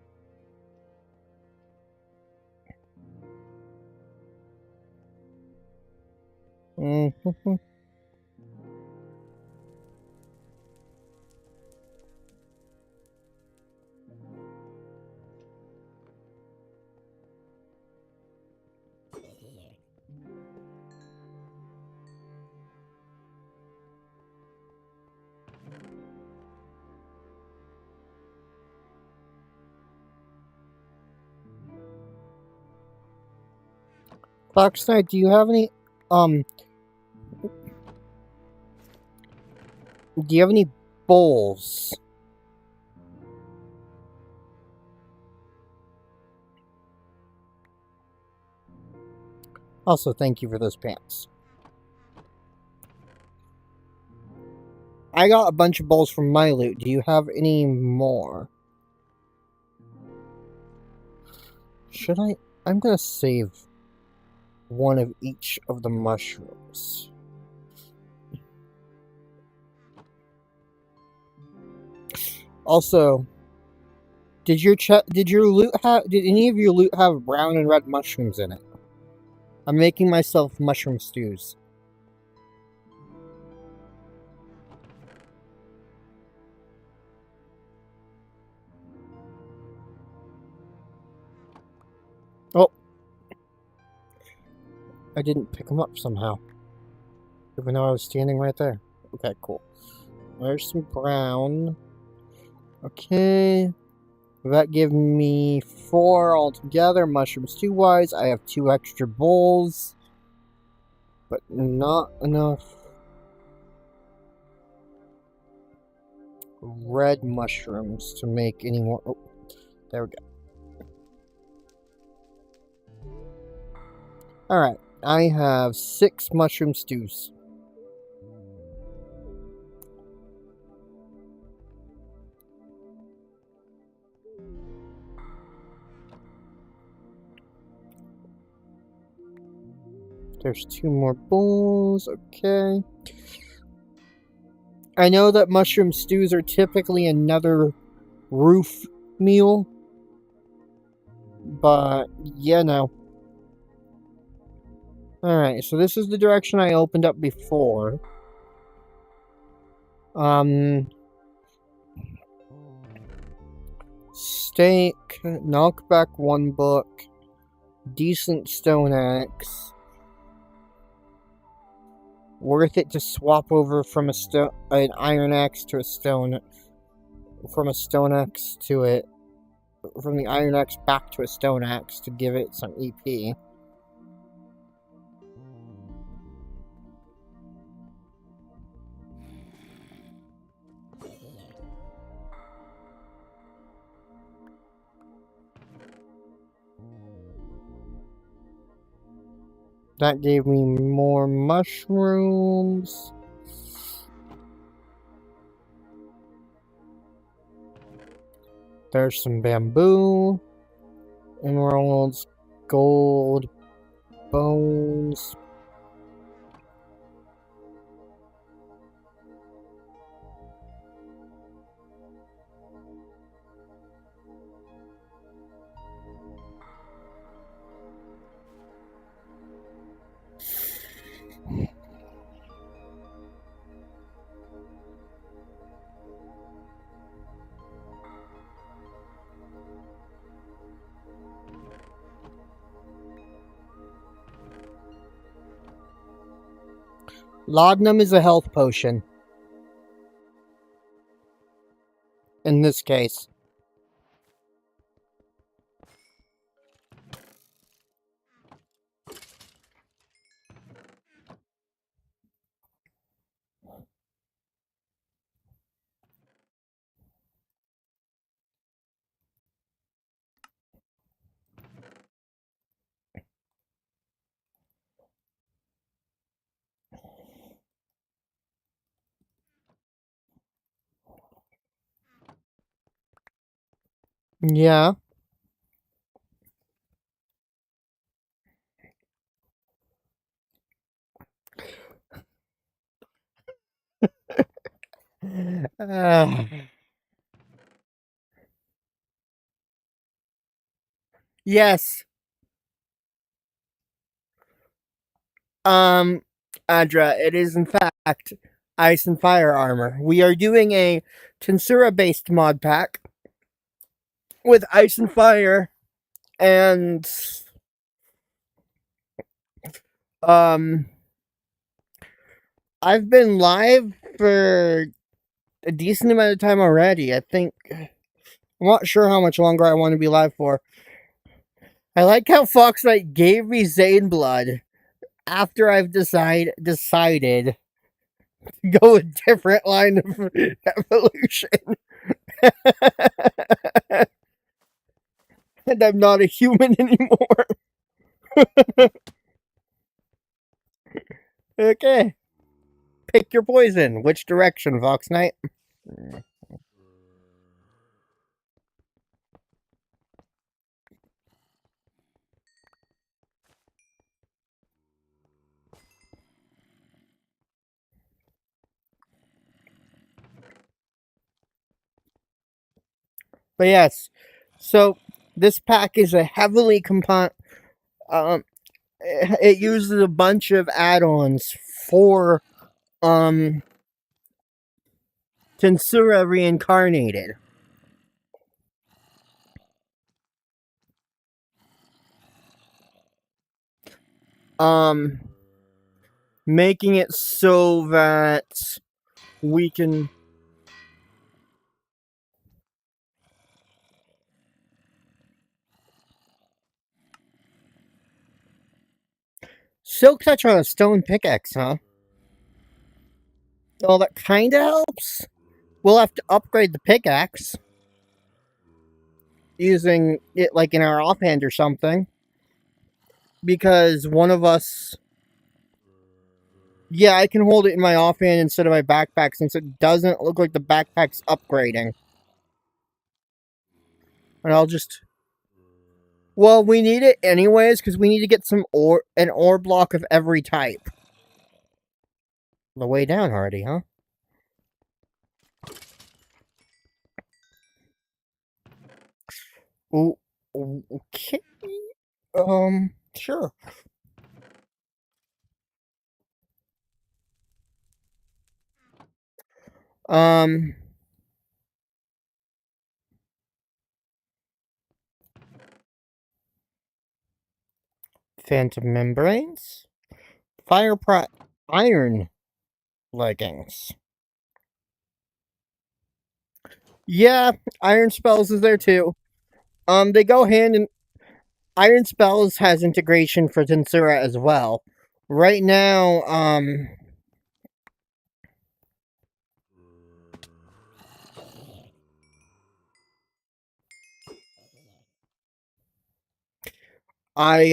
Mm-hmm. Foxnight, do you have any, do you have any bowls? Also, thank you for those pants. I got a bunch of bowls from my loot. Do you have any more? Should I? I'm gonna save one of each of the mushrooms. Also, did any of your loot have brown and red mushrooms in it? I'm making myself mushroom stews. Oh. I didn't pick them up somehow. Even though I was standing right there. Okay, cool. There's some brown. Okay. That gave me 4 altogether, mushroom stew wise. I have 2 extra bowls. But not enough red mushrooms to make any more. Oh, there we go. Alright, I have 6 mushroom stews. There's 2 more bowls, okay. I know that mushroom stews are typically another roof meal, but yeah, no. Alright, so this is the direction I opened up before. Steak, knock back one book, decent stone axe. Worth it to swap over from an iron axe to a stone, from a stone axe to it, from the iron axe back to a stone axe to give it some EP. That gave me more mushrooms. There's some bamboo, emeralds, gold, bones. Laudanum is a health potion. In this case. Yeah. Yes. Adra, it is in fact ice and fire armor. We are doing a Tensura based mod pack with ice and fire, and I've been live for a decent amount of time already. I think I'm not sure how much longer I want to be live for. I like how Fox Knight gave me Zane blood after I've decided to go a different line of evolution. And I'm not a human anymore. Okay. Pick your poison. Which direction, Fox Knight? But yes, so this pack is a heavily it uses a bunch of add-ons for Tensura reincarnated. Making it so that we can Silk Touch on a stone pickaxe, huh? Well, that kinda helps. We'll have to upgrade the pickaxe using it like in our offhand or something. Because one of us. Yeah, I can hold it in my offhand instead of my backpack since it doesn't look like the backpack's upgrading. And I'll just. Well, we need it anyways because we need to get an ore block of every type. The way down already, huh? Ooh, okay. Sure. Um, Phantom membranes, iron leggings. Yeah, iron spells is there too. They go hand in. Iron spells has integration for Tensura as well. Right now, I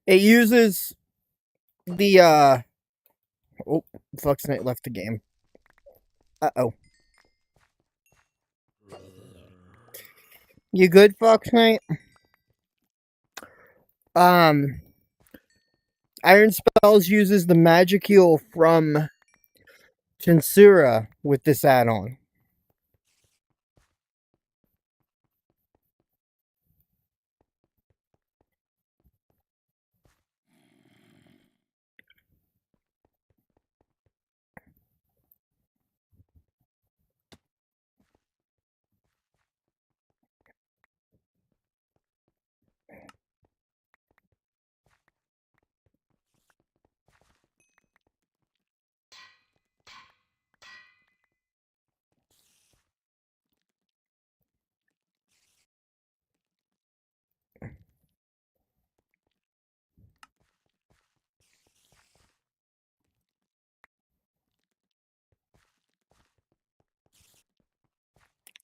it uses the oh, Flux Knight left the game. Uh-oh. You good, Fox Knight? Um, Iron Spells uses the Magicule from Tensura with this add-on.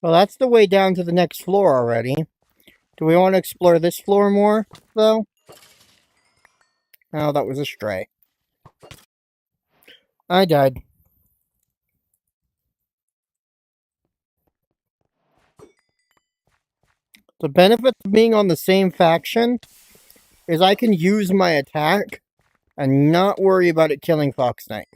Well, that's the way down to the next floor already. Do we want to explore this floor more, though? Oh, that was a stray. I died. The benefit of being on the same faction is I can use my attack and not worry about it killing Fox Knight.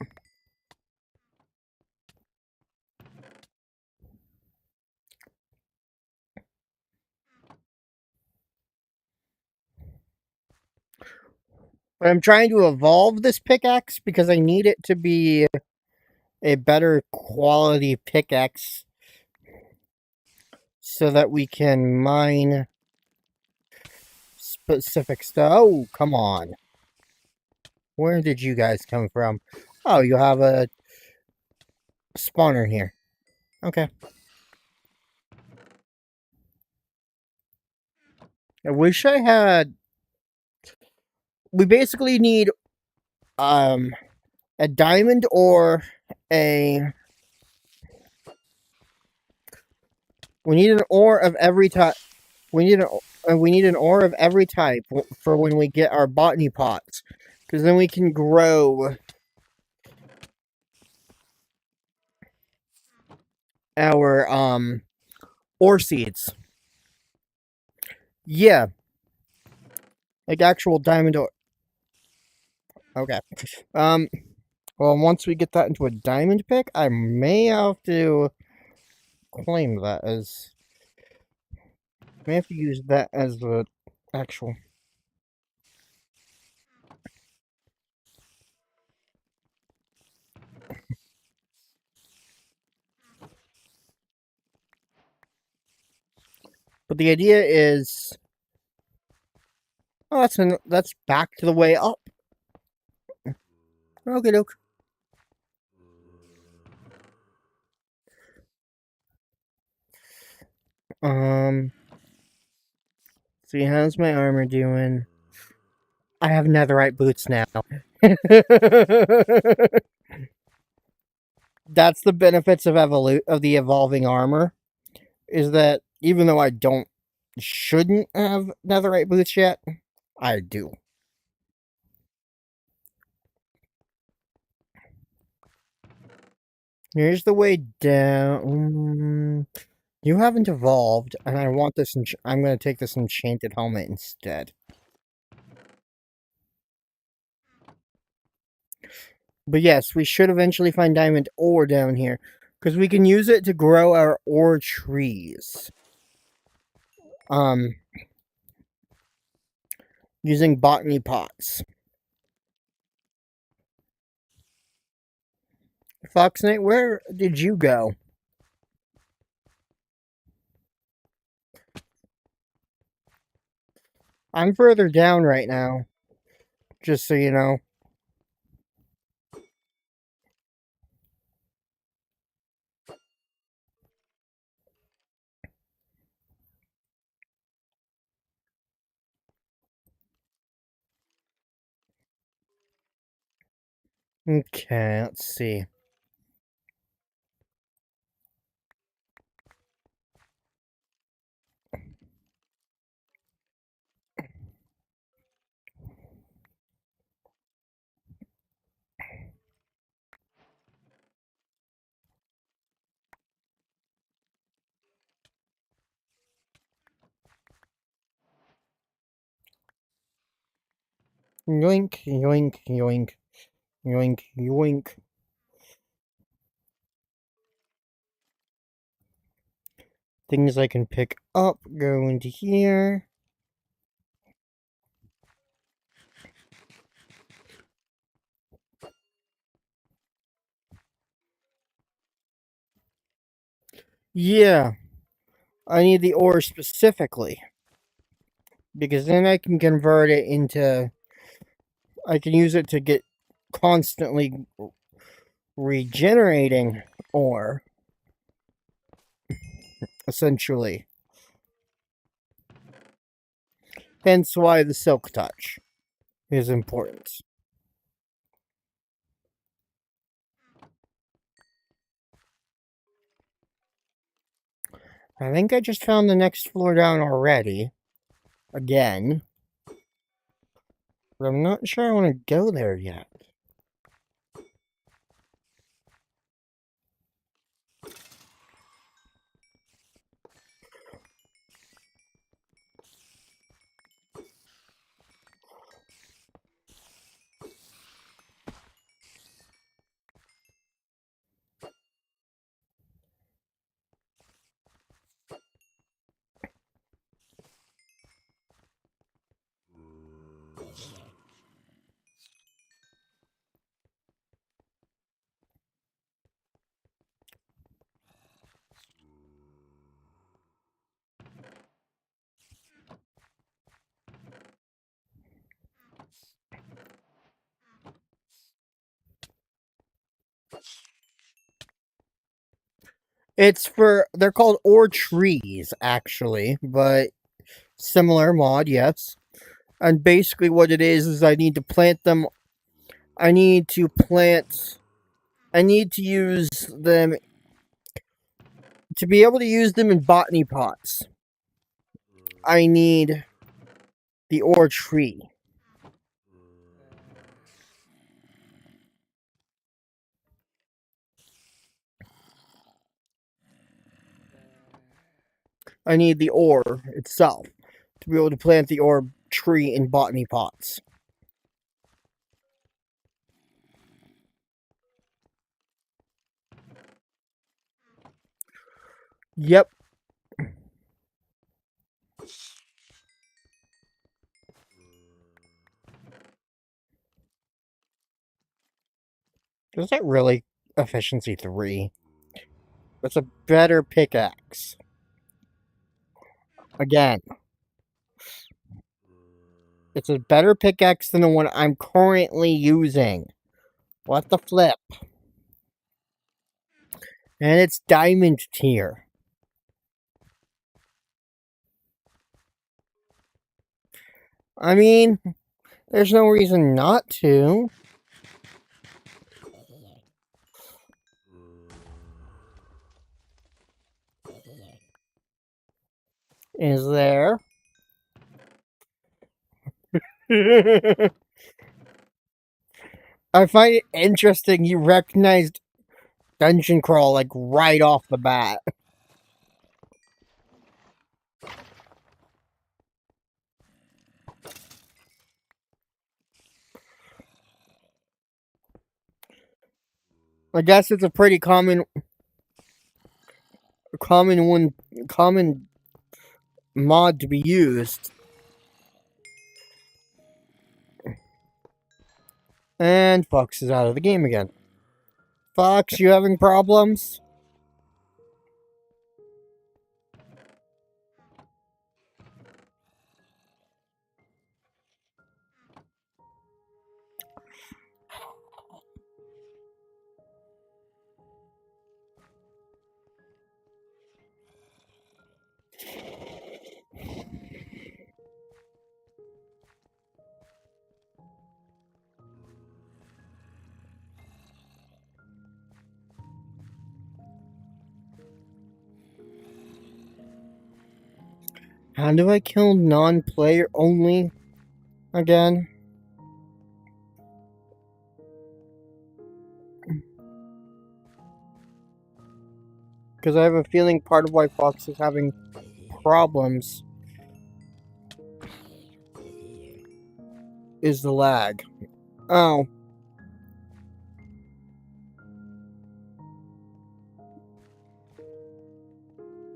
But I'm trying to evolve this pickaxe because I need it to be a better quality pickaxe so that we can mine specific stuff. Oh, come on. Where did you guys come from? Oh, you have a spawner here. Okay. I wish I had... We basically need a diamond or a... We need an ore of every type. We need an ore of every type for when we get our botany pots, because then we can grow our ore seeds. Yeah, like actual diamond ore. Okay. Well, once we get that into a diamond pick, I may have to claim that as. May have to use that as the actual. But the idea is. Oh, that's back to the way up. Okay, doke. See, how's my armor doing? I have netherite boots now. That's the benefits of the evolving armor, is that even though I shouldn't have netherite boots yet, I do. Here's the way down. You haven't evolved, and I want this. I'm going to take this enchanted helmet instead. But yes, we should eventually find diamond ore down here, because we can use it to grow our ore trees. Using botany pots. Fox Knight, where did you go? I'm further down right now, just so you know. Okay, let's see. Yoink, yoink, yoink, yoink, yoink. Things I can pick up go into here. Yeah, I need the ore specifically, because then I can convert it into... I can use it to get constantly regenerating ore, essentially. Hence why the Silk Touch is important. I think I just found the next floor down already. Again. But I'm not sure I want to go there yet. It's for... They're called ore trees, actually. But similar mod, yes. And basically what it is I need to plant them... I need to use them... To be able to use them in botany pots, I need the ore tree. I need the ore itself to be able to plant the ore tree in botany pots. Yep. Is that really efficiency 3? That's a better pickaxe. Again. It's a better pickaxe than the one I'm currently using. What the flip? And it's diamond tier. I mean, there's no reason not to. Is there? I find it interesting you recognized Dungeon Crawl like right off the bat. I guess it's a pretty common mod to be used. And Fox is out of the game again. Fox, you having problems? How do I kill non-player only again? Because I have a feeling part of why Fox is having problems is the lag. Oh.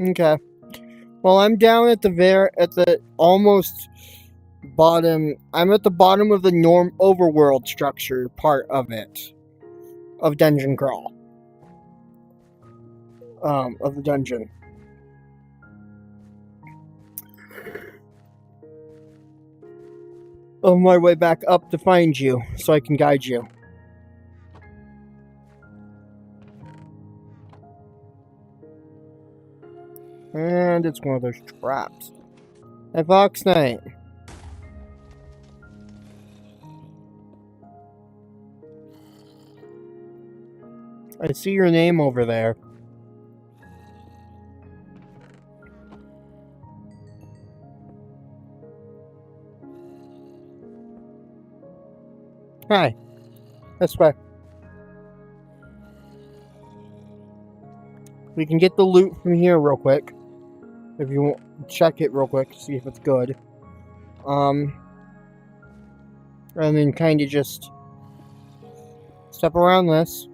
Okay. Well, I'm down at the almost bottom. I'm at the bottom of the overworld structure part of it. Of Dungeon Crawl. Of the dungeon. On my way back up to find you, so I can guide you. And it's one of those traps. Hey, Fox Knight. I see your name over there. Hi. This way. We can get the loot from here real quick. If you want, check it real quick, see if it's good. And then kind of just step around this.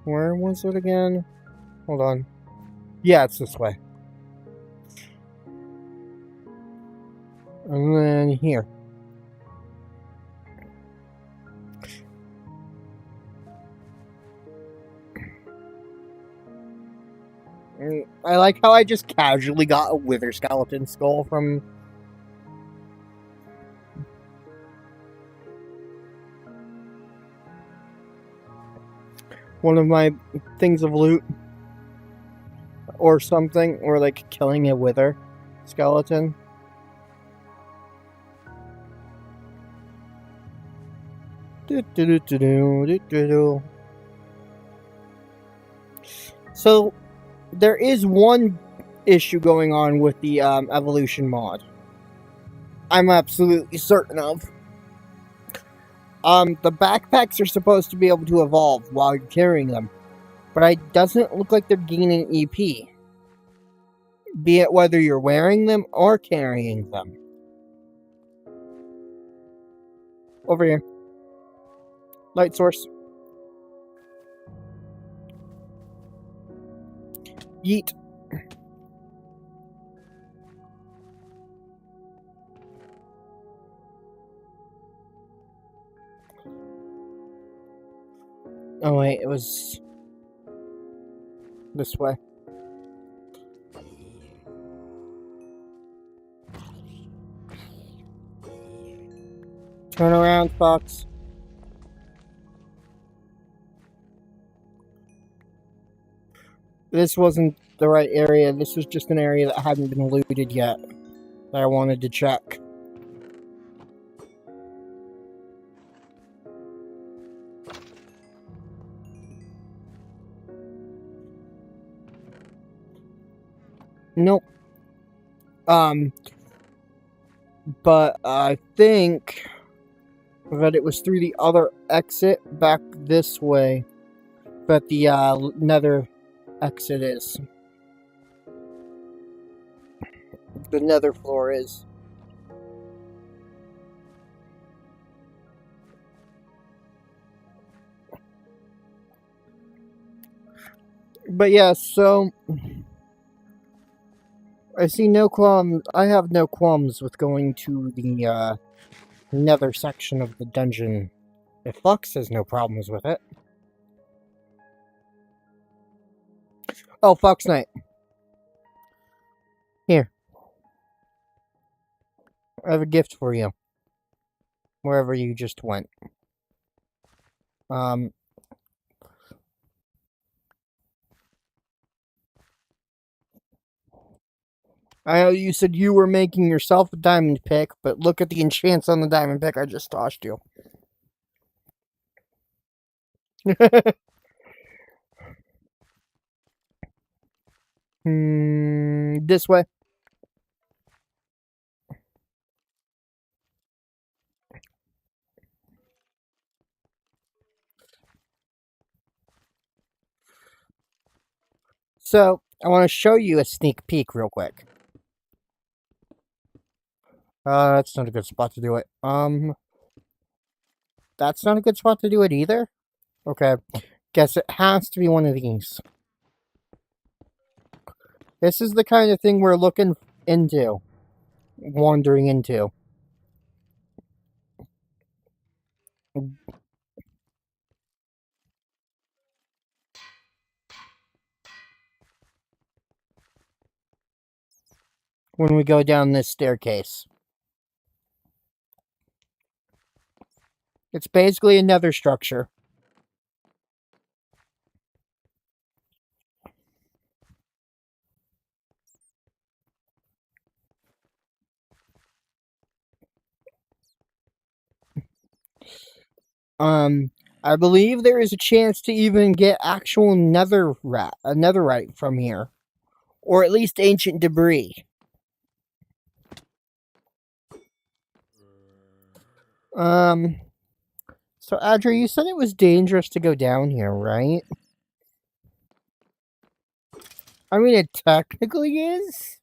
Where was it again? Hold on. Yeah, it's this way. And then here. I like how I just casually got a wither skeleton skull from... one of my things of loot. Or something. Or like killing a wither skeleton. So, there is one issue going on with the evolution mod. I'm absolutely certain of. The backpacks are supposed to be able to evolve while you're carrying them, but it doesn't look like they're gaining EP. Be it whether you're wearing them or carrying them. Over here. Light source. Yeet. Oh wait, it was this way. Turn around, Fox. This wasn't the right area. This was just an area that hadn't been looted yet. That I wanted to check. Nope. But I think that it was through the other exit back this way that the nether exit is. The nether floor is. But yeah, so I see no qualms. I have no qualms with going to the nether section of the dungeon If Fox has no problems with it. Oh, Fox Knight. Here. I have a gift for you. Wherever you just went. I know you said you were making yourself a diamond pick, but look at the enchants on the diamond pick I just tossed you. This way. So, I want to show you a sneak peek real quick. That's not a good spot to do it. That's not a good spot to do it either? Okay. Guess it has to be one of these. This is the kind of thing we're looking into. Wandering into. When we go down this staircase. It's basically another structure. I believe there is a chance to even get actual netherite from here. Or at least ancient debris. So Adra, you said it was dangerous to go down here, right? I mean, it technically is.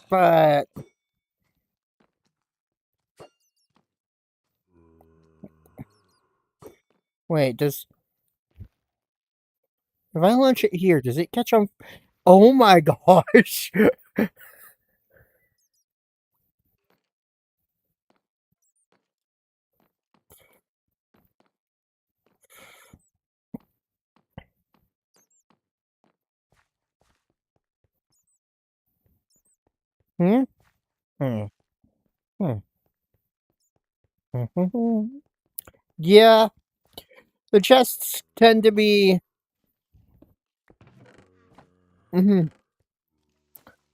But... Wait, does... If I launch it here, does it catch on... Oh my gosh! Hmm? Hmm. Hmm. Yeah, the chests tend to be...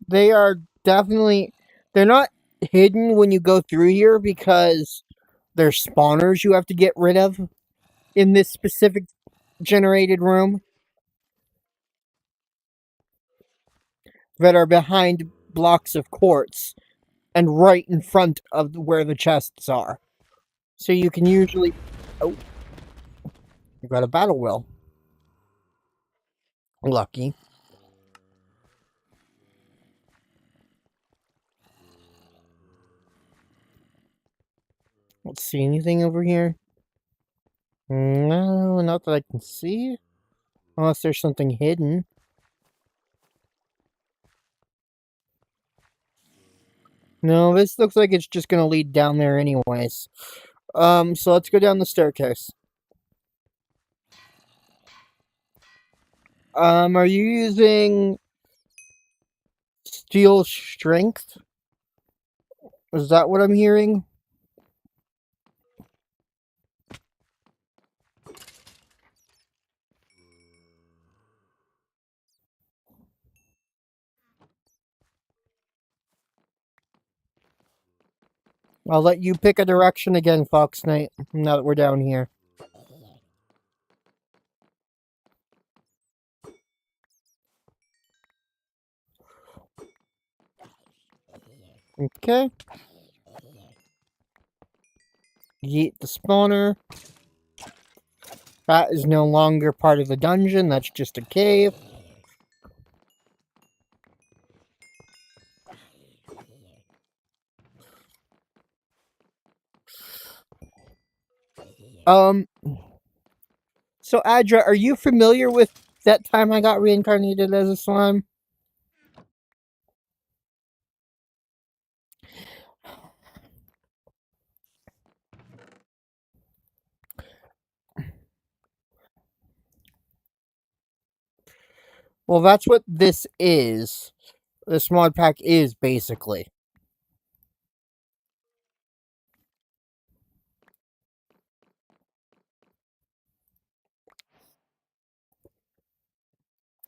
They are definitely... They're not hidden when you go through here because there's spawners you have to get rid of in this specific generated room that are behind blocks of quartz and right in front of where the chests are. So you can usually... Oh, you got a battle wheel. Lucky. Let's see, anything over here? No, not that I can see. Unless there's something hidden. No, this looks like it's just gonna lead down there anyways. So let's go down the staircase. Are you using steel strength? Is that what I'm hearing? I'll let you pick a direction again, Fox Knight, now that we're down here. Okay. Yeet the spawner. That is no longer part of the dungeon, that's just a cave. So Adra, are you familiar with that time I got reincarnated as a slime? Well, that's what this is. This mod pack is, basically.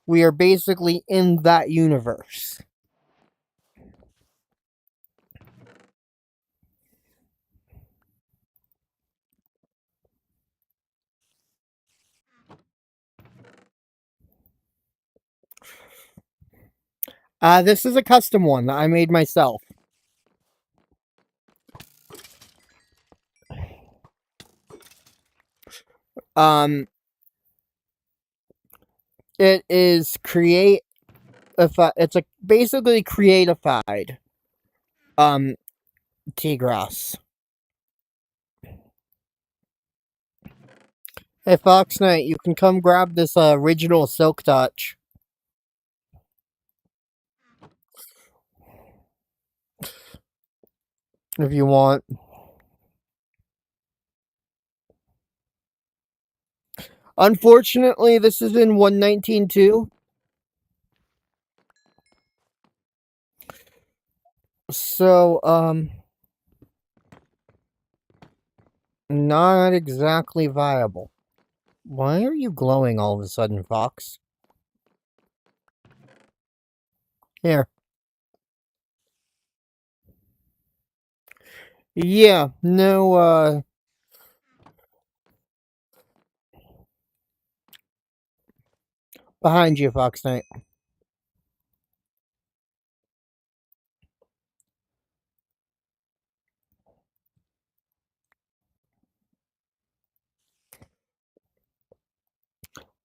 We are basically in that universe. This is a custom one that I made myself. It is it's a basically creatified Tigras. Hey Fox Knight, you can come grab this original Silk Touch. If you want. Unfortunately, this is in 119.2. So, not exactly viable. Why are you glowing all of a sudden, Fox? Here. Yeah, no, behind you, Fox Knight.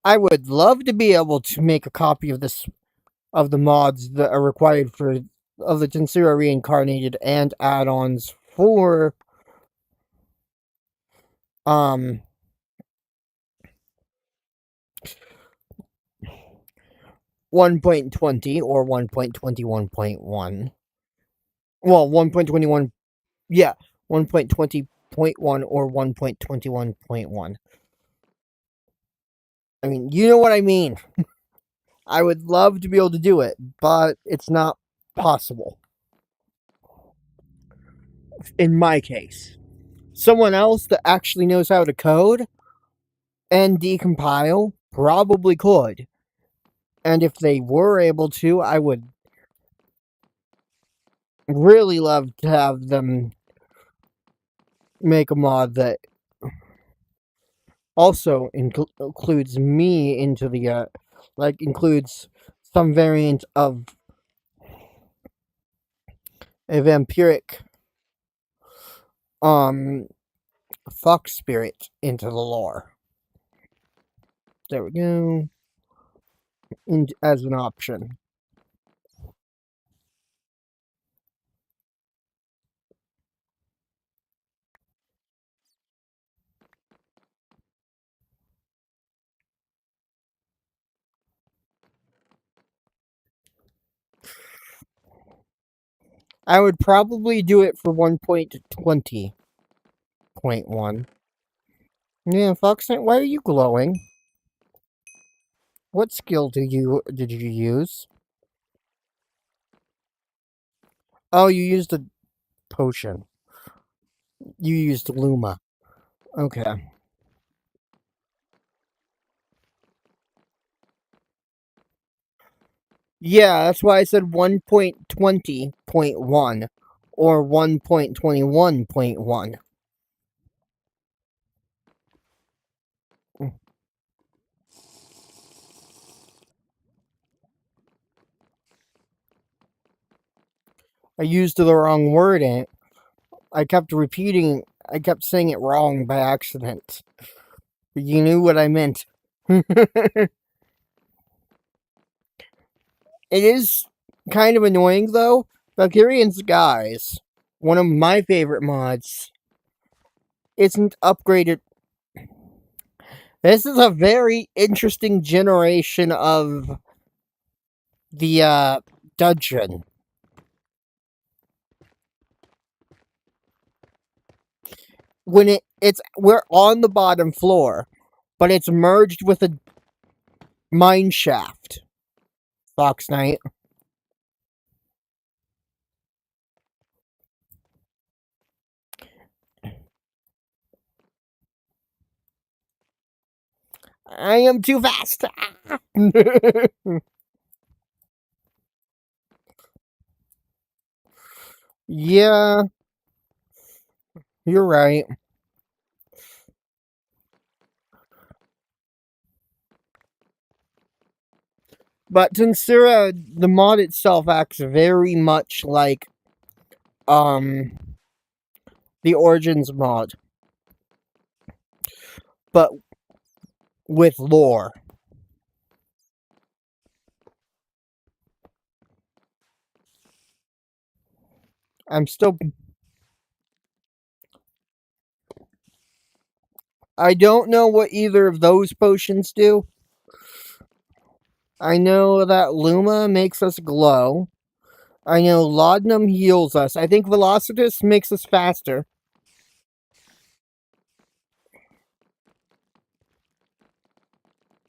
I would love to be able to make a copy of this, of the mods that are required for, of the Tensura Reincarnated and add-ons for, 1.20 or 1.21.1. Well, 1.21, yeah, 1.20.1 or 1.21.1. I mean, you know what I mean. I would love to be able to do it, but it's not possible. In my case. Someone else that actually knows how to code and decompile probably could. And if they were able to, I would really love to have them make a mod that also includes me into the, includes some variant of a vampiric, fox spirit into the lore. There we go. As an option. I would probably do it for 1.20.1. Yeah, Foxnight, why are you glowing? What skill did you use? Oh, you used a potion. You used Luma. Okay. Yeah, that's why I said 1.20.1 or 1.21.1. I used the wrong word in it. I kept saying it wrong by accident. You knew what I meant. It is kind of annoying, though. Valkyrian Skies, one of my favorite mods, isn't upgraded. This is a very interesting generation of the dungeon. When we're on the bottom floor, but it's merged with a mine shaft. Fox Knight. I am too fast. Yeah, you're right. But Tensura, the mod itself acts very much like um the Origins mod, but with lore. I'm still. I don't know what either of those potions do. I know that Luma makes us glow. I know Laudanum heals us. I think Velocitus makes us faster,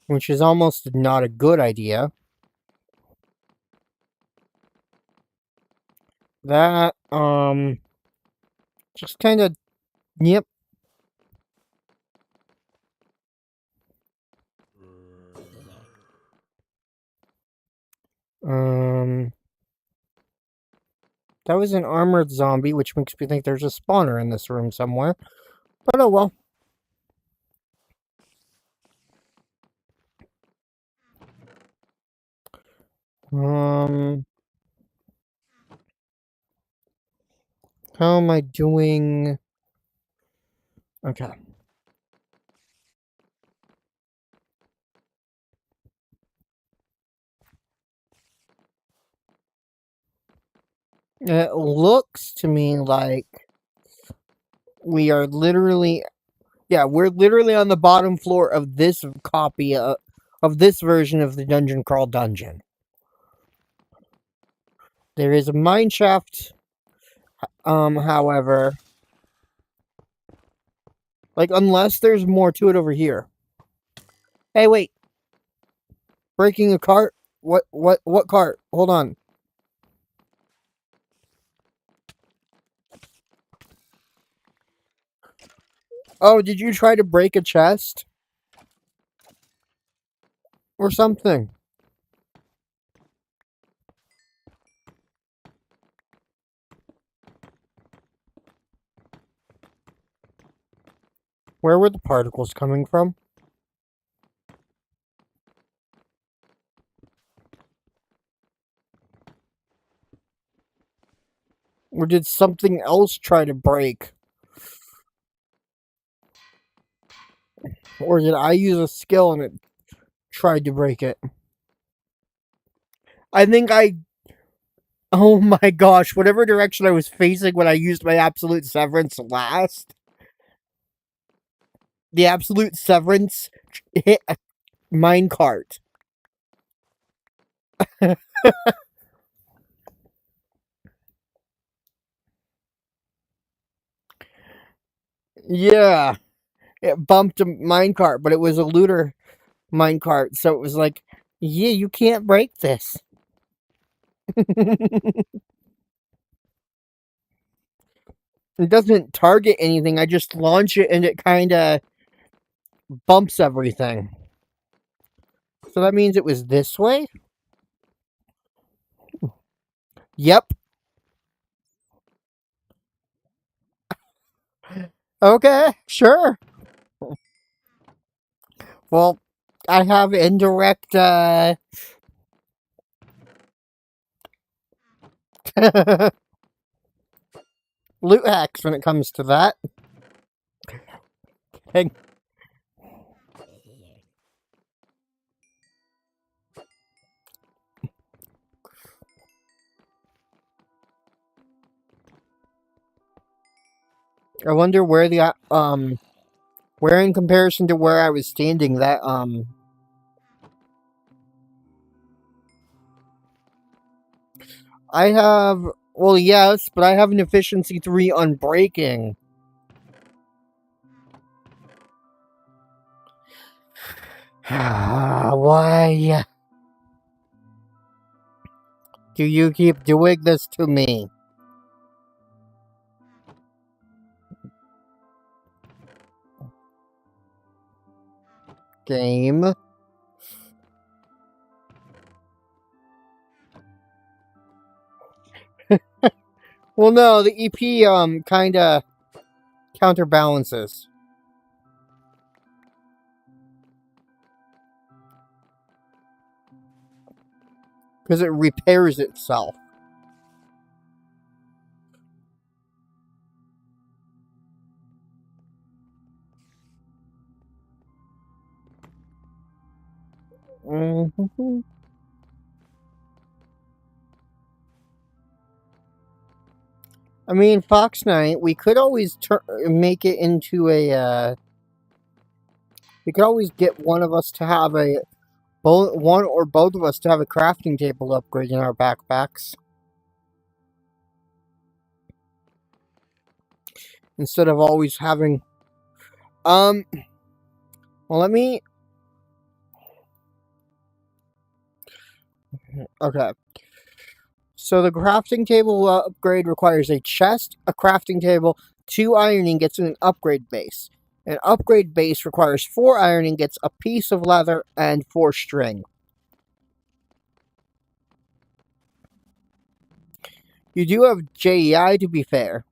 which is almost not a good idea. That, just kind of, yep. Um, that was an armored zombie, which makes me think there's a spawner in this room somewhere. But oh well. Um, how am I doing? Okay. It looks to me like we are literally, yeah, we're literally on the bottom floor of this copy of this version of the Dungeon Crawl dungeon. There is a mine shaft, however, like unless there's more to it over here. Hey, wait. Breaking a cart? What cart? Hold on. Oh, did you try to break a chest? Or something? Where were the particles coming from? Or did something else try to break? Or did I use a skill and it tried to break it? I think I. Oh my gosh, whatever direction I was facing when I used my Absolute Severance last, the Absolute Severance hit a minecart. Yeah, it bumped a minecart, but it was a looter minecart, so it was like, yeah, you can't break this. It doesn't target anything, I just launch it and it kind of bumps everything. So that means it was this way? Yep. Okay, sure. Well, I have indirect, loot hacks when it comes to that. I wonder where the where in comparison to where I was standing that I have, well, yes, but I have an efficiency 3 on breaking. Why? do you keep doing this to me? Game. Well, no, the EP kind of counterbalances. Because it repairs itself. Mm-hmm. I mean, Fox Knight, we could always make it into a, we could always get one of us to have one or both of us to have a crafting table upgrade in our backpacks. Instead of always having, well, let me, okay. So the crafting table upgrade requires a chest, a crafting table, 2 iron ingots, and an upgrade base. An upgrade base requires 4 iron ingots, a piece of leather, and 4 string. You do have JEI, to be fair.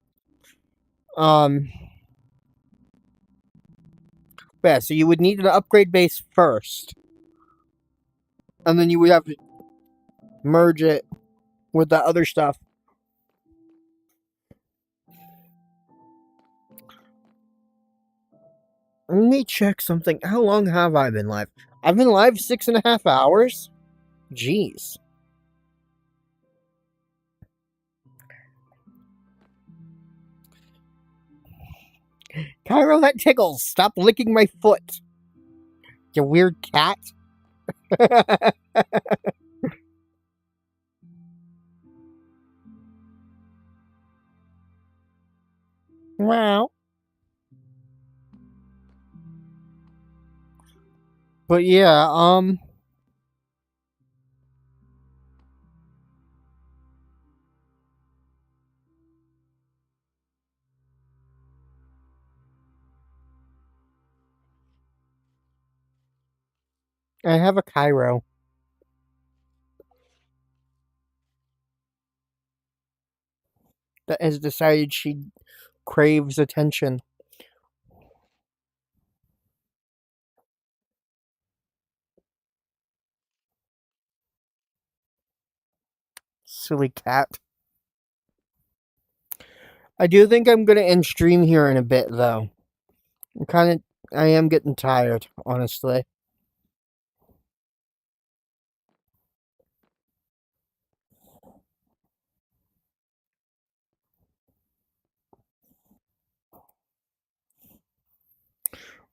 Yeah, so you would need an upgrade base first. And then you would have to merge it with the other stuff. Let me check something. How long have I been live? I've been live 6.5 hours? Jeez. Cairo, that tickles. Stop licking my foot. You weird cat. Wow. But yeah, I have a Cairo that has decided she craves attention. Silly cat. I do think I'm gonna end stream here in a bit, though. I am getting tired, honestly.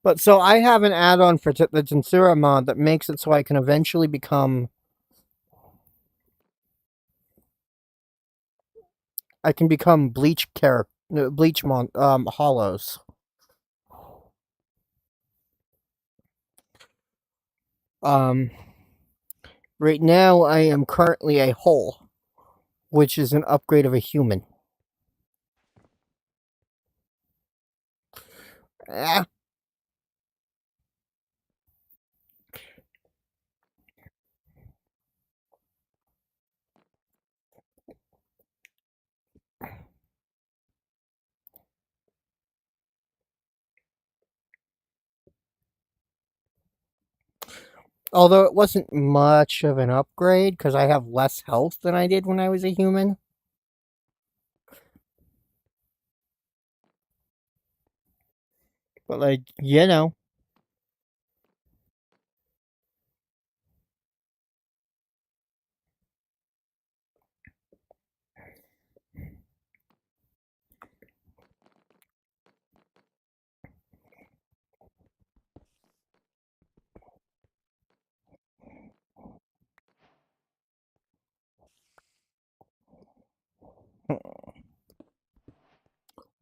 But so I have an add-on for the Tensura mod that makes it so I can eventually become. I can become Bleach hollows. Right now I am currently a hole, which is an upgrade of a human. Ah. Although it wasn't much of an upgrade because I have less health than I did when I was a human. But, like, you know.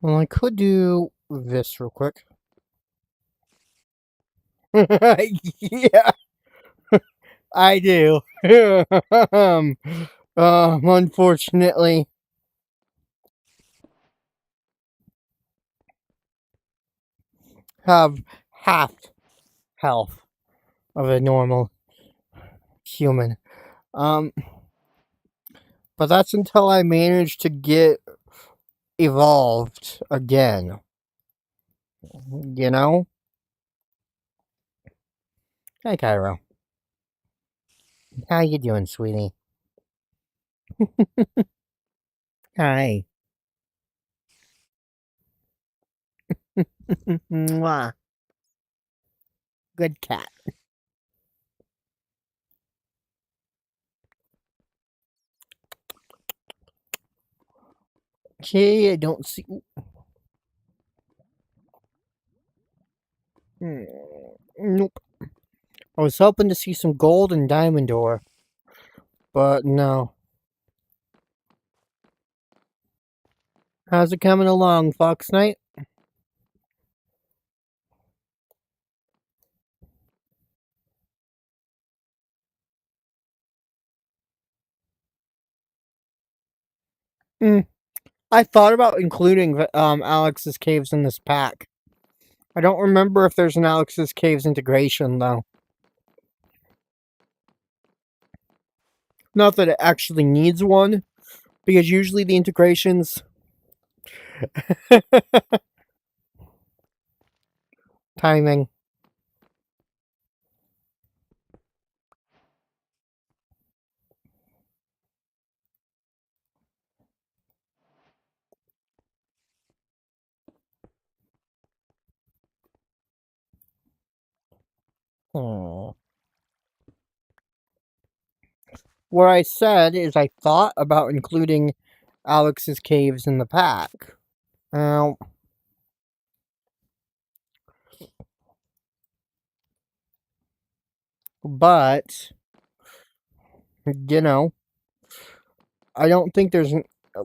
Well, I could do this real quick. Yeah, I do. Unfortunately, have half health of a normal human. Um, but that's until I manage to get evolved again. You know? Hey, Cairo. How you doing, sweetie? Hi. Mwah. Good cat. Okay, I don't see. Nope. I was hoping to see some gold and diamond ore, but no. How's it coming along, Fox Knight? Mm, I thought about including Alex's Caves in this pack. I don't remember if there's an Alex's Caves integration, though. Not that it actually needs one, because usually the integrations. Timing. Oh. What I said is I thought about including Alex's Caves in the pack. Uh, but, you know, I don't think there's.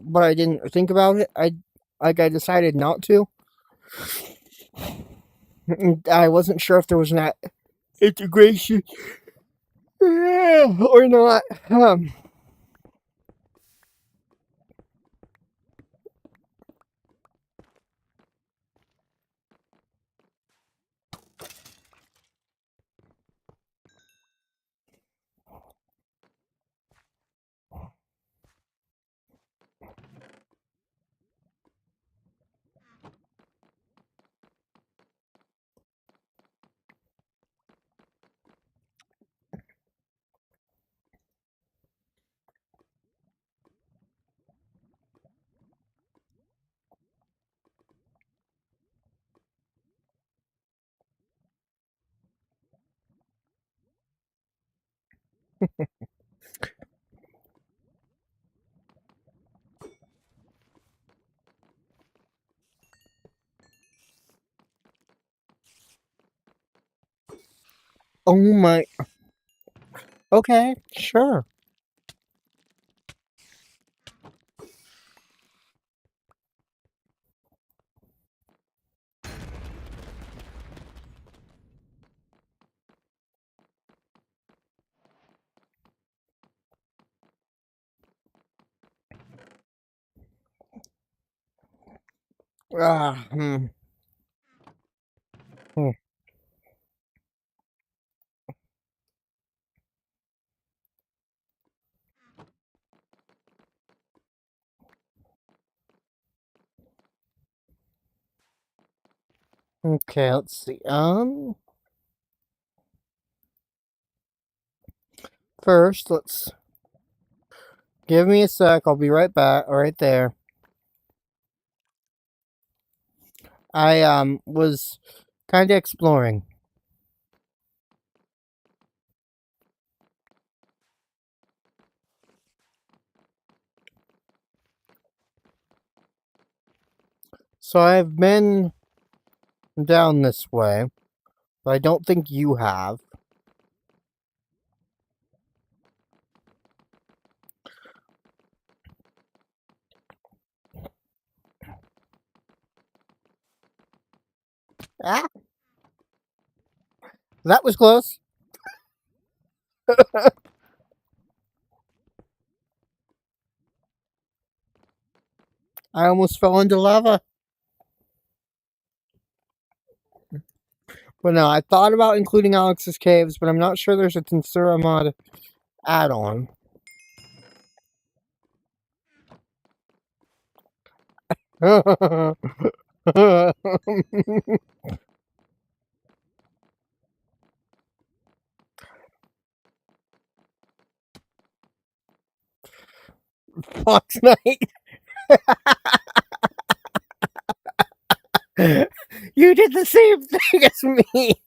But I didn't think about it. I decided not to. I wasn't sure if there was an integration or not. Oh my. Okay, sure. Ah, hmm. Okay, let's see. First, let's give me a sec. I'll be right back. Right there. I was kind of exploring. So I've been down this way, but I don't think you have. Ah, that was close. I almost fell into lava. But no, I thought about including Alex's Caves, but I'm not sure there's a Tensura mod add-on. Fox Knight. You did the same thing as me.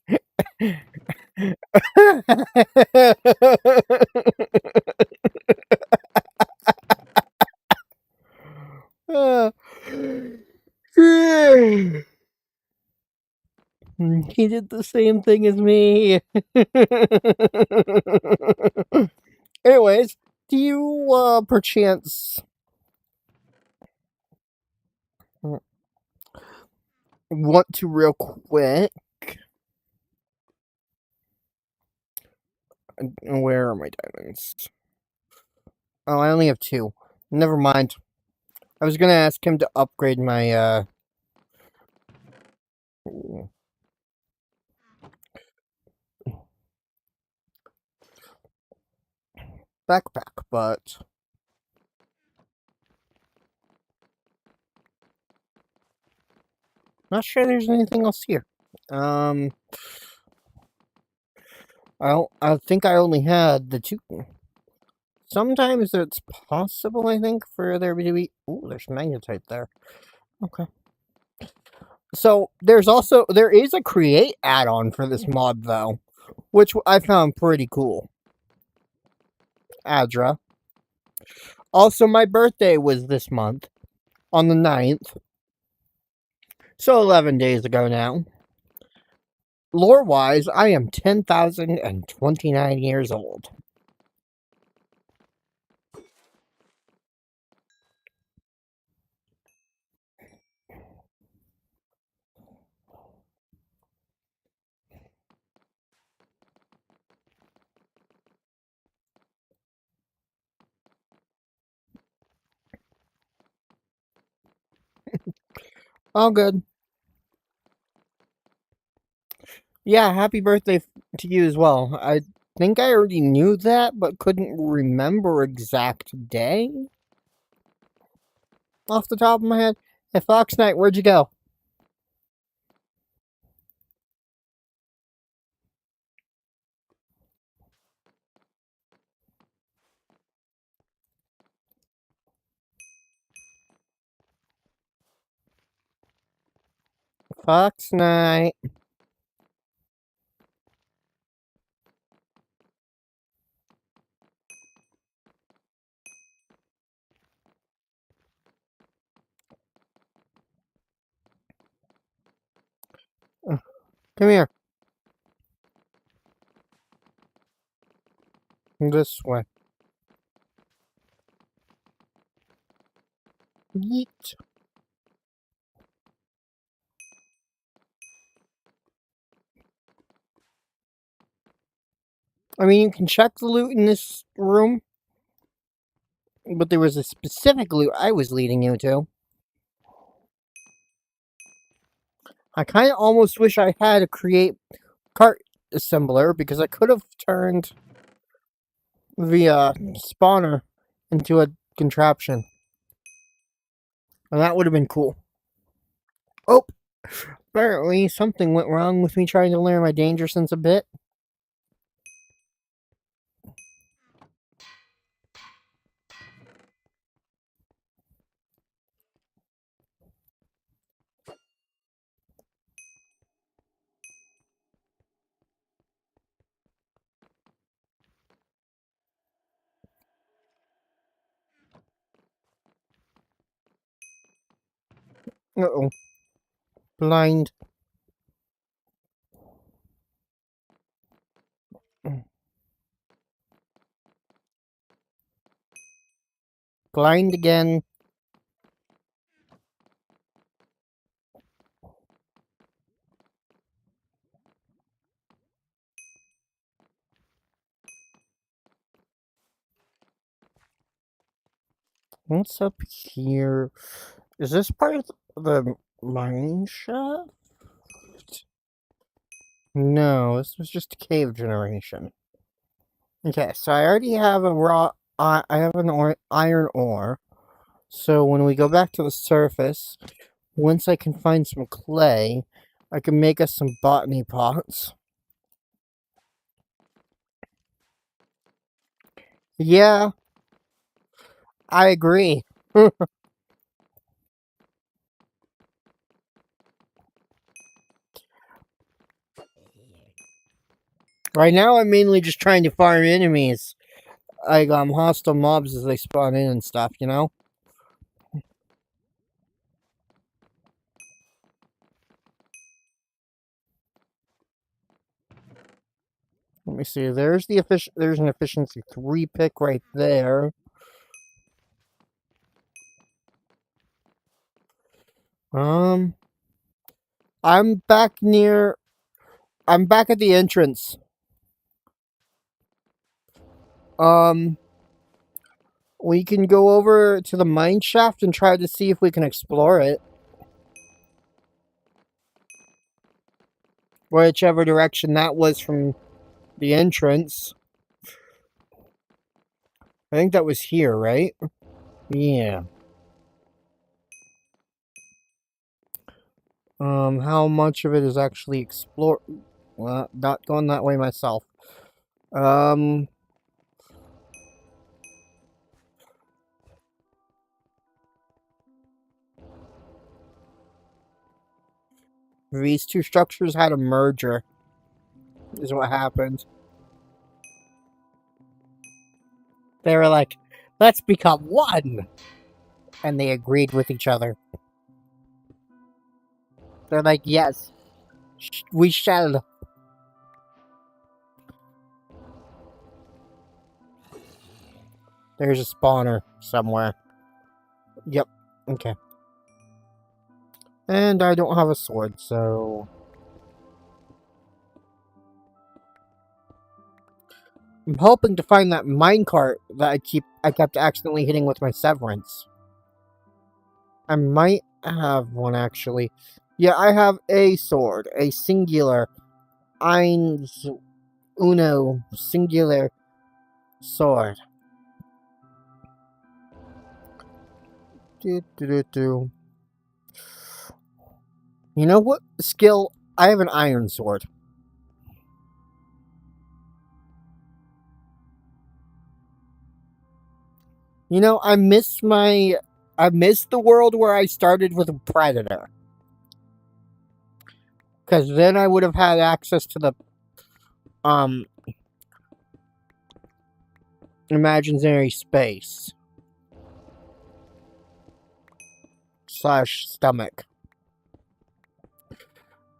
He did the same thing as me. Anyways, do you perchance want to real quick? Where are my diamonds? Oh, I only have 2. Never mind. I was gonna ask him to upgrade my backpack, but not sure there's anything else here. I think I only had the 2. Sometimes it's possible, I think, for there to be... Ooh, there's magnetite there. Okay. So, there is a create add-on for this mod, though, which I found pretty cool. Adra. Also, my birthday was this month, on the 9th. So, 11 days ago now. Lore-wise, I am 10,029 years old. All good. Yeah, happy birthday to you as well. I think I already knew that, but couldn't remember exact day off the top of my head. Hey, Fox Knight, where'd you go? Fox Knight. Come here. This way. Yeet. I mean, you can check the loot in this room, but there was a specific loot I was leading you to. I kind of almost wish I had a create cart assembler, because I could have turned the spawner into a contraption. And that would have been cool. Oh! Apparently, something went wrong with me trying to learn my danger sense a bit. Uh-oh. Blind. Blind again. What's up here? Is this part of the mine shaft? No, this was just a cave generation. Okay, so I already have a raw. I have an iron ore. So when we go back to the surface, once I can find some clay, I can make us some botany pots. Yeah, I agree. Right now, I'm mainly just trying to farm enemies, like hostile mobs as they spawn in and stuff. You know. Let me see. There's There's an efficiency 3 pick right there. Um, I'm back near. I'm back at the entrance. Um, we can go over to the mine shaft and try to see if we can explore it. Whichever direction that was from the entrance. I think that was here, right? Yeah. How much of it is actually explored? Well, not going that way myself. Um, these two structures had a merger, is what happened. They were like, let's become one! And they agreed with each other. They're like, yes, we shall. There's a spawner somewhere. Yep, okay. And I don't have a sword, so... I'm hoping to find that minecart that I kept accidentally hitting with my severance. I might have one, actually. Yeah, I have a sword. A singular. Eins Uno singular sword. Do, do, do, do. You know what skill? I have an iron sword. You know, I miss the world where I started with a predator. Because then I would have had access to the um imaginary space / stomach.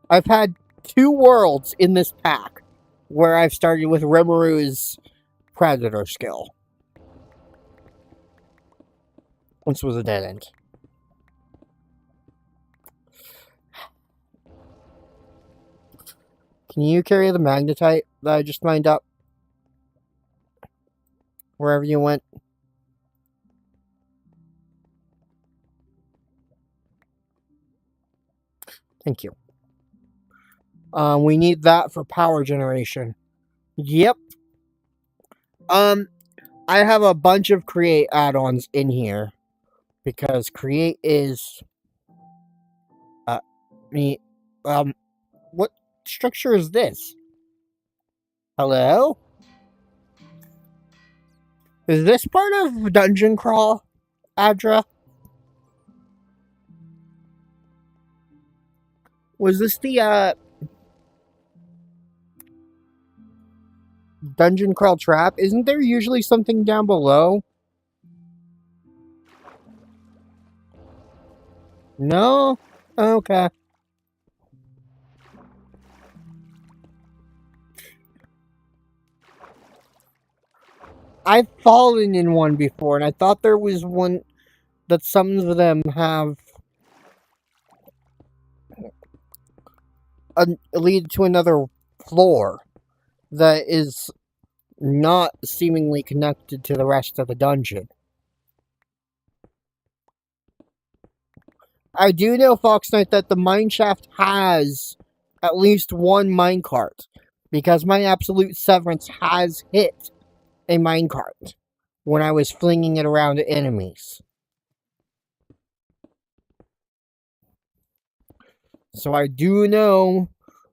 I've had 2 worlds in this pack where I've started with Rimuru predator skill. Once was a dead end. Can you carry the magnetite that I just mined up? Wherever you went? Thank you. We need that for power generation. Yep. I have a bunch of create add-ons in here because create is me. What structure is this? Hello? Is this part of Dungeon Crawl, Adra? Was this the Dungeon Crawl trap? Isn't there usually something down below? No? Okay. I've fallen in one before, and I thought there was one that some of them have lead to another floor that is not seemingly connected to the rest of the dungeon. I do know, Fox Knight, that the mineshaft has at least one minecart, because my absolute severance has hit a minecart when I was flinging it around at enemies. So I do know,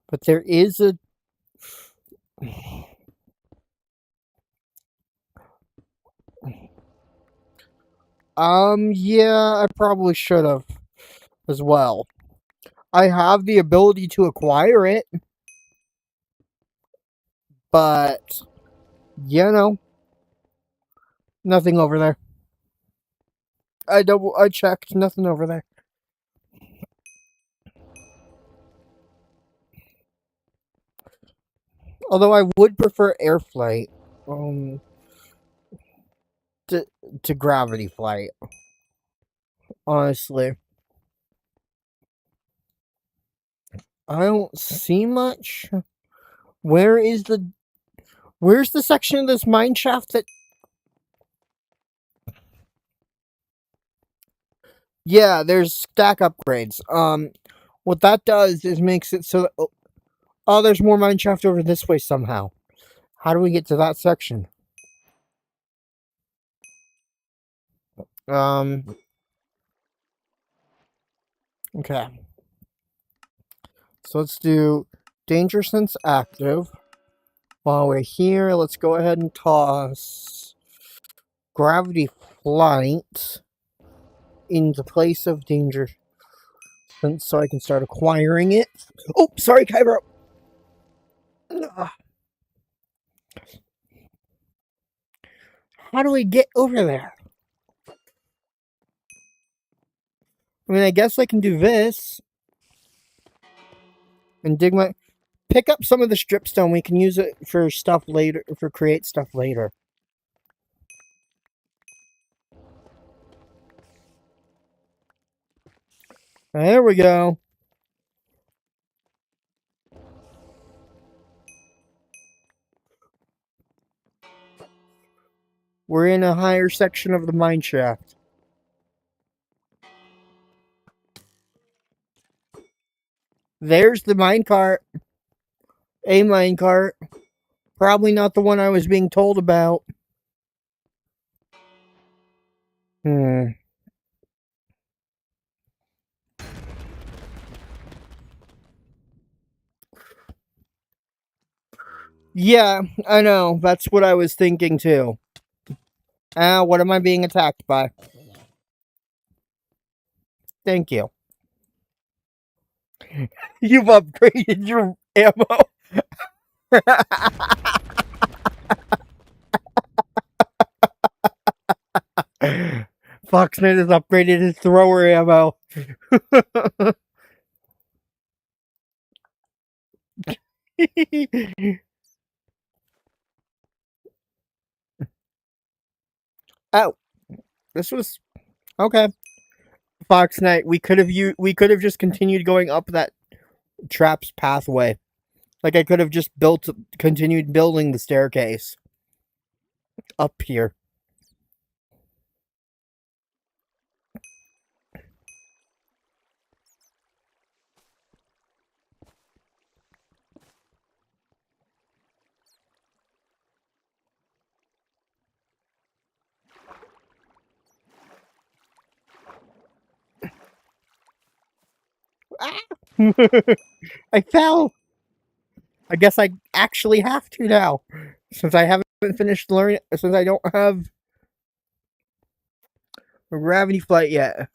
but there is a... Yeah, I probably should have as well. I have the ability to acquire it, but, you know, nothing over there. I checked, nothing over there. Although I would prefer air flight, to gravity flight, honestly. I don't see much. Where's the section of this mine shaft that... Yeah, there's stack upgrades. What that does is makes it so that... Oh, there's more mine shaft over this way somehow. How do we get to that section? Okay. So let's do danger sense active. While we're here, let's go ahead and toss gravity flight into place of danger sense so I can start acquiring it. Oh, sorry, Kyber. How do we get over there? I mean, I guess I can do this and dig my... Pick up some of the stripstone. We can use it for stuff later, for create stuff later. There we go. We're in a higher section of the mine shaft. There's the minecart. A minecart. Probably not the one I was being told about. Yeah, I know. That's what I was thinking too. What am I being attacked by? Thank you. You've upgraded your ammo. Foxman has upgraded his thrower ammo. Oh, this was okay. Fox Knight, we could have just continued going up that trap's pathway. Like I could have just continued building the staircase up here. I fell. I guess I actually have to now, since I haven't finished learning. Since I don't have a gravity flight yet.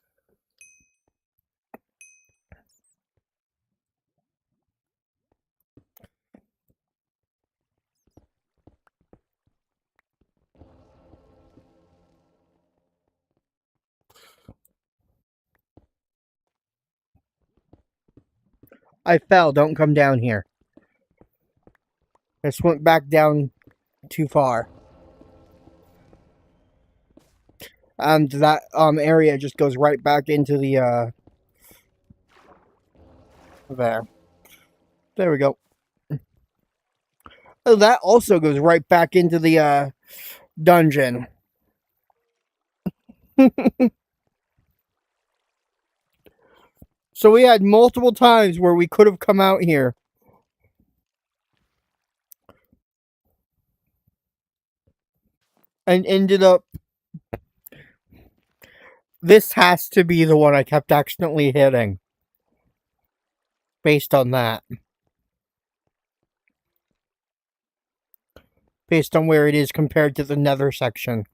I fell. Don't come down here. I just went back down too far. And that area just goes right back into the there we go. Oh, that also goes right back into the dungeon. So we had multiple times where we could have come out here. And ended up. This has to be the one I kept accidentally hitting. Based on that. Based on where it is compared to the nether section.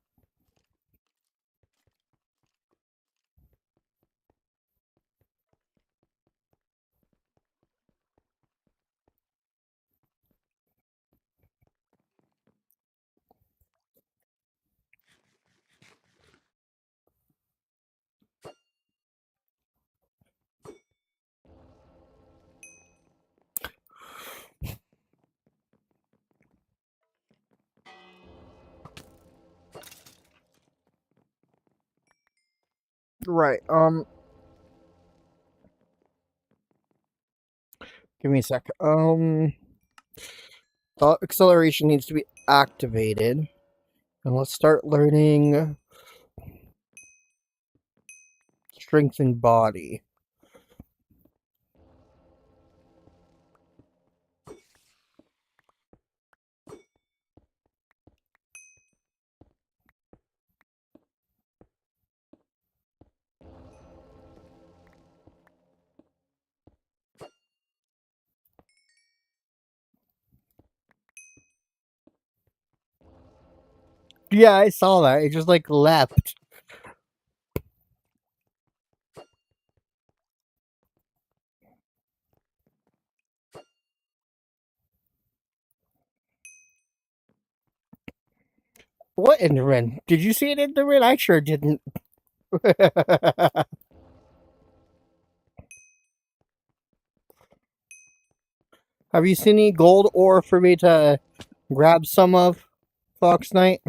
Right, give me a sec. Thought acceleration needs to be activated. And let's start learning strength and body. Yeah, I saw that. It just like leapt. What Enderman? Did you see an Enderman? I sure didn't. Have you seen any gold ore for me to grab some of, Fox Knight?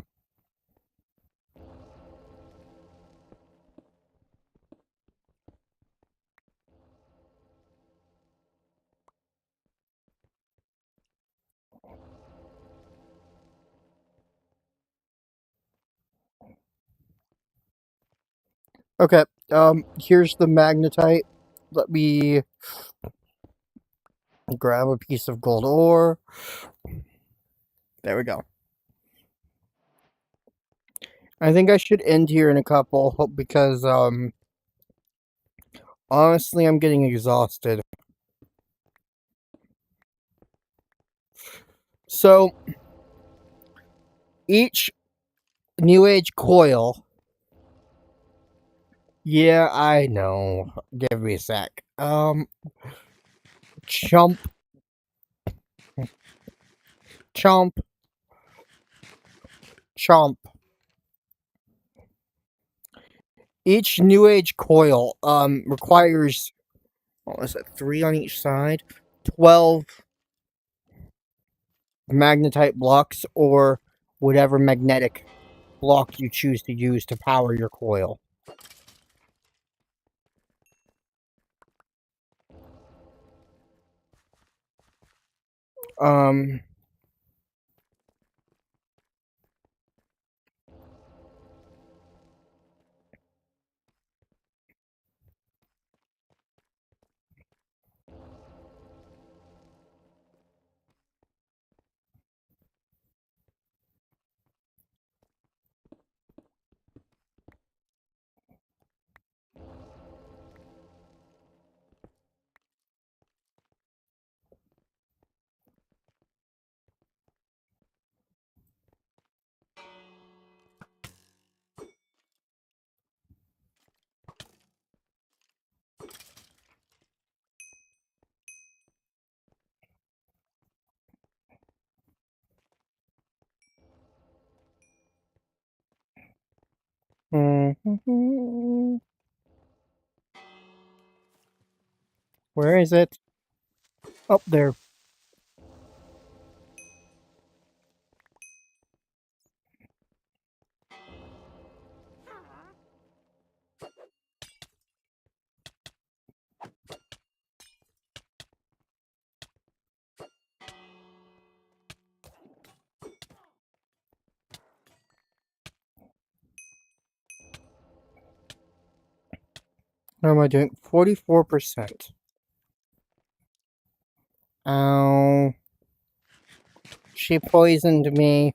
Okay, here's the magnetite. Let me grab a piece of gold ore. There we go. I think I should end here in a couple because, honestly, I'm getting exhausted. So, each New Age coil. Yeah, I know. Give me a sec. Chomp. Chomp. Chomp. Each New Age coil, requires, what was it, 3 on each side? 12 magnetite blocks or whatever magnetic block you choose to use to power your coil. Um, where is it? Up there. How am I doing? 44%. Oh, she poisoned me.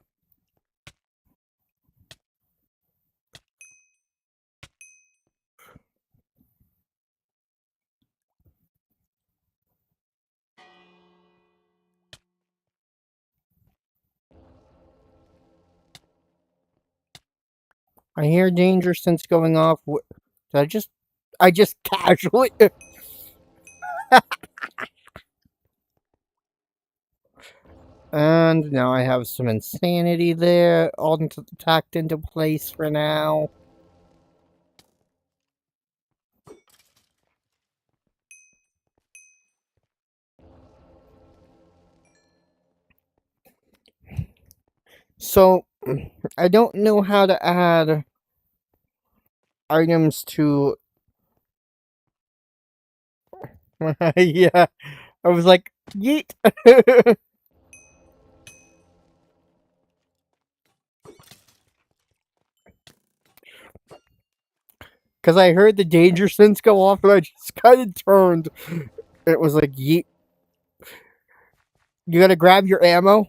I hear danger sense going off. Did I just casually. And now I have some insanity there, all tacked into place for now. So, I don't know how to add items to. Yeah, I was like, yeet. Because I heard the danger sense go off and I just kind of turned. It was like, yeet. You gotta grab your ammo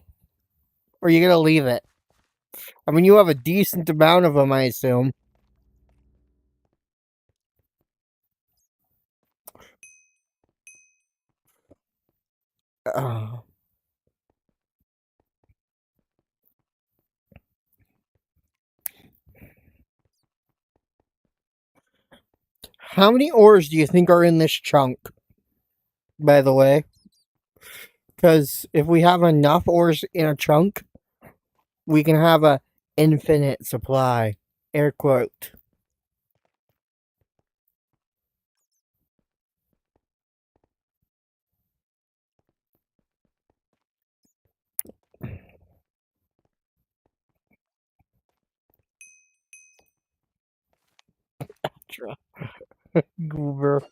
or you gotta leave it. I mean, you have a decent amount of them, I assume. Uh, how many ores do you think are in this chunk, by the way? Because if we have enough ores in a chunk, we can have a infinite supply. Air quote. Goober.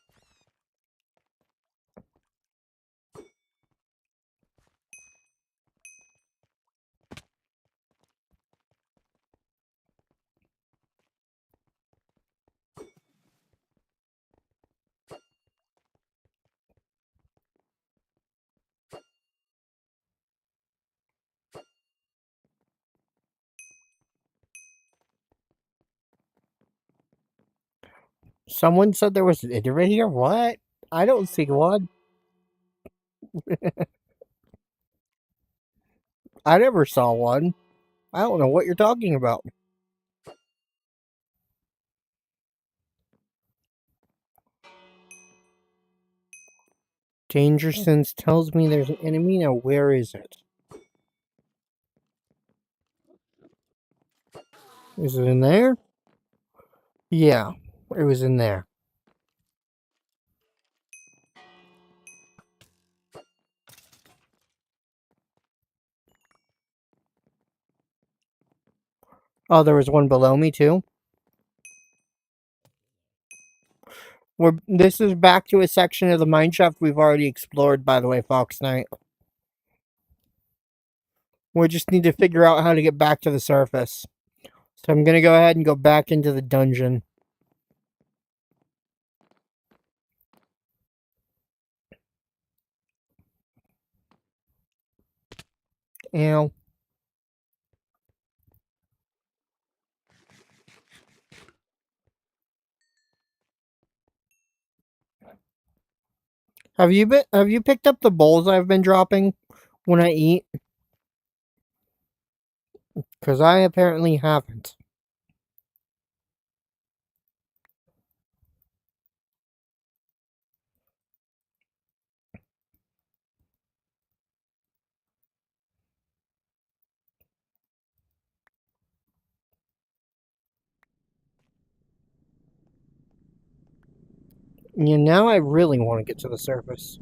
Someone said there was an Enderman here? What? I don't see one. I never saw one. I don't know what you're talking about. Danger sense tells me there's an enemy. Now, where is it? Is it in there? Yeah, it was in there. Oh, there was one below me, too? This is back to a section of the mineshaft we've already explored, by the way, Fox Knight. We just need to figure out how to get back to the surface. So I'm gonna go ahead and go back into the dungeon. Ow. Have you picked up the bowls I've been dropping when I eat? Because I apparently haven't. Yeah, now I really want to get to the surface.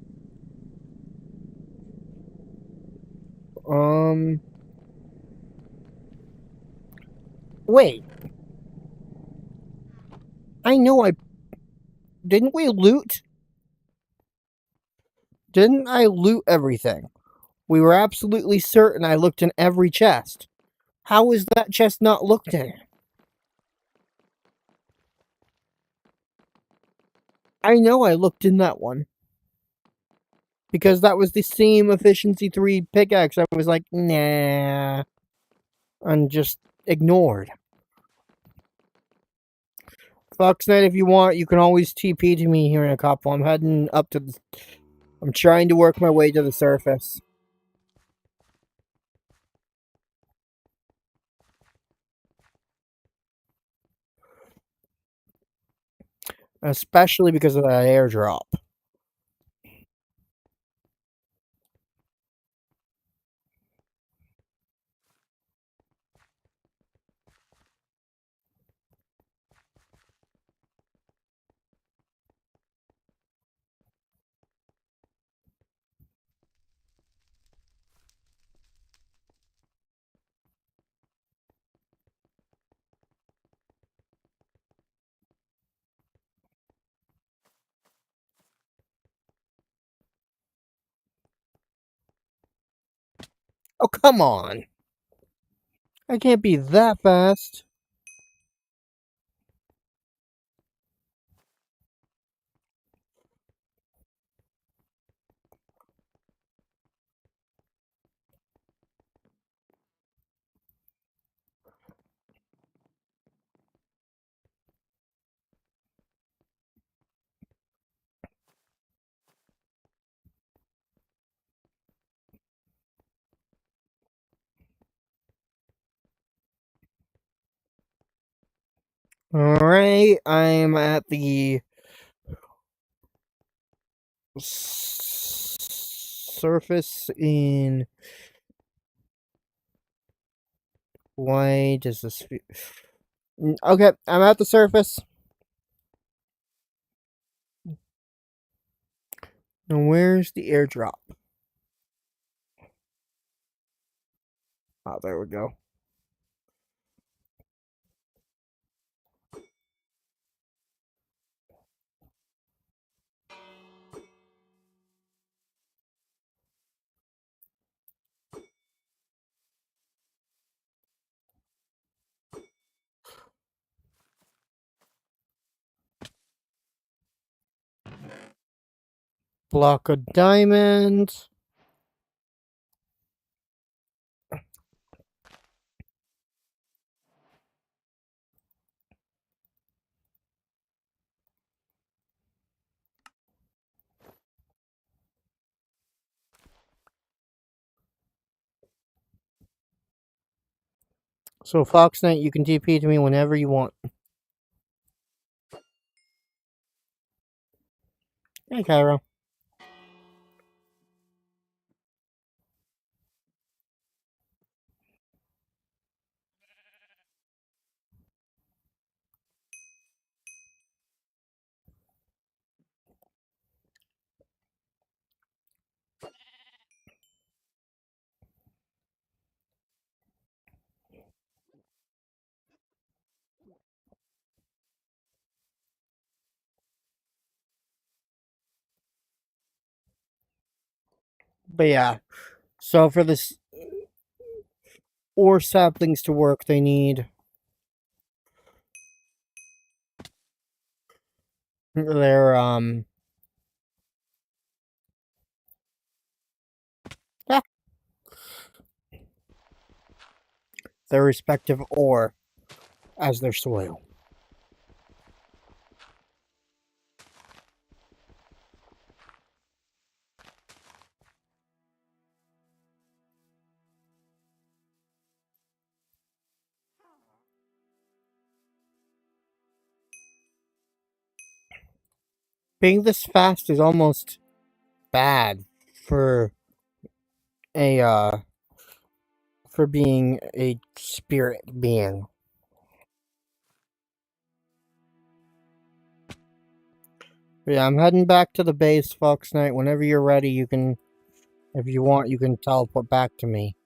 Wait. I know I... Didn't we loot? Didn't I loot everything? We were absolutely certain I looked in every chest. How is that chest not looked in? I know I looked in that one. Because that was the same efficiency 3 pickaxe. I was like, nah. And just ignored. Fox Knight, if you want, you can always TP to me here in a couple. I'm heading up to the... I'm trying to work my way to the surface. Especially because of that airdrop. Oh, come on. I can't be that fast. Alright, I'm at the surface in... Why does this... Okay, I'm at the surface. And where's the airdrop? Oh, there we go. Block of diamonds. So, Fox Knight, you can TP to me whenever you want. Hey, Cairo. But yeah, so for this ore saplings to work, they need their ah, their respective ore as their soil. Being this fast is almost bad for a for being a spirit being. But yeah, I'm heading back to the base, Fox Knight. Whenever you're ready, you can, if you want, you can teleport back to me.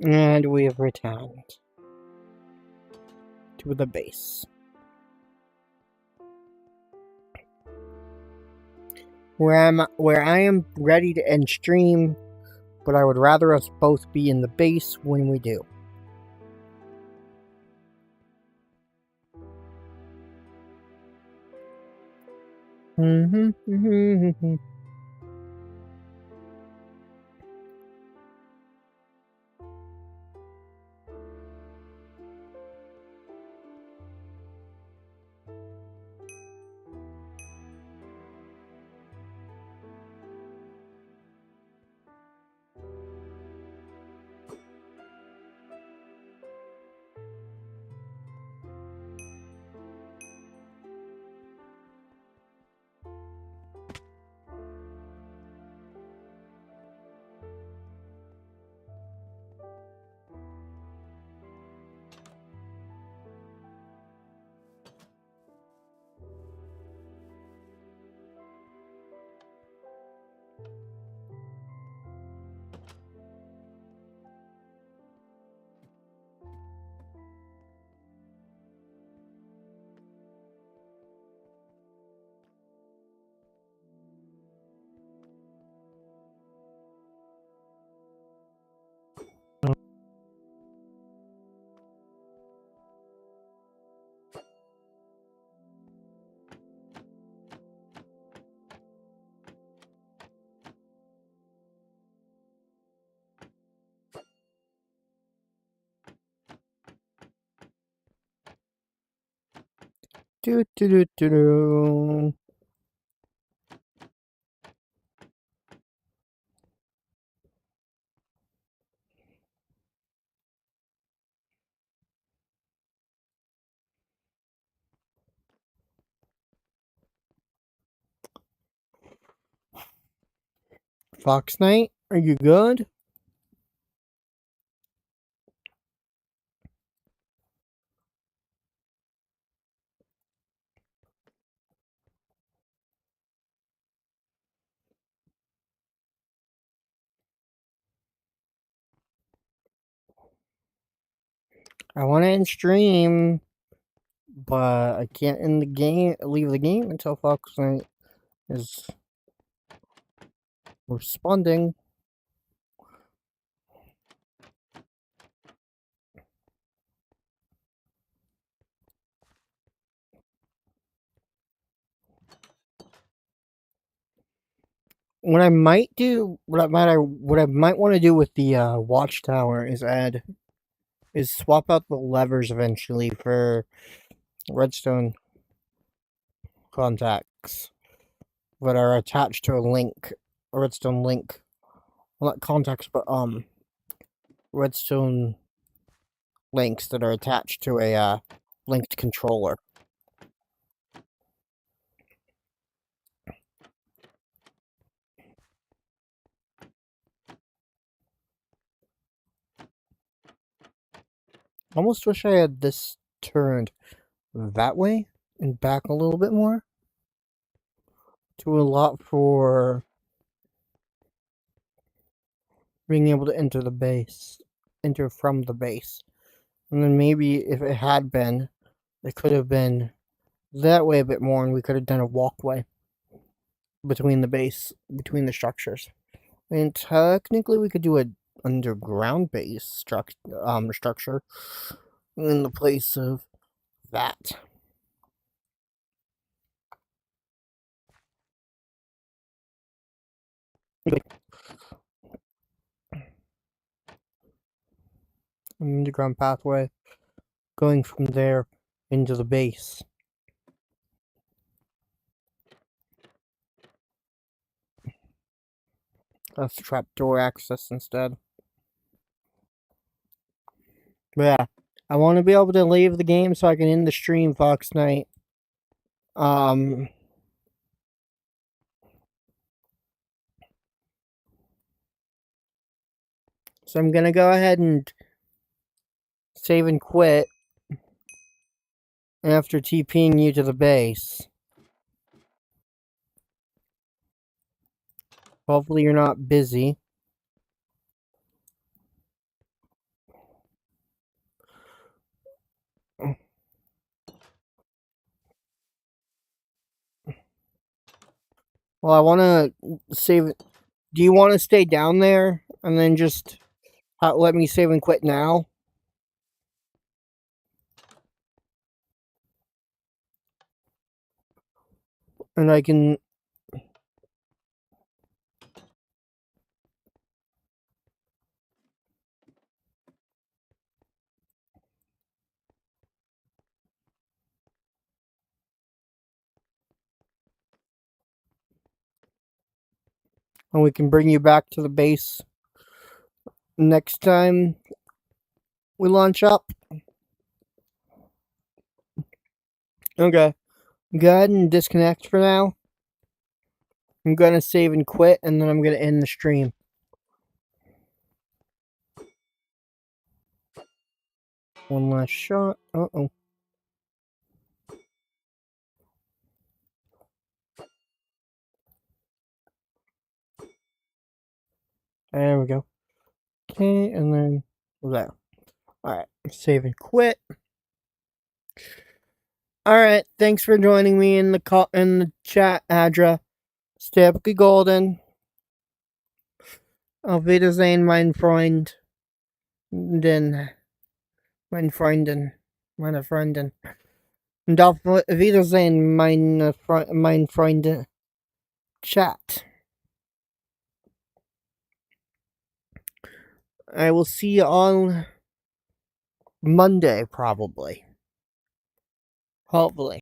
And we have returned to the base. Where I am ready to end stream, but I would rather us both be in the base when we do. Do do do do do. Fox Knight, are you good? I want to end stream, but I can't end the game. Leave the game until Fox Knight is responding. What I might do, what I might want to do with the watchtower is swap out the levers eventually for redstone contacts that are attached to a redstone link. Well, not contacts, but redstone links that are attached to a linked controller. Almost wish I had this turned that way and back a little bit more to allow for being able to enter from the base. And then maybe if it had been, it could have been that way a bit more, and we could have done a walkway between the structures. And technically, we could do an underground base structure in the place of that. An underground pathway going from there into the base. That's trapdoor access instead. But yeah, I want to be able to leave the game so I can end the stream, Fox Knight. So I'm gonna go ahead and save and quit after TPing you to the base. Hopefully you're not busy. Well, I want to save it. Do you want to stay down there and then just let me save and quit now? And I can. And we can bring you back to the base next time we launch up. Okay. Go ahead and disconnect for now. I'm going to save and quit, and then I'm going to end the stream. One last shot. Uh-oh. There we go. Okay, and then there. Alright, save and quit. Alright, thanks for joining me in the chat, Adra. Stay golden. Auf Wiedersehen, mein Freund. Meine Freundin. Und auf Wiedersehen, mein Freunde. Chat. I will see you on Monday, probably. Hopefully.